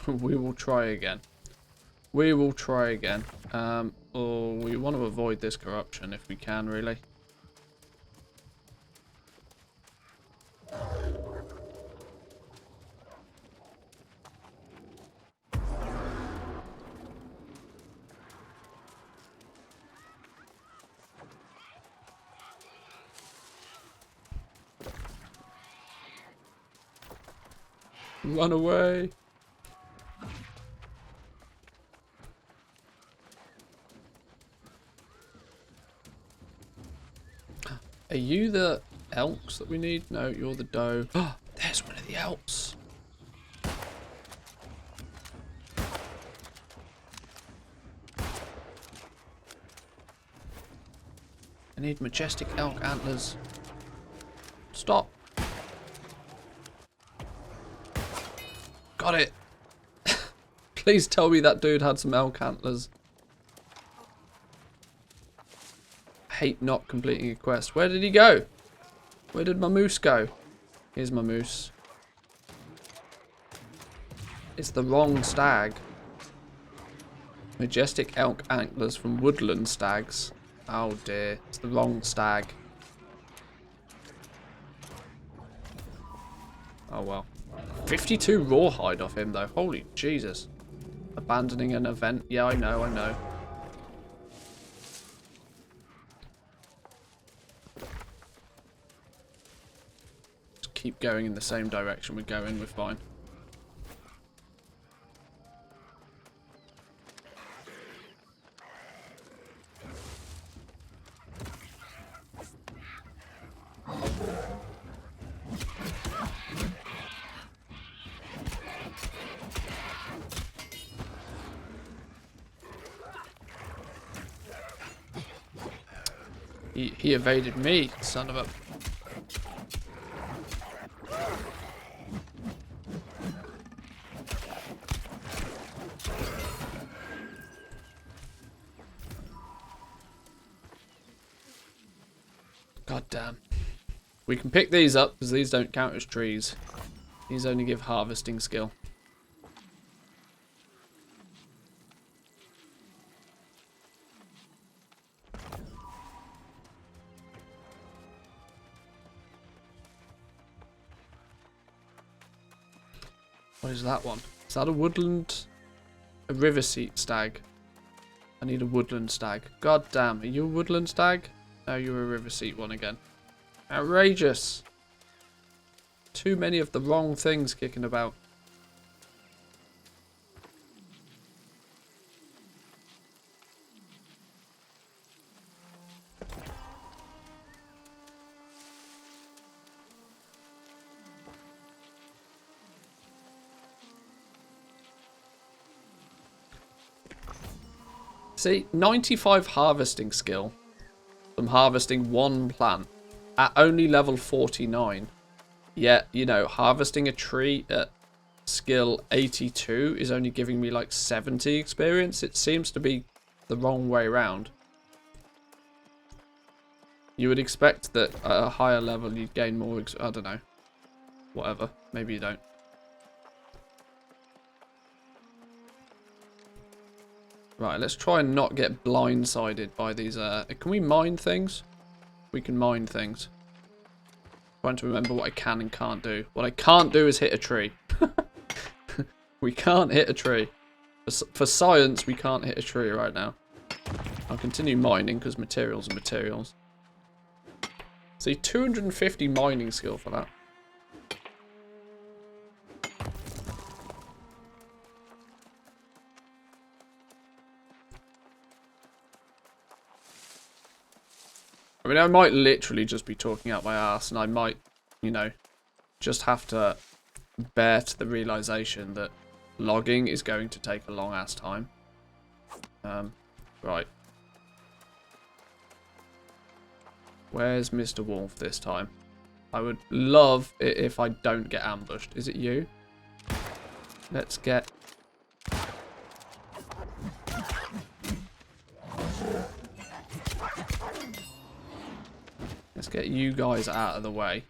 We will try again. We will try again. Or we want to avoid this corruption if we can, really. Run away. Are you the elks that we need? No, you're the doe. Oh, there's one of the elks. I need majestic elk antlers. Stop. Got it. Please tell me that dude had some elk antlers. I hate not completing a quest. Where did he go? Where did my moose go? Here's my moose. It's the wrong stag. Majestic elk antlers from woodland stags. Oh dear, it's the wrong stag. Oh well. 52 rawhide off him though. Holy Jesus. Abandoning an event. Yeah, I know, I know. Just keep going in the same direction we're going, we're fine. He evaded me, son of a... God damn. We can pick these up because these don't count as trees. These only give harvesting skill. What is that one? Is that a woodland? A river seat stag. I need a woodland stag. God damn, are you a woodland stag? No, you're a river seat one again. Outrageous. Too many of the wrong things kicking about. See, 95 harvesting skill from harvesting one plant at only level 49. Yet, you know, harvesting a tree at skill 82 is only giving me like 70 experience. It seems to be the wrong way around. You would expect that at a higher level you'd gain more, I don't know. Whatever, maybe you don't. Right, let's try and not get blindsided by these. Can we mine things? We can mine things. Trying to remember what I can and can't do. What I can't do is hit a tree. We can't hit a tree. For science, we can't hit a tree right now. I'll continue mining because materials are materials. See, 250 mining skill for that. I mean, I might literally just be talking out my ass, and I might, you know, just have to bear to the realization that logging is going to take a long ass time. Right. Where's Mr. Wolf this time? I would love it if I don't get ambushed. Is it you? Let's get... Let's get you guys out of the way.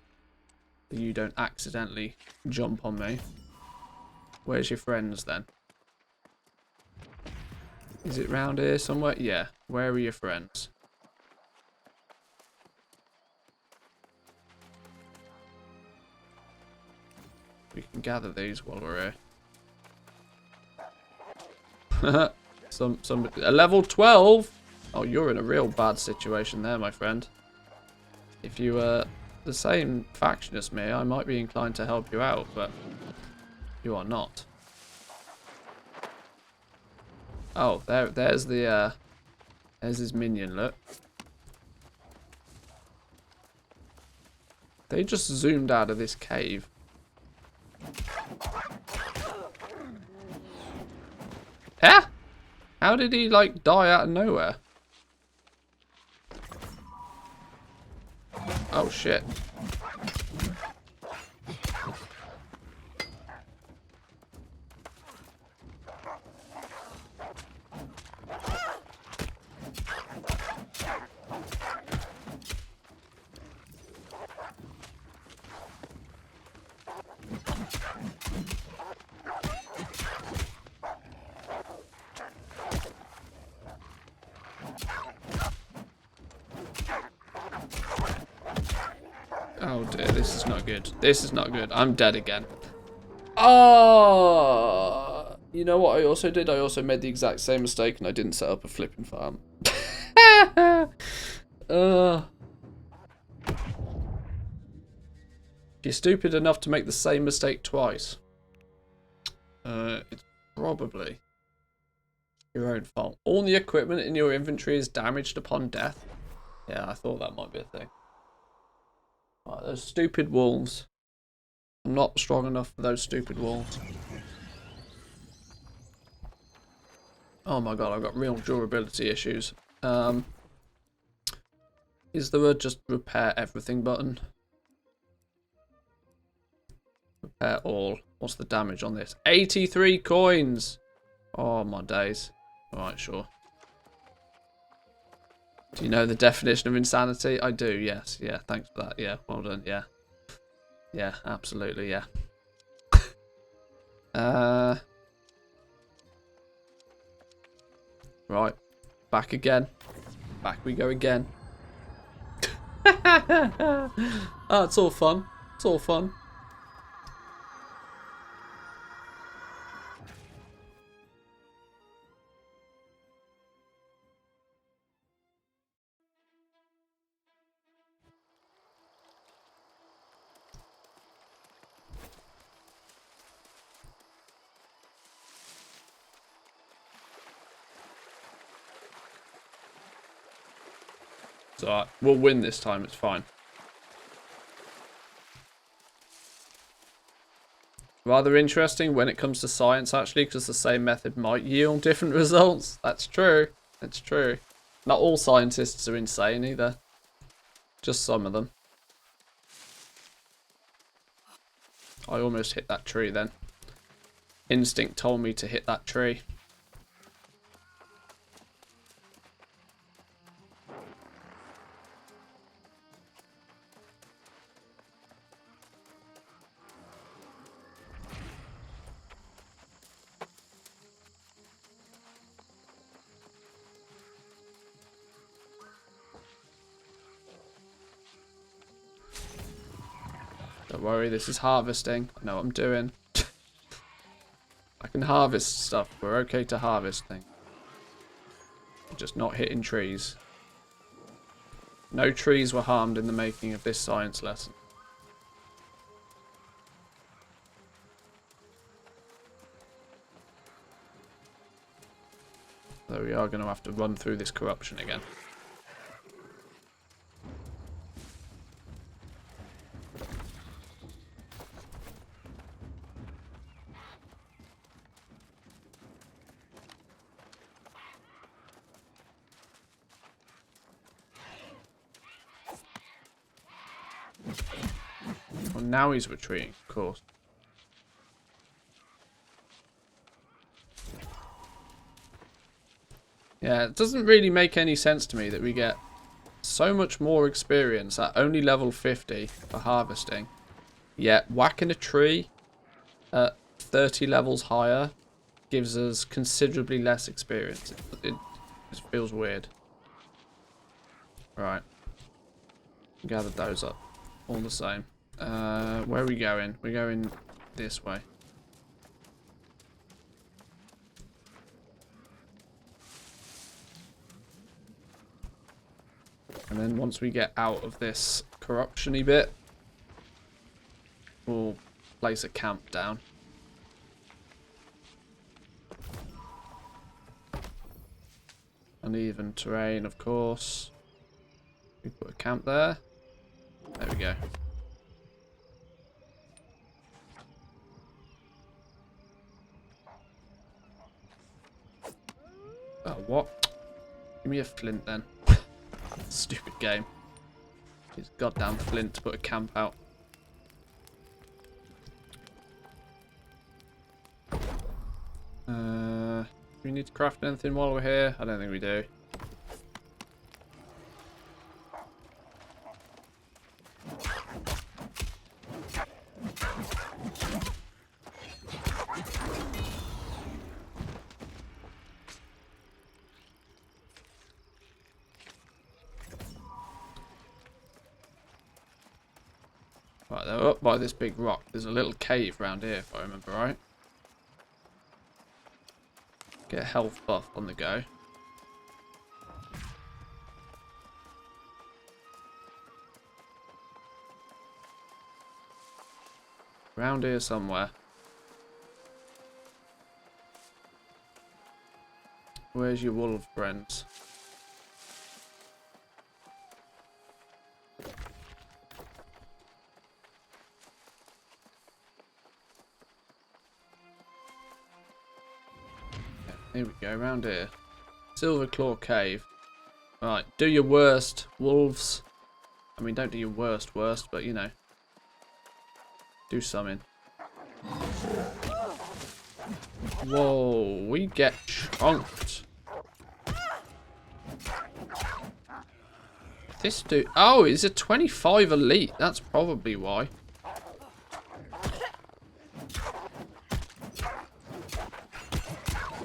So you don't accidentally jump on me. Where's your friends then? Is it round here somewhere? Yeah. Where are your friends? We can gather these while we're here. A level 12? Oh, you're in a real bad situation there, my friend. If you were the same faction as me, I might be inclined to help you out, but You are not. Oh, there's the, there's his minion, look. They just zoomed out of this cave. Huh? How did he, like, die out of nowhere? Oh, shit. Oh dear, this is not good. This is not good. I'm dead again. Oh, you know what I also did? I also made the exact same mistake and I didn't set up a flipping farm. If you're stupid enough to make the same mistake twice, it's probably your own fault. All the equipment in your inventory is damaged upon death. Yeah, I thought that might be a thing. Right, those stupid wolves. I'm not strong enough for those stupid wolves. Oh my god, I've got real durability issues. Is there a just repair everything button? Repair all. What's the damage on this? 83 coins! Oh my days. Alright, sure. Do you know the definition of insanity? I do, yes. Yeah, thanks for that. Yeah, well done, yeah. Yeah, absolutely, yeah. Right. Back again. Back we go again. Oh, it's all fun. It's all fun. It's alright. We'll win this time. It's fine. Rather interesting when it comes to science, actually, because the same method might yield different results. That's true. That's true. Not all scientists are insane either. Just some of them. I almost hit that tree then. Instinct told me to hit that tree. Don't worry, this is harvesting. I know what I'm doing. I can harvest stuff. We're okay to harvest things. Just not hitting trees. No trees were harmed in the making of this science lesson. Though we are going to have to run through this corruption again. Well, now he's retreating, of course. Yeah, it doesn't really make any sense to me that we get so much more experience at only level 50 for harvesting. Yet whacking a tree at 30 levels higher gives us considerably less experience. It just feels weird. Right. Gathered those up. All the same. Where are we going? We're going this way. And then once we get out of this corruption-y bit, we'll place a camp down. Uneven terrain, of course. We put a camp there. There we go. Oh, what? Give me a flint then. Stupid game. Use goddamn flint to put a camp out. Do we need to craft anything while we're here? I don't think we do. Right, they're up by this big rock. There's a little cave around here, if I remember right. Get a health buff on the go. Around here somewhere. Where's your wolf friends? Here we go, around here. Silver Claw Cave. Right, do your worst, wolves. I mean, don't do your worst, but you know. Do something. Whoa, we get chunked. This dude... Oh, it's a 25 elite. That's probably why.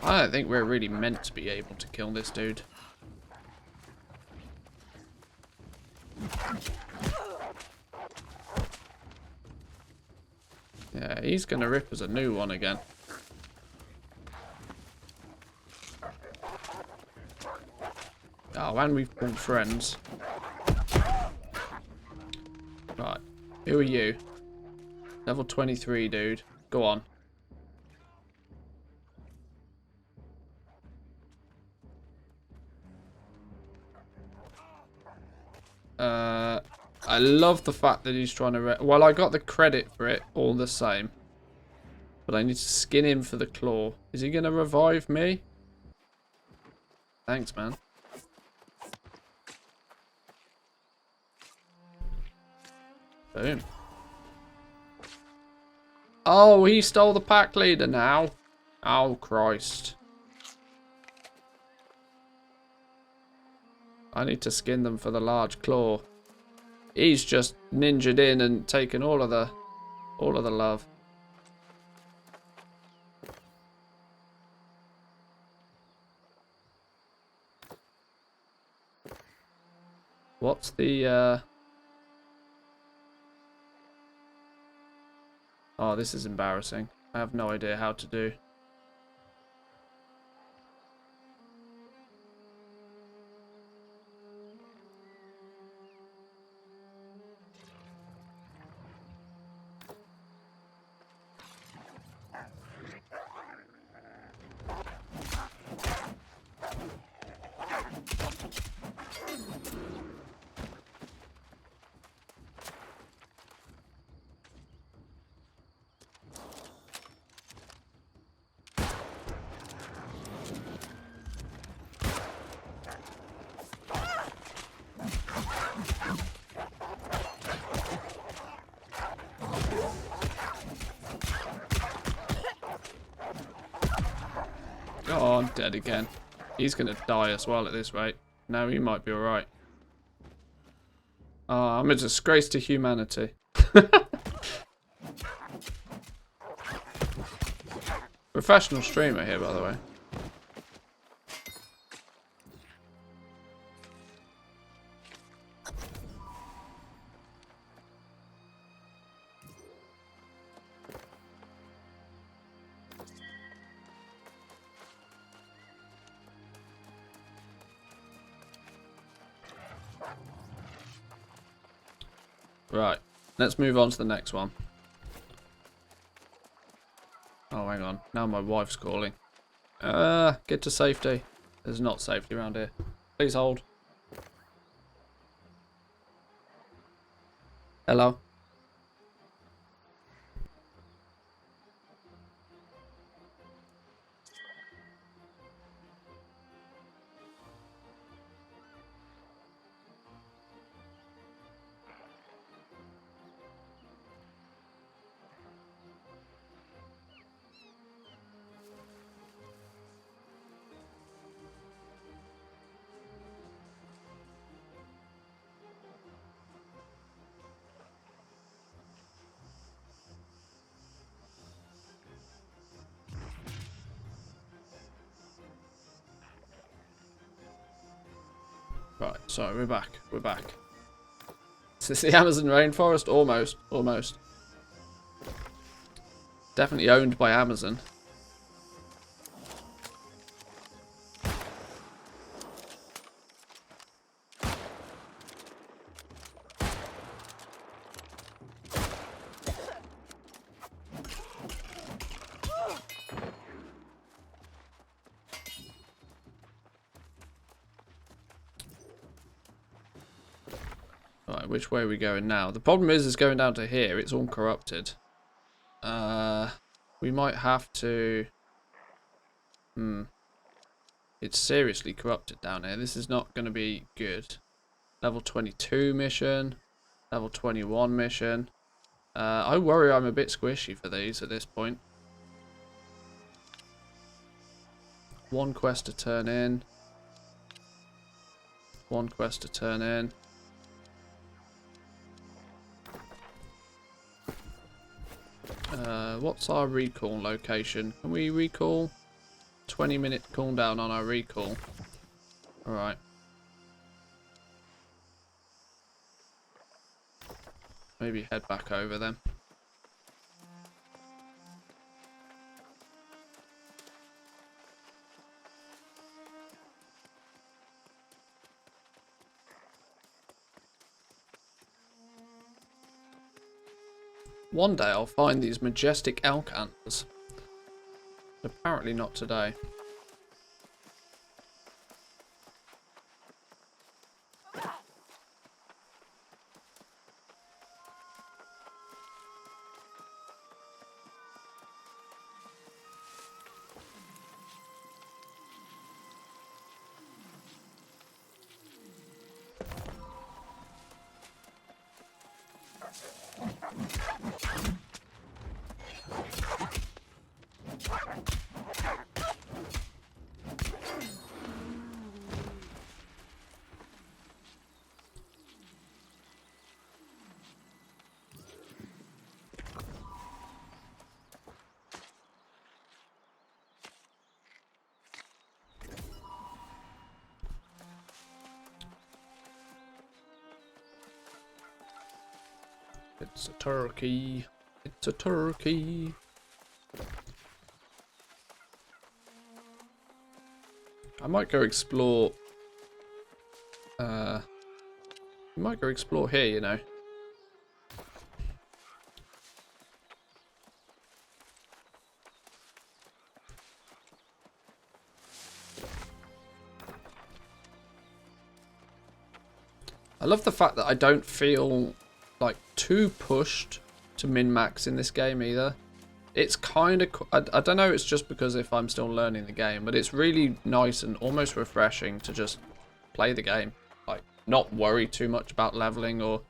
I don't think we're really meant to be able to kill this dude. Yeah, he's gonna rip us a new one again. Oh, and we've pulled friends. Right, who are you? Level 23, dude. Go on. I love the fact that he's trying to... Well, I got the credit for it all the same. But I need to skin him for the claw. Is he going to revive me? Thanks, man. Boom. Oh, he stole the pack leader now. Oh, Christ. I need to skin them for the large claw. He's just ninjaed in and taken all of the love. What's the Oh, this is embarrassing. I have no idea how to do. Oh, I'm dead again. He's gonna die as well at this rate. No, he might be alright. Oh, I'm a disgrace to humanity. Professional streamer here, by the way. Right, let's move on to the next one. Oh, hang on. Now my wife's calling. Get to safety. There's not safety around here. Please hold. Hello? Right, so we're back. We're back. Is this the Amazon rainforest? Almost. Almost. Definitely owned by Amazon. Right, which way are we going now? The problem is going down to here. It's all corrupted. We might have to... It's seriously corrupted down here. This is not going to be good. Level 22 mission. Level 21 mission. I worry I'm a bit squishy for these at this point. One quest to turn in. One quest to turn in. What's our recall location? Can we recall? 20-minute cooldown on our recall. Alright. Maybe head back over then. One day I'll find these majestic elk antlers. Apparently not today. It's a turkey. It's a turkey. I might go explore. I might go explore here, you know. I love the fact that I don't feel like too pushed to min-max in this game either. It's kind of, I don't know, it's just because if I'm still learning the game, but it's really nice and almost refreshing to just play the game. Like, not worry too much about leveling, or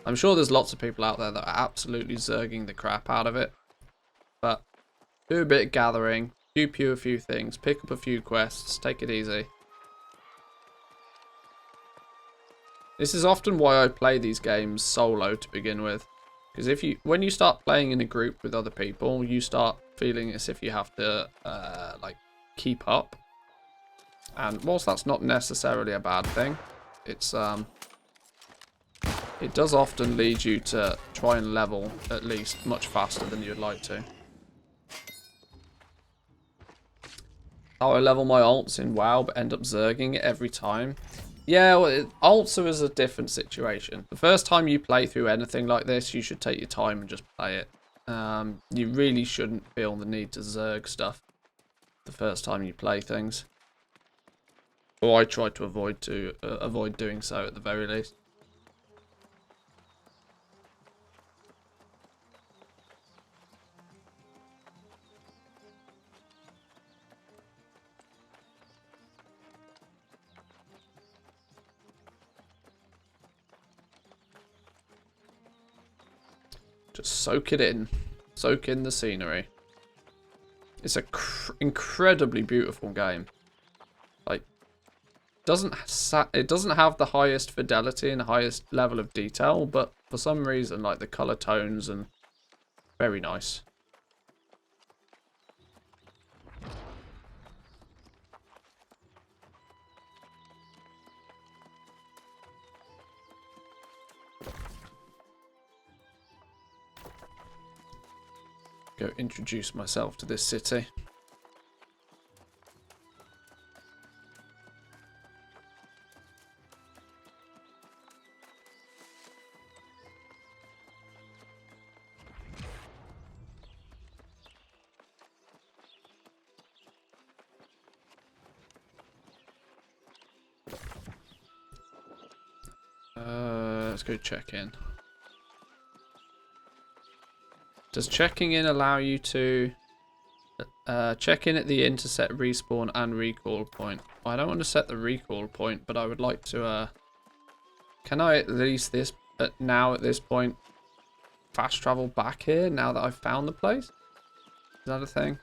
I'm sure there's lots of people out there that are absolutely zerging the crap out of it. But do a bit of gathering, pew a few things, pick up a few quests, take it easy. This is often why I play these games solo to begin with. Because when you start playing in a group with other people, you start feeling as if you have to like keep up. And whilst that's not necessarily a bad thing, it's it does often lead you to try and level at least much faster than you'd like to. How I level my alts in WoW but end up zerging it every time. Yeah, well, alts is a different situation. The first time you play through anything like this, you should take your time and just play it. You really shouldn't feel the need to zerg stuff the first time you play things. Or I try to avoid doing so at the very least. Just soak it in. Soak in the scenery. It's a incredibly beautiful game. Like, it doesn't have the highest fidelity and highest level of detail, but for some reason, like the color tones and very nice. Go introduce myself to this city. Let's go check in. Does checking in allow you to check in at the intercept, respawn, and recall point? Well, I don't want to set the recall point, but I would like to. Can I at least now at this point fast travel back here now that I've found the place? Is that a thing?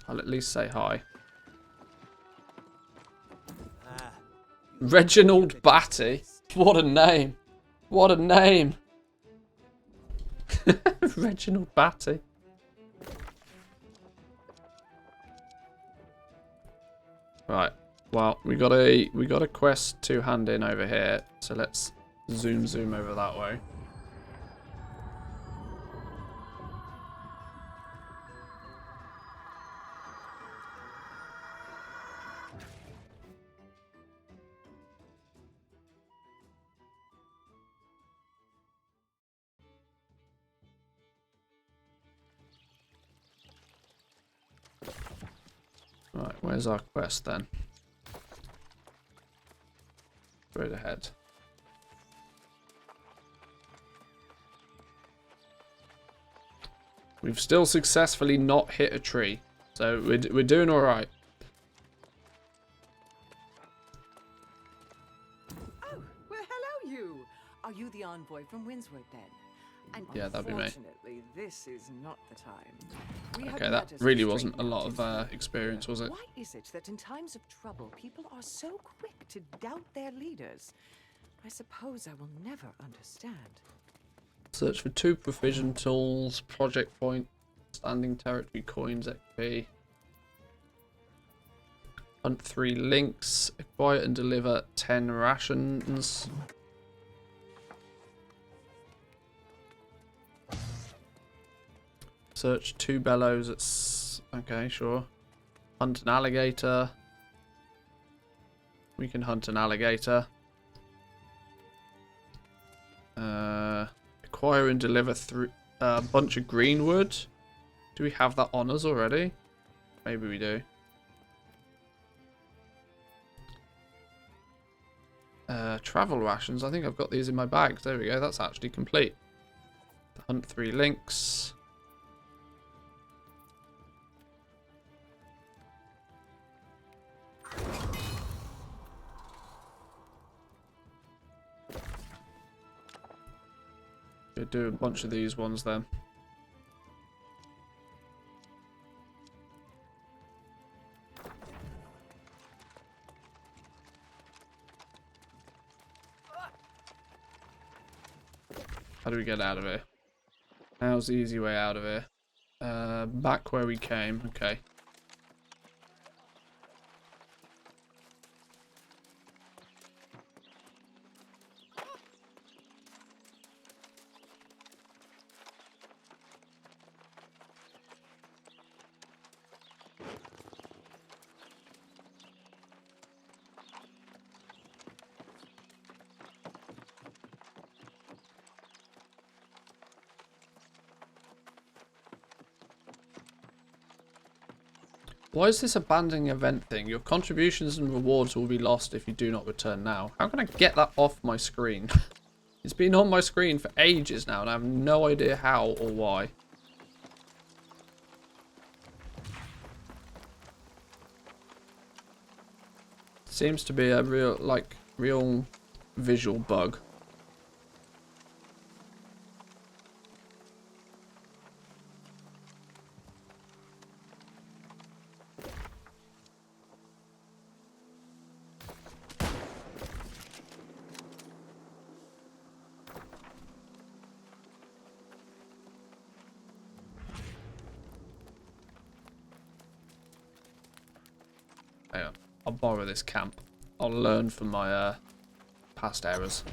I'll at least say hi. Reginald Batty. What a name. What a name. Reginald Batty. Right. Well, we got a quest to hand in over here. So let's zoom over that way. Right, where's our quest then? Straight ahead. We've still successfully not hit a tree, so we're doing all right. Oh, well, hello, you. Are you the envoy from Windsward, then? And Yeah, that'd be me. unfortunately, this is not the time. We have Okay, that matters to really wasn't a straighten lot out of in experience, was it? Why is it that in times of trouble, people are so quick to doubt their leaders? I suppose I will never understand. Search for 2 provision tools, project point, standing territory coins, XP. Hunt 3 links, acquire and deliver 10 rations. Search 2 bellows at okay, sure. Hunt an alligator. We can hunt an alligator. Acquire and deliver a bunch of greenwood. Do we have that on us already? Maybe we do. Travel rations. I think I've got these in my bags. There we go. That's actually complete. Hunt 3 links. Do a bunch of these ones then. How do we get out of here? How's the easy way out of here? Back where we came. Okay. Why is this abandoning event thing? Your contributions and rewards will be lost if you do not return now. How can I get that off my screen? It's been on my screen for ages now, and I have no idea how or why. Seems to be a real visual bug. Hang on. I'll borrow this camp. I'll learn from my past errors.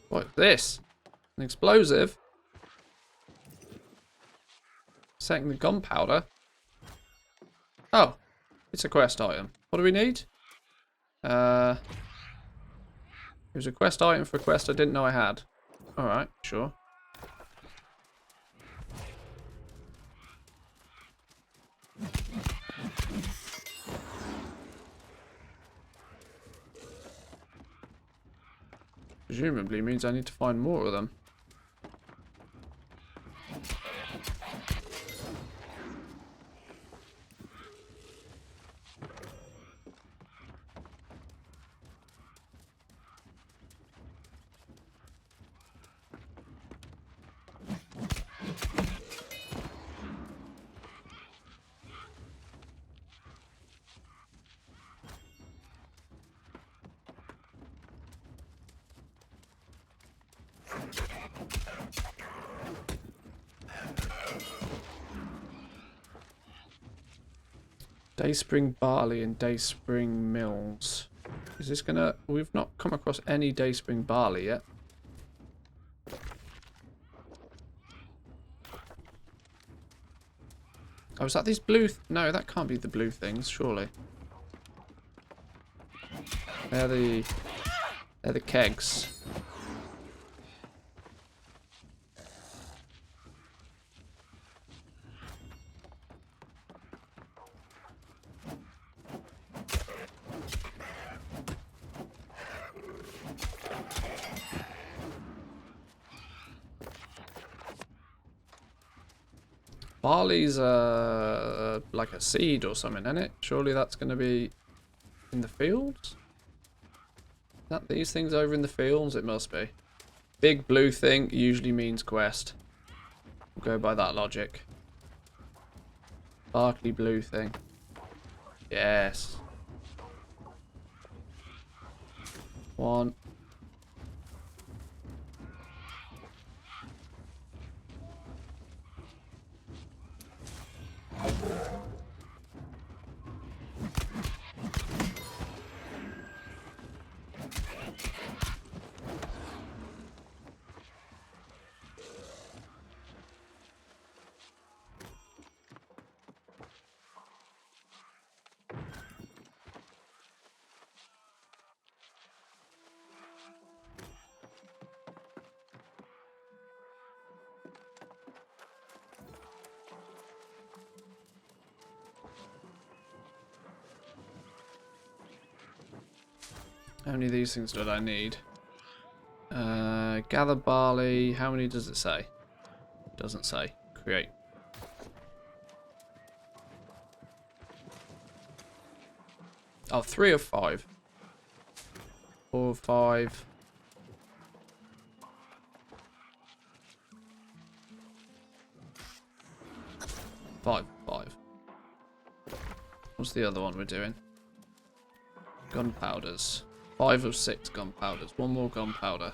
What's this? An explosive? Setting the gunpowder? Oh, it's a quest item. What do we need? It was a quest item for a quest I didn't know I had. Alright, sure. Presumably means I need to find more of them. Dayspring barley and Dayspring mills. Is this gonna... We've not come across any Dayspring barley yet. Oh, is that these blue... No, that can't be the blue things, surely. They're the kegs. Barley's like a seed or something, isn't it? Surely that's going to be in the fields? Is that these things over in the fields? It must be. Big blue thing usually means quest. We'll go by that logic. Sparkly blue thing. Yes. One. How many of these things did I need? Gather barley. How many does it say? Doesn't say. Create. Oh, 3 of 5. 4 of 5. 5 of 5. What's the other one we're doing? Gunpowders. 5 of 6 gunpowders. One more gunpowder.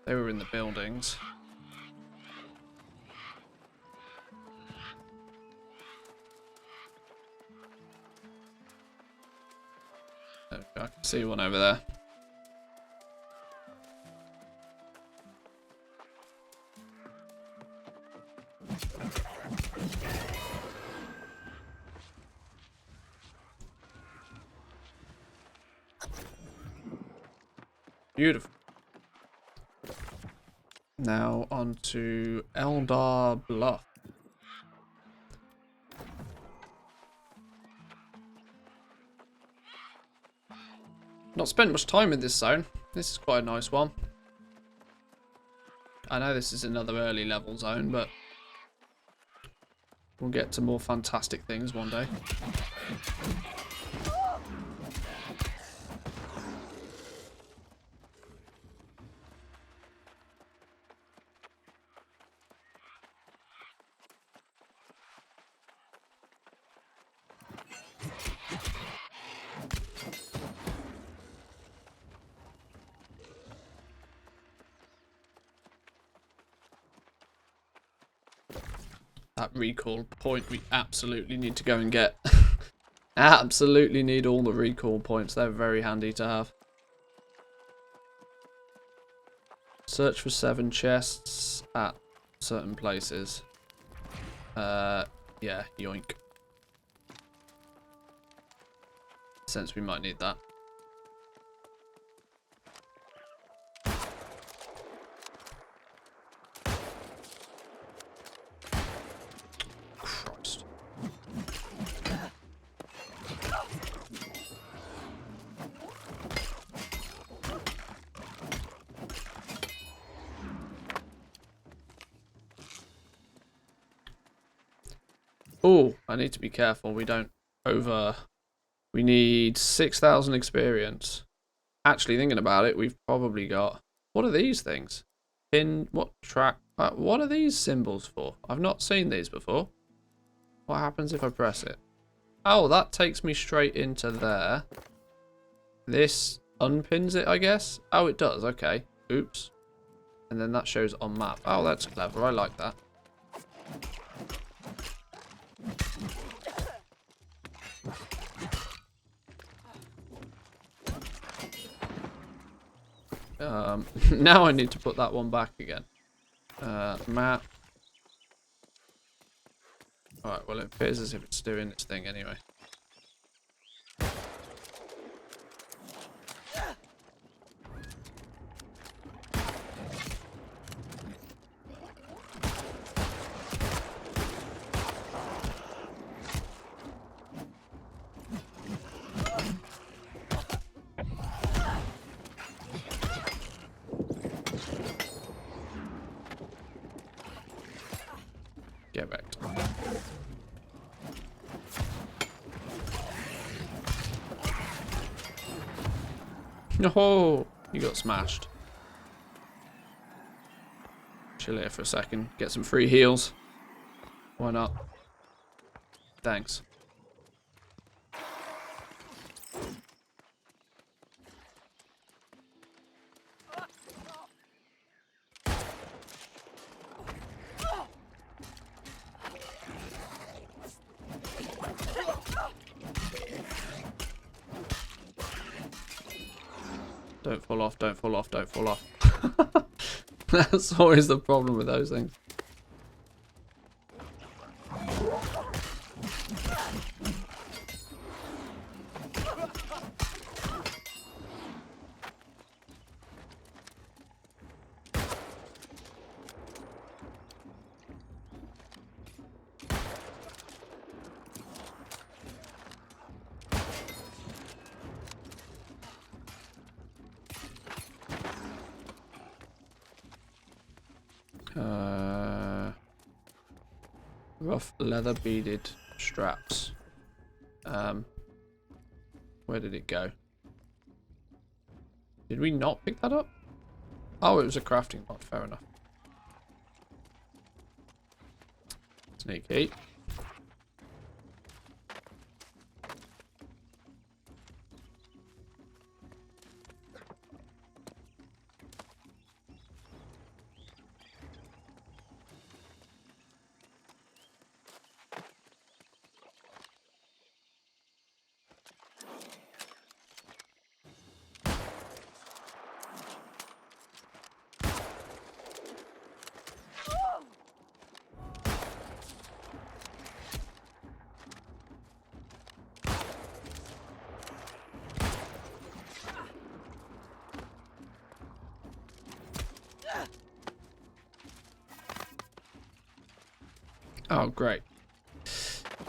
They were in the buildings. There we go. I can see one over there. Beautiful. Now on to Eldar Bluff. Not spent much time in this zone. This is quite a nice one. I know this is another early level zone, but we'll get to more fantastic things one day. That recall point we absolutely need to go and get. Absolutely need all the recall points. They're very handy to have. Search for 7 chests at certain places. Yeah, yoink. Since we might need that. Christ. Oh, I need to be careful we don't over... We need 6,000 experience. Actually, thinking about it, we've probably got... What are these things? What track... what are these symbols for? I've not seen these before. What happens if I press it? Oh, that takes me straight into there. This unpins it, I guess? Oh, it does. Okay. Oops. And then that shows on map. Oh, that's clever. I like that. Now I need to put that one back again. Map. Alright, well it appears as if it's doing its thing anyway. Get back. No, you got smashed. Chill here for a second. Get some free heals. Why not? Thanks. Don't fall off, don't fall off, don't fall off. That's always the problem with those things. Rough leather beaded straps. Where did it go? Did we not pick that up? Oh, it was a crafting mod. Fair enough. Sneaky. Oh, great.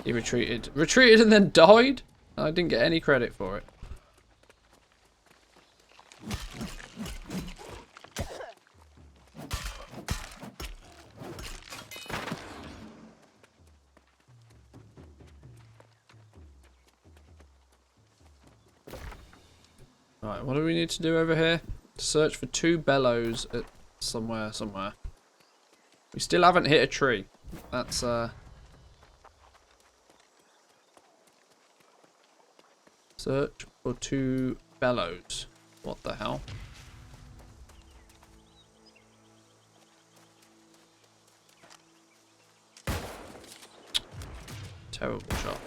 He retreated. Retreated and then died? I didn't get any credit for it. Right, what do we need to do over here? Search for 2 bellows at somewhere. We still haven't hit a tree. That's search for 2 bellows. What the hell? Terrible shot.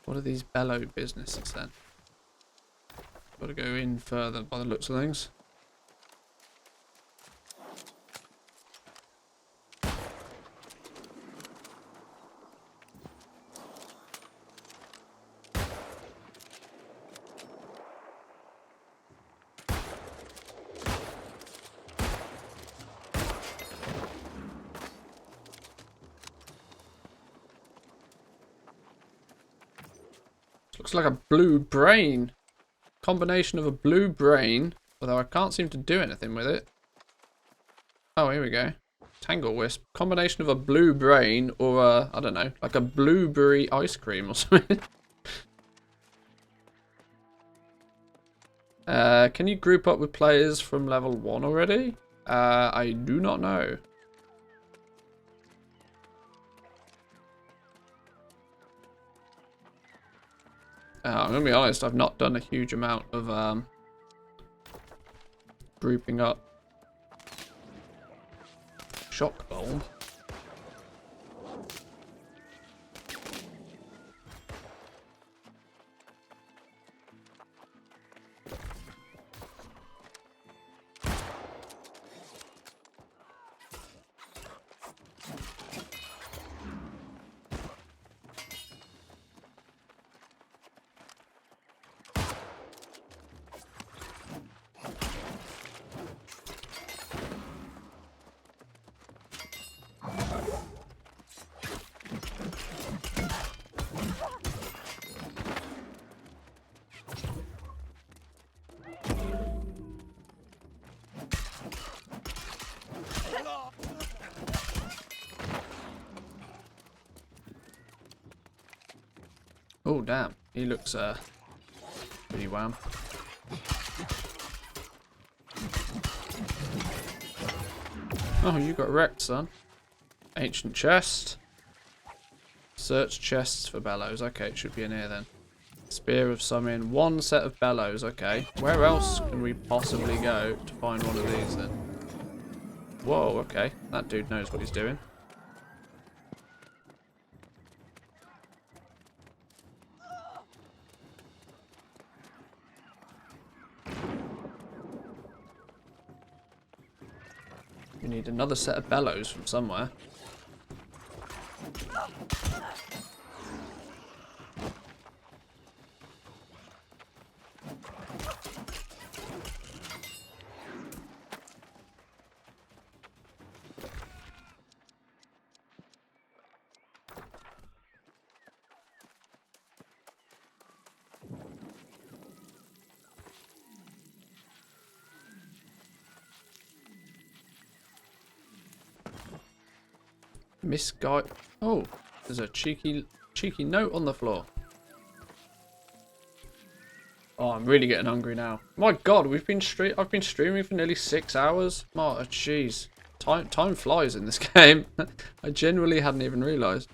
What are these bellow businesses then? Got to go in further by the looks of things. Looks like a blue brain. Combination of a blue brain, although I can't seem to do anything with it. Oh, here we go. Tangle Wisp. Combination of a blue brain or a, I don't know, like a blueberry ice cream or something. Can you group up with players from level 1 already? I do not know. I'm going to be honest, I've not done a huge amount of grouping up. Shock bulb. Oh damn, he looks pretty wham. Oh, you got wrecked, son. Ancient chest. Search chests for bellows. Okay, it should be in here then. Spear of Summon. 1 set of bellows. Okay. Where else can we possibly go to find one of these then? Whoa, okay. That dude knows what he's doing. We need another set of bellows from somewhere. Misguide. Oh, there's a cheeky note on the floor. Oh, I'm really getting hungry now. My God, I've been streaming for nearly 6 hours. Oh, jeez, time flies in this game. I genuinely hadn't even realised.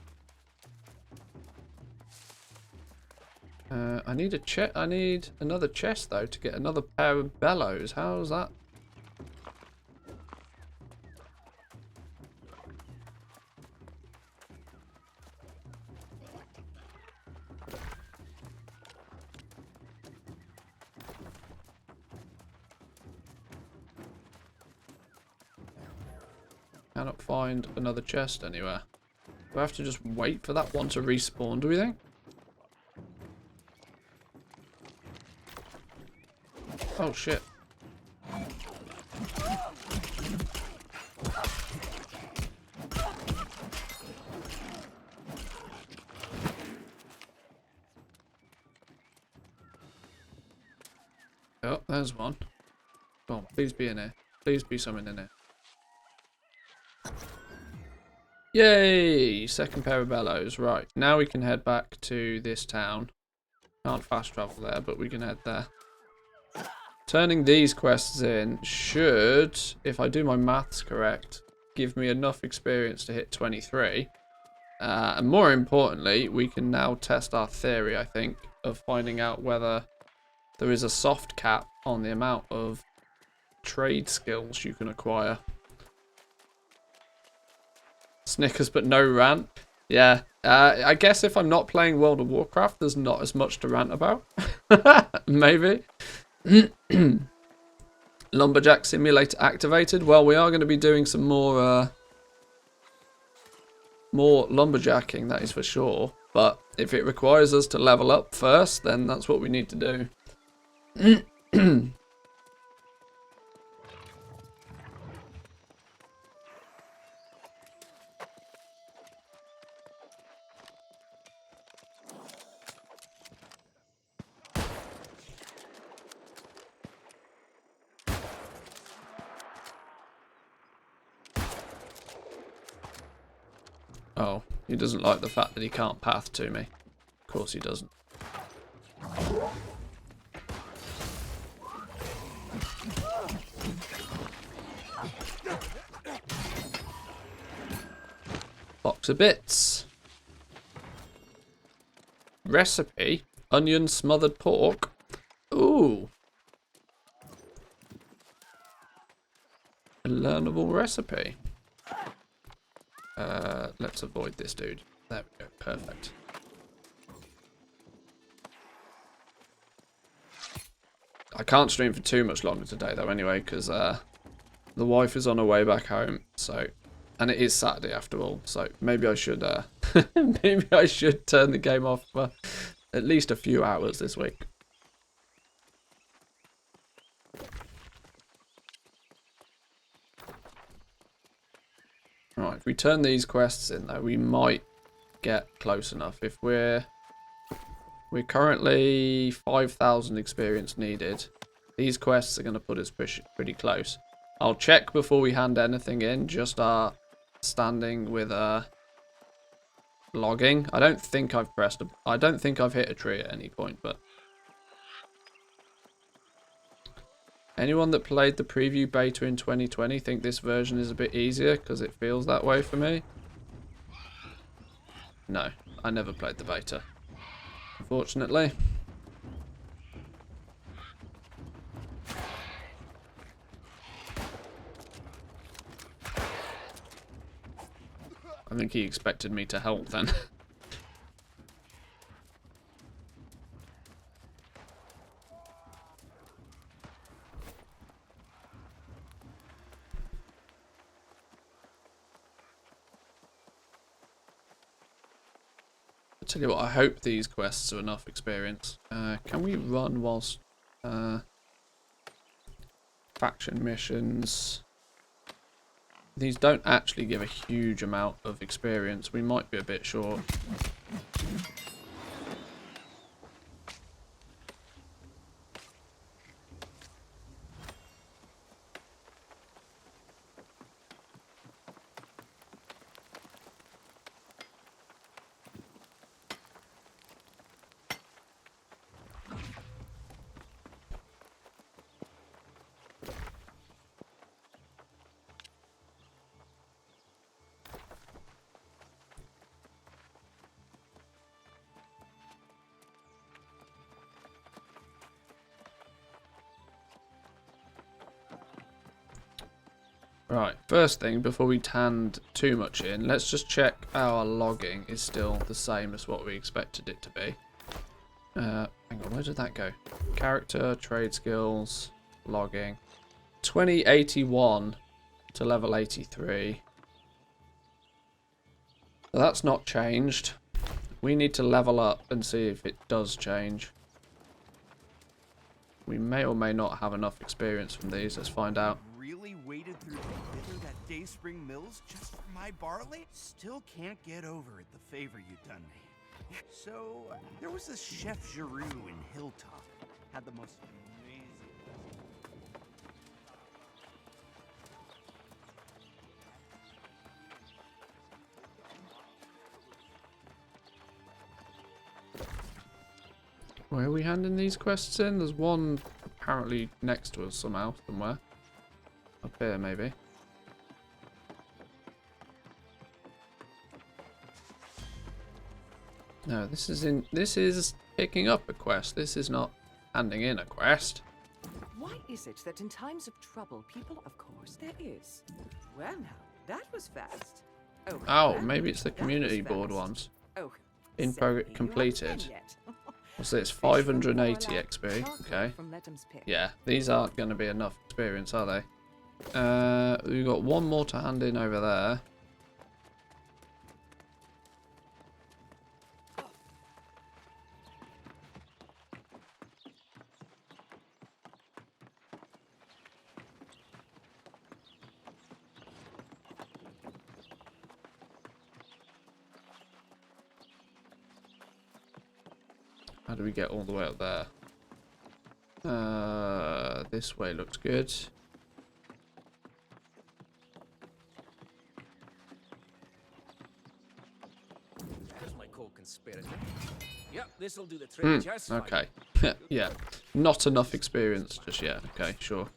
I need another chest though to get another pair of bellows. How's that? Cannot find another chest anywhere. Do I have to just wait for that one to respawn, do we think? Oh, shit. Oh, there's one. Oh, please be in here. Please be something in here. Yay! Second pair of bellows. Right, now we can head back to this town. Can't fast travel there, but we can head there. Turning these quests in should, if I do my maths correct, give me enough experience to hit 23. And more importantly, we can now test our theory, I think, of finding out whether there is a soft cap on the amount of trade skills you can acquire. Snickers but no rant. Yeah, I guess if I'm not playing World of Warcraft, there's not as much to rant about. Maybe. Lumberjack Simulator activated. Well, we are going to be doing some more lumberjacking, that is for sure. But if it requires us to level up first, then that's what we need to do. Oh, he doesn't like the fact that he can't path to me. Of course he doesn't. Box of bits. Recipe. Onion smothered pork. Ooh. A learnable recipe. Let's avoid this dude. There we go. Perfect. I can't stream for too much longer today though anyway, because the wife is on her way back home, so, and it is Saturday after all, so maybe I should maybe I should turn the game off for at least a few hours this week. Right, if we turn these quests in though, we might get close enough. If we're currently 5,000 experience needed, these quests are going to put us pretty close. I'll check before we hand anything in, just our standing with logging. I don't think I've hit a tree at any point, but anyone that played the preview beta in 2020 think this version is a bit easier because it feels that way for me? No, I never played the beta, unfortunately. I think he expected me to help then. I tell you what, I hope these quests are enough experience. Can we run whilst faction missions? These don't actually give a huge amount of experience. We might be a bit short. Right, first thing, before we tanned too much in, let's just check our logging is still the same as what we expected it to be. Hang on, where did that go? Character, trade skills, logging. 2081 to level 83. So that's not changed. We need to level up and see if it does change. We may or may not have enough experience from these. Let's find out. Really waded through the bitter that Dayspring Mills just for my barley? Still can't get over it, the favor you done me. So, there was this Chef Giroux in Hilltop. Had the most amazing... Where are we handing these quests in? There's one apparently next to us somehow, somewhere. Up here, maybe. No, this is picking up a quest. This is not handing in a quest. Why is it that in times of trouble, people, of course, there is. Well, now, that was fast. Oh, Oh, well, maybe it's the that community was board fast. ones. Oh, In say, progress you completed. haven't been yet. What's this? Fish from 580 Orlap, XP. charcoal Okay. from Letham's Pick. Yeah, these aren't going to be enough experience, are they? We've got one more to hand in over there. How do we get all the way up there? This way looks good. There's my co-conspirator. Yep, this'll do the trick just fine. Okay. Yeah. Not enough experience just yet. Okay, sure.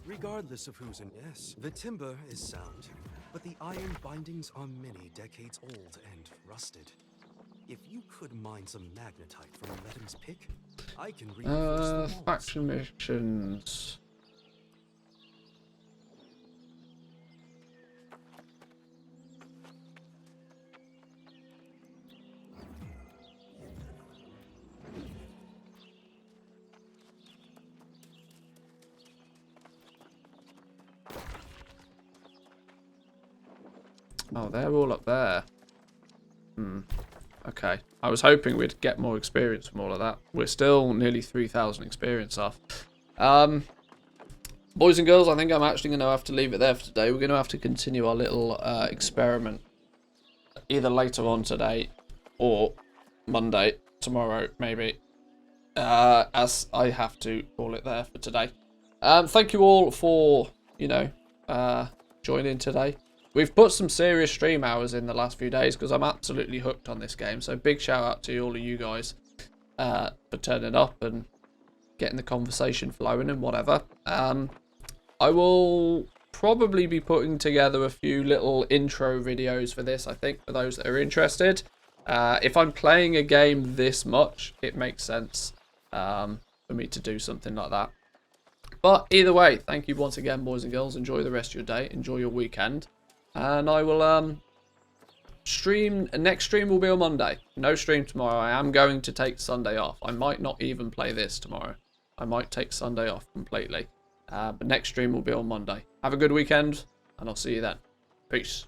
Regardless of who's in, yes, the timber is sound, but the iron bindings are many decades old and rusted. If you could mine some magnetite from Letham's Pick, I can reinforce the walls. Faction missions. Oh, they're all up there. Okay. I was hoping we'd get more experience from all of that. We're still nearly 3,000 experience off. Boys and girls, I think I'm actually going to have to leave it there for today. We're going to have to continue our little experiment either later on today or Monday, tomorrow maybe, as I have to call it there for today. Thank you all for, joining today. We've put some serious stream hours in the last few days because I'm absolutely hooked on this game. So big shout out to all of you guys for turning up and getting the conversation flowing and whatever. I will probably be putting together a few little intro videos for this, I think, for those that are interested. If I'm playing a game this much, it makes sense for me to do something like that. But either way, thank you once again, boys and girls. Enjoy the rest of your day. Enjoy your weekend. And I will next stream will be on Monday. No stream tomorrow. I am going to take Sunday off. I might not even play this tomorrow. I might take Sunday off completely. But next stream will be on Monday. Have a good weekend, and I'll see you then. Peace.